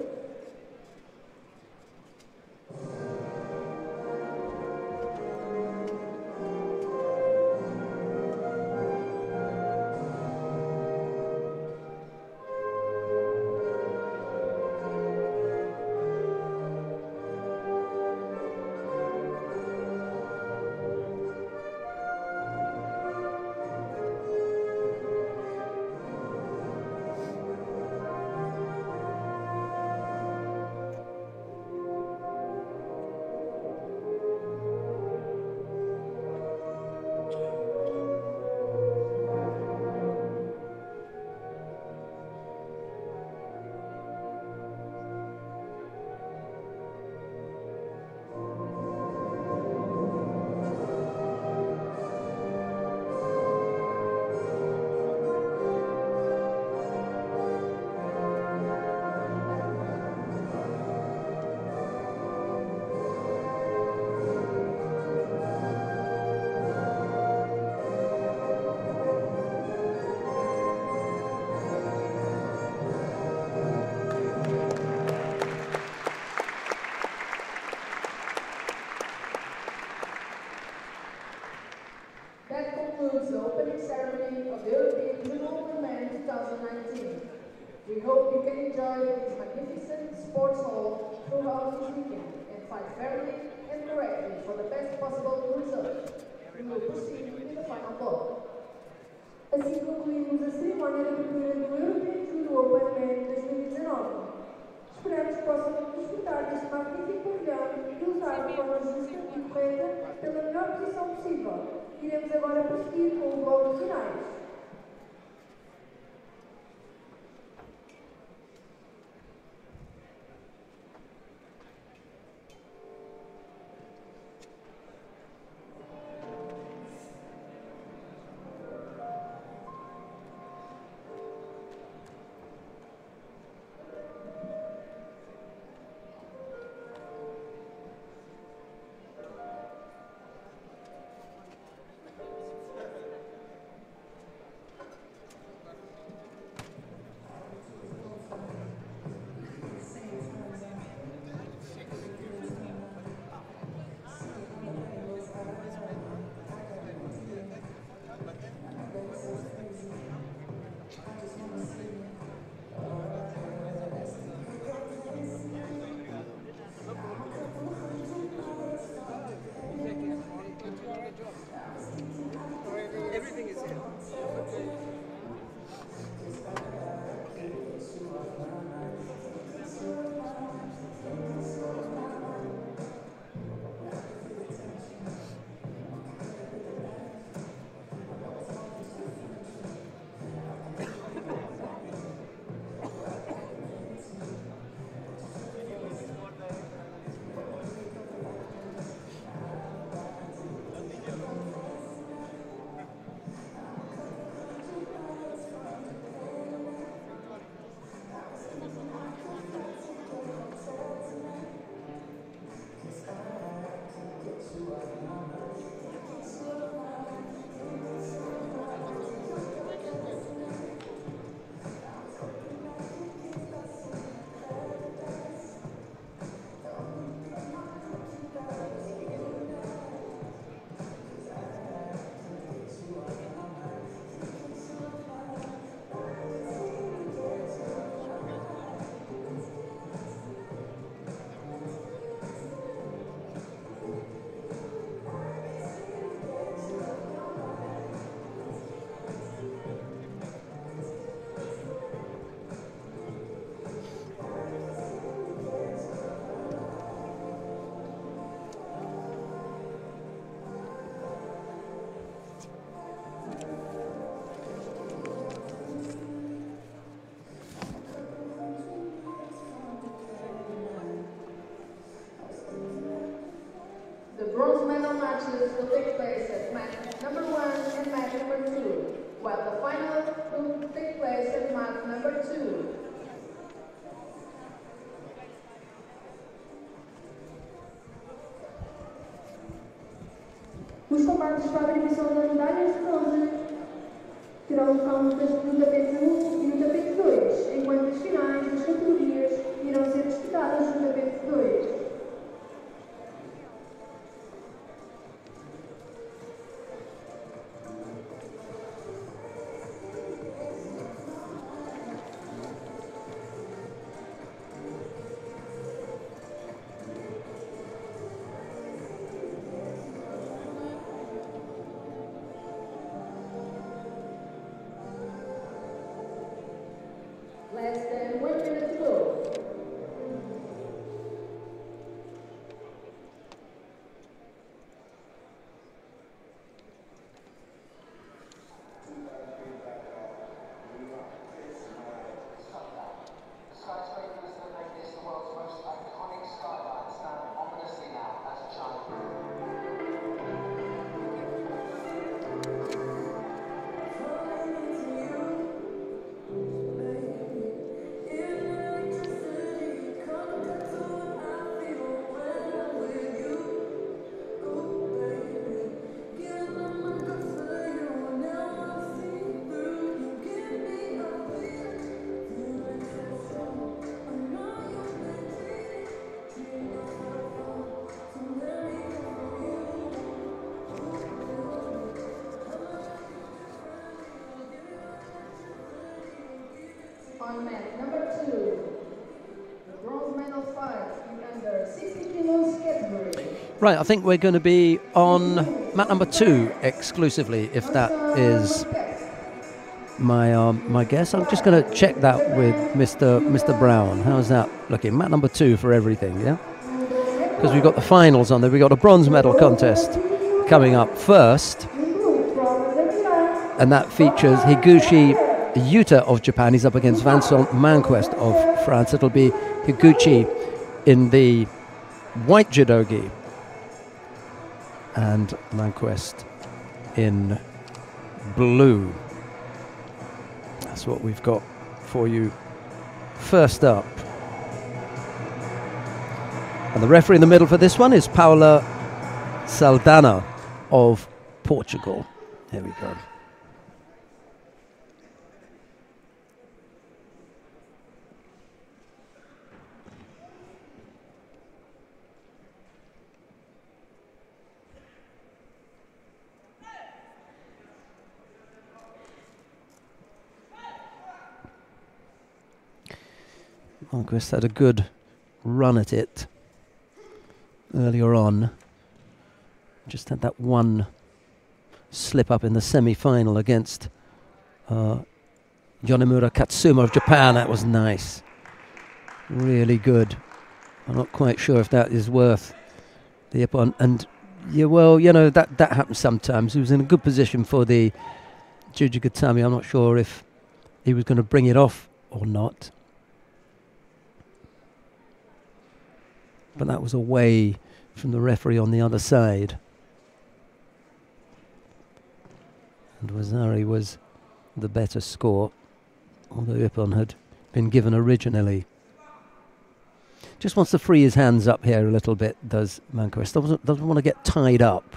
That concludes the opening ceremony of the European Judo Women 2019. We hope you can enjoy this magnificent sports hall throughout this weekend and fight fairly and correctly for the best possible result. We will proceed with the final block. Assim concluímos a cerimónia de abertura do European Judo Open 2019. Esperamos que possam desfrutar deste magnífico pavilhão e usar de forma justa e correta pela melhor posição possível. Iremos agora prosseguir com os blocos finais. Everything is here. Bronze medal matches will take place at match number 1 and match number 2, while the final will take place at match number 2. Os combates para a divisão das medalhas de bronze serão localizadas no tapete 1 e no tapete 2, enquanto as finais das categorias irão ser disputadas no tapete 2. Less than 1 minute to go. On mat number 2, the bronze medal fight in under 60 kilos category. Right, I think we're going to be on mat number 2 exclusively, if that is my guess. I'm just going to check that with Mr. Brown. How's that looking? Mat number 2 for everything, yeah? Because we've got the finals on there. We've got a bronze medal contest coming up first, and that features Higuchi Yuta of Japan. He's up against Vincent Manquest of France. It'll be Higuchi in the white judogi and Manquest in blue. That's what we've got for you first up. And the referee in the middle for this one is Paula Saldana of Portugal. There we go. Manquest had a good run at it earlier on. Just had that one slip up in the semi-final against Yonemura Katsuma of Japan. That was nice. Really good. I'm not quite sure if that is worth the ippon. And yeah, well, you know, that happens sometimes. He was in a good position for the Jujigatami. I'm not sure if he was going to bring it off or not. But that was away from the referee on the other side. And Wazari was the better score, although Ippon had been given originally. Just wants to free his hands up here a little bit, does Manquest. Doesn't want to get tied up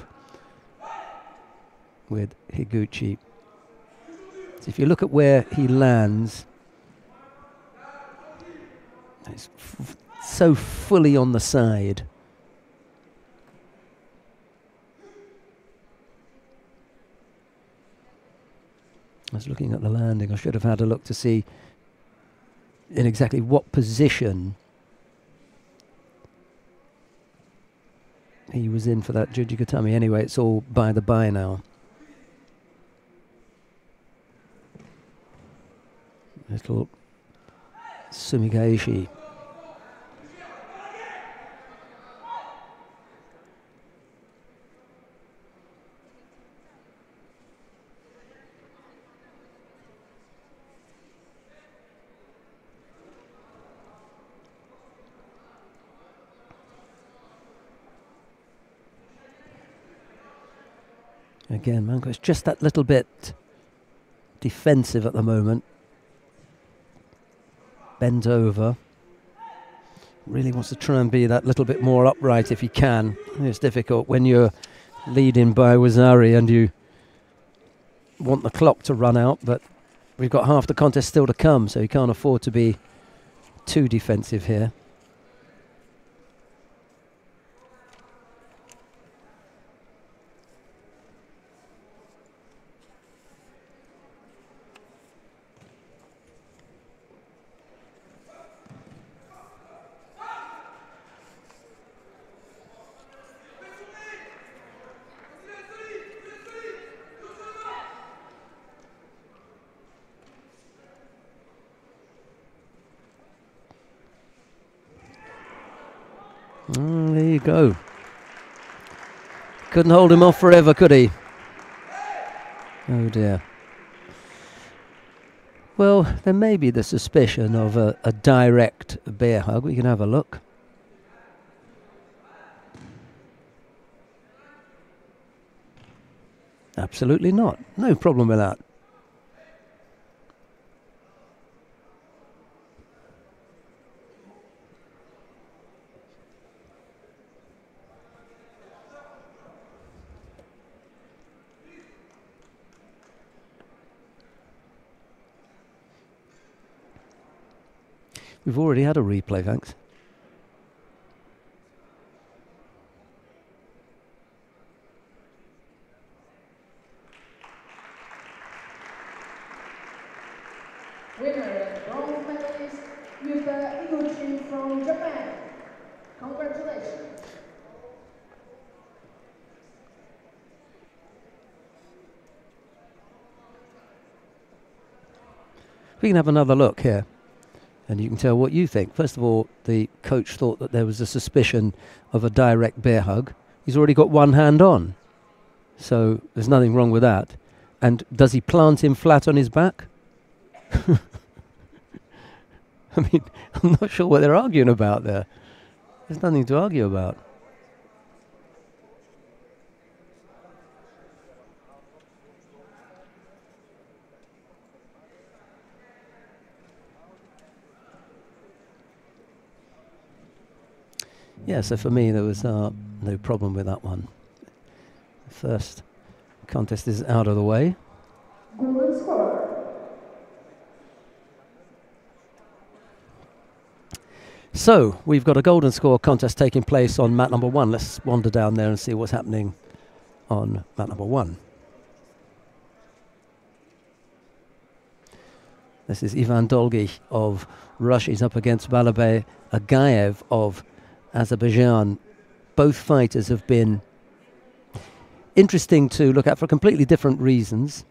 with Higuchi. So if you look at where he lands, it's so fully on the side. I was looking at the landing. I should have had a look to see in exactly what position he was in for that Jujigatami. Anyway, it's all by the by now. Little Sumigaishi. Again, Manquest just that little bit defensive at the moment. Bent over. Really wants to try and be that little bit more upright if he can. It's difficult when you're leading by Wazari and you want the clock to run out, but we've got half the contest still to come, so you can't afford to be too defensive here. There you go. Couldn't hold him off forever, could he? Oh dear. Well, there may be the suspicion of a direct bear hug. We can have a look. Absolutely not. No problem with that. We've already had a replay, thanks. Winner and bronze medalist, Judo from Japan. Congratulations. We can have another look here, and you can tell what you think. First of all, the coach thought that there was a suspicion of a direct bear hug. He's already got one hand on, so there's nothing wrong with that. And does he plant him flat on his back? I mean, I'm not sure what they're arguing about there. There's nothing to argue about. Yeah, so for me there was no problem with that one. The first contest is out of the way. Golden score. So we've got a golden score contest taking place on mat number 1. Let's wander down there and see what's happening on mat number 1. This is Ivan Dolgich of Russia. He's up against Balabay Agaev of Azerbaijan. Both fighters have been interesting to look at for completely different reasons.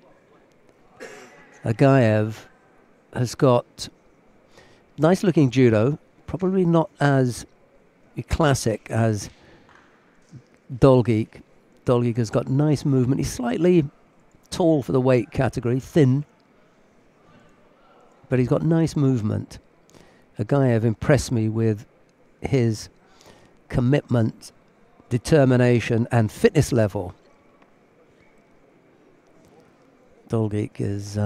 Agaev has got nice looking judo, probably not as classic as Dolgich. Dolgich has got nice movement. He's slightly tall for the weight category, thin, but he's got nice movement. Agaev impressed me with his commitment, determination and fitness level. Dolgich is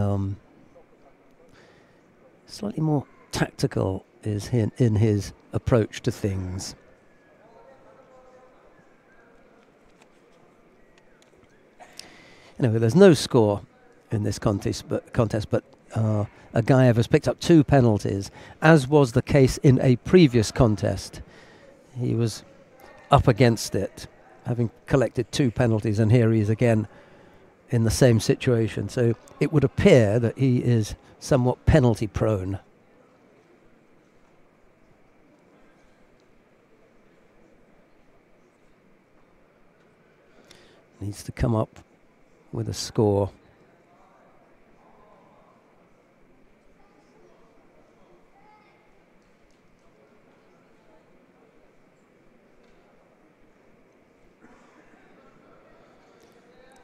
slightly more tactical in his approach to things. Anyway, there's no score in this contest, but Agaev has picked up 2 penalties, as was the case in a previous contest. He was up against it, having collected 2 penalties, and here he is again in the same situation. So it would appear that he is somewhat penalty prone. Needs to come up with a score.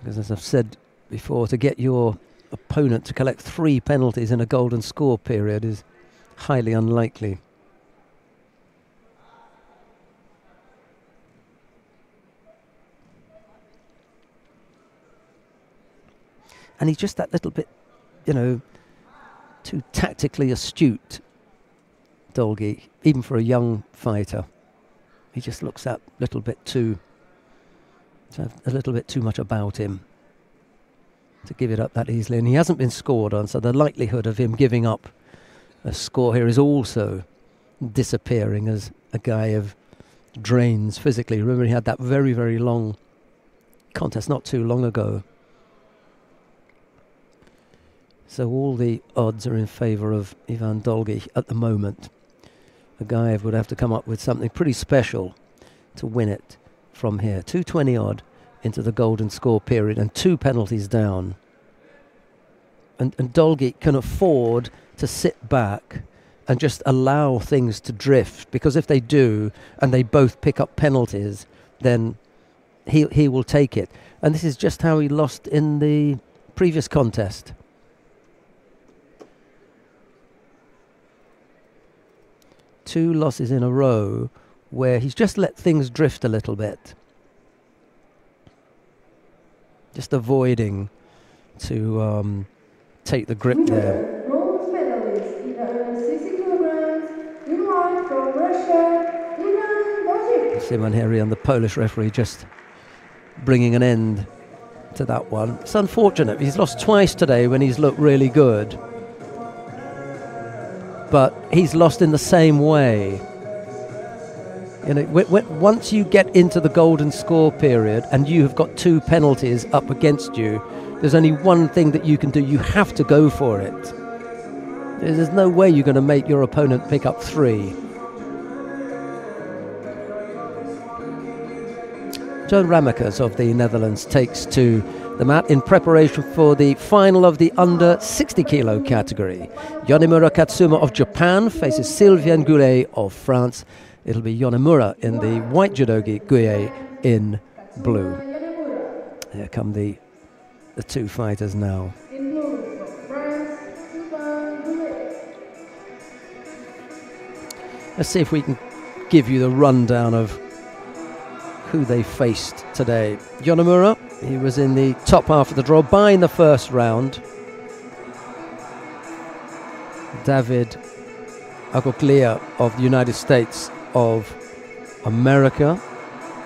Because as I've said before, to get your opponent to collect 3 penalties in a golden score period is highly unlikely. And he's just that little bit, too tactically astute, Dolgich, even for a young fighter. He just looks that little bit too, a little bit too much about him. to give it up that easily, and he hasn't been scored on, so the likelihood of him giving up a score here is also disappearing as a guy of drains physically. Remember, he had that very, very long contest not too long ago. So all the odds are in favour of Ivan Dolgi at the moment. Agaev would have to come up with something pretty special to win it from here. 220 odd into the golden score period and 2 penalties down. And Dolgi can afford to sit back and just allow things to drift, because if they do and they both pick up penalties, then he will take it. And this is just how he lost in the previous contest. Two losses in a row where he's just let things drift a little bit. Just avoiding to take the grip there. Bronze medalist in the under 60 kilograms, in white from Russia, Ivan Dolgi. Simon Herry and the Polish referee just bringing an end to that one. It's unfortunate. He's lost twice today when he's looked really good. But he's lost in the same way. You know, once you get into the golden score period and you have got 2 penalties up against you, there's only one thing that you can do. You have to go for it. There's no way you're going to make your opponent pick up 3. Joan Ramekers of the Netherlands takes to the mat in preparation for the final of the under 60 kilo category. Yonemura Katsuma of Japan faces Sylviane Goulet of France. It'll be Yonemura in the white judogi, Goulet in blue. Here come the 2 fighters now. In blue from France, Sylviane Goulet. Let's see if we can give you the rundown of who they faced today. Yonemura, he was in the top half of the draw, buying the first round. David Agoglia of the United States of America.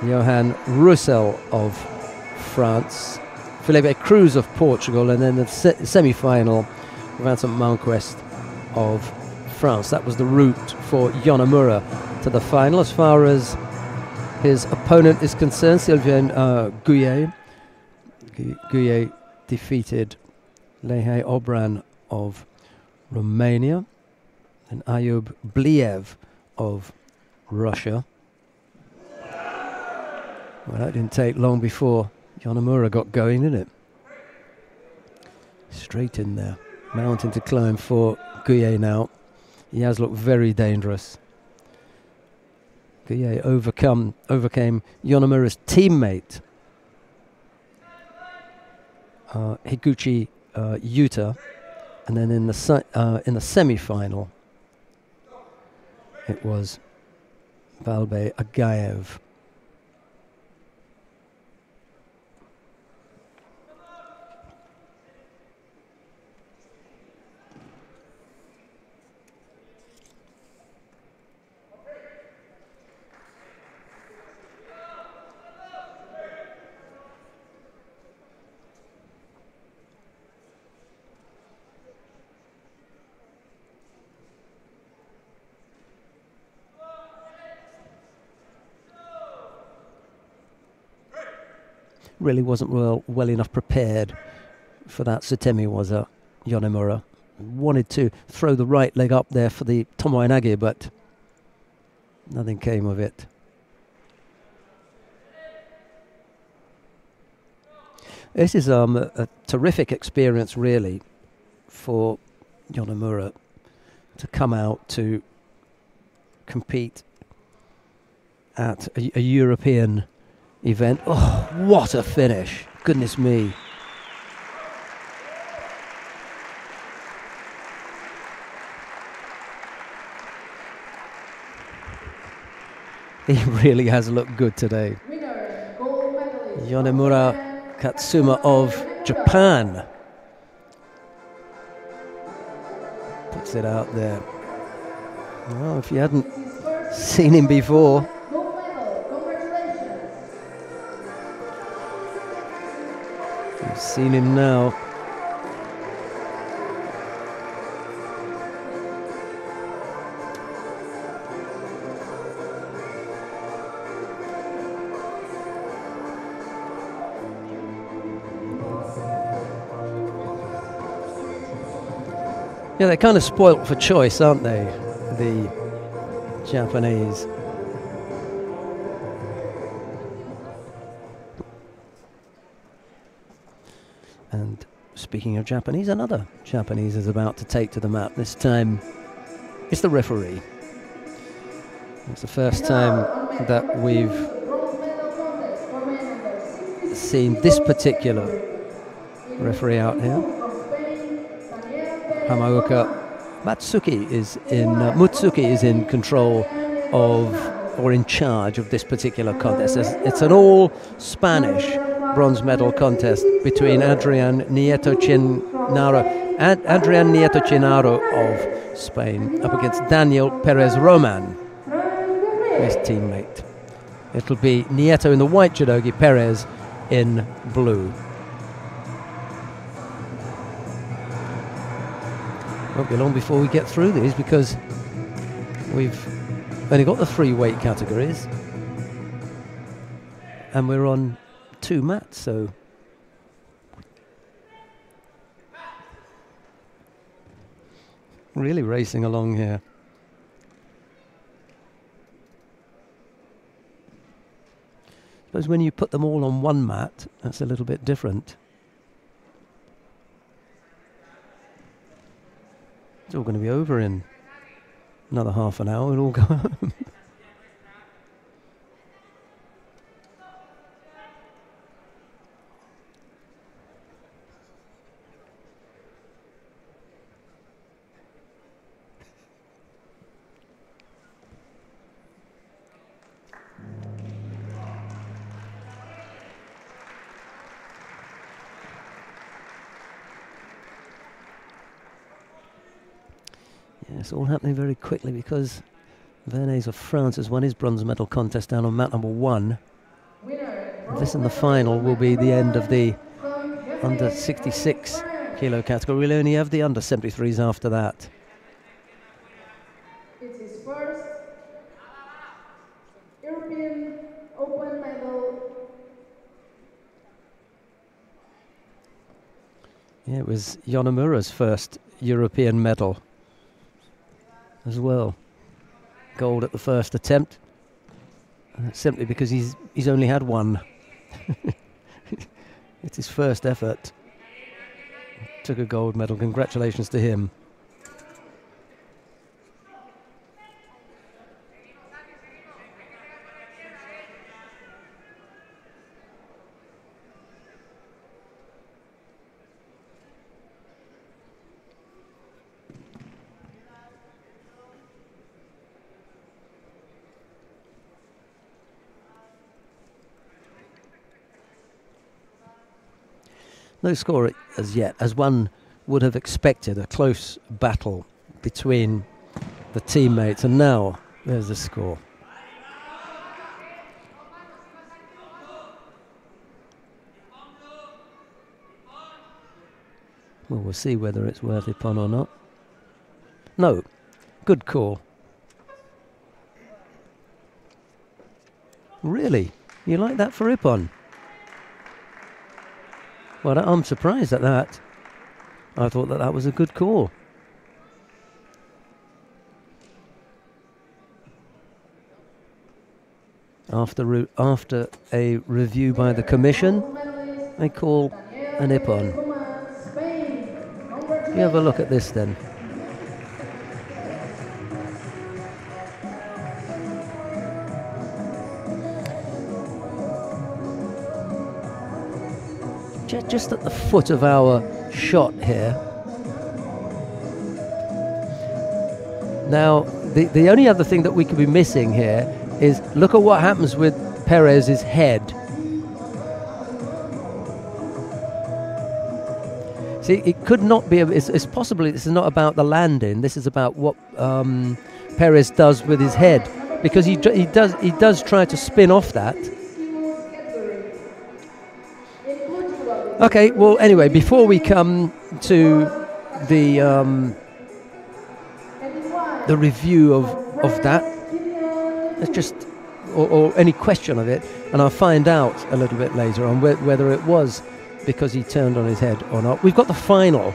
Johan Roussel of France. Felipe Cruz of Portugal. And then the semi-final, Vincent Manquest of France. That was the route for Yonemura to the final. As far as his opponent is concerned, Sylviane Goulet. Goulet defeated Lehei Obran of Romania and Ayub Bliev of Russia. Well, that didn't take long before Yonemura got going, did it? Straight in there. Mountain to climb for Goulet now. He has looked very dangerous. Goulet overcame Yonemura's teammate, Higuchi Yuta, and then in the semi-final, it was Balbe Agaev. Really wasn't well enough prepared for that Sutemi Waza, Yonemura. Wanted to throw the right leg up there for the Tomoe-nage, but nothing came of it. This is a terrific experience, really, for Yonemura to come out to compete at a European event. Oh, what a finish. Goodness me. He really has looked good today. Yonemura Katsuma of Japan puts it out there. Well, if you hadn't seen him before, you've seen him now. Yeah, they're kind of spoilt for choice, aren't they, the Japanese? And speaking of Japanese, another Japanese is about to take to the mat. This time it's the referee. It's the first time that we've seen this particular referee out here. Hamaoka Mutsuki is in control of, or in charge of, this particular contest. It's an all Spanish bronze medal contest between Adrian Nieto Chinaro of Spain up against Daniel Perez Roman, his teammate. It'll be Nieto in the white judogi, Perez in blue. Won't be long before we get through these, because we've only got the 3 weight categories and we're on 2 mats, so really racing along here. I suppose when you put them all on 1 mat, that's a little bit different. It's all going to be over in another half an hour. We'll all go home. It's all happening very quickly, because Vernes of France has won his bronze medal contest down on mat number 1. This and the final will be the end of the under 66 kilo category. We'll only have the under 73s after that. It's his first European Open medal. Yeah, it was Yonemura's first European medal as well. Gold at the first attempt. Simply because he's only had 1. It's his first effort. Took a gold medal. Congratulations to him. No score as yet, as one would have expected. A close battle between the teammates, and now there's the score. Well, we'll see whether it's worth Ippon or not. No, good call. Really? You like that for Ippon? Well, I'm surprised at that. I thought that was a good call. After a review by the commission, they call an Ippon. You have a look at this then. Just at the foot of our shot here. Now, the only other thing that we could be missing here is look at what happens with Perez's head. See, it could not be, it's possibly this is not about the landing, this is about what Perez does with his head, because he does try to spin off that. Okay, well, anyway, before we come to the review of that, let's just, or any question of it, and I'll find out a little bit later on whether it was because he turned on his head or not. We've got the final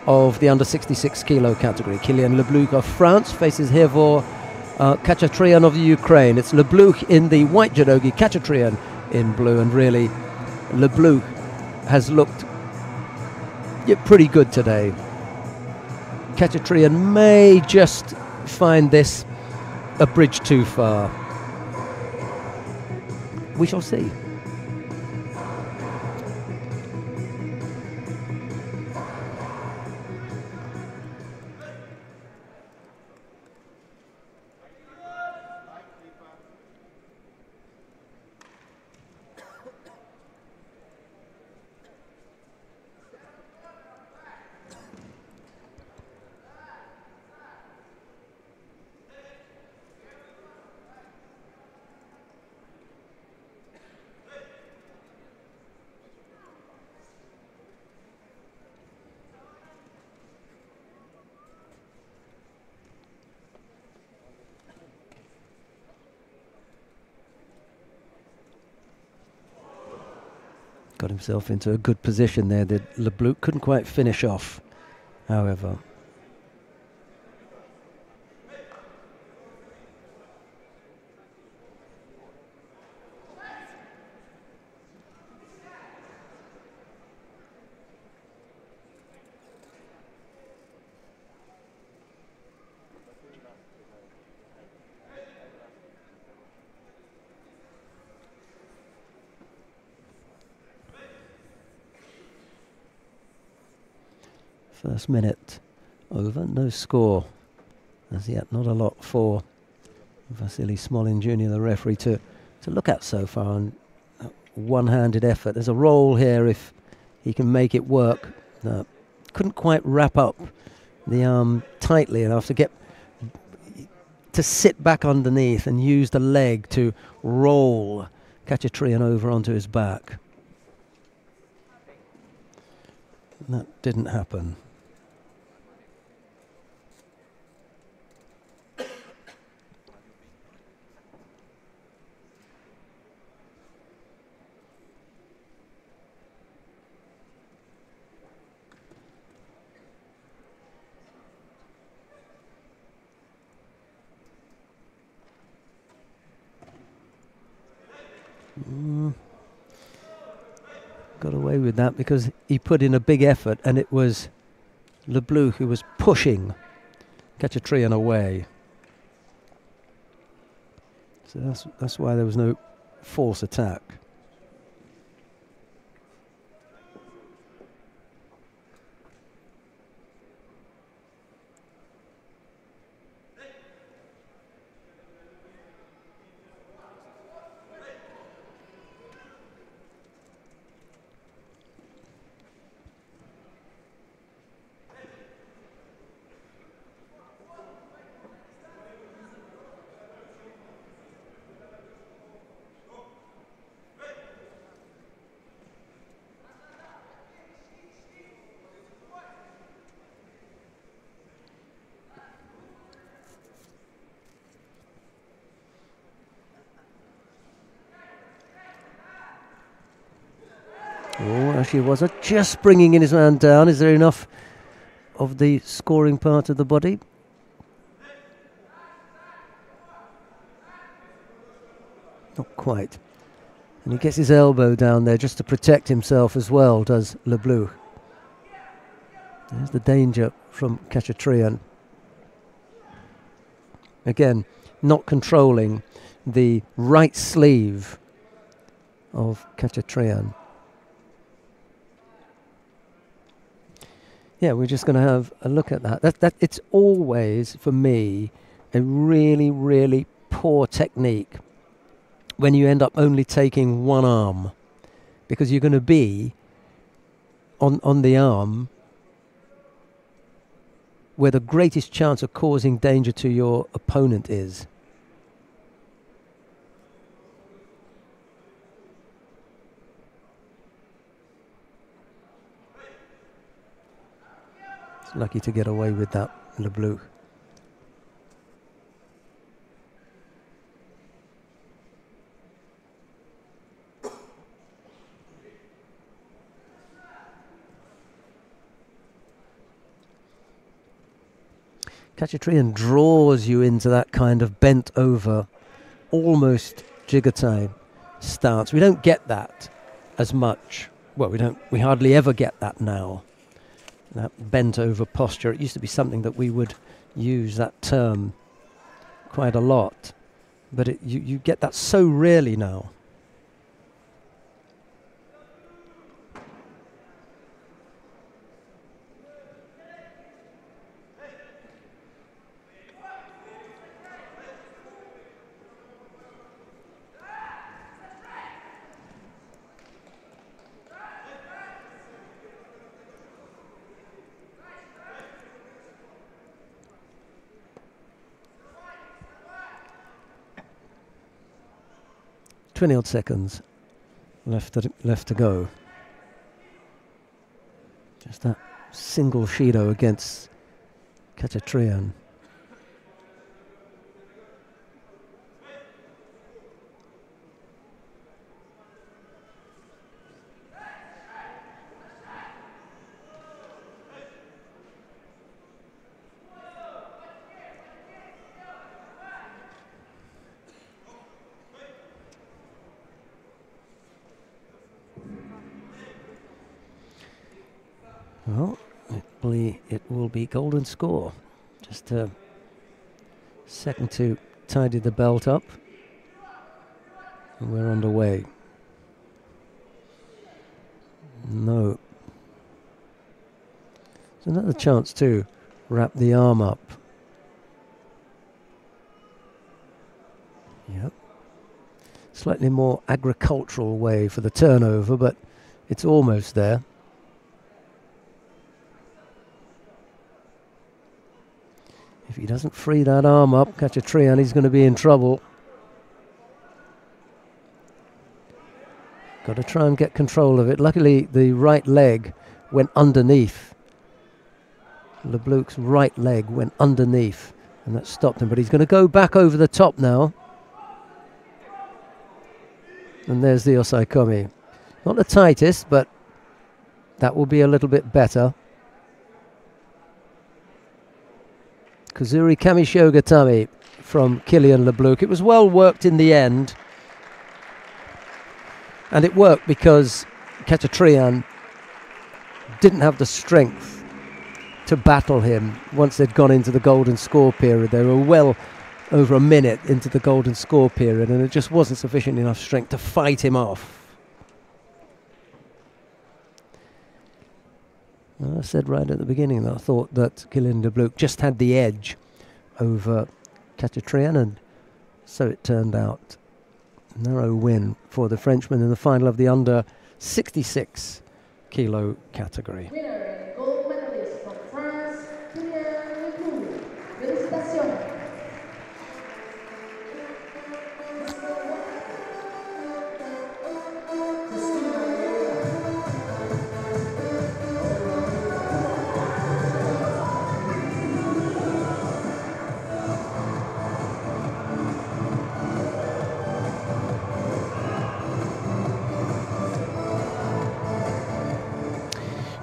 of the under 66 kilo category. Kylian Lebluch of France faces Hervor Khachatryan of the Ukraine. It's Lebluch in the white judogi, Khachatryan in blue, and really Lebluch has looked pretty good today. Khachatryan may just find this a bridge too far. We shall see. Got himself into a good position there. The Lebluch couldn't quite finish off, however. First minute over, no score as yet, not a lot for Vasily Smolin Jr., the referee, to look at so far. And one-handed effort. There's a roll here if he can make it work. Couldn't quite wrap up the arm tightly enough to sit back underneath and use the leg to roll Khachatryan over onto his back. And that didn't happen. Got away with that because he put in a big effort, and it was Lebluch who was pushing Khachatryan away. So that's why there was no false attack. Oh, actually was it just bringing in his man down. Is there enough of the scoring part of the body? Not quite. And he gets his elbow down there just to protect himself as well, does Lebluch. There's the danger from Khachatryan. Again, not controlling the right sleeve of Khachatryan. Yeah, we're just going to have a look at that. That it's always, for me, a really, really poor technique when you end up only taking one arm, because you're going to be on the arm where the greatest chance of causing danger to your opponent is. Lucky to get away with that, Lebluch. Khachaturian draws you into that kind of bent over, almost jigatai stance. We don't get that as much. Well, we hardly ever get that now. That bent over posture. It used to be something that we would use that term quite a lot, but you get that so rarely now. Odd seconds left to go. Just that single Shido against Khachaturian. Well, it will be golden score. Just a second to tidy the belt up. And we're underway. No. It's another chance to wrap the arm up. Yep. Slightly more agricultural way for the turnover, but it's almost there. If he doesn't free that arm up, Khachaturian, he's going to be in trouble. Got to try and get control of it. Luckily, the right leg went underneath. Lebluc's right leg went underneath, and that stopped him. But he's going to go back over the top now. And there's the Osaikomi. Not the tightest, but that will be a little bit better. Kazuri Kamishogatami from Kilian Lebluc. It was well worked in the end. And it worked because Khachaturian didn't have the strength to battle him once they'd gone into the golden score period. They were well over a minute into the golden score period, and it just wasn't sufficient enough strength to fight him off. Well, I said right at the beginning that I thought that Kilian Lebluc just had the edge over Khachaturian, and so it turned out. Narrow win for the Frenchman in the final of the under 66 kilo category. Winner and gold medalist from France, Kilian Lebluc. Félicitations.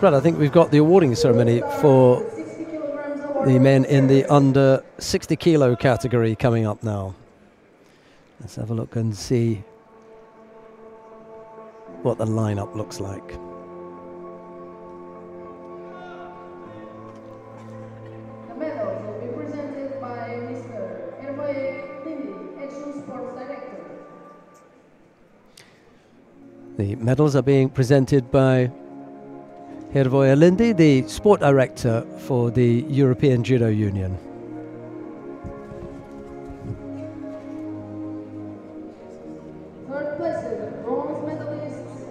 Right, I think we've got the awarding ceremony for the men in the under 60 kilo category coming up now. Let's have a look and see what the lineup looks like. The medals will be presented by Mr. Hervé Lindi, Action Sports Director. The medals are being presented by Hervé Lindi, the sport director for the European Judo Union. Third places, bronze medalists.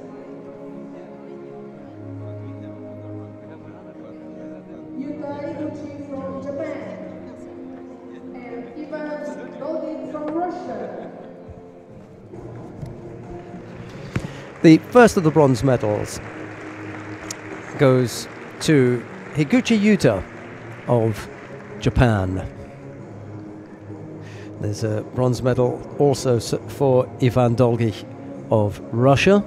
Yuta Iguchi from Japan. And Ivan Dolgin from Russia. The first of the bronze medals goes to Higuchi Yuta of Japan. There's a bronze medal also for Ivan Dolgi of Russia.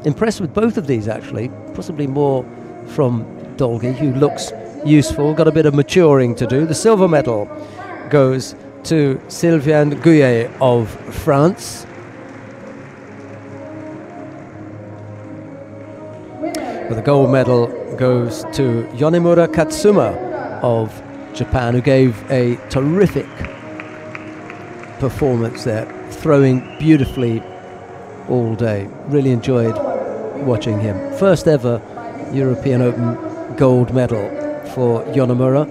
Impressed with both of these, actually, possibly more from Dolgi, who looks useful, got a bit of maturing to do. The silver medal goes to Sylvain Guyet of France. But the gold medal goes to Yonemura Katsuma of Japan, who gave a terrific performance there, throwing beautifully all day. Really enjoyed watching him. First ever European Open gold medal for Yonemura.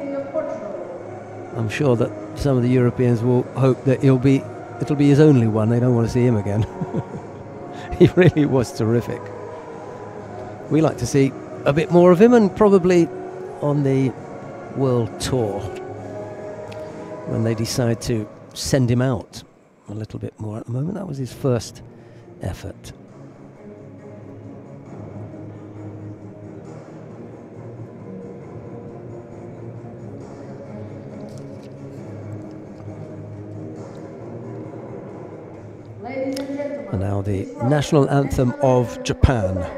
I'm sure that some of the Europeans will hope that it'll be his only one. They don't want to see him again. He really was terrific. We like to see a bit more of him, and probably on the World Tour when they decide to send him out a little bit more. At the moment, that was his first effort. And now the national anthem of Japan.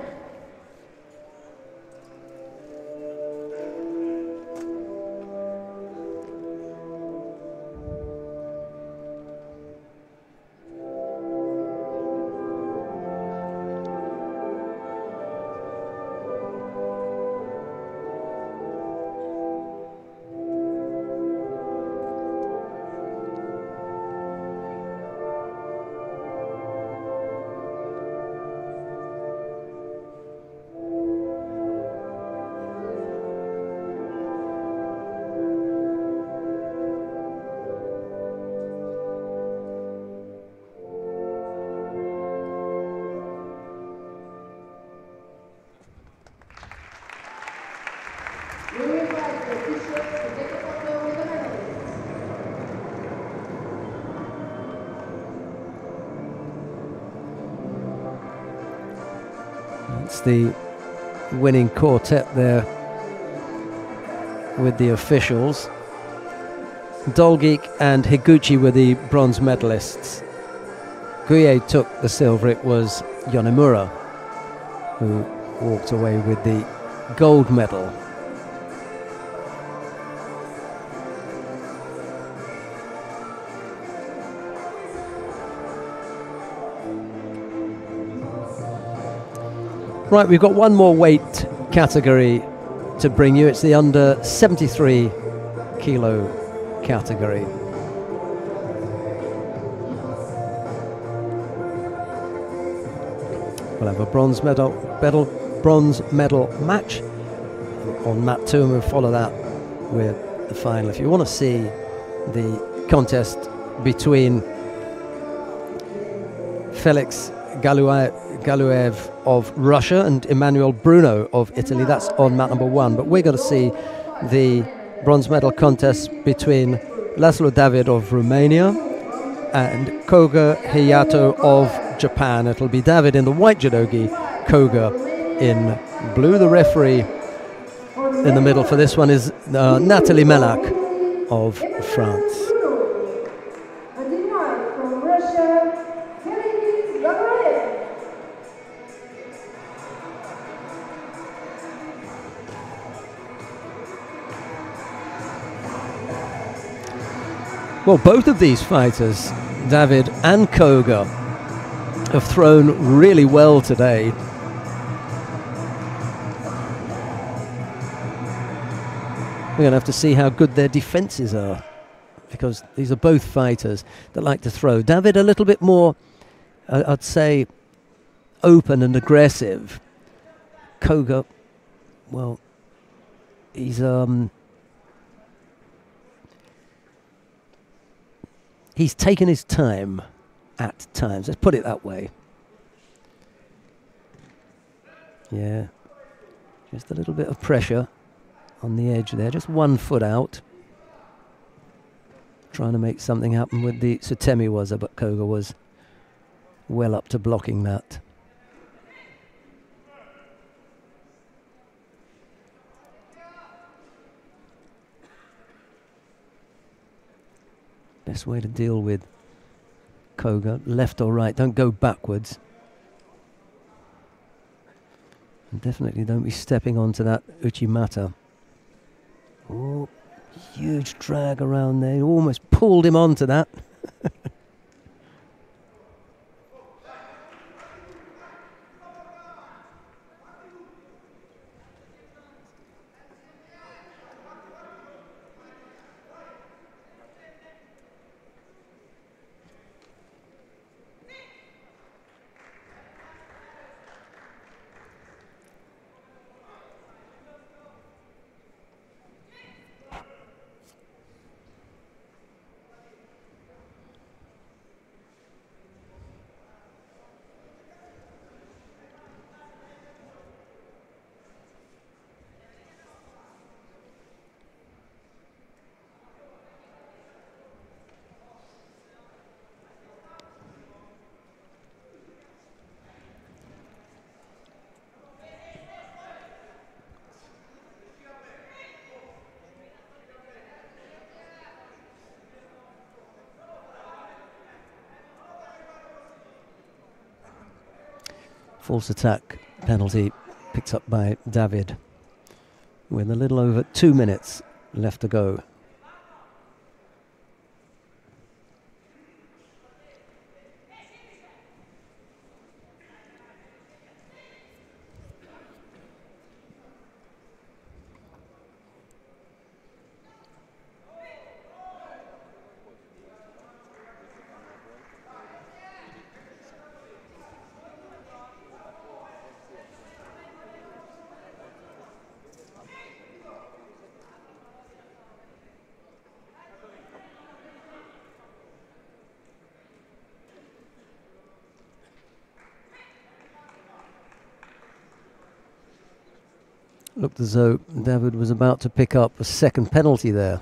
That's the winning quartet there with the officials. Dolgeek and Higuchi were the bronze medalists. Guyet took the silver. It was Yonemura who walked away with the gold medal. Right, we've got one more weight category to bring you. It's the under 73 kilo category. We'll have a bronze medal match on mat 2, and we'll follow that with the final. If you want to see the contest between Felix Galuev of Russia and Emmanuel Bruno of Italy, that's on mat number 1. But we're going to see the bronze medal contest between Laszlo David of Romania and Koga Hayato of Japan. It'll be David in the white judogi, Koga in blue. The referee in the middle for this one is Nathalie Melak of France. Well, both of these fighters, David and Koga, have thrown really well today. We're going to have to see how good their defences are, because these are both fighters that like to throw. David a little bit more, I'd say, open and aggressive. Koga, well, he's taken his time at times. Let's put it that way. Yeah, just a little bit of pressure on the edge there. Just 1 foot out. Trying to make something happen with the Sutemi waza, but Koga was well up to blocking that. Best way to deal with Koga, left or right, don't go backwards. And definitely don't be stepping onto that Uchimata. Oh, huge drag around there. Almost pulled him onto that. False attack penalty picked up by David with a little over 2 minutes left to go. Looked as though David was about to pick up a second penalty there.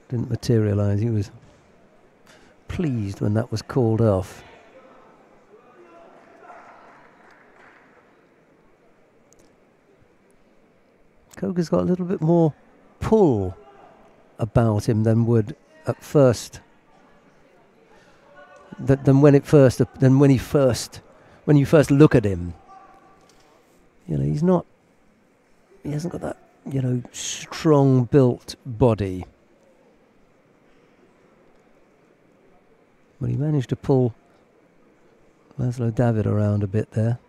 Didn't materialise. He was pleased when that was called off. Koga's got a little bit more pull about him than would at first. When you first look at him. You know, he hasn't got that, you know, strong built body. But he managed to pull Laszlo David around a bit there.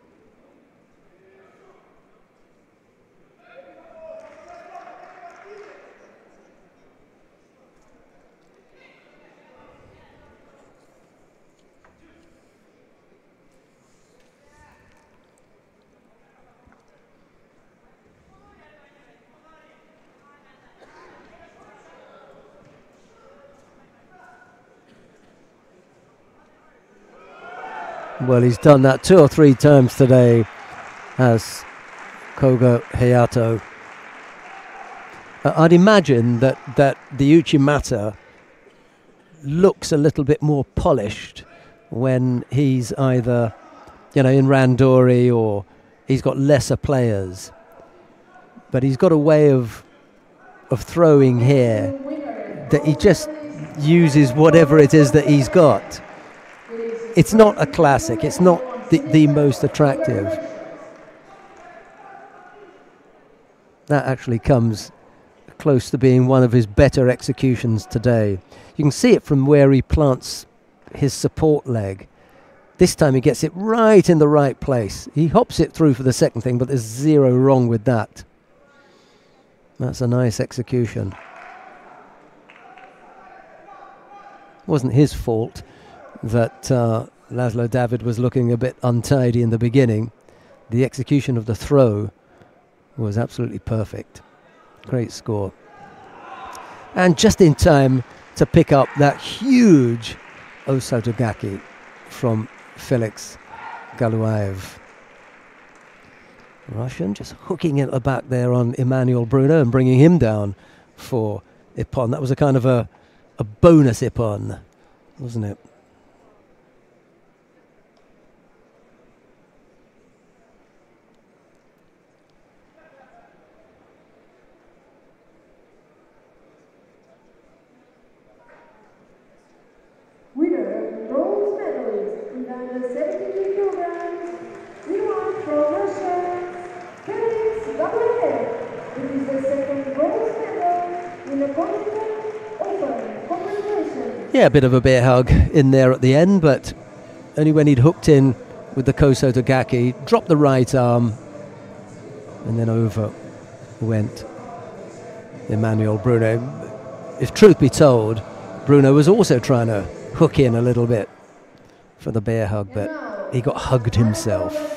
Well, he's done that 2 or 3 times today, has Koga Hayato. I'd imagine that the Uchimata looks a little bit more polished when he's either, you know, in Randori or he's got lesser players. But he's got a way of throwing here that he just uses whatever it is that he's got. It's not a classic. It's not the most attractive. That actually comes close to being one of his better executions today. You can see it from where he plants his support leg. This time he gets it right in the right place. He hops it through for the second thing, but there's zero wrong with that. That's a nice execution. It wasn't his fault that Laszlo David was looking a bit untidy in the beginning. The execution of the throw was absolutely perfect. Great score. And just in time to pick up that huge Osotogaki from Felix Galuaev. Russian just hooking it at the back there on Emmanuel Bruno and bringing him down for Ippon. That was a kind of a bonus Ippon, wasn't it? Winner, bronze medalist in under 73 kilograms, renowned from Russia, Felix Galuaev. It is the second bronze Yeah, a bit of a bear hug in there at the end, but only when he'd hooked in with the Koso Togaki, dropped the right arm, and then over went Emmanuel Bruno. If truth be told, Bruno was also trying to hook in a little bit for the bear hug, but he got hugged himself.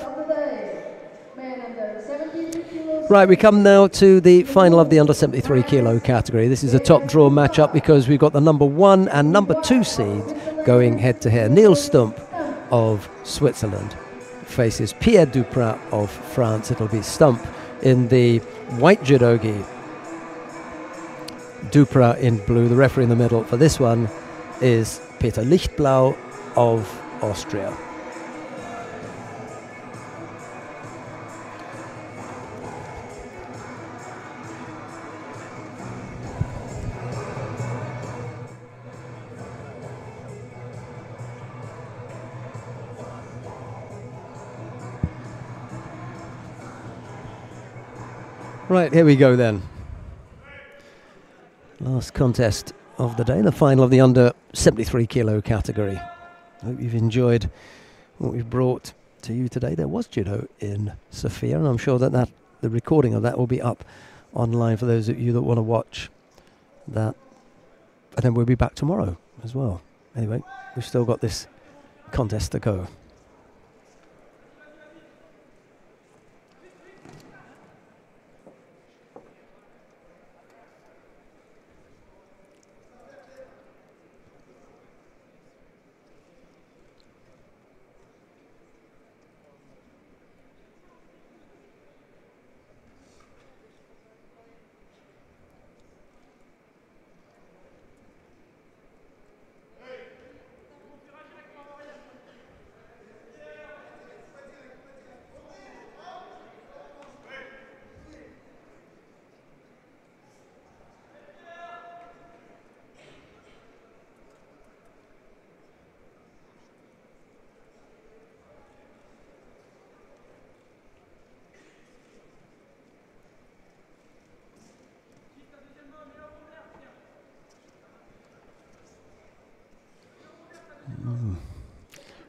Right, we come now to the final of the under 73 kilo category. This is a top draw matchup because we've got the number 1 and number 2 seeds going head to head. Neil Stump of Switzerland faces Pierre Duprat of France. It'll be Stump in the white judogi, Duprat in blue. The referee in the middle for this one is Peter Lichtblau of Austria. Right, here we go then. Last contest of the day, the final of the under 73 kilo category. Hope you've enjoyed what we've brought to you today. There was judo in Sofia, and I'm sure that the recording of that will be up online for those of you that want to watch that. And then we'll be back tomorrow as well. Anyway, we've still got this contest to go.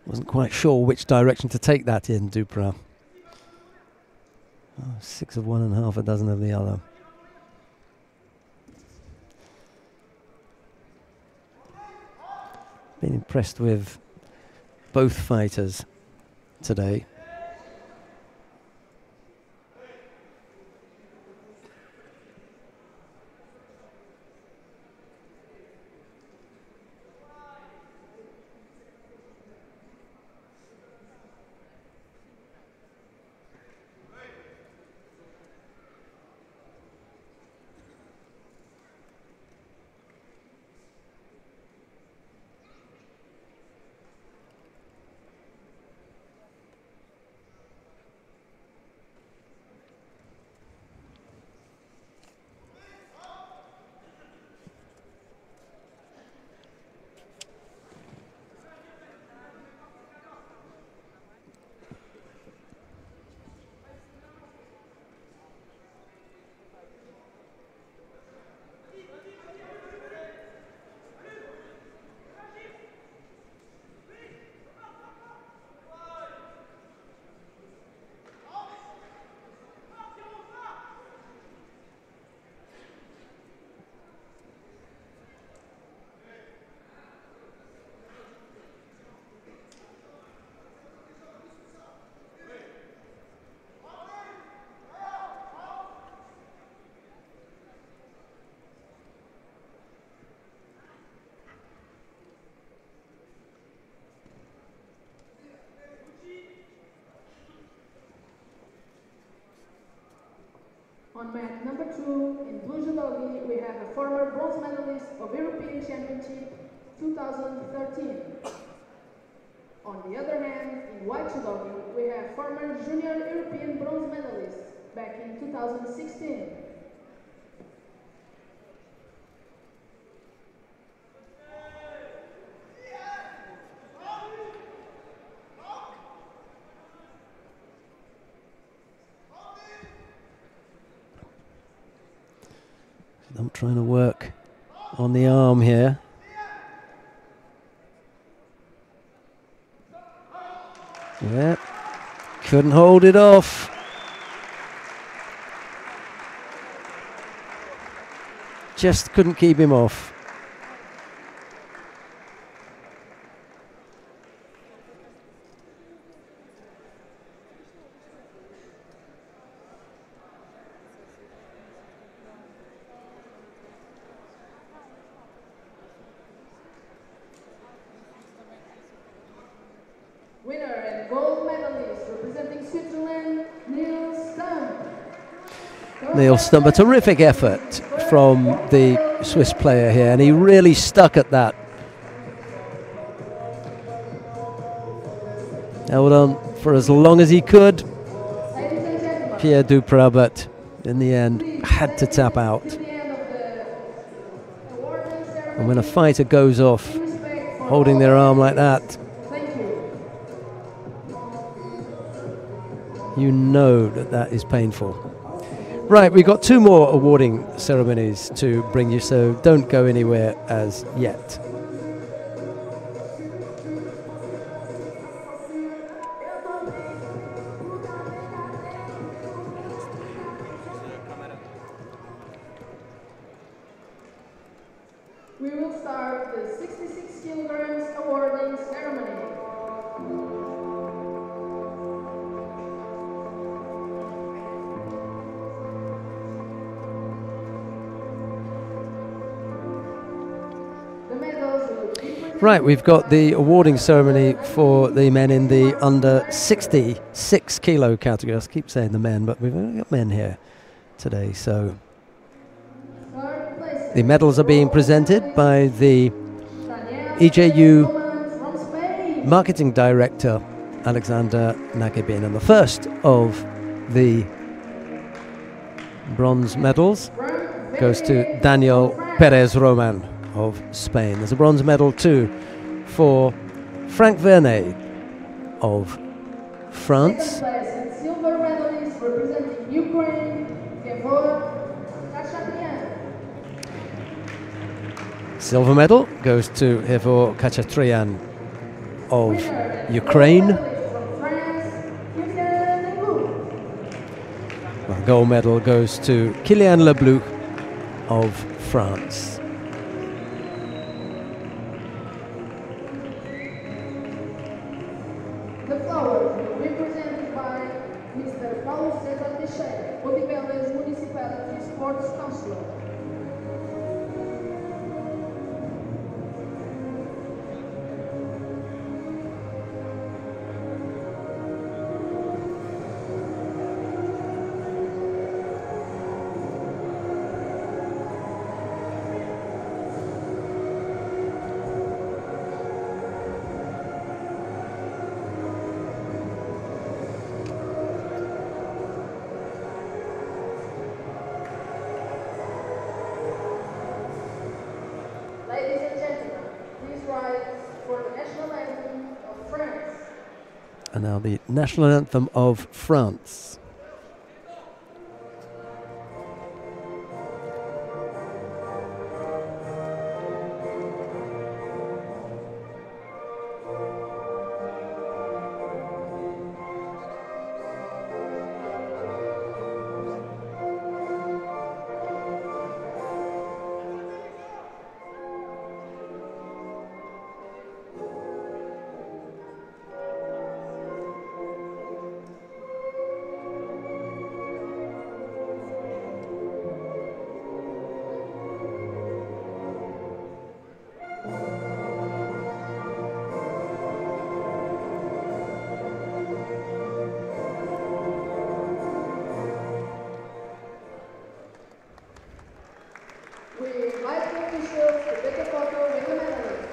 Wasn't quite sure which direction to take that in, Duprat. 6 of one and half a dozen of the other. Been impressed with both fighters today. On mat number 2, in blue judo, we have a former bronze medalist of European Championship 2013. On the other hand, in white judo, we have former junior European bronze medalist back in 2016. I'm trying to work on the arm here. Yeah, couldn't hold it off. Just couldn't keep him off. Winner and gold medalist representing Switzerland, Neil Stump. Neil Stump, a terrific effort from the Swiss player here, and he really stuck at that. Held on for as long as he could. Pierre Duprat, but in the end had to tap out. And when a fighter goes off holding their arm like that, you know that that is painful. Right, we've got 2 more awarding ceremonies to bring you, so don't go anywhere as yet. We will start the 66 kilograms awarding ceremony. Right, we've got the awarding ceremony for the men in the under 66 kilo category. I keep saying the men, but we've only got men here today. So the medals are being presented by the EJU Marketing Director, Alexander Nakibin. And the first of the bronze medals goes to Daniel Perez Roman of Spain. There's a bronze medal too for Frank Vernet of France. Second place and silver medalist representing Ukraine, Silver medal goes to Hevor Khachatryan of Ukraine. The gold medal goes to Kylian Leblouch of France. The flowers will be presented by Mr. Paulo César Teixeira, Odivelas Municipality Sports Councillor. Ladies and gentlemen, please rise for the national anthem of France. And now the national anthem of France. We invite the officials to take a photo with the medalists.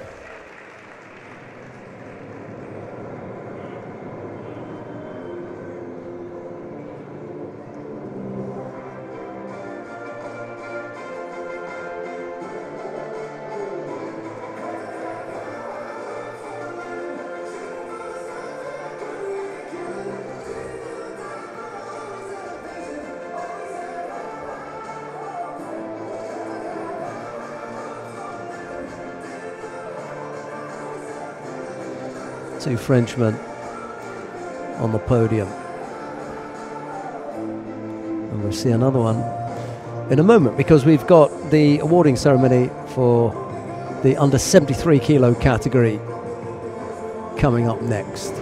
Two Frenchmen on the podium. And we'll see another one in a moment, because we've got the awarding ceremony for the under 73 kilo category coming up next.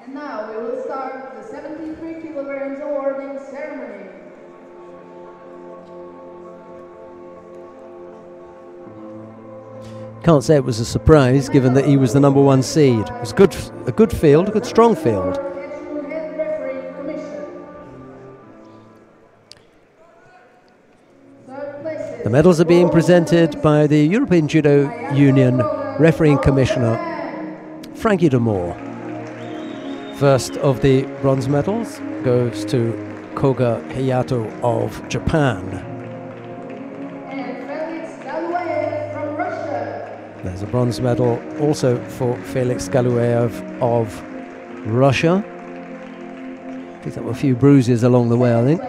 And now we will start the 73 kilograms awarding ceremony. Can't say it was a surprise, given that he was the number one seed. It was a good field, a good strong field. The medals are being presented by the European Judo Union refereeing commissioner Frankie de Moore. First of the bronze medals goes to Koga Hayato of Japan. There's a bronze medal also for Felix Galuev of Russia. Picked up a few bruises along the way, I think.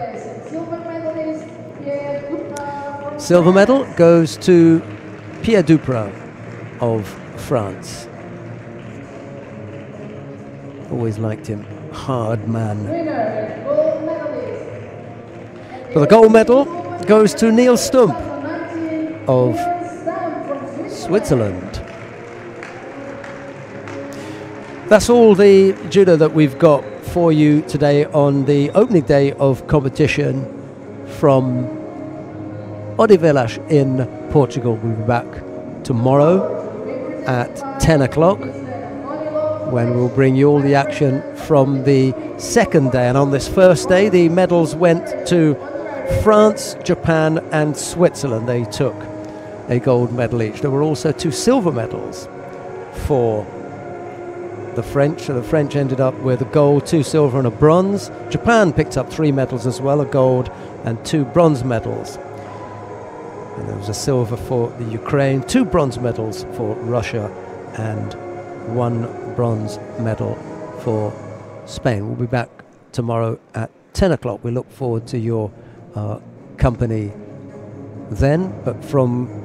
Silver medal goes to Pierre Duprat of France. Always liked him. Hard man. For the gold medal goes to Neil Stump of Switzerland. That's all the judo that we've got for you today on the opening day of competition from Odivelas in Portugal. We'll be back tomorrow at 10 o'clock when we'll bring you all the action from the second day. And on this first day, the medals went to France, Japan and Switzerland. They took a gold medal each. There were also 2 silver medals for the French. So the French ended up with a gold, 2 silver and a bronze. Japan picked up 3 medals as well, a gold and 2 bronze medals. And there was a silver for the Ukraine, 2 bronze medals for Russia and 1 bronze medal for Spain. We'll be back tomorrow at 10 o'clock. We look forward to your company then, but from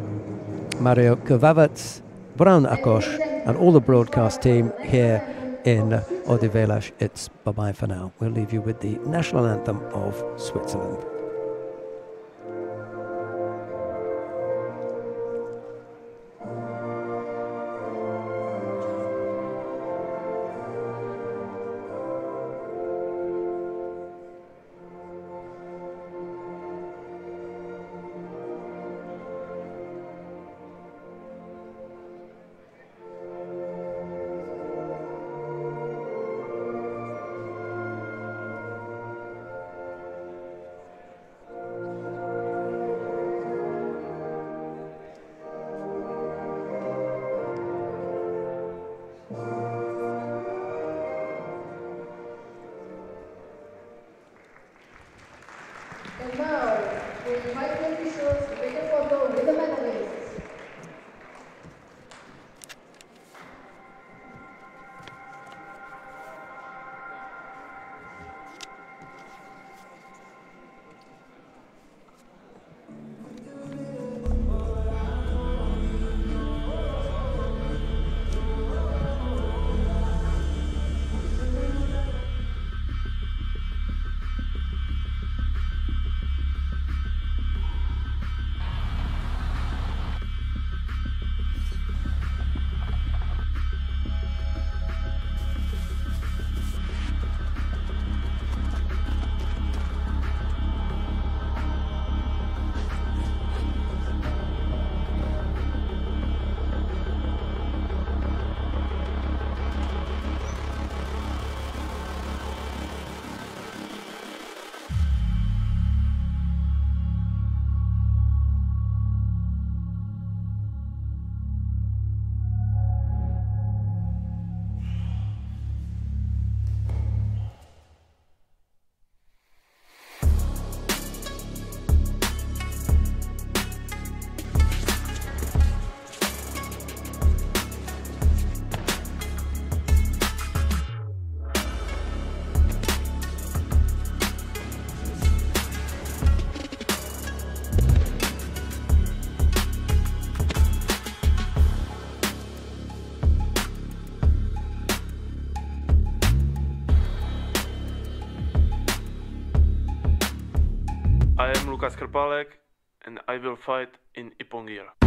Mario Krvavec, Bran Akosh and all the broadcast team here in Odivelas, it's bye-bye for now. We'll leave you with the national anthem of Switzerland. Łukasz Krpalek and I will fight in Ipongia.